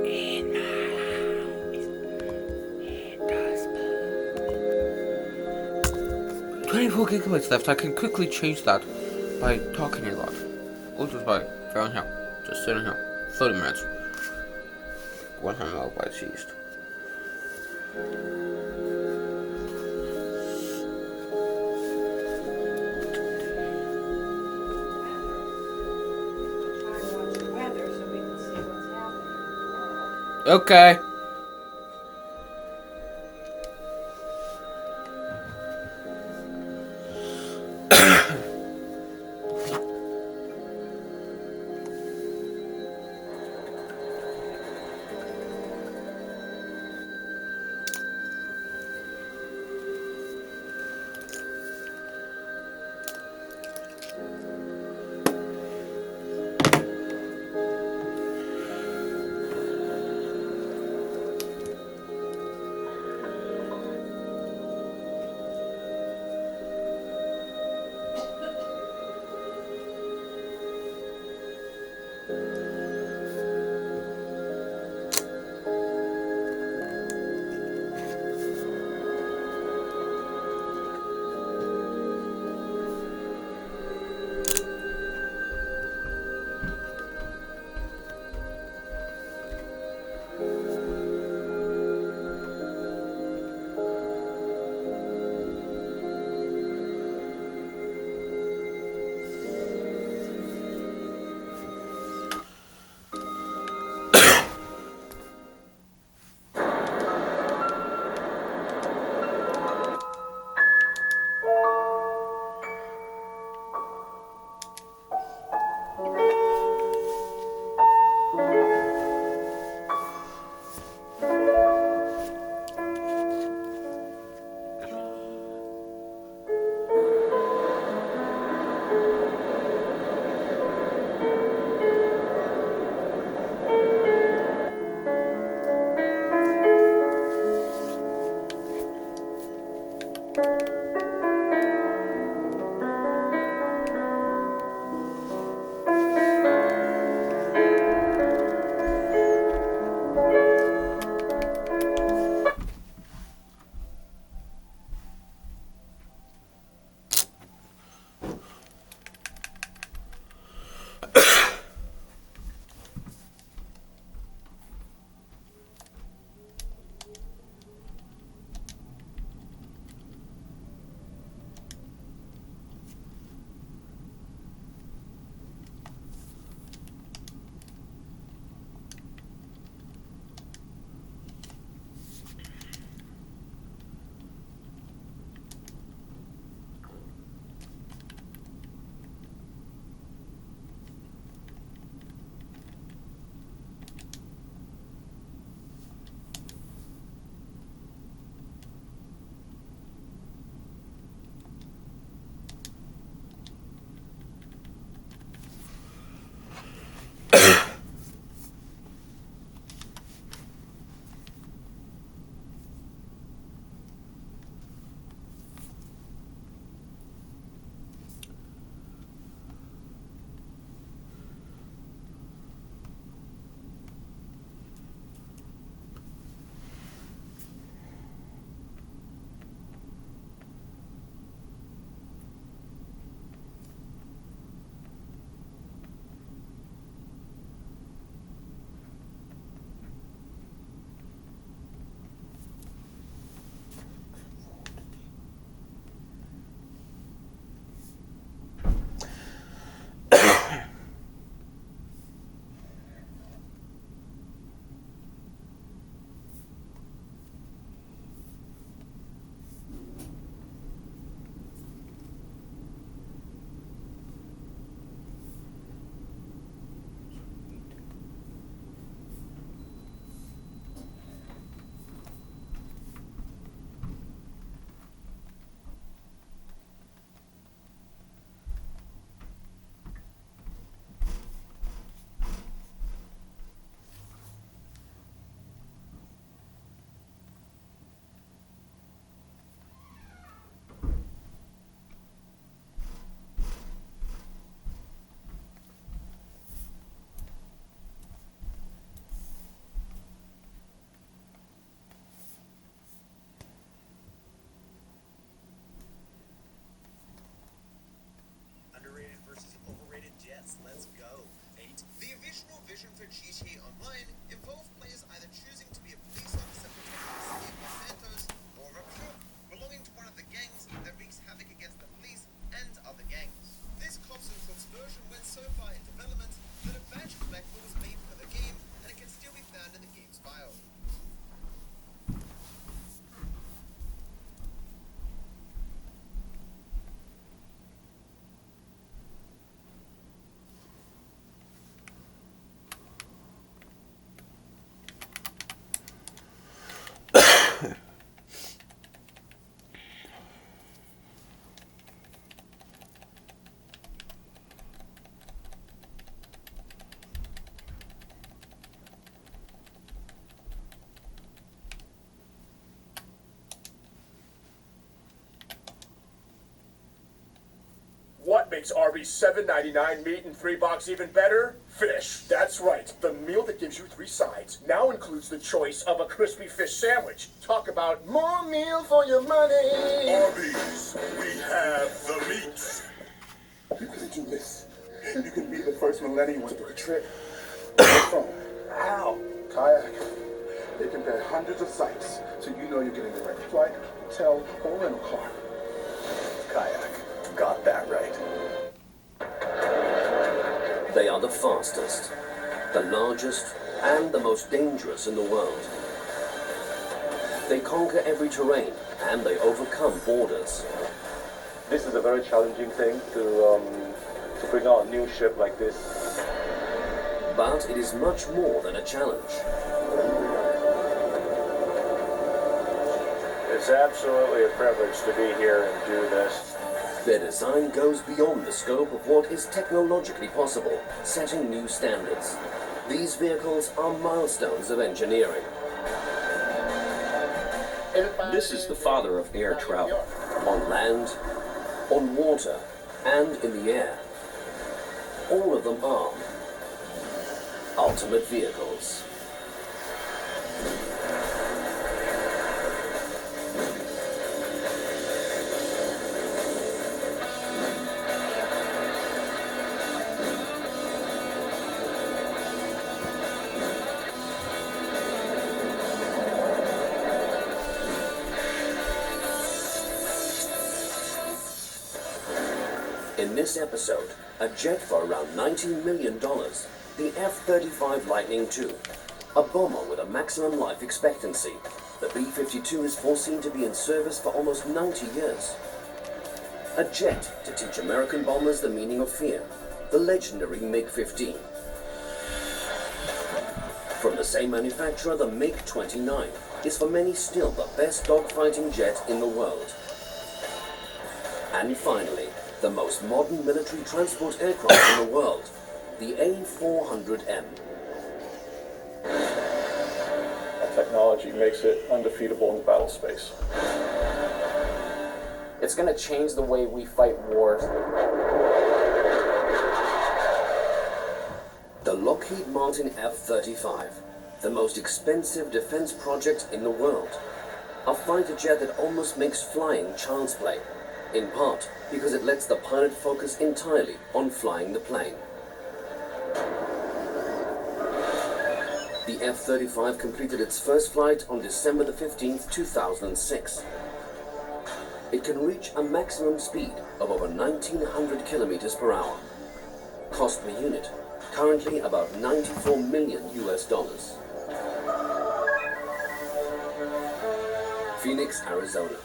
In my house, it does burn. 24 gigabytes left. I can quickly change that by talking a lot. Or just by going here. Just sitting here. 30 minutes. 100 megabytes used. Okay. makes Arby's $7.99 meat and $3 even better? Fish. That's right. The meal that gives you 3 sides now includes the choice of a crispy fish sandwich. Talk about more meal for your money. Arby's, we have the meats. You can do this. You can be the first millennial to book a trip. Ow! Kayak. They compare hundreds of sites, so you know you're getting the right flight, hotel, or rental car. Kayak. Got that right. They are the fastest, the largest, and the most dangerous in the world. They conquer every terrain, and they overcome borders. This is a very challenging thing to bring out a new ship like this. But it is much more than a challenge. It's absolutely a privilege to be here and do this. Their design goes beyond the scope of what is technologically possible, setting new standards. These vehicles are milestones of engineering. This is the father of air travel, on land, on water, and in the air. All of them are ultimate vehicles. In this episode, a jet for around $19 million, the F-35 Lightning II, a bomber with a maximum life expectancy. The B-52 is foreseen to be in service for almost 90 years. A jet to teach American bombers the meaning of fear, the legendary MiG-15. From the same manufacturer, the MiG-29 is for many still the best dogfighting jet in the world. And finally, the most modern military transport aircraft in the world, the A400M. That technology makes it undefeatable in battle space. It's going to change the way we fight wars. The Lockheed Martin F-35, the most expensive defense project in the world. A fighter jet that almost makes flying child's play, in part because it lets the pilot focus entirely on flying the plane. The F-35 completed its first flight on December the 15th, 2006. It can reach a maximum speed of over 1,900 kilometers per hour. Cost per unit, currently about $94 million US. Phoenix, Arizona.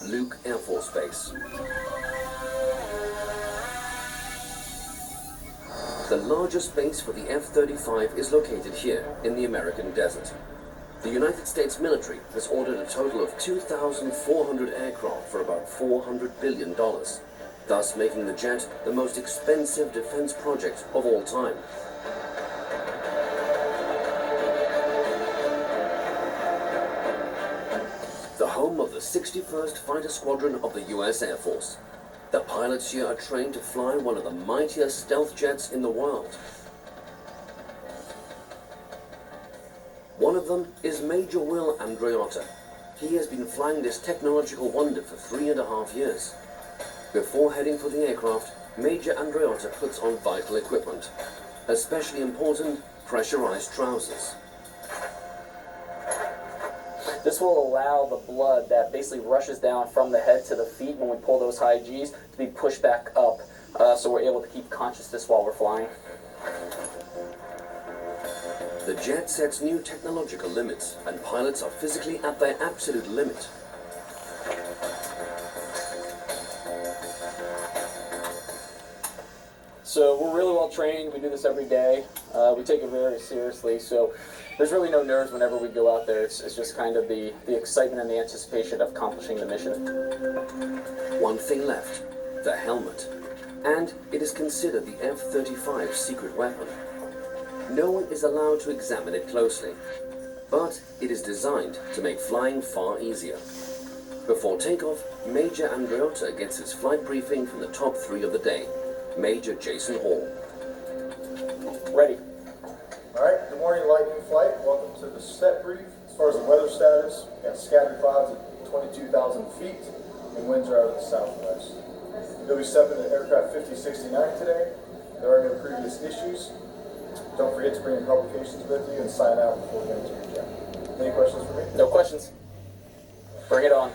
Luke Air Force Base. The largest base for the F-35 is located here in the American desert. The United States military has ordered a total of 2,400 aircraft for about $400 billion, thus making the jet the most expensive defense project of all time. The home of the 61st Fighter Squadron of the U.S. Air Force. The pilots here are trained to fly one of the mightiest stealth jets in the world. One of them is Major Will Andreotta. He has been flying this technological wonder for 3.5 years. Before heading for the aircraft, Major Andreotta puts on vital equipment. Especially important, pressurized trousers. This will allow the blood that basically rushes down from the head to the feet when we pull those high Gs to be pushed back up, so we're able to keep consciousness while we're flying. The jet sets new technological limits, and pilots are physically at their absolute limit. So we're really well trained. We do this every day. We take it very seriously. So there's really no nerves whenever we go out there. It's just kind of the excitement and the anticipation of accomplishing the mission. One thing left, the helmet. And it is considered the F-35's secret weapon. No one is allowed to examine it closely, but it is designed to make flying far easier. Before takeoff, Major Andreotta gets his flight briefing from the top three of the day. Major Jason Hall. Ready. Alright, good morning, Lightning Flight. Welcome to the set brief. As far as the weather status, we got scattered clouds at 22,000 feet, and winds are out of the southwest. You'll be stepping to aircraft 5069 today. There are no previous issues. Don't forget to bring your publications with you and sign out before we get into your jet. Any questions for me? No questions. Bring it on.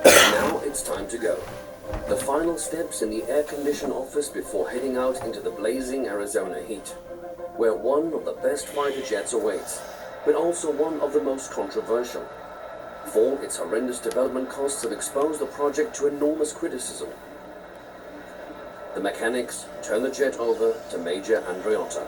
Now it's time to go. The final steps in the air-conditioned office before heading out into the blazing Arizona heat, where one of the best fighter jets awaits, but also one of the most controversial. For its horrendous development costs have exposed the project to enormous criticism. The mechanics turn the jet over to Major Andreotta.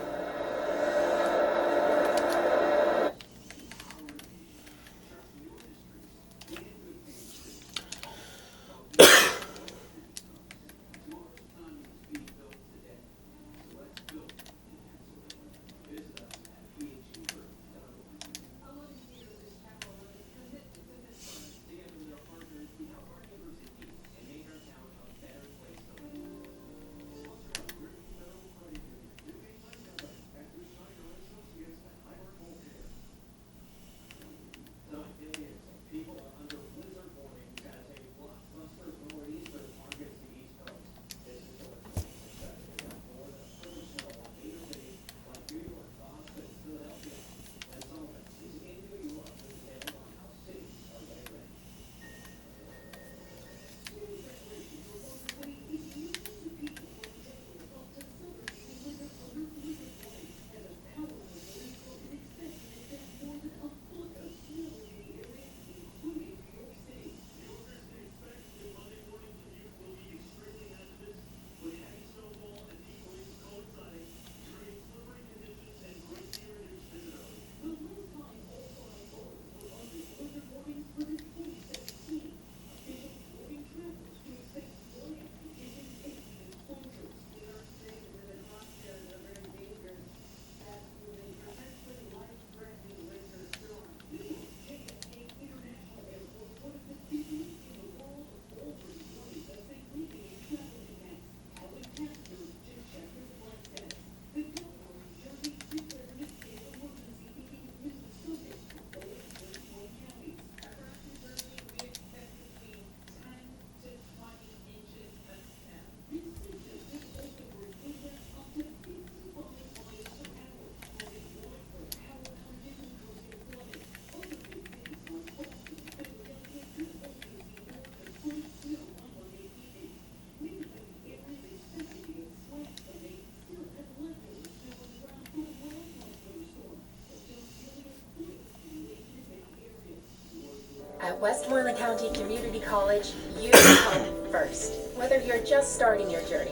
At Westmoreland County Community College, you come first, whether you're just starting your journey.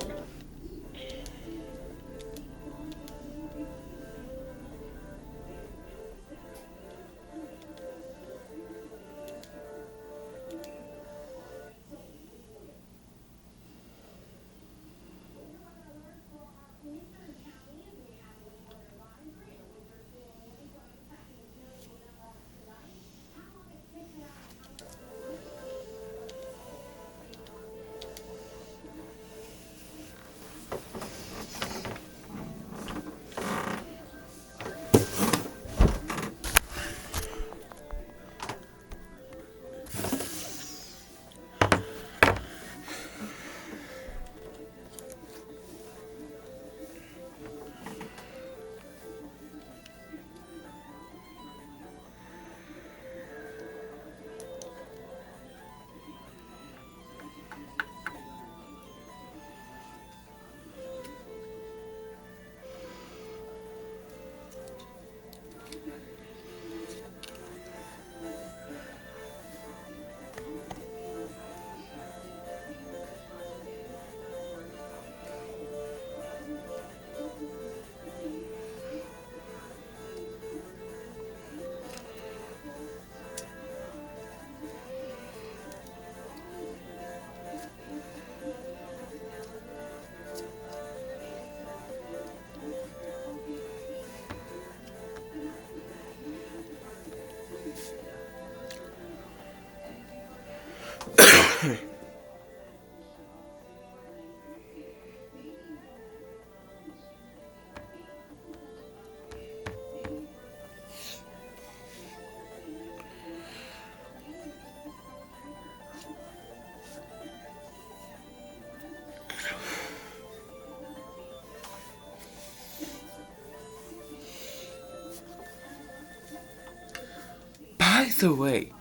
the way,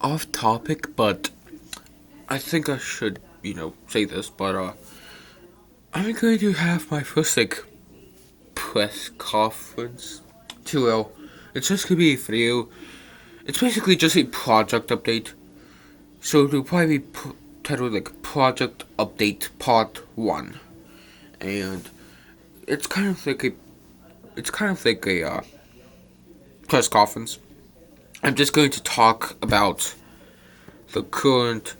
off topic, but I think I should, say this, but I'm going to have my first, press conference. It's just gonna be a video. It's basically just a project update. So it'll probably be titled, Project Update Part 1. And it's kind of like a press conference. I'm just going to talk about the current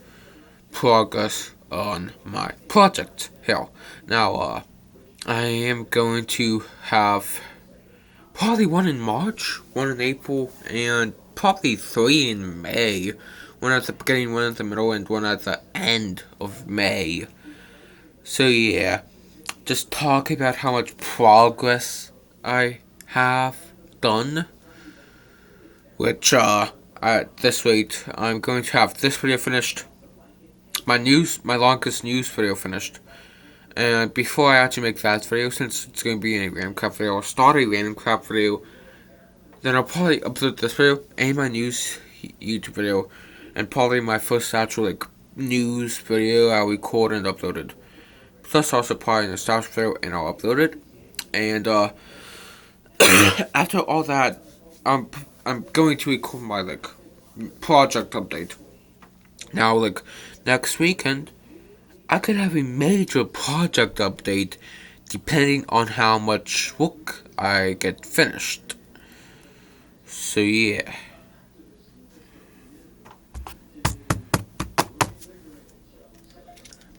progress on my project here. Now, I am going to have probably one in March, one in April, and probably 3 in May. One at the beginning, one at the middle, and one at the end of May. So yeah, just talk about how much progress I have done. Which, at this rate, I'm going to have this video finished, my longest news video finished. And before I actually make that video, since it's going to be a random crap video, I'll start a random crap video. Then I'll probably upload this video and my news YouTube video, and probably my first actual news video I'll record and upload it. Plus also probably a nostalgia video, and I'll upload it. And after all that, I'm going to record my project update. Now next weekend, I could have a major project update depending on how much work I get finished. So yeah.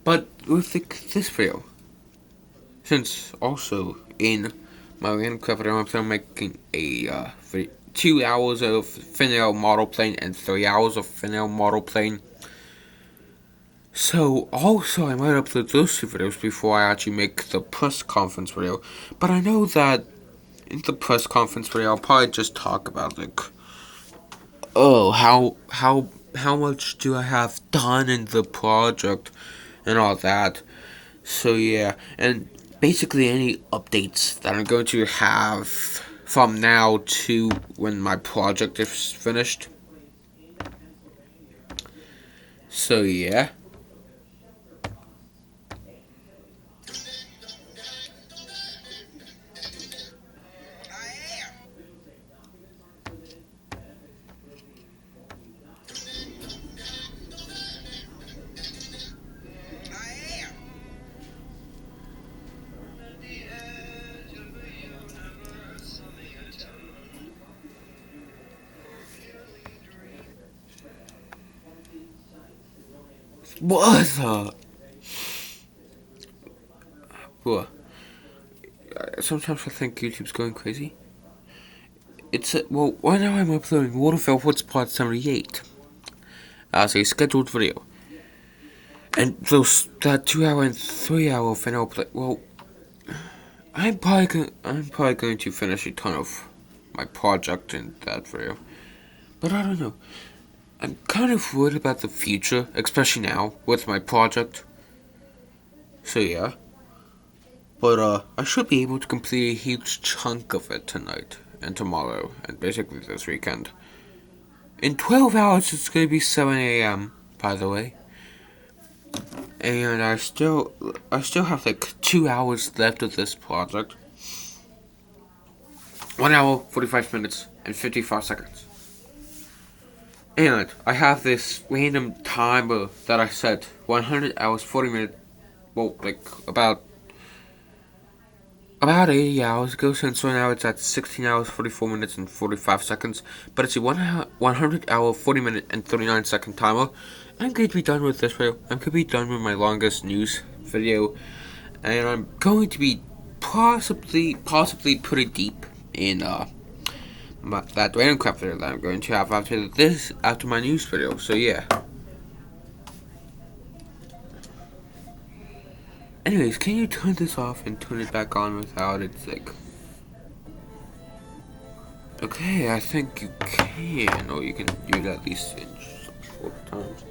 But with this video, since also in my random craft video, I'm still making a 2 hours of Finnair model plane and 3 hours of Finnair model plane. So, also, I might upload those 2 videos before I actually make the press conference video. But I know that in the press conference video, I'll probably just talk about, how much do I have done in the project and all that. So, yeah, and basically any updates that I'm going to have from now to when my project is finished. So, yeah. What the? What? Sometimes I think YouTube's going crazy. Well, right now I'm uploading World of Warcraft's Part 78 as a scheduled video. And that 2 hour and 3 hour final play, well, I'm probably going to finish a ton of my project in that video. But I don't know. I'm kind of worried about the future, especially now, with my project. So yeah. But I should be able to complete a huge chunk of it tonight and tomorrow and basically this weekend. In 12 hours it's going to be 7 a.m. by the way. And I still have 2 hours left of this project. 1 hour, 45 minutes, and 55 seconds. And I have this random timer that I set 100 hours, 40 minutes, well, about 80 hours ago, since right now it's at 16 hours, 44 minutes, and 45 seconds. But it's a 100 hour, 40 minute, and 39 second timer. I'm going to be done with this video. I'm going to be done with my longest news video. And I'm going to be possibly pretty deep in, that random crap video that I'm going to have after my news video. So yeah. Anyways, can you turn this off and turn it back on without it's okay, I think you can, or you can do it at least in 4 times.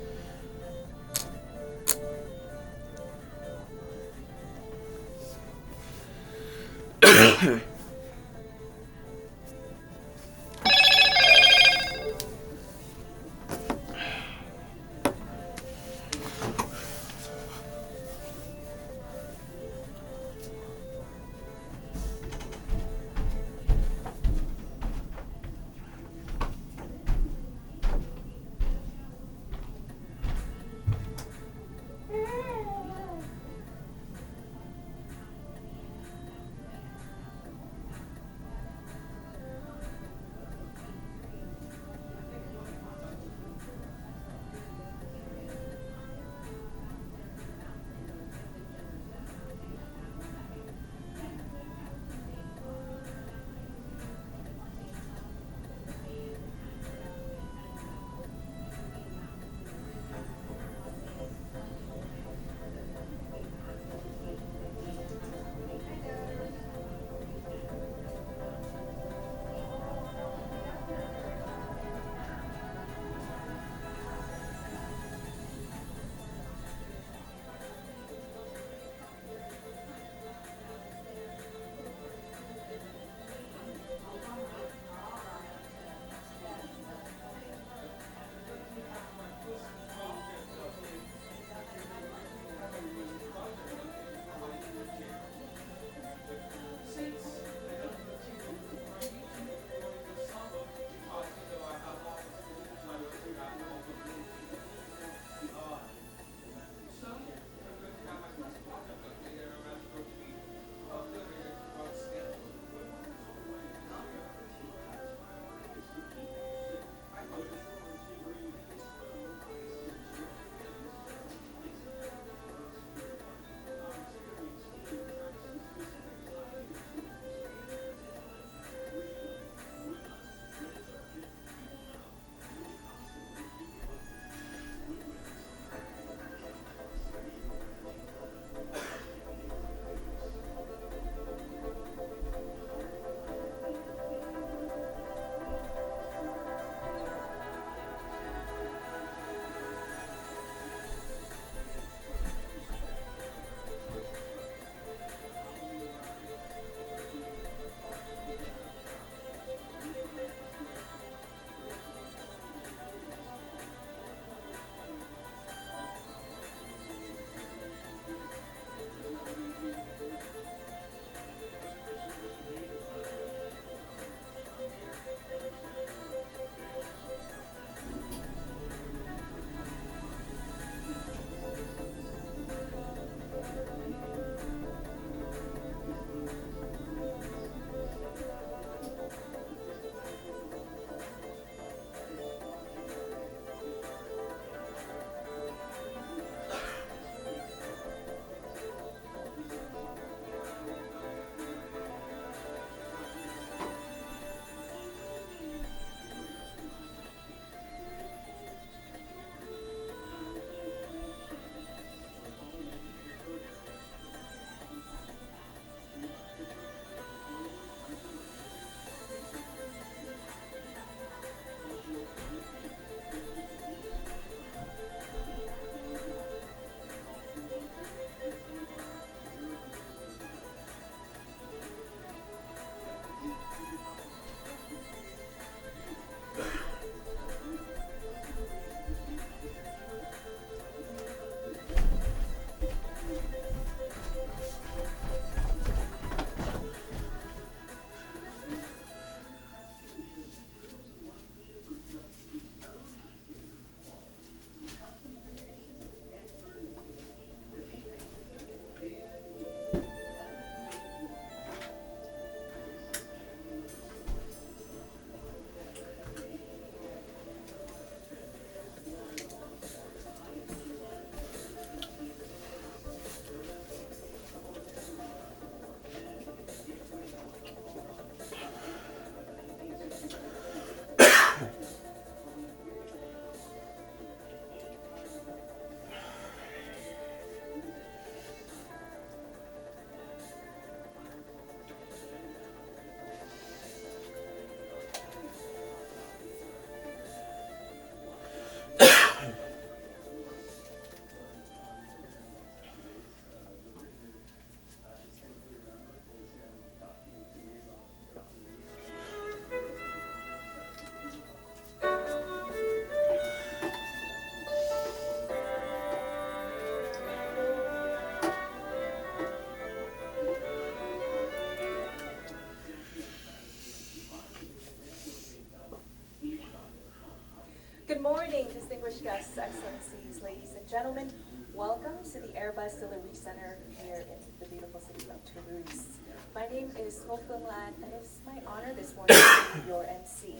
morning, distinguished guests, excellencies, ladies and gentlemen. Welcome to the Airbus Delivery Center here in the beautiful city of Toulouse. My name is Ngo Phương Lan, and it's my honor this morning to be your MC.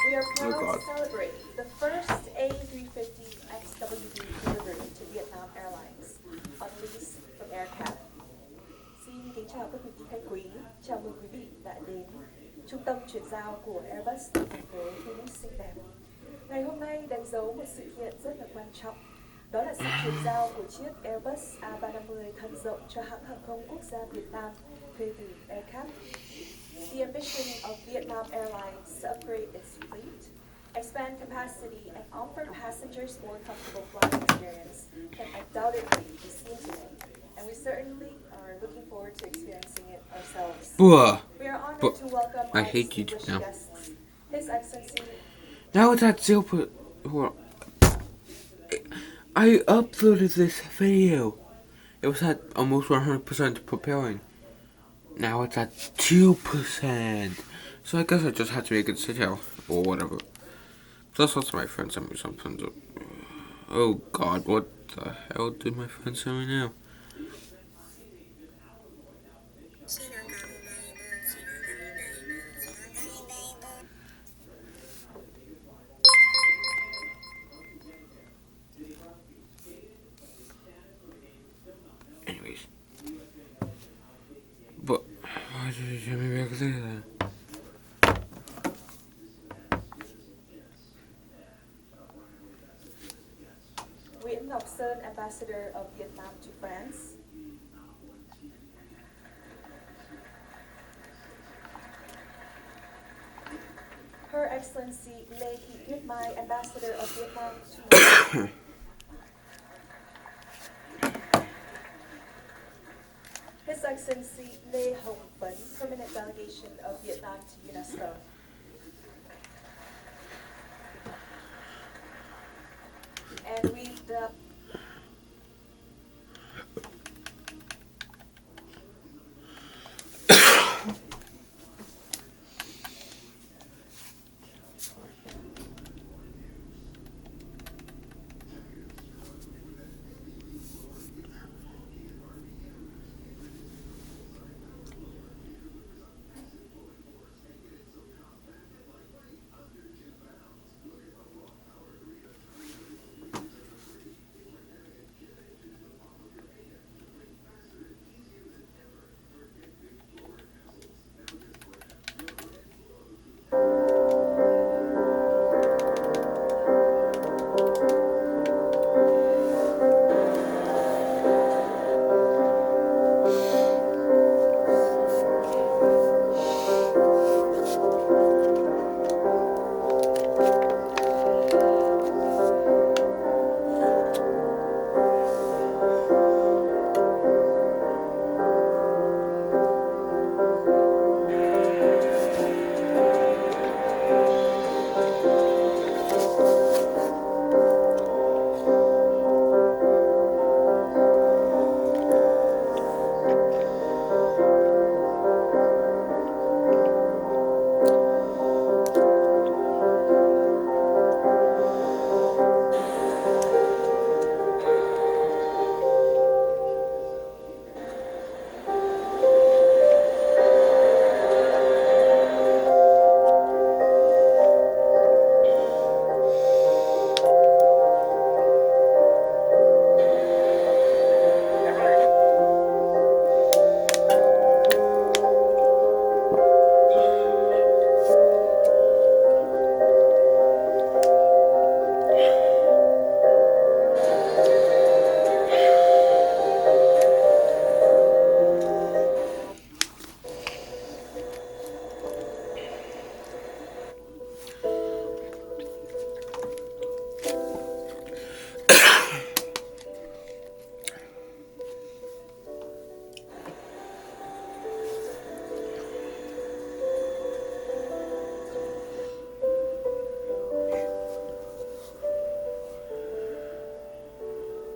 We are proud to celebrate the first A350 XWB delivery to Vietnam Airlines on lease from AirCap. Xin kính chào các quý vị khách quý, chào mừng quý vị đã đến trung tâm chuyển giao của Airbus tại thành phố Toulouse xinh đẹp. Ngày hôm nay đánh dấu một sự kiện rất là quan trọng, đó là sự chuyển giao của chiếc Airbus A350 thân rộng cho hãng hàng không quốc gia Việt Nam thuê từ AirCap. The ambition of Vietnam Airlines to upgrade its fleet, expand capacity, and offer passengers more comfortable flying experience can undoubtedly be seen today, and we certainly are looking forward to experiencing it ourselves. We are honored to welcome I our hate you distinguished now. guests, His Excellency. Now it's at 0. I uploaded this video. It was at almost 100% preparing. Now it's at 2%. So I guess I just had to make it sit out or whatever. Plus also my friend sent me something. Oh god, what the hell did my friend send me now? Anyways. But why did you send me back there then? Nguyễn Ngọc Sơn, Ambassador of Vietnam to France. Her Excellency Lê Thị Tuyết Mai, Ambassador of Vietnam to His Excellency Lê Hồng Phấn, Permanent Delegation of Vietnam to UNESCO. And we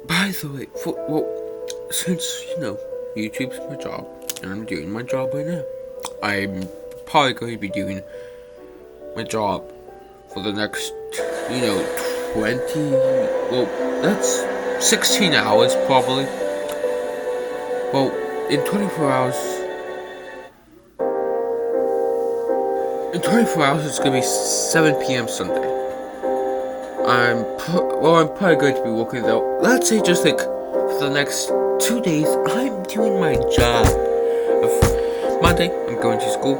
By the way, since, YouTube's my job, and I'm doing my job right now, I'm probably going to be doing my job for the next 20, well, that's 16 hours probably. Well, in 24 hours, it's gonna be 7 p.m. Sunday. I'm probably going to be working though. Let's say just like for the next 2 days, I'm doing my job. Monday, I'm going to school.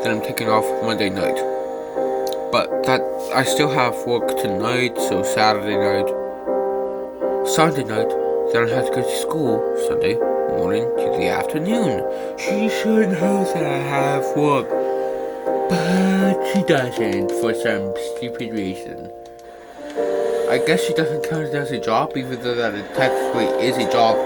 Then I'm taking off Monday night. But that I still have work tonight, so Saturday night, Sunday night. Then I have to go to school Sunday morning to the afternoon. She should know that I have work, but she doesn't for some stupid reason. I guess she doesn't count it as a job, even though that it technically is a job.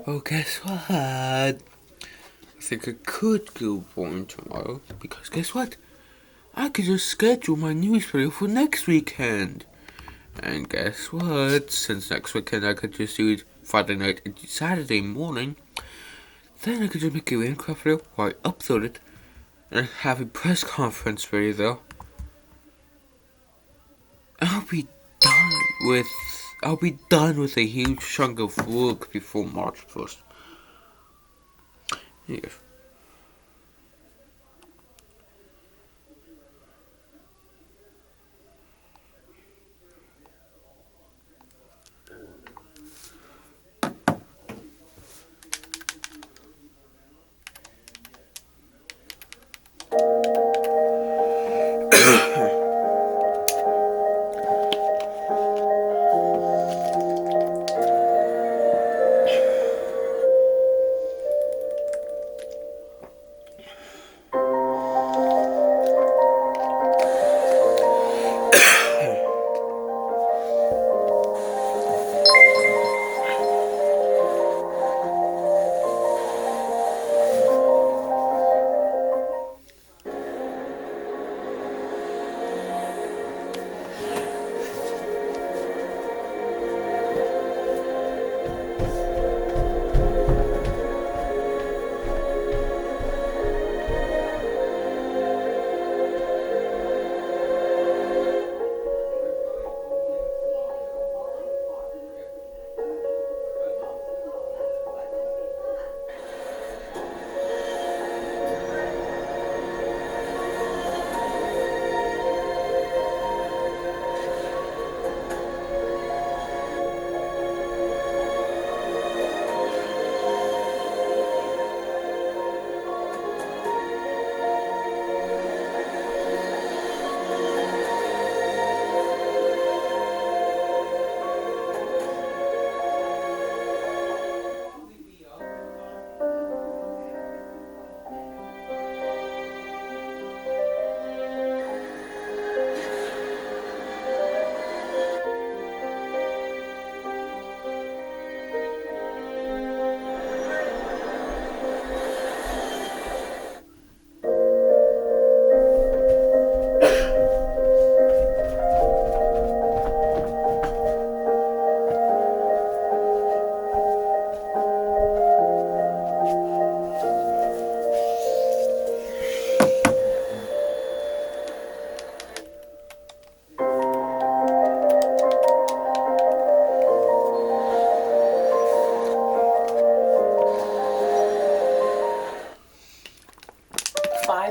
Oh, guess what? I think I could go born tomorrow, because guess what? I could just schedule my news video for next weekend. And guess what? Since next weekend I could just do it Friday night and Saturday morning, then I could just make a Minecraft video where I upload it and have a press conference video there. I'll be done with a huge chunk of work before March 1st. Yes.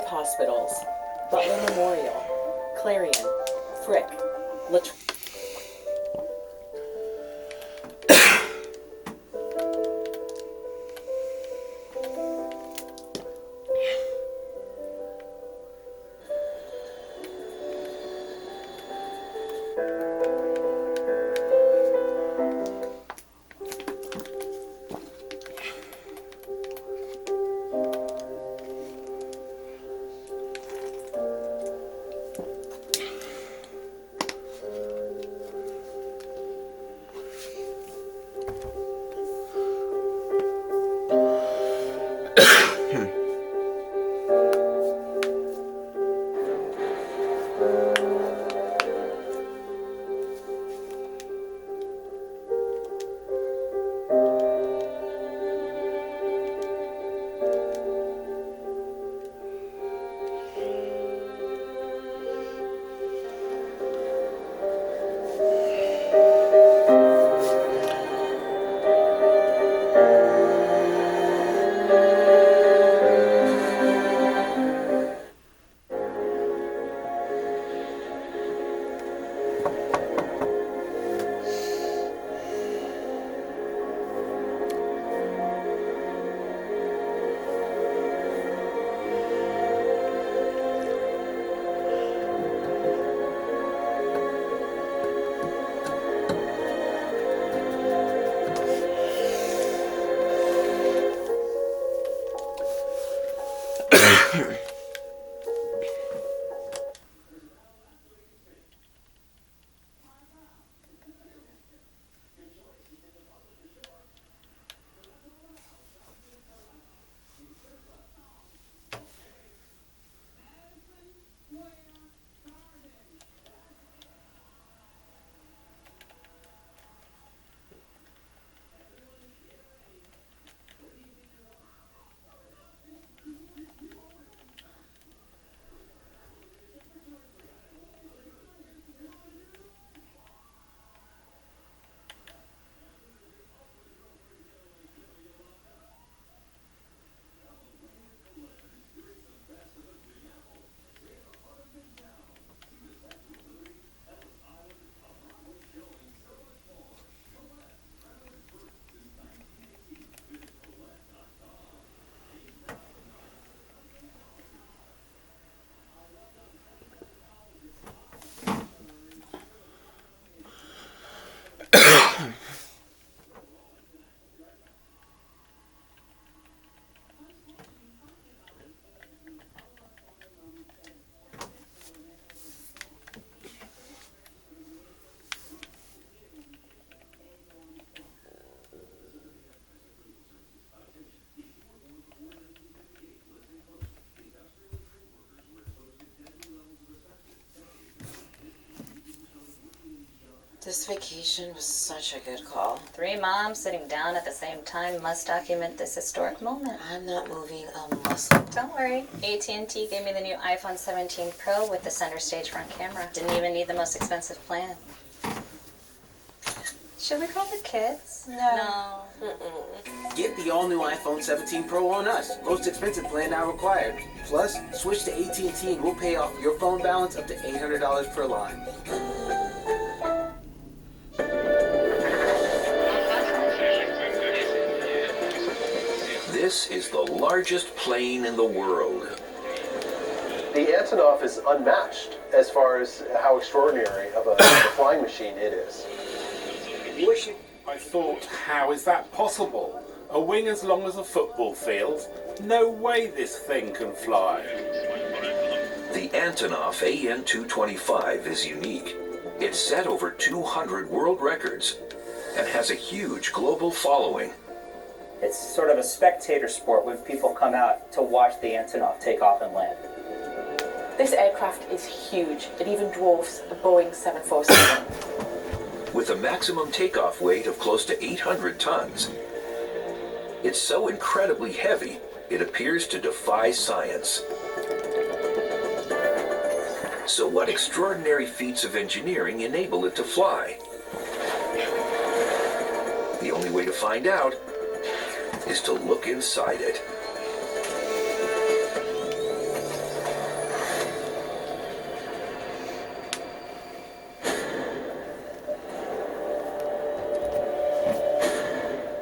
Hospitals, Butler Memorial, Clarion, Frick, Latrobe. This vacation was such a good call. 3 moms sitting down at the same time must document this historic moment. I'm not moving a muscle. Don't worry. AT&T gave me the new iPhone 17 Pro with the center stage front camera. Didn't even need the most expensive plan. Should we call the kids? No. Get the all-new iPhone 17 Pro on us. Most expensive plan now required. Plus, switch to AT&T and we'll pay off your phone balance up to $800 per line. This is the largest plane in the world. The Antonov is unmatched as far as how extraordinary of a flying machine it is. I thought, how is that possible? A wing as long as a football field? No way this thing can fly. The Antonov AN-225 is unique. It set over 200 world records and has a huge global following. It's sort of a spectator sport when people come out to watch the Antonov take off and land. This aircraft is huge. It even dwarfs a Boeing 747. With a maximum takeoff weight of close to 800 tons. It's so incredibly heavy, it appears to defy science. So what extraordinary feats of engineering enable it to fly? The only way to find out is to look inside it.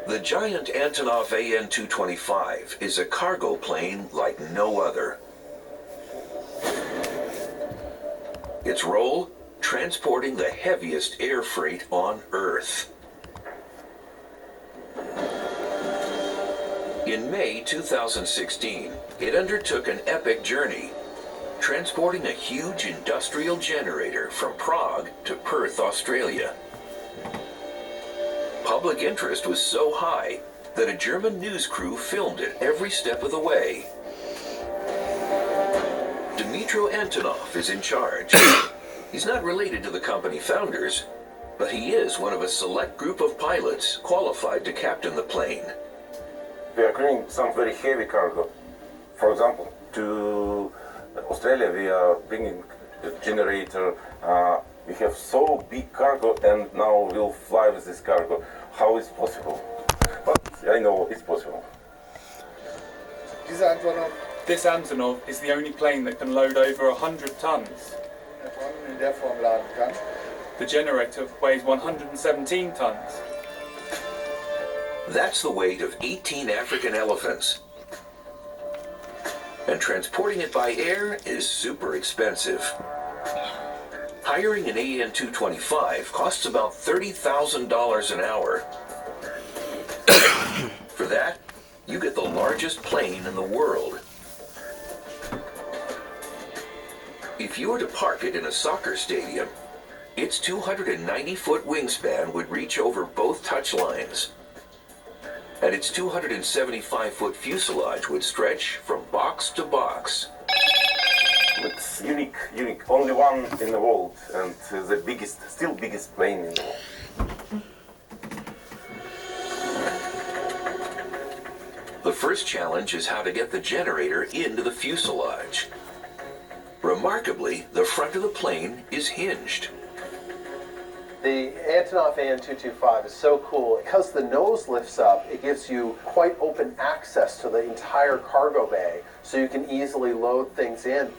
The giant Antonov AN-225 is a cargo plane like no other. Its role? Transporting the heaviest air freight on Earth. In May 2016, it undertook an epic journey, transporting a huge industrial generator from Prague to Perth, Australia. Public interest was so high that a German news crew filmed it every step of the way. Dmytro Antonov is in charge. He's not related to the company founders, but he is one of a select group of pilots qualified to captain the plane. We are carrying some very heavy cargo. For example, to Australia we are bringing a generator. We have so big cargo and now we'll fly with this cargo. How is possible? But I know it's possible. This Antonov is the only plane that can load over 100 tons. The generator weighs 117 tons. That's the weight of 18 African elephants. And transporting it by air is super expensive. Hiring an AN-225 costs about $30,000 an hour. For that, you get the largest plane in the world. If you were to park it in a soccer stadium, its 290-foot wingspan would reach over both touch lines. And its 275-foot fuselage would stretch from box to box. It's unique. Only one in the world, and the biggest, still biggest plane in the world. The first challenge is how to get the generator into the fuselage. Remarkably, the front of the plane is hinged. The Antonov AN-225 is so cool. Because the nose lifts up, it gives you quite open access to the entire cargo bay, so you can easily load things in.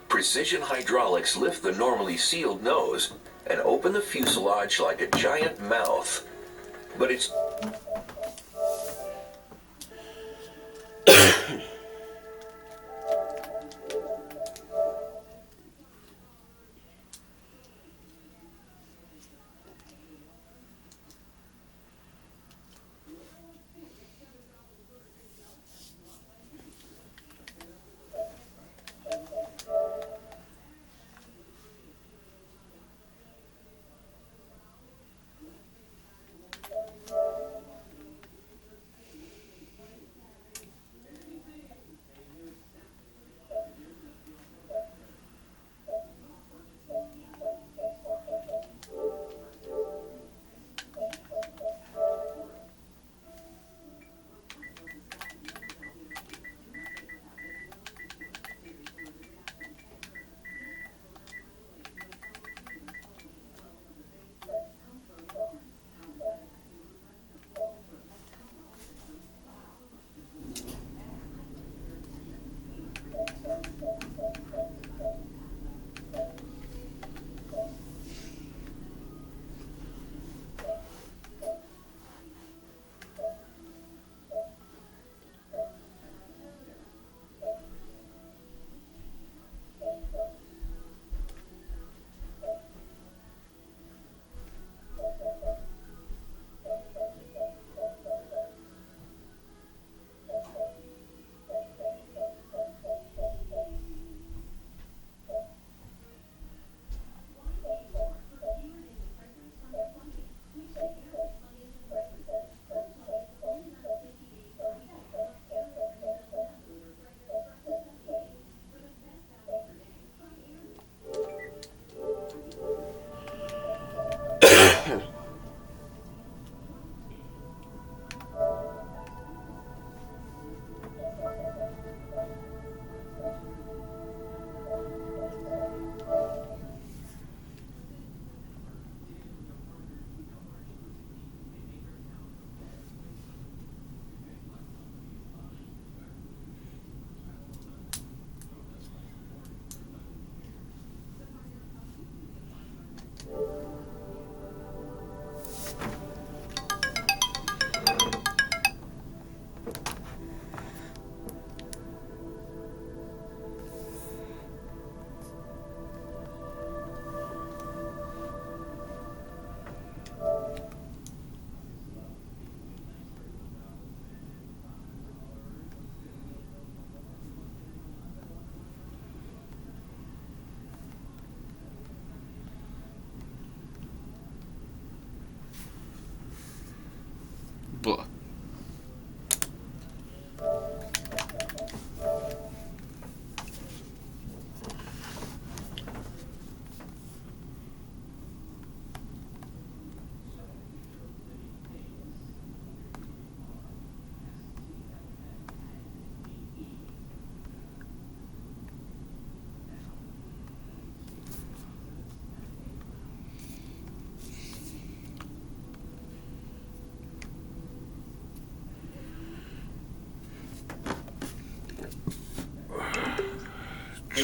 Precision hydraulics lift the normally sealed nose and open the fuselage like a giant mouth. But it's...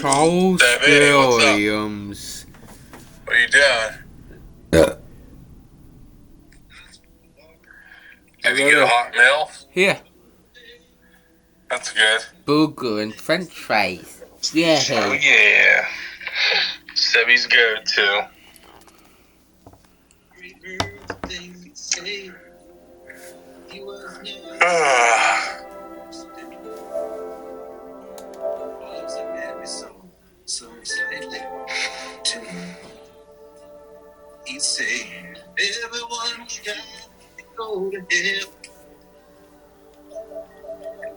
Charles Hey, what's up? Williams. What are you doing? Did you get a hot meal? Here, That's good. burger and french fries. Yeah. Oh yeah. Sebby's go-to. He'd say, everyone got to go to hell.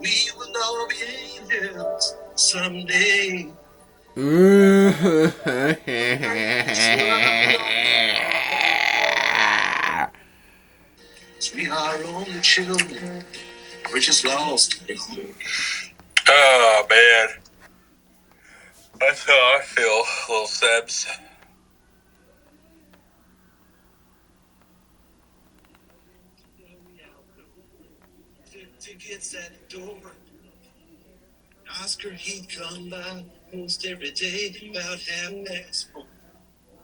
We will all be angels someday. We are only children. We're just lost. Oh man. That's how I feel, little Sebs. Tickets at the door. Oscar, he'd come by most every day about 4:30.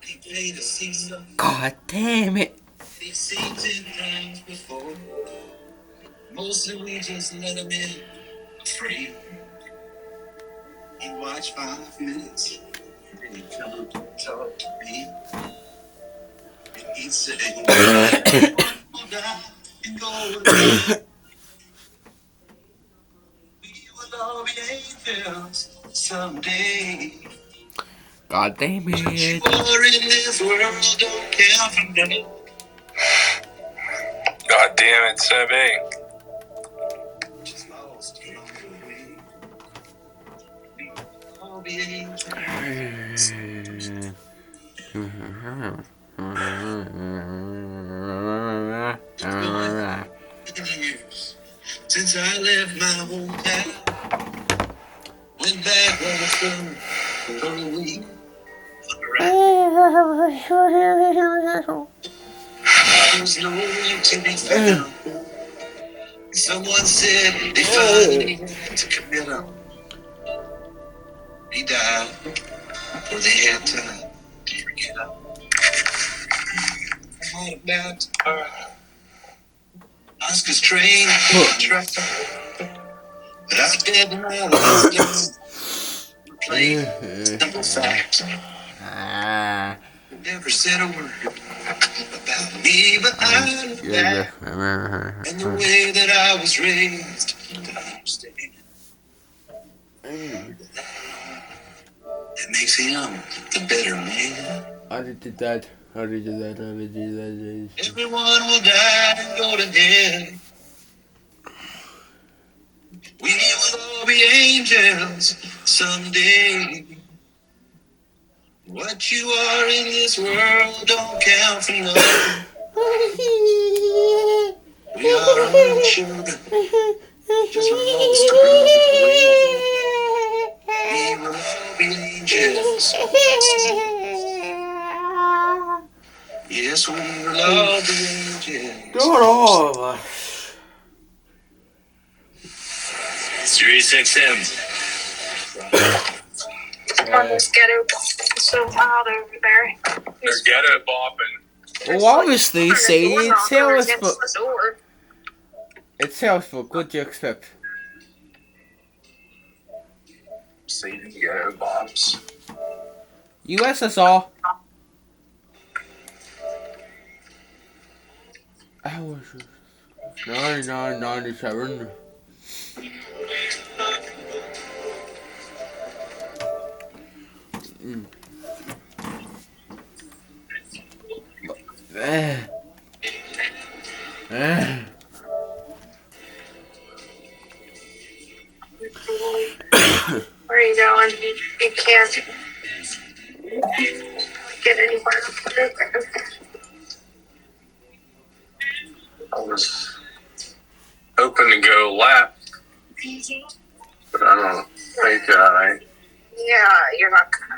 He paid to see something God damn it. he'd seen 10 times before. Mostly we just let him in, afraid. He'd watch 5 minutes, and he'd come to talk to me. And he'd say, everyone will die and go away. We will all be angels someday. God damn What you it. are in this world don't count for nothing. God damn it, Sebby. Just lost along the way. We will all be angels. Years since I left my hometown, went back on the phone for a week. There was nowhere to be found. Someone said they finally had to commit him. He died before they had time to forget him. I'm not about to burn. Oscar's train for a track. But I bet none of us guys were playing simple facts. Never said a word about me behind the back and the way that I was raised to understand. It makes him the better man. How did you do that? How did you do that? How did you do that? Everyone will die and go to hell. We will all be angels someday. What you are in this world don't count for nothing. We are only children, just lost along the way. We will all be angels. Yes, we will all be angels. Not all of us. Sirius XM. On this ghetto, it's so loud over there. They're ghetto bopping. Well, obviously, Sadie, it sells for... The door. It sells for. What do you expect? Sadie ghetto bops. USSR. How was it? 99.97. Where are you going? You can't get anywhere on the program. I was hoping to go left, but I don't think Yeah, you're not gonna.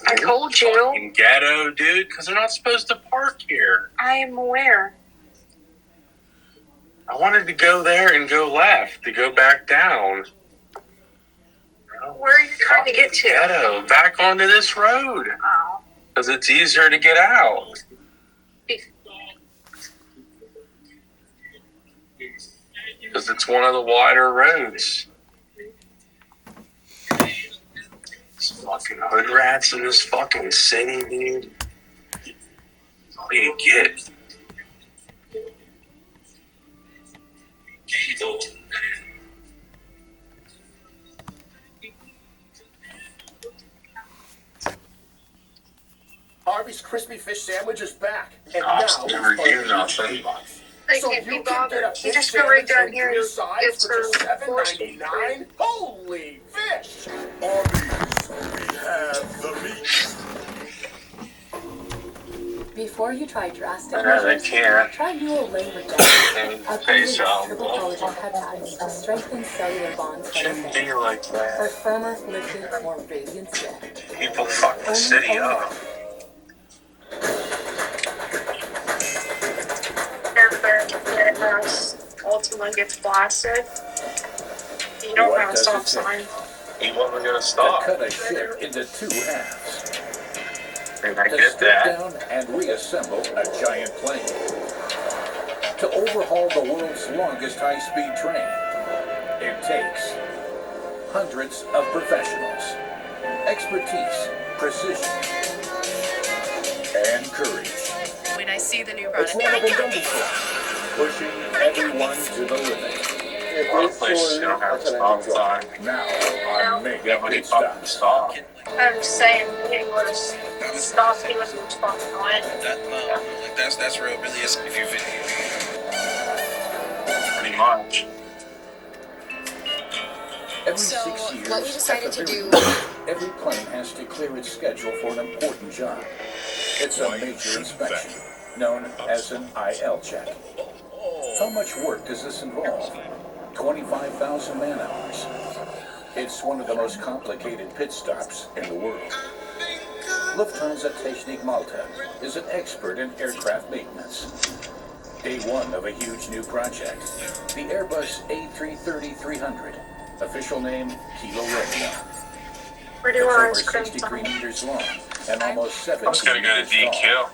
I told you. fucking ghetto, dude, because they're not supposed to park here. I am aware. I wanted to go there and go left to go back down. Where are you trying to get to? Ghetto, back onto this road. Oh. Because it's easier to get out. Because it's one of the wider roads. These fucking hood rats in this fucking city, dude. All you get. Harvey's crispy fish sandwich is back. And Cops now never it's do part of nothing. They So can't you be can bothered. get a You big just go right sandwich down and here. three sides It's for just for $7.99? Holy fish! Arby's, we have the meat. Before you try drastic They measures, can't. try new Olay Regeneron, They upgraded so with triple collagen peptides to strengthen cellular bonds from shouldn't within. be like For that. firmer, lifted, more radiant skin. People fuck the Only city Olay. up. Ultimately gets blasted. You don't What have a does stop it take? sign. He wasn't gonna To stop. cut a ship into two halves. And I To get strip that. down and reassemble a giant plane. To overhaul the world's longest high-speed train. It takes hundreds of professionals, expertise, precision, and courage. When I see the new It's never been done before. Pushing everyone to the limit. A lot of places you don't have a stop sign. Now on Mega Nobody Pit fucking Stops. stop. I'm just saying, he would have stopped. He was fucking on. That's real, really. If you Pretty much. Every So, 6 years, what we decided at the to very do- least, every plane has to clear its schedule for an important job. It's a major inspection, known as an IL check. How much work does this involve? 25,000 man-hours. It's one of the most complicated pit stops in the world. Lufthansa Technik Malta is an expert in aircraft maintenance. Day one of a huge new project, the Airbus A330-300, official name Kilo Romeo. We're It's doing over ice cream 63 time. meters long and almost 17 I'm just gonna go to meters tall. DQ.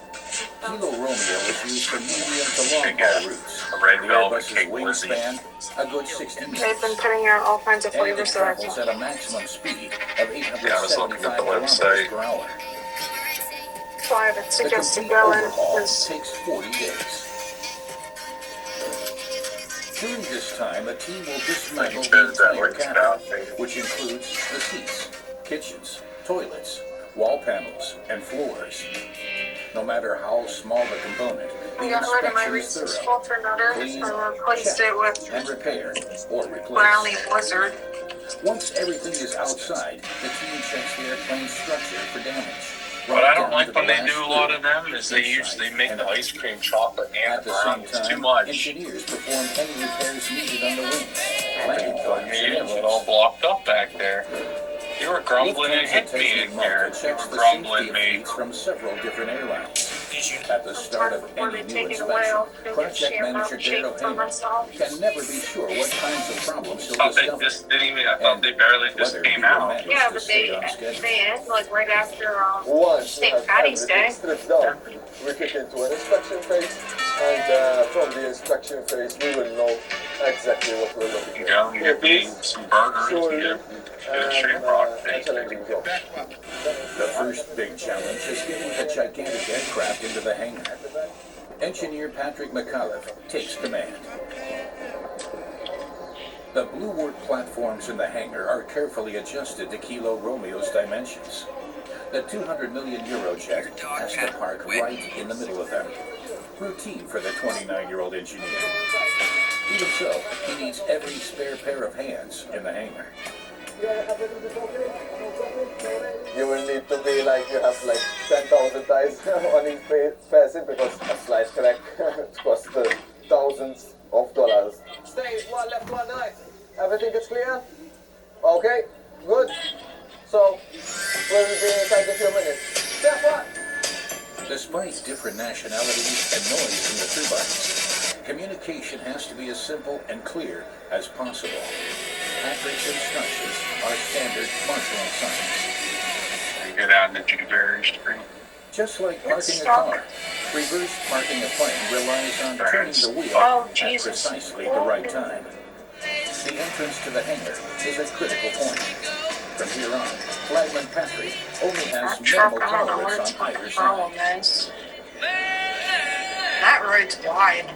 Kilo Romeo is used for medium to long haul routes. A red The velvet Airbus's cake wingspan, a good 60 meters. They've been putting out all kinds of And it flavors that I travels want. at a maximum speed of Yeah, I was looking at 875 the kilometers website. per hour. So I haven't The suggested complete going overhaul because takes 40 days. During this time, a team will dismantle the entire cabin, which includes the seats, kitchens, toilets, wall panels, and floors. No matter how small the component, I the got rid of my inspection is Reese's thorough. Filter Nutter Clean, and replaced check, it with and repair or replace. Brownie Blizzard. Once everything is outside, the team checks the airplane's structure for damage. What I don't Right down like to when the they last do a lot screw. of them is they usually make the ice cream chocolate and At the the same brownies too time, much. engineers perform any repairs needed on the wings, landing The flaps, and meetings were engines. all blocked up back there. You were grumbling and hit me in here. You Checks were the grumbling safety of me. fleets from several different airlines. At the start of Before any they new take it away, inspection, I'll go get project shampoo manager and shake Daryl for Heyman myself. can never be sure what kinds of problems he'll I thought they discover. just didn't even, I thought they barely just Whether came he will out. manage Yeah, to but stay on schedule. they end like right after Once you St. have Patty's everything Day. stripped down, we kick into an inspection phase, and from the inspection phase, we will know exactly what we're looking You at. go and get me some burgers and surely, get a shamrock steak. challenging job. The first big challenge is getting the gigantic aircraft into the hangar. Engineer Patrick McAuliffe takes command. The blue work platforms in the hangar are carefully adjusted to Kilo Romeo's dimensions. The 200 million euro jet has to park right in the middle of them. Routine for the 29-year-old engineer. Even so, he needs every spare pair of hands in the hangar. You will need to be like you have like 10,000 ties on each person because a slight crack costs thousands of dollars. Stay one left, one right. Everything is clear? Okay, good. So, we'll be inside in a few minutes. Step one. Despite different nationalities and noise from the turbines, Communication has to be as simple and clear as possible. Patrick's instructions are standard marshalling signs. Get out into Dewberry Street. Just like parking a car, reverse parking a plane relies on turning the wheel at precisely the right time. The entrance to the hangar is a critical point. From here on, Flagman Patrick only has minimal tolerance on either side. That road's wide.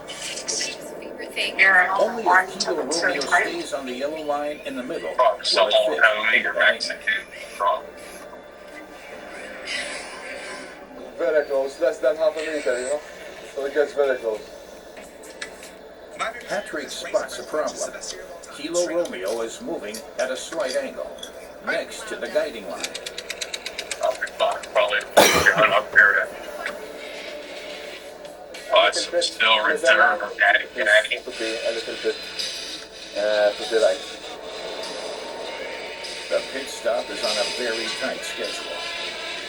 Only if Kilo Romeo stays on the yellow line in the middle will it fit into the hangar. Very close, less than half a meter, you know? So it gets very close. Patrick spots a problem. Kilo Romeo is moving at a slight angle, next to the guiding line. Probably up here. It's still reserved. This could be a little bit to the right. The pit stop is on a very tight schedule.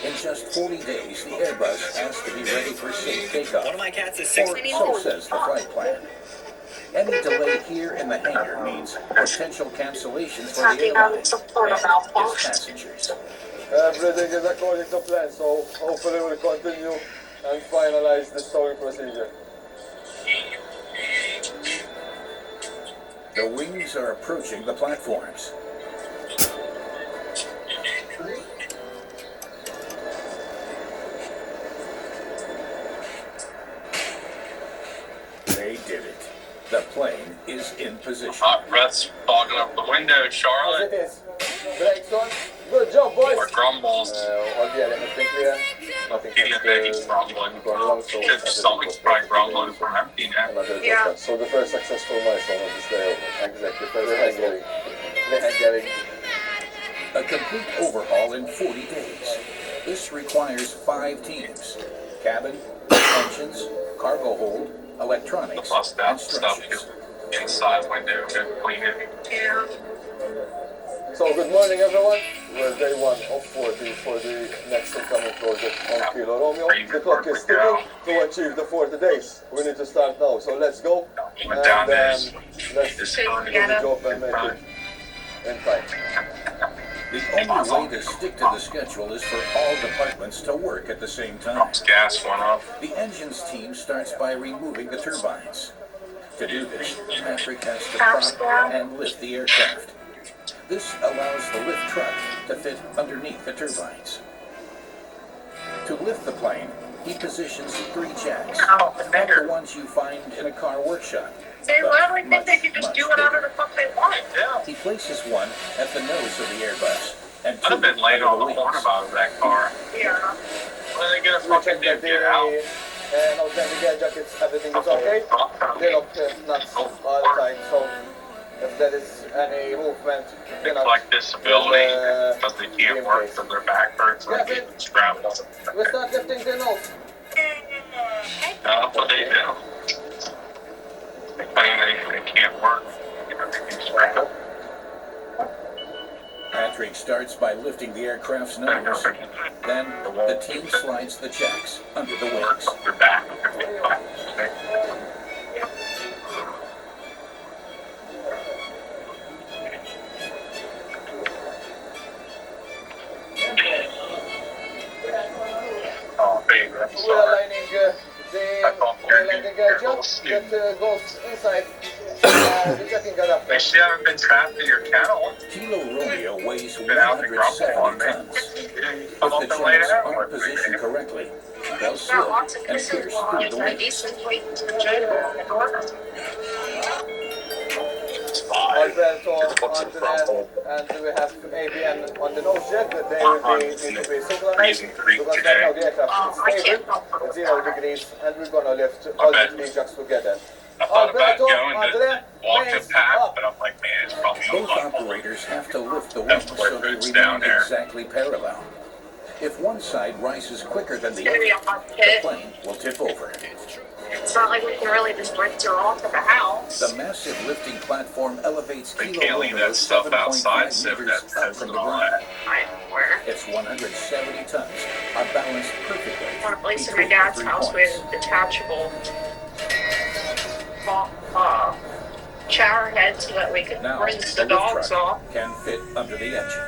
In just 40 days, the Airbus has to be ready for safe takeoff. One of my cats is Or so says the flight plan. Any delay here in the hangar means potential cancellations for the airline and its passengers. Everything is according to plan, so hopefully we'll continue and finalize the stowing procedure. The wings are approaching the platforms. They did it. The plane is in position. Hot breath's fogging up the window, Charlotte. As it is. Brakes on. Good job, boys. Or grumbles. Everything clear. Nothing He's grumbling. Stomach's probably grumbling from empty now. Yeah. So the first successful milestone of this day over. Exactly. The hand A complete overhaul in 40 days. This requires 5 teams. Cabin, engines, cargo hold, electronics, and structures. Inside window, good clean it. Yeah. So good morning everyone. We're day 1 of 40 for the next incoming project on Kilo Romeo. The clock is ticking to achieve the 40 days. We need to start now, so let's go. And let's do the job and make it in time. The only way to stick to the schedule is for all departments to work at the same time. Gas went off. The engines team starts by removing the turbines. To do this, Patrick has to prop and lift the aircraft. This allows the lift truck to fit underneath the turbines. To lift the plane, he positions 3 jacks, like the ones you find in a car workshop. They literally think they can just do whatever the fuck they want. Yeah. He places one at the nose of the Airbus and I'd have been laying on the horn about that car. Yeah. When they get a fucking dip out. No, then the gear jackets, everything is okay. They look nuts all the time, so if there is any movement, It's like disability, because they can't work because their back hurts and they get strapped up. we start lifting the nose. That's what they do. They claim they can't work. They can strap. Patrick starts by lifting the aircraft's nose. Then the team slides the jacks under the wings. Their back. Oh, baby, I'm We are sorry. lining the landing gear jack that goes inside the jacking adapter. They still haven't been trapped in your kennel. Kilo Romeo weighs Been out to grumble 170 on me. tons. If Come the up and lay jacks down aren't with me. positioned correctly, they'll Got slip lots of and kisses pierce while through the wings. decent waiting to the door. Alberto on to there, and we have ABN on the nose jet, that they will need to be synchronized, because right now the aircraft is stable at 0 degrees, and we're gonna lift all the 3 jacks together. I thought about Alberto, going onto to there, walk the wings path, up. but I'm like, man, it's probably Both not fun. operators have to lift the wings so they It's down remain there. exactly parallel. If one side rises quicker than the It's gonna be a other, hot the pit. plane will tip over. It's not like we can really just lift her off of the house. The massive lifting platform elevates They Kilo can't leave Romeo that stuff outside, 7.5 so meters that's up from the all ground. that. I swear. Its 170 tons are balanced perfectly At least in my between the dad's 3 house, we points. have detachable shower head so that we could Now, rinse the the lift dogs truck off. can fit under the engine.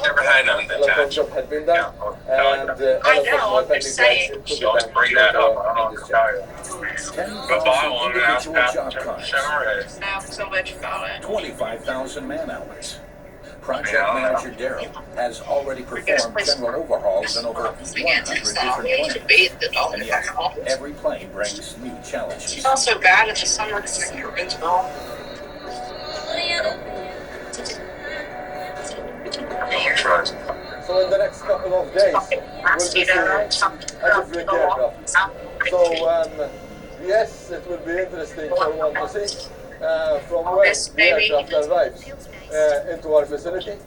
Never had none A lot of attached. job had been done, and I a lot of know, more I'm pending just flights saying. could be Don't done bring that later up. I on don't in know this what job. to tell you. But buy 10,000 one and ask individual Pat job to cars, shower head. Not so much about it. 25,000 man hours. Project Yeah, I don't know. manager Daryl has already performed general overhauls on over 100 different planes. And yet, every plane brings new challenges. It's not so bad in the summer because the turbines roll. So in the next couple of days, we'll be seeing a different aircraft. So yes, it will be interesting for one to see from when the aircraft arrives into our facility,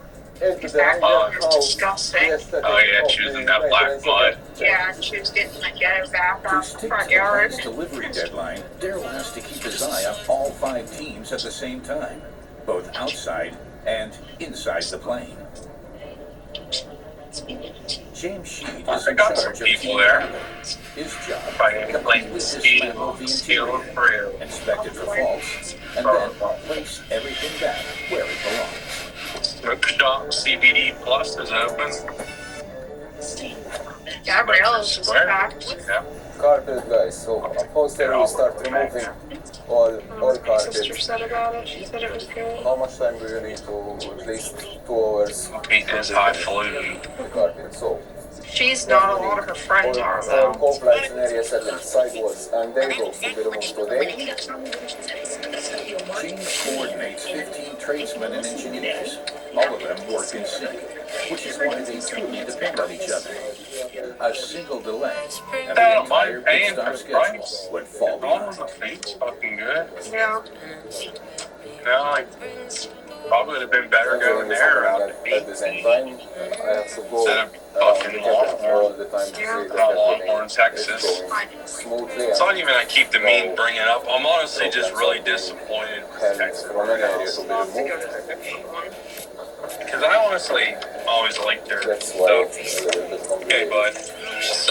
into the hangar, how the aesthetic she was of in the that black maintenance mud. of Yeah, and she was getting the ghetto back To on the stick front to the yard. plane's delivery deadline, Daryl has to keep his eye on all 5 teams at the same time, both outside and inside the plane. James Sheed is in charge of people there. His job, Like completely dismantle the interior, inspect it for faults, and then place everything back where it belongs. Bookshop CBD Plus is open. Gabriella's just packed. Yeah. carpet guys. So upholstery, we start removing all My carpet. sister said about it. She said it was good. How much time do you need to at least 2 hours? Eat this highfalutin. The carpet. So She's not. A lot of her friends are all though. cope lights and area settings, sidewalls, and day ropes will be removed today. James coordinates 15 tradesmen and engineers. All of them work in sync, which is why they truly depend on each other. A single delay, and the entire pit stop schedule would fall behind. It's fucking good. Yeah. No, like, probably would have been better going there out at the same time. I have to go instead of fucking all the time to see that Longhorn, everything Texas. is going smoothly. It's not even I keep the mean bringing it up. I'm honestly just really disappointed with Texas. From an area to be removed. Because I honestly always liked their That's why stuff. it's a little bit Okay, complicated. bud.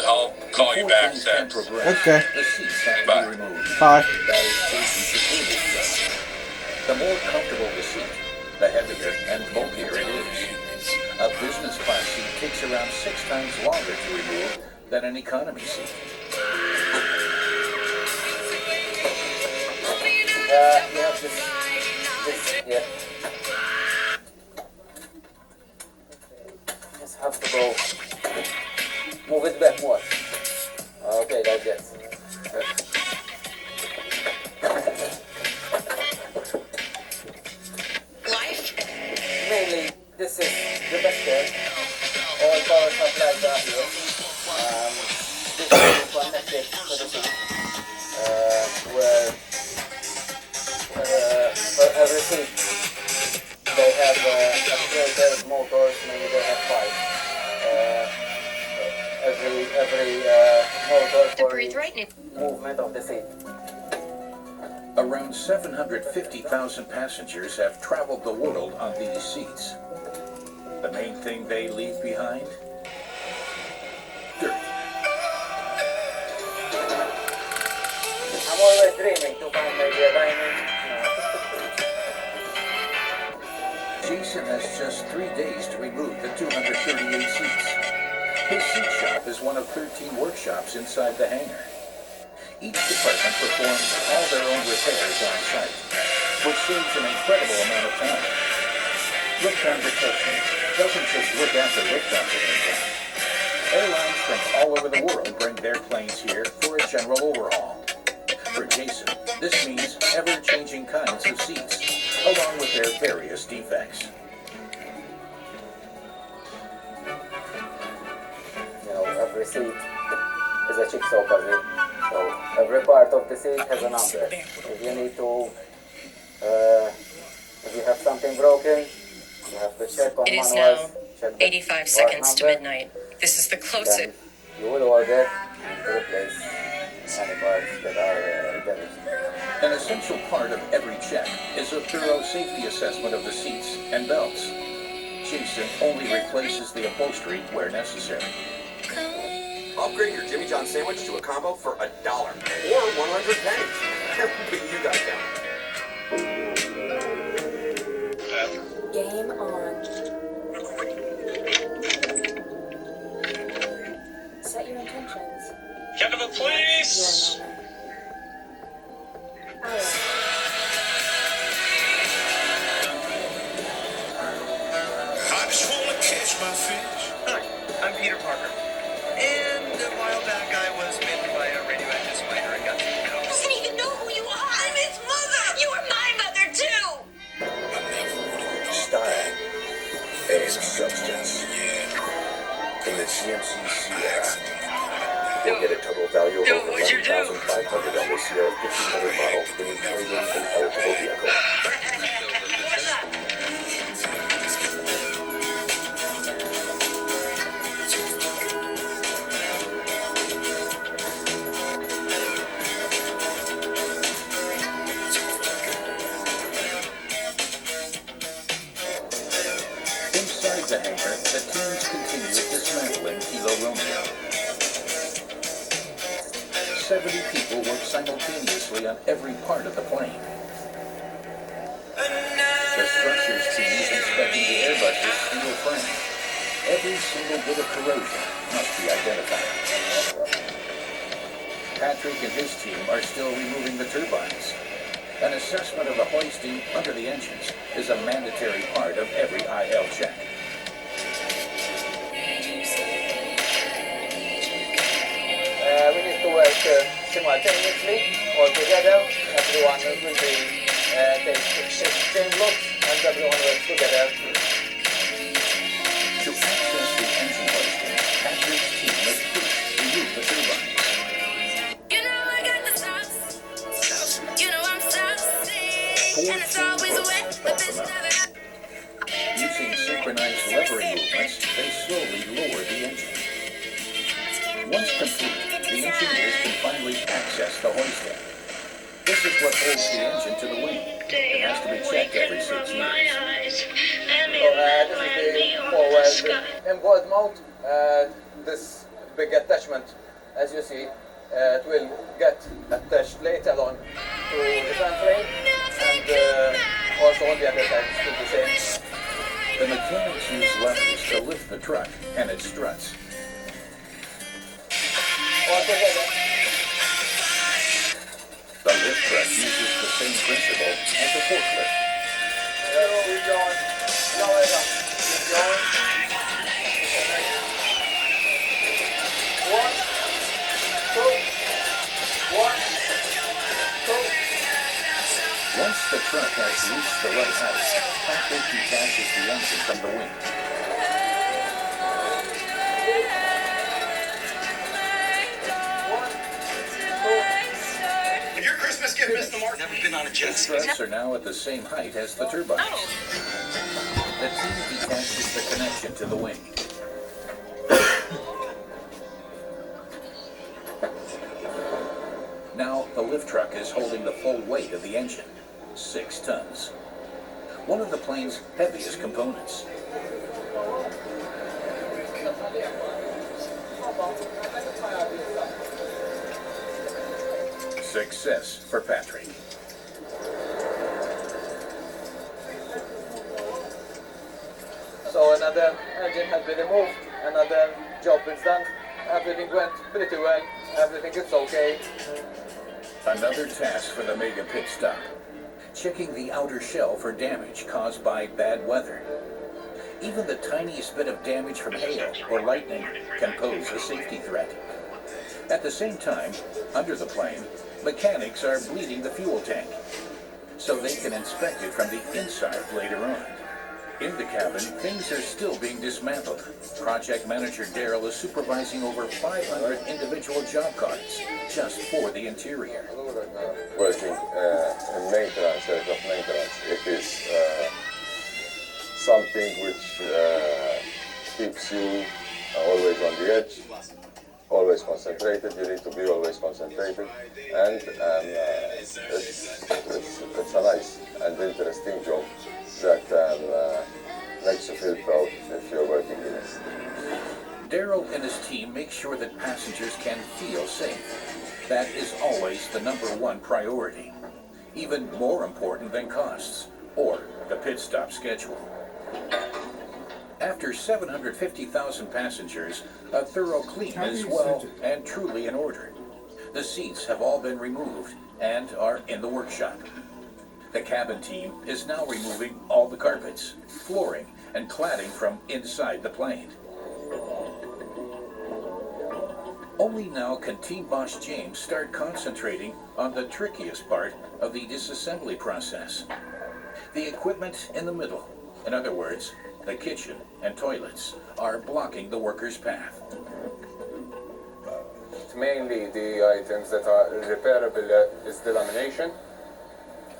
I'll call you back, Seth. Okay. The seats have to be removed. Bye. That is safety security stuff. The more comfortable the seat, the heavier and bulkier it is. A business class seat takes around 6 times longer to remove than an economy seat. You have this here. Just have to go move it back more. Okay, like that. Mainly, this is the best care. All power supplies are here. This is connected to the seat. Where for every seat they have actuators, motors, maybe they have 5. Every motor for each movement of the seat. Around 750,000 passengers have traveled the world on these seats. The main thing they leave behind? Dirt. I'm always dreaming to find maybe a diamond. Jason has just 3 days to remove the 238 seats. His seat shop is one of 13 workshops inside the hangar. Each department performs all their own repairs on site, which saves an incredible amount of time. Lufthansa Technik doesn't just look after Lufthansa aircraft. Airlines from all over the world bring their planes here for a general overhaul. For Jason, this means ever-changing kinds of seats, along with their various defects. You know, every seat is a jigsaw puzzle. So every part of the seat has a number. If you need to, if you have something broken, you have to check on It is manuals, now check the 85 part seconds to number, midnight. This is the then closest. you will order and replace any parts that are damaged. An essential part of every check is a thorough safety assessment of the seats and belts. Jason only replaces the upholstery where necessary. Upgrade your Jimmy John sandwich to a combo for $1 or 100 pennies. You guys down. CMC Sierra. You'll get a total value of over $11,500 on this Sierra 1500 model when you trade in an eligible vehicle. Inside the hangar, the teams continue dismantling Kilo Romeo. 70 people work simultaneously on every part of the plane. The structures team is inspecting the Airbus's steel frame. Every single bit of corrosion must be identified. Patrick and his team are still removing the turbines. An assessment of the hoisting under the engines is a mandatory part of every IL check. We need to work simultaneously all together. Everyone will be takes same looks and everyone works together. To access the engine hoisting, Patrick's team must first remove the turbines. Using synchronized levering movements, they slowly lower the engine. Once complete, the engineers can finally access the hoisting. This is what holds the engine to the wing. It has to be checked every 6 years. This is the forward inboard mount. This big attachment, as you see, it will get attached later on to the fan frame, and also on the other side it's still the same. The mechanics use levers to lift the truck and its struts. All together. The lift truck uses the same principle as a forklift. Once the truck has reached the right height, Patrick detaches the engine from the wing. Your Christmas gift, Mr. Mark. Never been on a jet The ski. struts are now at the same height as the turbines. The team detaches the connection to the wing. Now, the lift truck is holding the full weight of the engine, 6 tons. One of the plane's heaviest components. Success for Patrick. So another engine has been removed, another job is done. Everything went pretty well, everything is okay. Another task for the mega pit stop. Checking the outer shell for damage caused by bad weather. Even the tiniest bit of damage from hail or lightning can pose a safety threat. At the same time, under the plane, mechanics are bleeding the fuel tank, so they can inspect it from the inside later on. In the cabin, things are still being dismantled. Project manager Daryl is supervising over 500 individual job cards just for the interior. Working in maintenance, aircraft maintenance, it is something which keeps you always on the edge, always concentrated. You need to be always concentrated, and it's a nice and interesting job that makes you feel proud if you're working in it. Daryl and his team make sure that passengers can feel safe. That is always the #1 priority, even more important than costs or the pit stop schedule. After 750,000 passengers, a thorough clean is well and truly in order. The seats have all been removed and are in the workshop. The cabin team is now removing all the carpets, flooring, and cladding from inside the plane. Only now can Team Boss James start concentrating on the trickiest part of the disassembly process. The equipment in the middle. In other words, The kitchen and toilets are blocking the workers' path. Mainly the items that are repairable is the lamination.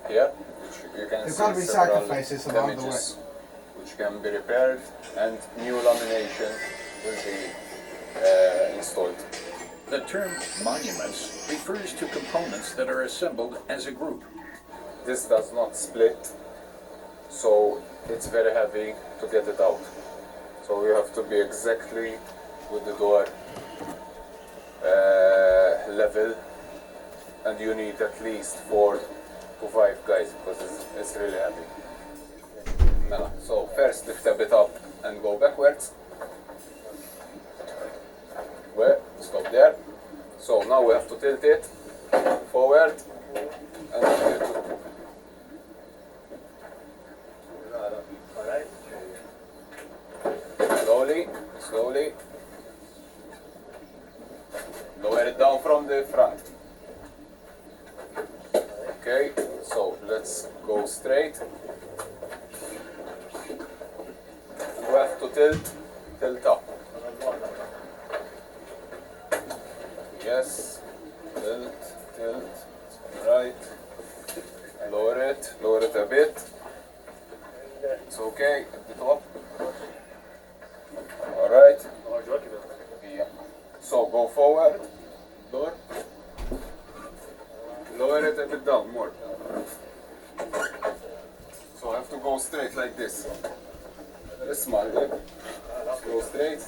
Here, which you can There's see got to be several sacrifices along the way. damages which can be repaired, and new lamination will be installed. The term monuments refers to components that are assembled as a group. This does not split, so it's very heavy to get it out. So you have to be exactly with the door level, and you need at least 4 to 5 guys because it's really heavy. Now, so first lift a bit up and go backwards. Where? Stop there. So now we have to tilt it forward and tilt it. Slowly, slowly. Lower it down from the front. Okay, so let's go straight. You have to tilt up. Yes, tilt, right. Lower it a bit. It's okay at the top. Alright. Yeah. So go forward, door. Lower it a bit down, more. So I have to go straight like this. Very small, yeah? Go straight.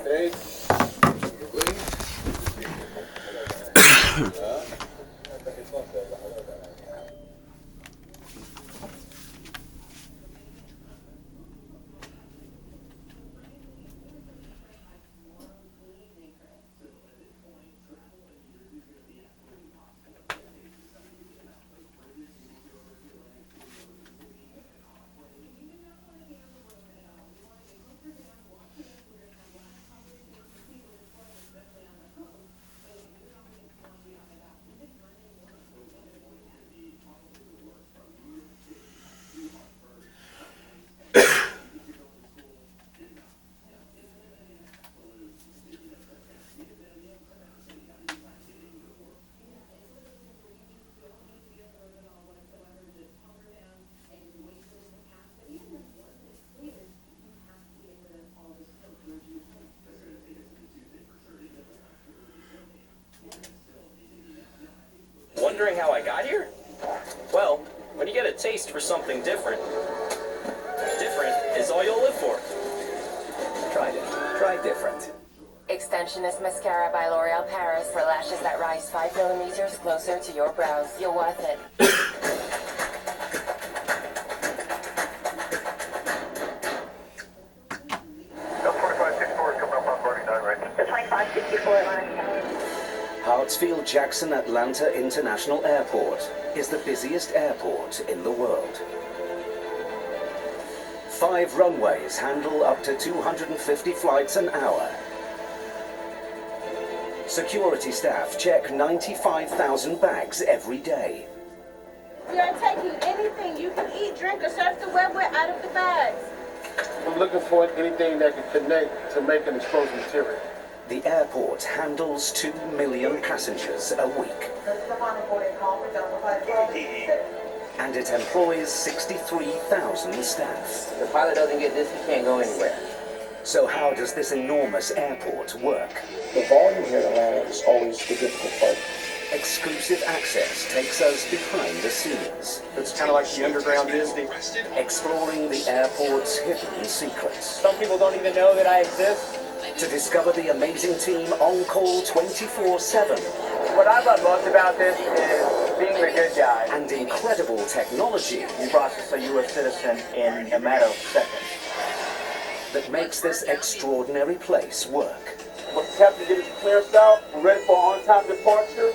Wondering how I got here? Well, when you get a taste for something different, different is all you'll live for. Try it. Try different. Extensionist Mascara by L'Oreal Paris for lashes that rise 5 millimeters closer to your brows. You're worth it. Hartsfield-Jackson Atlanta International Airport is the busiest airport in the world. 5 runways handle up to 250 flights an hour. Security staff check 95,000 bags every day. We are taking anything you can eat, drink, or surf the web with out of the bags. I'm looking for anything that can connect to make an explosive material. The airport handles 2 million passengers a week. And it employs 63,000 staff. The pilot doesn't get this, he can't go anywhere. So how does this enormous airport work? The volume here in Atlanta is always the difficult part. Exclusive access takes us behind the scenes. It's kind of like the underground Disney. Exploring the airport's hidden secrets. Some people don't even know that I exist. To discover the amazing team on call 24/7. What I love most about this is being the good guy. And incredible technology. You process a U.S. citizen in a matter of seconds. That makes this extraordinary place work. Once the captain gets clearance out, we're ready for on-time departure.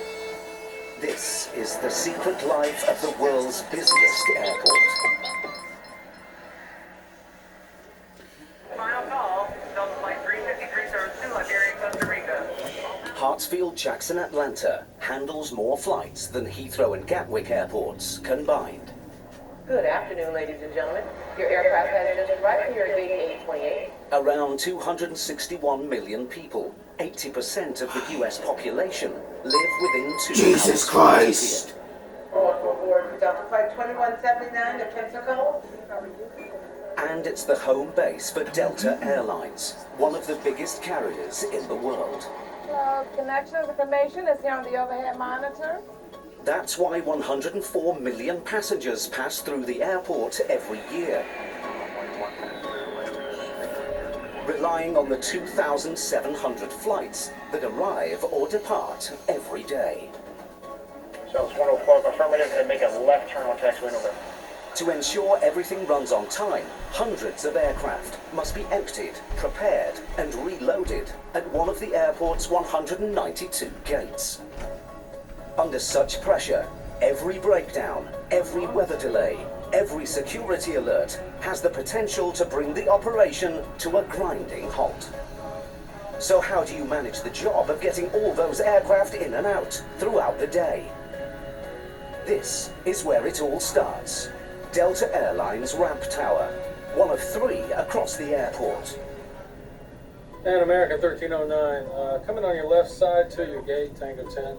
This is the secret life of the world's busiest airport. Final call, Delta Flight 353 service to Liberia, Costa Rica. Hartsfield-Jackson Atlanta handles more flights than Heathrow and Gatwick airports combined. Good afternoon, ladies and gentlemen. Your aircraft has just arrived here at gate A28. Around 261 million people, 80% of the US population, live within 2 Jesus hours Christ. of Forward Delta Flight 2179 to Pensacola. and it's the home base for Delta Airlines, one of the biggest carriers in the world. Connections information is here on the overhead monitor. That's why 104 million passengers pass through the airport every year, relying on the 2,700 flights that arrive or depart every day. So it's 104 affirmative and make a left turn on taxiway number. To ensure everything runs on time, hundreds of aircraft must be emptied, prepared, and reloaded at one of the airport's 192 gates. Under such pressure, every breakdown, every weather delay, every security alert has the potential to bring the operation to a grinding halt. So how do you manage the job of getting all those aircraft in and out throughout the day? This is where it all starts. Delta Airlines Ramp Tower, one of 3 across the airport. And American 1309, coming on your left side to your gate, Tango 10.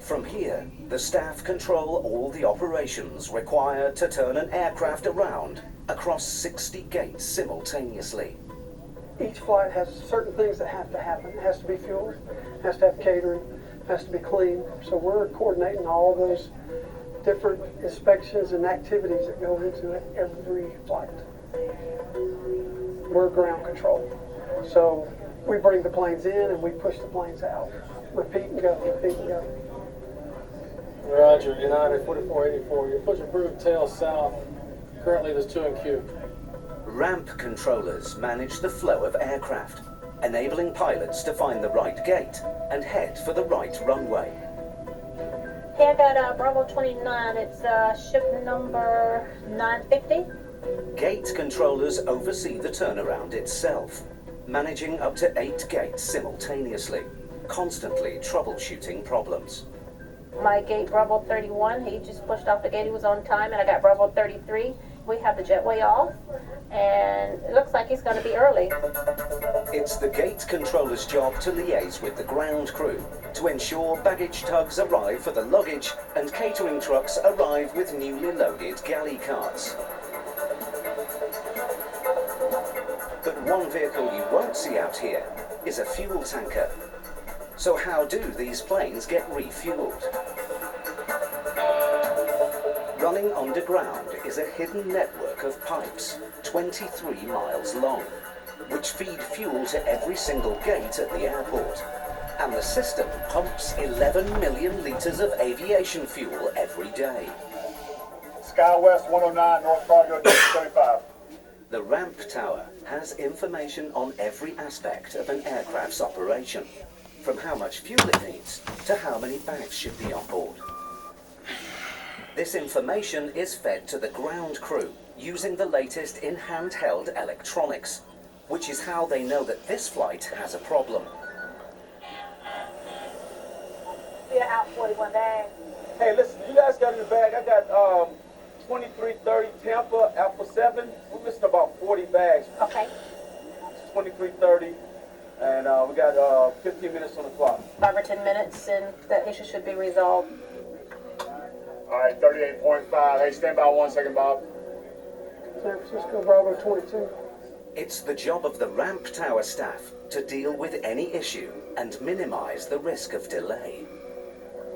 From here, the staff control all the operations required to turn an aircraft around across 60 gates simultaneously. Each flight has certain things that have to happen. It has to be fueled, has to have catering, has to be clean. So we're coordinating all those different inspections and activities that go into it every flight. We're ground control. So we bring the planes in and we push the planes out. Repeat and go, repeat and go. Roger, United 4484. You're push approved tail south. Currently there's 2 in queue. Ramp controllers manage the flow of aircraft, enabling pilots to find the right gate and head for the right runway. Hey, I got Bravo 29. It's ship number 950. Gate controllers oversee the turnaround itself, managing up to 8 gates simultaneously, constantly troubleshooting problems. My gate Bravo 31. He just pushed off the gate. He was on time, and I got Bravo 33. We have the jetway off, and it looks like he's going to be early. It's the gate controller's job to liaise with the ground crew to ensure baggage tugs arrive for the luggage and catering trucks arrive with newly loaded galley carts. But one vehicle you won't see out here is a fuel tanker. So how do these planes get refueled? Running underground is a hidden network of pipes, 23 miles long, which feed fuel to every single gate at the airport. And the system pumps 11 million litres of aviation fuel every day. SkyWest 109, North Cargo 35. The ramp tower has information on every aspect of an aircraft's operation, from how much fuel it needs to how many bags should be on board. This information is fed to the ground crew using the latest in handheld electronics, which is how they know that this flight has a problem. We're out 41 bags. Hey, listen, you guys got in the bag. I got 2330 Tampa, Alpha 7. We're missing about 40 bags. Okay. 2330, and we got 15 minutes on the clock. 5 or 10 minutes, and that issue should be resolved. All right, 38.5. Hey, stand by 1 second, Bob. San Francisco Bravo 22. It's the job of the ramp tower staff to deal with any issue and minimize the risk of delay.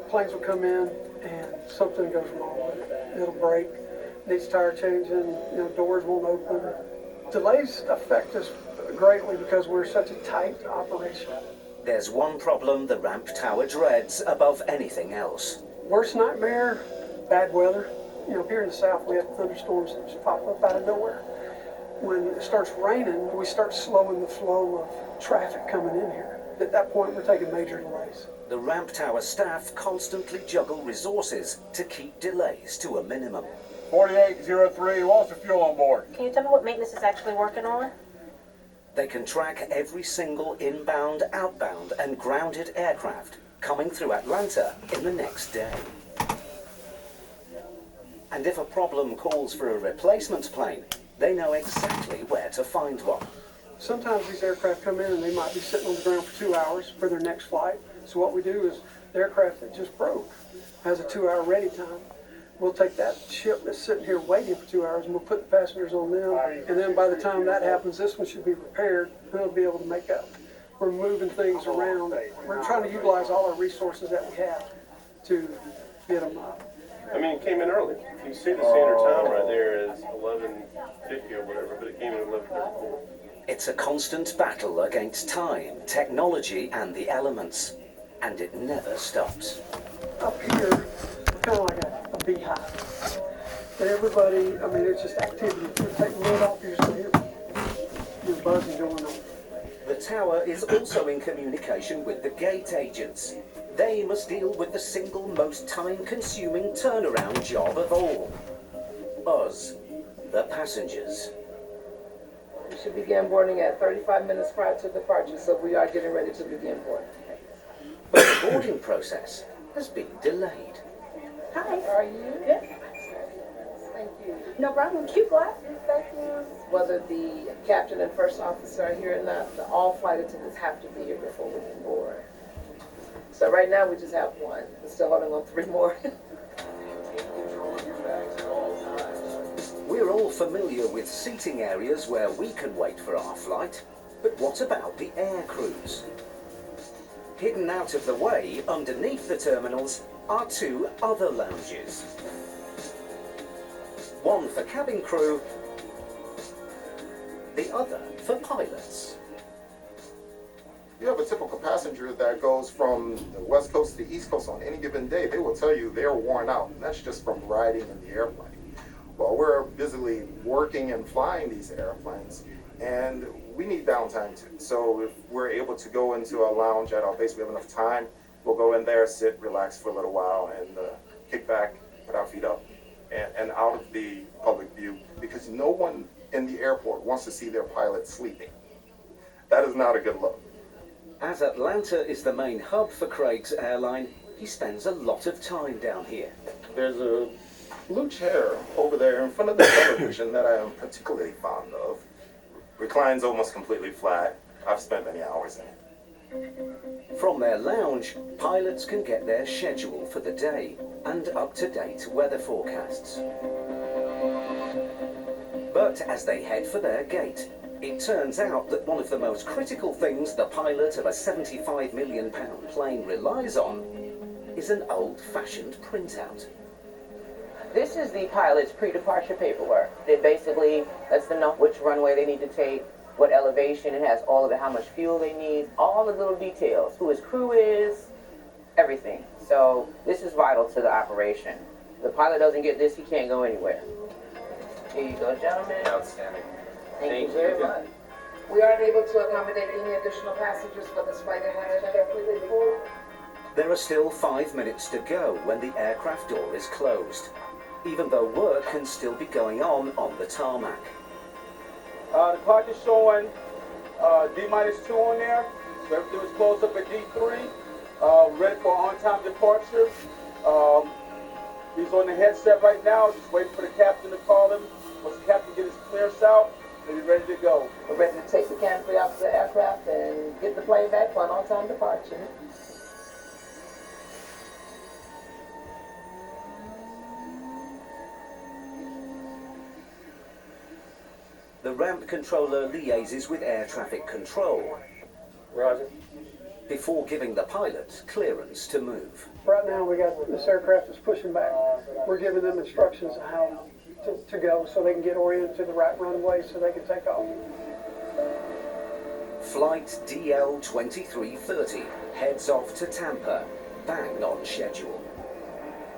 Planes will come in and something goes wrong with it. It'll break, needs tire changing, doors won't open. Delays affect us greatly because we're such a tight operation. There's one problem the ramp tower dreads above anything else. Worst nightmare, bad weather. Here in the south we have thunderstorms that just pop up out of nowhere. When it starts raining, we start slowing the flow of traffic coming in here. At that point, we're taking major delays. The ramp tower staff constantly juggle resources to keep delays to a minimum. 4803, what's the fuel on board? Can you tell me what maintenance is actually working on? They can track every single inbound, outbound, and grounded aircraft coming through Atlanta in the next day. And if a problem calls for a replacement plane, they know exactly where to find one. Sometimes these aircraft come in and they might be sitting on the ground for 2 hours for their next flight. So what we do is the aircraft that just broke has a 2-hour ready time. We'll take that ship that's sitting here waiting for 2 hours and we'll put the passengers on them. And then by the time that happens, this one should be repaired and it'll be able to make up. We're moving things around. We're trying to utilize all our resources that we have to get them up. I mean, it came in early. You see the standard time right there is 11:50 or whatever, but it came in 11:34. It's a constant battle against time, technology, and the elements. And it never stops. Up here, kind of like a beehive. But everybody, I mean, it's just activity. If you take the lid off, you're just going to hear buzzing going on. The tower is also in communication with the gate agents. They must deal with the single most time-consuming turnaround job of all. Us, the passengers. We should begin boarding at 35 minutes prior to departure, so we are getting ready to begin boarding. But the boarding process has been delayed. Hi. How are you? Good. Thank you. No problem. Cute glasses. Thank you. Whether the captain and first officer are here or not, all flight attendants have to be here before we can board. So right now we just have one. We're still holding on 3 more. We're all familiar with seating areas where we can wait for our flight, but what about the air crews? Hidden out of the way, underneath the terminals, are 2 other lounges. One for cabin crew, the other for pilots. You have a typical passenger that goes from the West Coast to the East Coast on any given day. They will tell you they're worn out, and that's just from riding in the airplane. Well, we're busily working and flying these airplanes, and we need downtime too. So if we're able to go into a lounge at our base, we have enough time, we'll go in there, sit, relax for a little while, and kick back, put our feet up, and out of the public view, because no one in the airport wants to see their pilot sleeping. That is not a good look. As Atlanta is the main hub for Craig's airline, he spends a lot of time down here. There's a blue chair over there in front of the television that I am particularly fond of. Reclines almost completely flat. I've spent many hours in it. From their lounge, pilots can get their schedule for the day and up-to-date weather forecasts. But as they head for their gate, it turns out that one of the most critical things the pilot of a £75 million plane relies on is an old-fashioned printout. This is the pilot's pre-departure paperwork. It basically lets them know which runway they need to take, what elevation, it has all of it, how much fuel they need, all the little details, who his crew is, everything. So this is vital to the operation. The pilot doesn't get this, he can't go anywhere. Here you go, gentlemen. Outstanding. Thank you very much. We aren't able to accommodate any additional passengers for this flight ahead of completely full. There are still 5 minutes to go when the aircraft door is closed, even though work can still be going on the tarmac. The clock is showing D-2 on there, so everything was closed up at D3, ready for on-time departure. He's on the headset right now, just waiting for the captain to call him. Once the captain gets his clearance out, he'll be ready to go. We're ready to take the canopy off the aircraft and get the plane back for an on-time departure. The ramp controller liaises with air traffic control. Roger. Before giving the pilot clearance to move. Right now we got this aircraft that's pushing back. We're giving them instructions on how to go so they can get oriented to the right runway so they can take off. Flight DL-2330 heads off to Tampa, bang on schedule.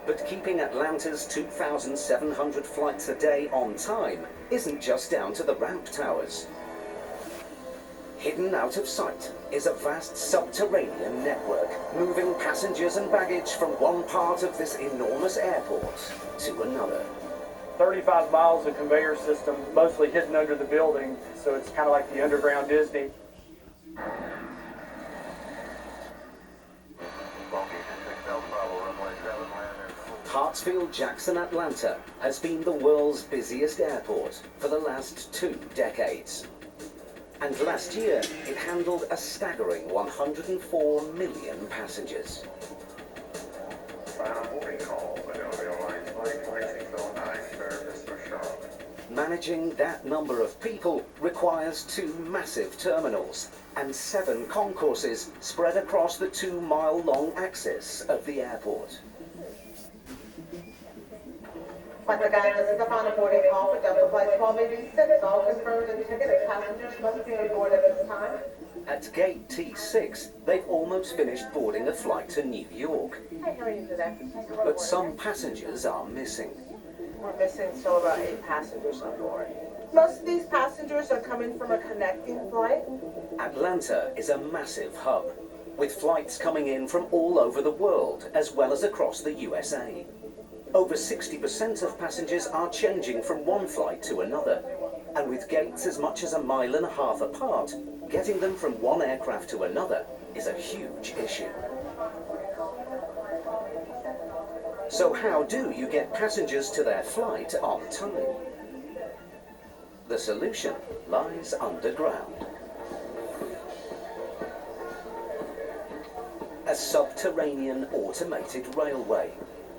But keeping Atlanta's 2,700 flights a day on time isn't just down to the ramp towers. Hidden out of sight is a vast subterranean network, moving passengers and baggage from one part of this enormous airport to another. 35 miles of conveyor system, mostly hidden under the building, so it's kind of like the underground Disney. Hartsfield-Jackson Atlanta has been the world's busiest airport for the last 2 decades. And last year, it handled a staggering 104 million passengers. Managing that number of people requires 2 massive terminals and 7 concourses spread across the 2-mile-long axis of the airport. Once again, this is the final boarding call for Delta Flight 1286. All confirmed and ticketed passengers must be on board at this time. At gate T6, they've almost finished boarding a flight to New York. Hi, how are you today? But some passengers are missing. We're missing still about 8 passengers on board. Most of these passengers are coming from a connecting flight. Atlanta is a massive hub, with flights coming in from all over the world, as well as across the USA. Over 60% of passengers are changing from one flight to another, and with gates as much as 1.5 miles apart, getting them from one aircraft to another is a huge issue. So how do you get passengers to their flight on time? The solution lies underground. A subterranean automated railway,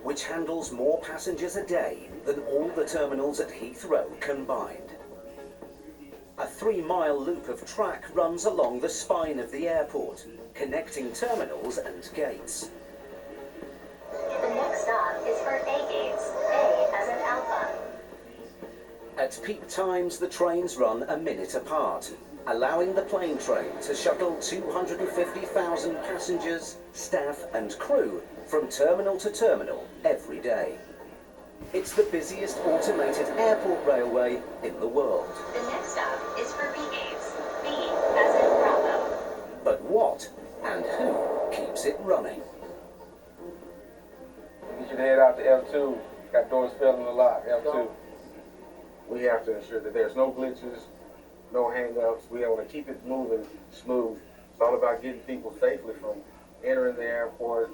which handles more passengers a day than all the terminals at Heathrow combined. A 3-mile loop of track runs along the spine of the airport, connecting terminals and gates. The next stop is for A gates, A as in Alpha. At peak times, the trains run a minute apart, allowing the plane train to shuttle 250,000 passengers, staff and crew from terminal to terminal every day. It's the busiest automated airport railway in the world. The next stop is for B gates, B as in Bravo. But what and who keeps it running? You should head out to F2. Got doors failing a lot. F2. We have to ensure that there's no glitches, no hang-ups. We want to keep it moving smooth. It's all about getting people safely from entering the airport.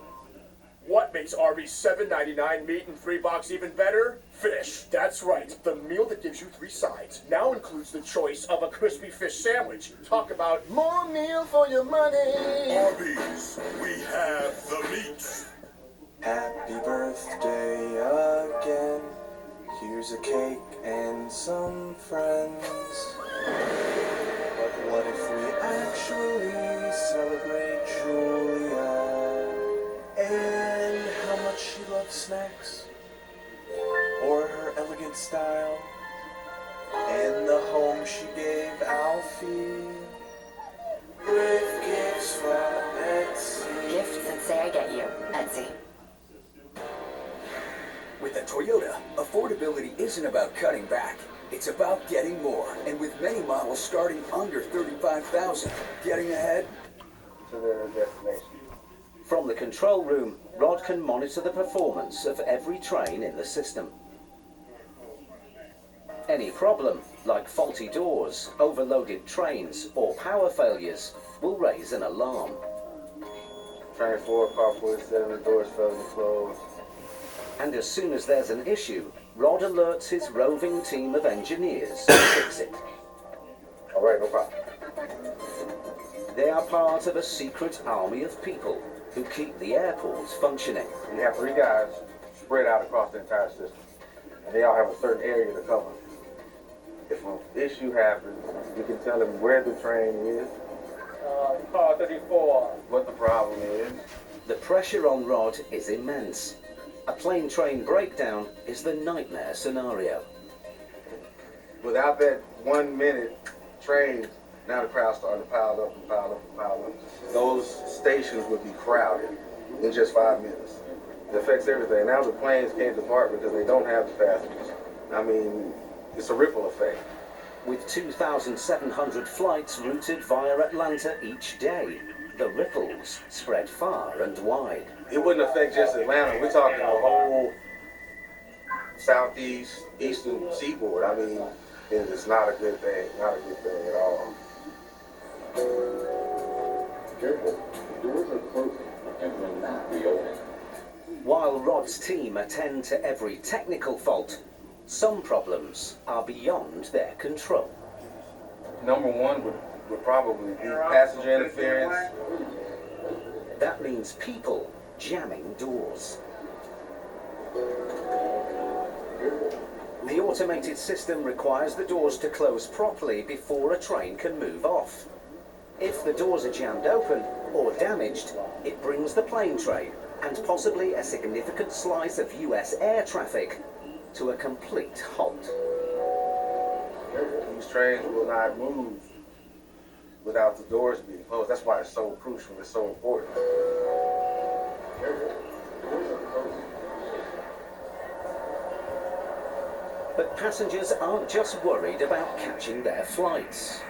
What makes Arby's $7.99 meat and $3 even better? Fish. That's right. The meal that gives you 3 sides now includes the choice of a crispy fish sandwich. Talk about more meal for your money. Arby's. We have the meat. Happy birthday again. Here's a cake and some friends. But what if we actually celebrate Julia and how much she loves snacks, or her elegant style, and the home she gave Alfie with gifts from Etsy. Gifts that say I get you, Etsy. With a Toyota, affordability isn't about cutting back. It's about getting more. And with many models starting under $35,000, getting ahead to their destination. From the control room, Rod can monitor the performance of every train in the system. Any problem, like faulty doors, overloaded trains, or power failures, will raise an alarm. Train 4, car 47, the doors failing to close. And as soon as there's an issue, Rod alerts his roving team of engineers to fix it. All right, no problem. They are part of a secret army of people who keep the airports functioning. We have 3 guys spread out across the entire system, and they all have a certain area to cover. If an issue happens, we can tell them where the train is, car 34. what the problem is. The pressure on Rod is immense. A plane train breakdown is the nightmare scenario. Without that 1 minute train, now the crowd's starting to pile up and pile up and pile up. Those stations would be crowded in just 5 minutes. It affects everything. Now the planes can't depart because they don't have the passengers. I mean, it's a ripple effect. With 2,700 flights routed via Atlanta each day, the ripples spread far and wide. It wouldn't affect just Atlanta. We're talking the whole southeast, eastern seaboard. I mean, it's not a good thing. Not a good thing at all. Careful. Doors are closing and will not reopen. While Rod's team attend to every technical fault, some problems are beyond their control. Number one would probably be passenger interference. That means people jamming doors. The automated system requires the doors to close properly before a train can move off. If the doors are jammed open or damaged, it brings the plane train and possibly a significant slice of US air traffic to a complete halt. These trains will not move without the doors being closed. That's why it's so crucial, it's so important. But passengers aren't just worried about catching their flights.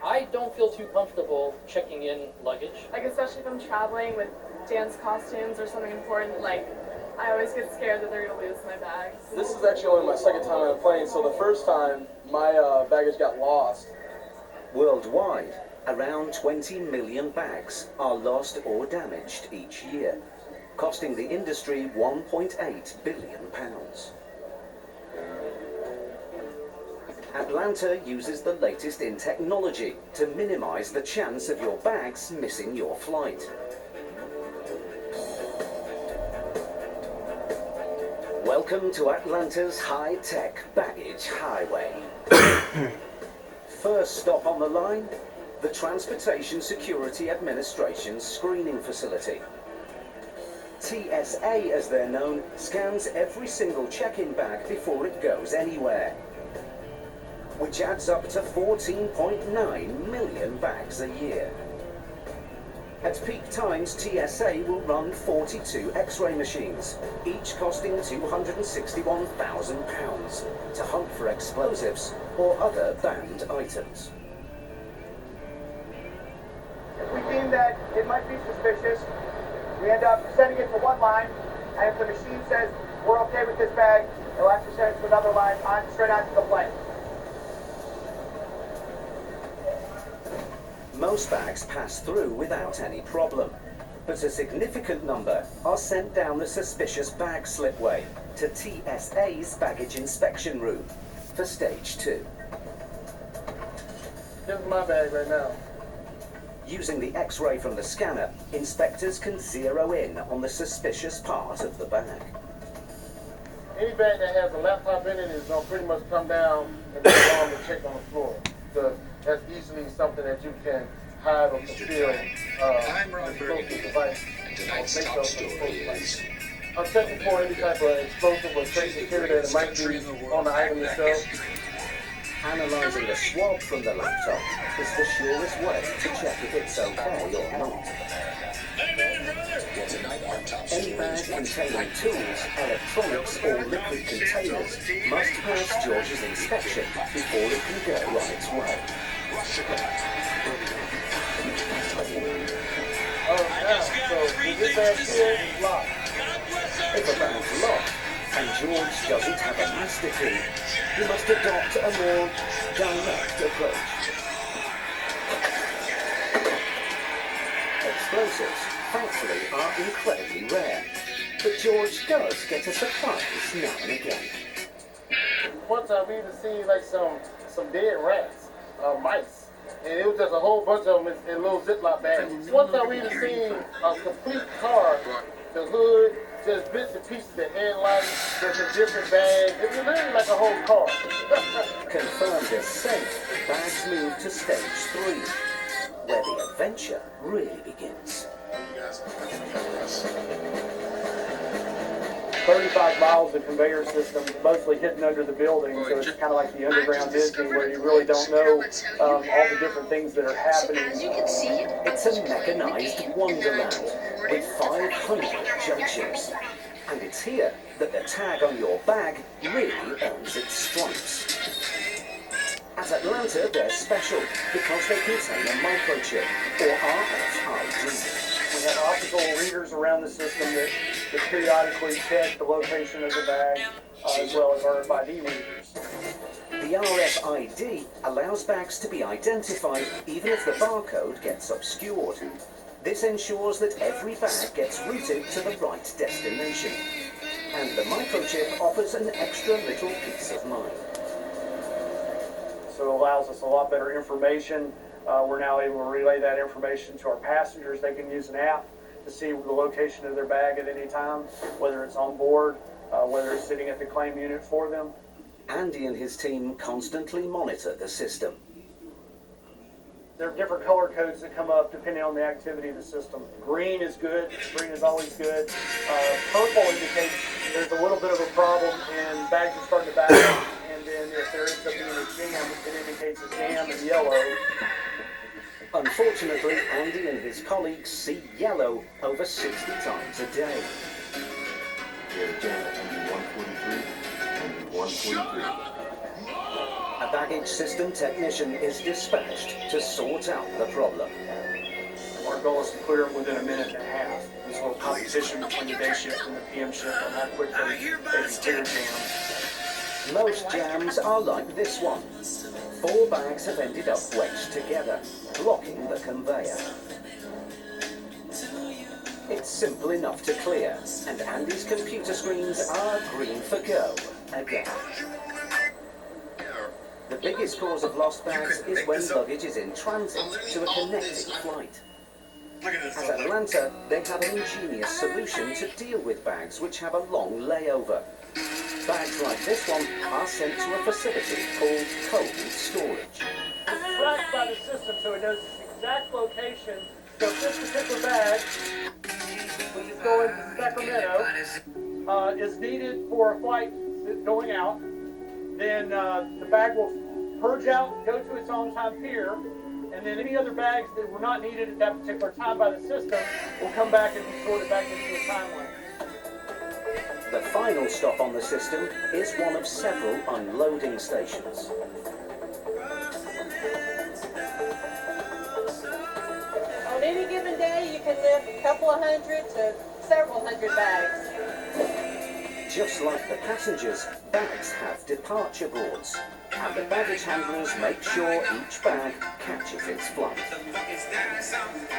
I don't feel too comfortable checking in luggage. Like, especially if I'm traveling with dance costumes or something important, like, I always get scared that they're gonna lose my bags. This is actually only my second time on a plane, so the first time, my baggage got lost. Worldwide, around 20 million bags are lost or damaged each year, costing the industry £1.8 billion. Atlanta uses the latest in technology to minimize the chance of your bags missing your flight. Welcome to Atlanta's high-tech baggage highway. First stop on the line, the Transportation Security Administration's screening facility. TSA, as they're known, scans every single check-in bag before it goes anywhere, which adds up to 14.9 million bags a year. At peak times, TSA will run 42 X-ray machines, each costing £261,000, to hunt for explosives or other banned items. If we deem that it might be suspicious, we end up sending it to one line, and if the machine says we're okay with this bag, it'll actually send it to another line straight onto the plane. Most bags pass through without any problem, but a significant number are sent down the suspicious bag slipway to TSA's baggage inspection room for stage 2. Here's my bag right now. Using the X-ray from the scanner, inspectors can zero in on the suspicious part of the bag. Any bag that has a laptop in it is going to pretty much come down and be along to check on the floor. So that's easily something that you can hide or conceal explosive device. I'm checking for any type of explosive or trace material that might be on the item itself. Analysing the swab from the laptop is the surest way to check if it's okay or not. Any bag containing tools, electronics or liquid containers must pass George's inspection before it can go on its way. So this bag here is locked. If a bag's locked and George doesn't have a master key, he must adopt a more direct approach. Explosives, thankfully, are incredibly rare, but George does get a surprise now and again. One time we even seen like some dead rats, mice, and it was just a whole bunch of them in little Ziploc bags. One time we even seen a complete car, the hood, just bits and pieces, the headlights, just a different bag. It was literally like a whole car. Confirmed as safe, bags move to stage 3, where the adventure really begins. 35 miles of conveyor system, mostly hidden under the building, so it's kind of like the underground Disney where you really don't know all the different things that are happening. It's a mechanized wonderland with 500 junctions, and it's here that the tag on your bag really earns its stripes. At Atlanta, they're special because they contain a microchip, or RFID. We have optical readers around the system that periodically check the location of the bag, as well as RFID readers. The RFID allows bags to be identified even if the barcode gets obscured. This ensures that every bag gets routed to the right destination. And the microchip offers an extra little peace of mind. So it allows us a lot better information. We're now able to relay that information to our passengers. They can use an app to see the location of their bag at any time, whether it's on board, whether it's sitting at the claim unit for them. Andy and his team constantly monitor the system. There are different color codes that come up depending on the activity of the system. Green is good. Green is always good. Purple indicates there's a little bit of a problem and bags are starting to back up. And then if there ends up being a jam, it indicates a jam. And yellow. Unfortunately, Andy and his colleagues see yellow over 60 times a day. Here's jam at 143 and 143. A baggage system technician is dispatched to sort out the problem. Our goal is to clear them within a minute and a half. There's a little competition between the day shift and the PM shift on how quickly they can clear jams. Most jams are like this one. 4 bags have ended up wedged together, blocking the conveyor. It's simple enough to clear, and Andy's computer screens are green for go again. The biggest cause of lost bags is when luggage is in transit to a connecting flight. At Atlanta, they have an ingenious solution to deal with bags which have a long layover. Bags like this one are sent to a facility called cold storage. It's tracked by the system so it knows its exact location. So if this particular bag, which is going to Sacramento, is needed for a flight going out, then the bag will purge out, go to its on-time pier, and then any other bags that were not needed at that particular time by the system will come back and be sorted back into a time lane. The final stop on the system is one of several unloading stations. On any given day, you can lift a couple of hundred to several hundred bags. Just like the passengers, bags have departure boards, and the baggage handlers make sure each bag catches its flight.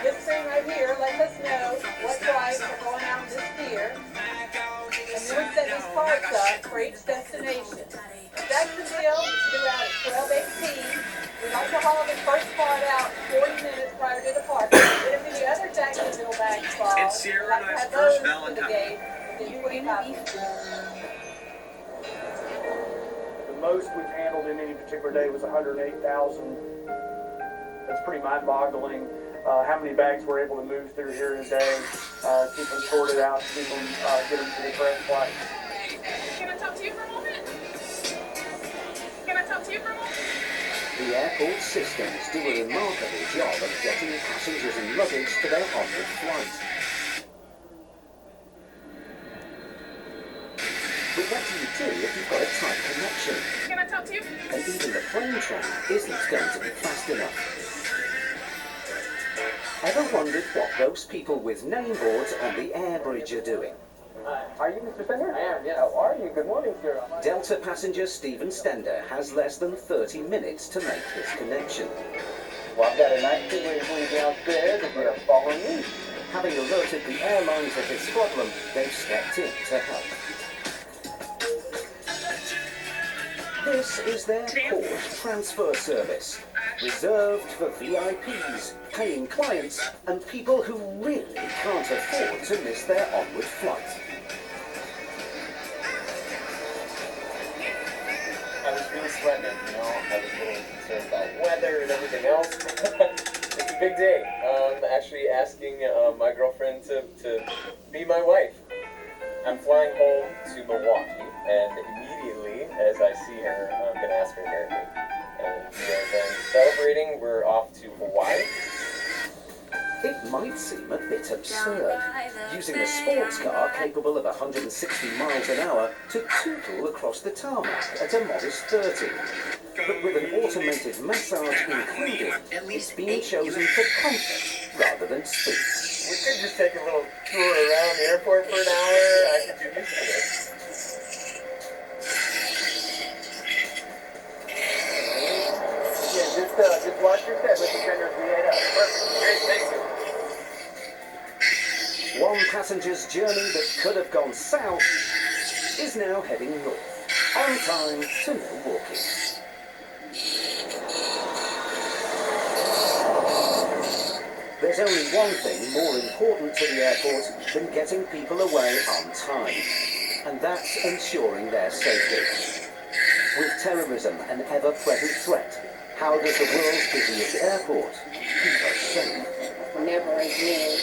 This thing right here lets us know what flights are going out on this pier, and then we set these cards up for each destination. Jacksonville is due out at 12:18. We like to haul the first part out 40 minutes prior to departure. But if any other Jacksonville bags fall, It's Sierra we like to Knight's have first those to the Valentine. gate within 25 minutes. The most we've handled in any particular day was 108,000. That's pretty mind-boggling. How many bags we're able to move through here in a day, keep them sorted out, keep them, get them to the correct flight. Can I talk to you for a moment? Can I talk to you for a moment? The airport systems do a remarkable job of getting passengers and luggage to their onward flight. But what do you do if you've got a tight connection? Can I talk to you? And even the plane train isn't going to be fast enough. Ever wondered what those people with name boards on the air bridge are doing? Are you Mr. Stender? I am, yes. How are you? Good morning, sir. Delta passenger Stephen Stender has less than 30 minutes to make his connection. Well, I've got a 19 waiting for you downstairs if you're following me. Having alerted the airlines of his problem, they've stepped in to help. This is their port transfer service, reserved for VIPs, paying clients, and people who really can't afford to miss their onward flight. I was really sweating it, you know. I was a little concerned about weather and everything else. It's a big day. Actually asking my girlfriend to be my wife. I'm flying home to Milwaukee, and immediately as I see her, I'm going to ask her to marry me. And we are then celebrating. We're off to Hawaii. It might seem a bit absurd, using a sports car capable of 160 miles an hour to tootle across the tarmac at a modest 30. But with an automated massage included, it's been chosen for comfort rather than speed. We could just take a little tour around the airport for an hour. I could do used to this. Yeah, just watch your step with the tenders we ate up. Perfect. Great, thank you. passenger's journey that could have gone south is now heading north, on time to Milwaukee. There's only one thing more important to the airport than getting people away on time, and that's ensuring their safety. With terrorism an ever-present threat, how does the world's busiest airport keep us safe? Never again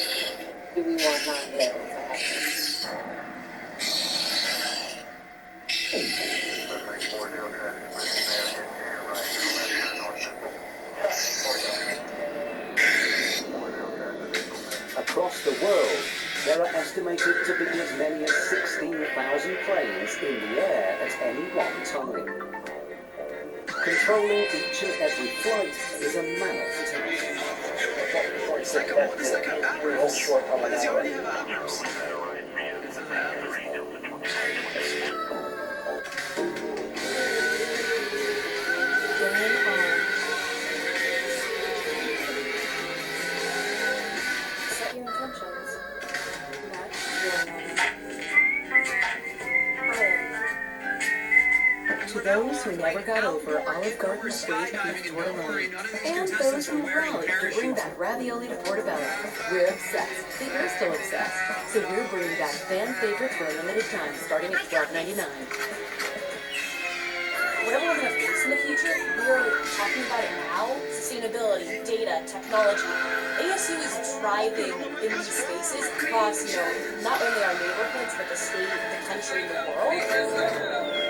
do we want 9/11 to happen. Across the world, there are estimated to be as many as 16,000 planes in the air at any one time. Controlling each and every flight is a mammoth task. Set your intentions. To those who never got over Olive Garden sweet beef tortellini, and those who rallied to bring back ravioli to Portobello, we're obsessed. But you're still obsessed, so we're bringing back fan favorites for a limited time, starting at $12.99. Whatever we're going to face in the future, we're talking about it now. Sustainability, data, technology. ASU is thriving in these spaces across, not only our neighborhoods, but the state, the country, the world.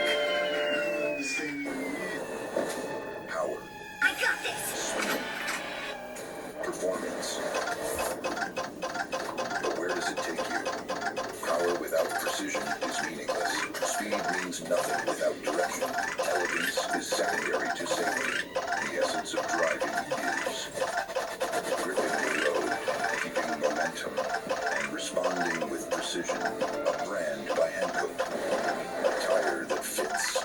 Power. I got this! Performance. But where does it take you? Power without precision is meaningless. Speed means nothing without direction. Elegance is secondary to safety. The essence of driving is gripping the road, keeping momentum, and responding with precision. A brand by Hankook. A tire that fits.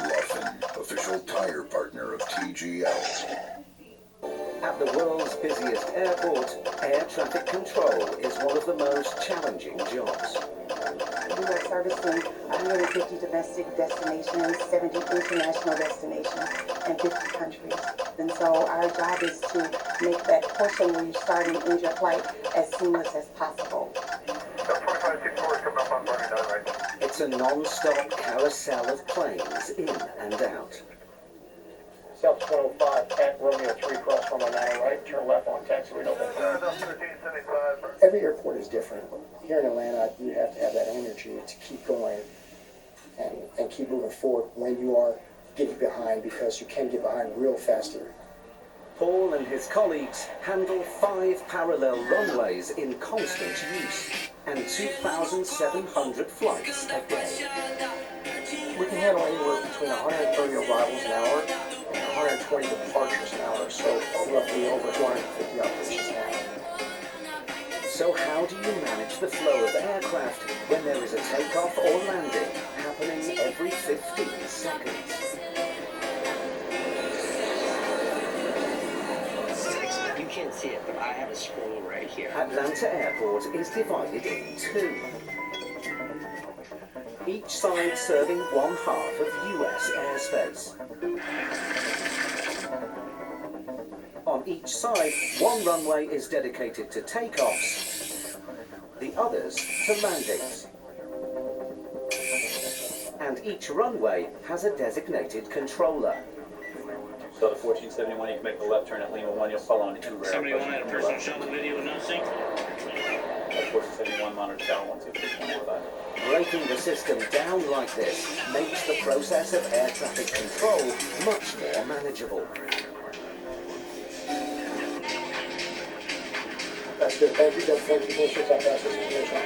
Laufen, official tire partner of TGL. At the world's busiest airport, air traffic control is one of the most challenging jobs. We are servicing 150 domestic destinations, 70 international destinations, and 50 countries. And so our job is to make that portion where you start and end your flight as seamless as possible. It's a non-stop carousel of planes in and out. South 105 at Romeo 3, cross runway 90 right, turn left on taxiway open. Every airport is different. Here in Atlanta, you have to have that energy to keep going and keep moving forward when you are getting behind, because you can get behind real fast here. Paul and his colleagues handle 5 parallel runways in constant use and 2,700 flights a day. We can handle anywhere between 130 arrivals an hour and 120 departures an hour, so roughly over 250 operations an hour. So how do you manage the flow of aircraft when there is a takeoff or landing happening every 15 seconds? You can't see it, but I have a scroll right here. Atlanta Airport is divided in 2. Each side serving one half of US airspace. On each side, one runway is dedicated to takeoffs, the others to landings. And each runway has a designated controller. So the 1471, you can make the left turn at Lima 1, you'll follow on two rare. Somebody want that person shot the video and not sync? That's 1471, monitor channel 126.5. Breaking the system down like this makes the process of air traffic control much more manageable. That's good. Thank you. Thank you for the pass this information.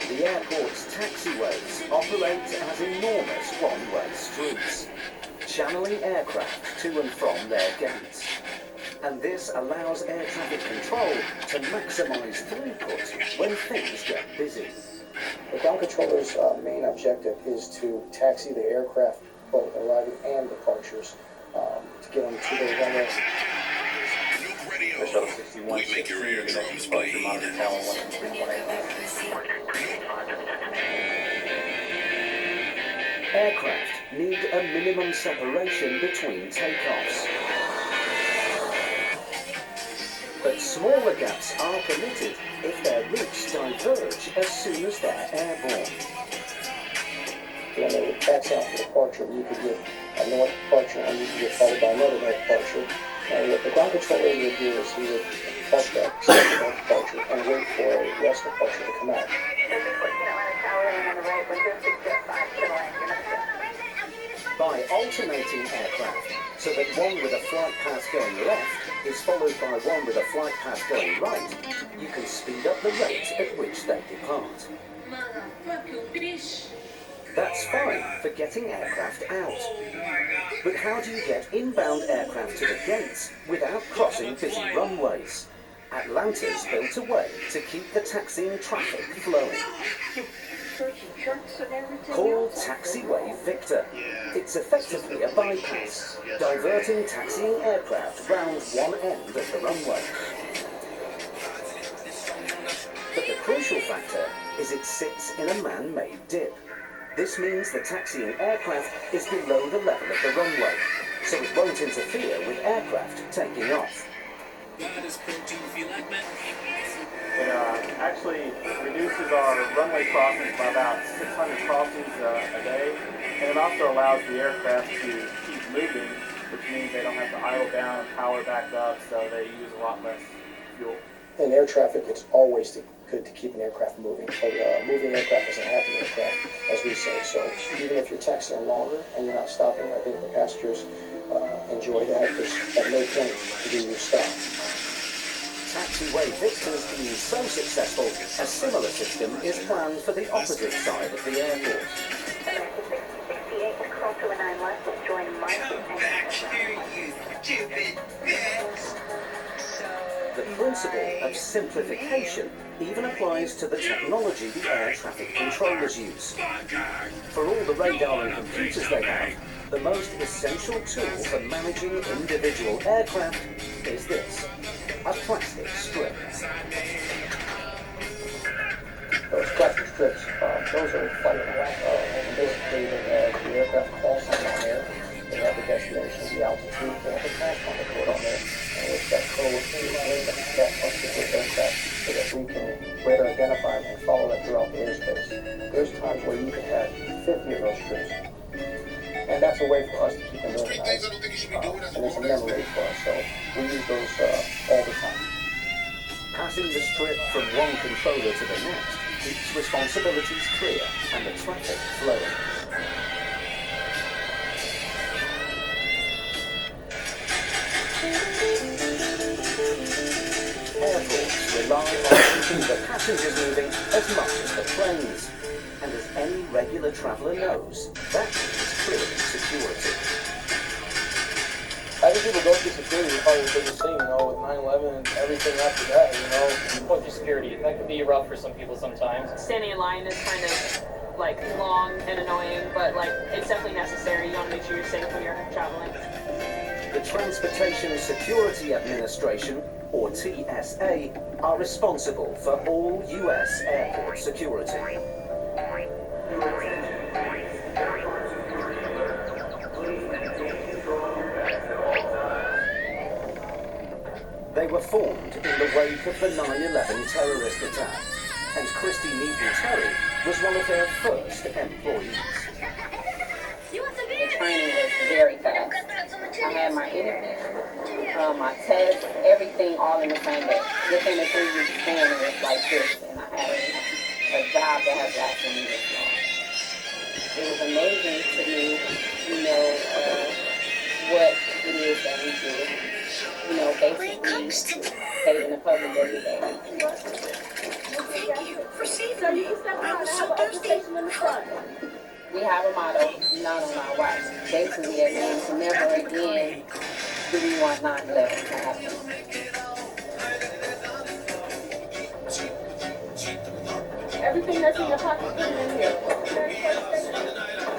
The airport's taxiways operate as enormous one-way streets, channeling aircraft to and from their gates. And this allows air traffic control to maximize throughput when things get busy. The ground controller's main objective is to taxi the aircraft, both arriving and departures, to get them to their runway. The shuttle 61, 16, your next departure, monitor tower 13185. Aircraft need a minimum separation between takeoffs. But smaller gaps are permitted if their routes diverge as soon as they're airborne. When they would taxi out for departure, you could get a north departure and you could get followed by another north departure. And what the ground controller would do is he would park that second north departure and wait for a west departure to come out. By alternating aircraft, so that one with a flight path going left is followed by one with a flight path going right, you can speed up the rate at which they depart. That's fine for getting aircraft out. But how do you get inbound aircraft to the gates without crossing busy runways? Atlanta's built a way to keep the taxiing traffic flowing. Called Taxiway Victor. It's effectively a bypass, diverting taxiing aircraft round one end of the runway. But the crucial factor is it sits in a man-made dip. This means the taxiing aircraft is below the level of the runway, so it won't interfere with aircraft taking off. It actually reduces our runway crossings by about 600 crossings a day, and it also allows the aircraft to keep moving, which means they don't have to idle down and power back up, so they use a lot less fuel. In air traffic, it's always good to keep an aircraft moving. But moving aircraft is a happy aircraft, as we say. So even if you're taxiing longer and you're not stopping, I think the passengers enjoy that. There's at no point to do your stop. Taxiway Victor's being so successful, a similar system is planned for the opposite side of the airport. The principle of simplification even applies to the technology the air traffic controllers use. For all the radar and computers they have, the most essential tool for managing individual aircraft is this, a plastic strip. Those plastic strips, those are flight and basically they have the aircraft call sign on there, they have the destination, the altitude, they have the transponder code on there, and with that code, we link that particular aircraft so that we can better identify and follow it throughout the airspace. There's times where you can have 50 of those strips. And that's a way for us to keep them organized, and it's a memory for us, so we use those all the time. Passing the strip from one controller to the next keeps responsibilities clear and the traffic flowing. Airports rely on keeping the passengers moving as much as the planes. And as any regular traveller knows, that means clearing security. I think people go through security is probably the biggest thing, with 9/11 and everything after that, Going through security, that can be rough for some people sometimes. Standing in line is kind of long and annoying, but it's definitely necessary. You want to make sure you're safe when you're traveling. The Transportation Security Administration, or TSA, are responsible for all US airport security. They were formed in the wake of the 9/11 terrorist attack, and Christy Newton-Terry was one of their first employees. The training was very fast. I had my interview, my test, everything all in the same day. Within a 3-week span, it was like this, and I had a job that has lasted me this long. It was amazing to me, what it is that we do. Basically saving the public every day. Thank you for saving me. I was so thirsty. We have a motto, not on our watch. Basically, it means never again do we want 9/11 to happen. Everything that's in your pocket, put it in here.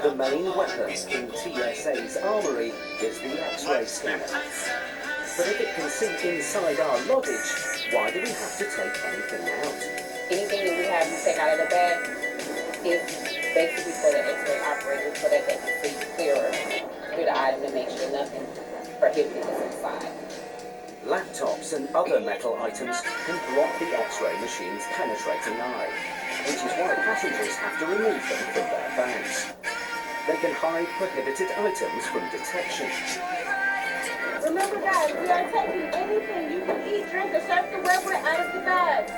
The main weapon in TSA's armory is the X-ray scanner. But if it can see inside our luggage, why do we have to take anything out? Anything that we have to take out of the bag is basically for the X-ray operators so that they can see clearer through the item to make sure nothing prohibited is inside. Laptops and other metal items can block the X-ray machine's penetrating eye, which is why passengers have to remove them from their bags. They can hide prohibited items from detection. Remember guys, we are taking anything you can eat, drink, or serve the weapon out of the bag.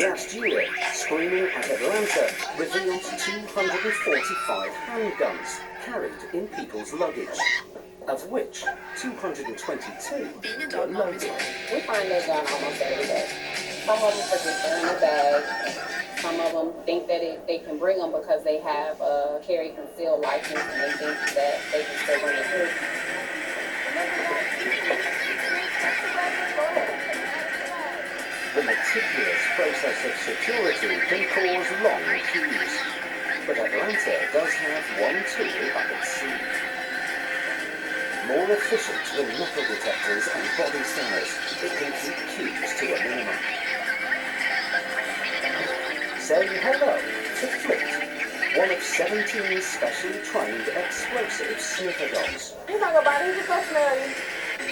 Last year, screening at Atlanta revealed 245 handguns carried in people's luggage, of which 222 were loaded. We find that gun almost every day. Some of them forget they're in the bag. Some of them think that they can bring them because they have a carry concealed license and they think that they can still bring it through. The meticulous process of security can cause long queues, but Atlanta does have one tool up its sleeve. More efficient than metal detectors and body scanners, it can keep queues to a minimum. Say hello to Flint, one of 17 specially trained explosive sniffer dogs. You're not about it, it's personality.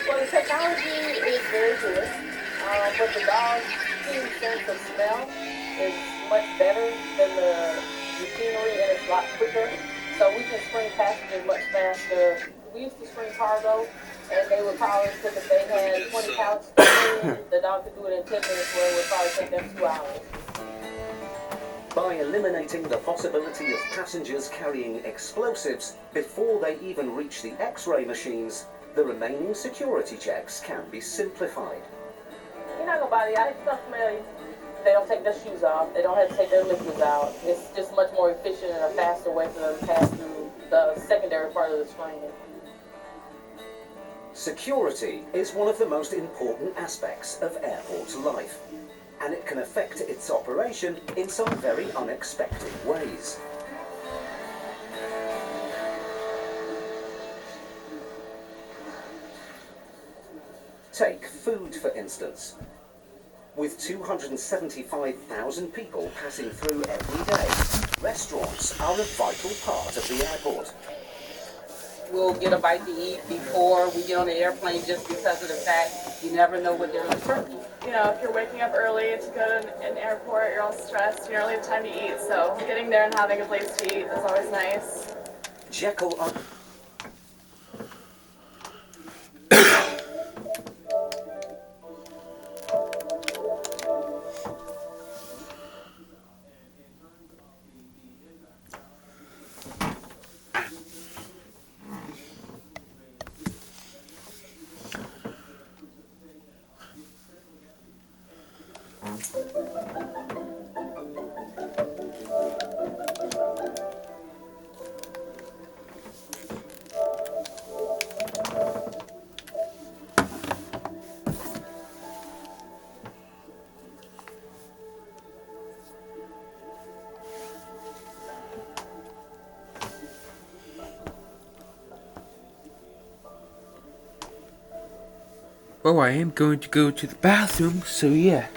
Well, the technology is very good, but the dog's keen sense of smell is much better than the machinery and it's a lot quicker. So we can screen passengers much faster. We used to screen cargo, and they would call us because if they had 20 couches, the dog could do it in 10 minutes, where it would probably take them 2 hours. By eliminating the possibility of passengers carrying explosives before they even reach the X-ray machines, the remaining security checks can be simplified. You're not gonna buy it. I stuff familiar. They don't take their shoes off. They don't have to take their liquids out. It's just much more efficient and a faster way for them to pass through the secondary part of the screening. Security is one of the most important aspects of airport life, and it can affect its operation in some very unexpected ways. Take food, for instance. With 275,000 people passing through every day, restaurants are a vital part of the airport. We'll get a bite to eat before we get on the airplane just because of the fact you never know what they're going to serve you. You know, if you're waking up early to go to an airport, you're all stressed, you don't really have time to eat, so getting there and having a place to eat is always nice. Jekyll on... Well, I am going to go to the bathroom, so yeah.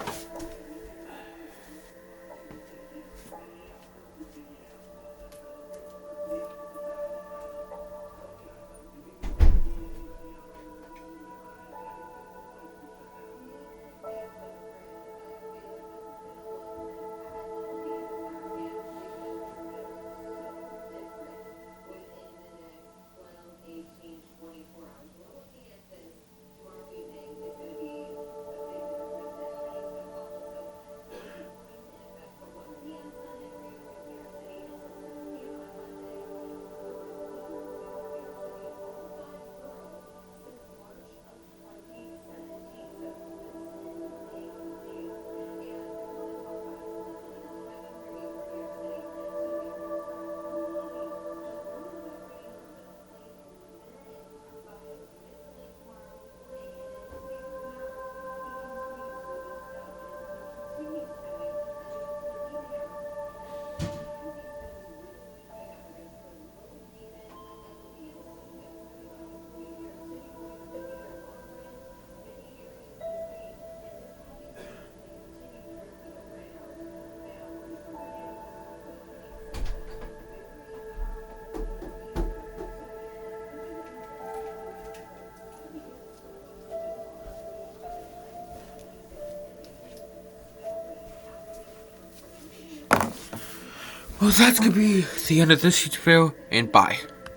Well, that's gonna be the end of this video, and bye.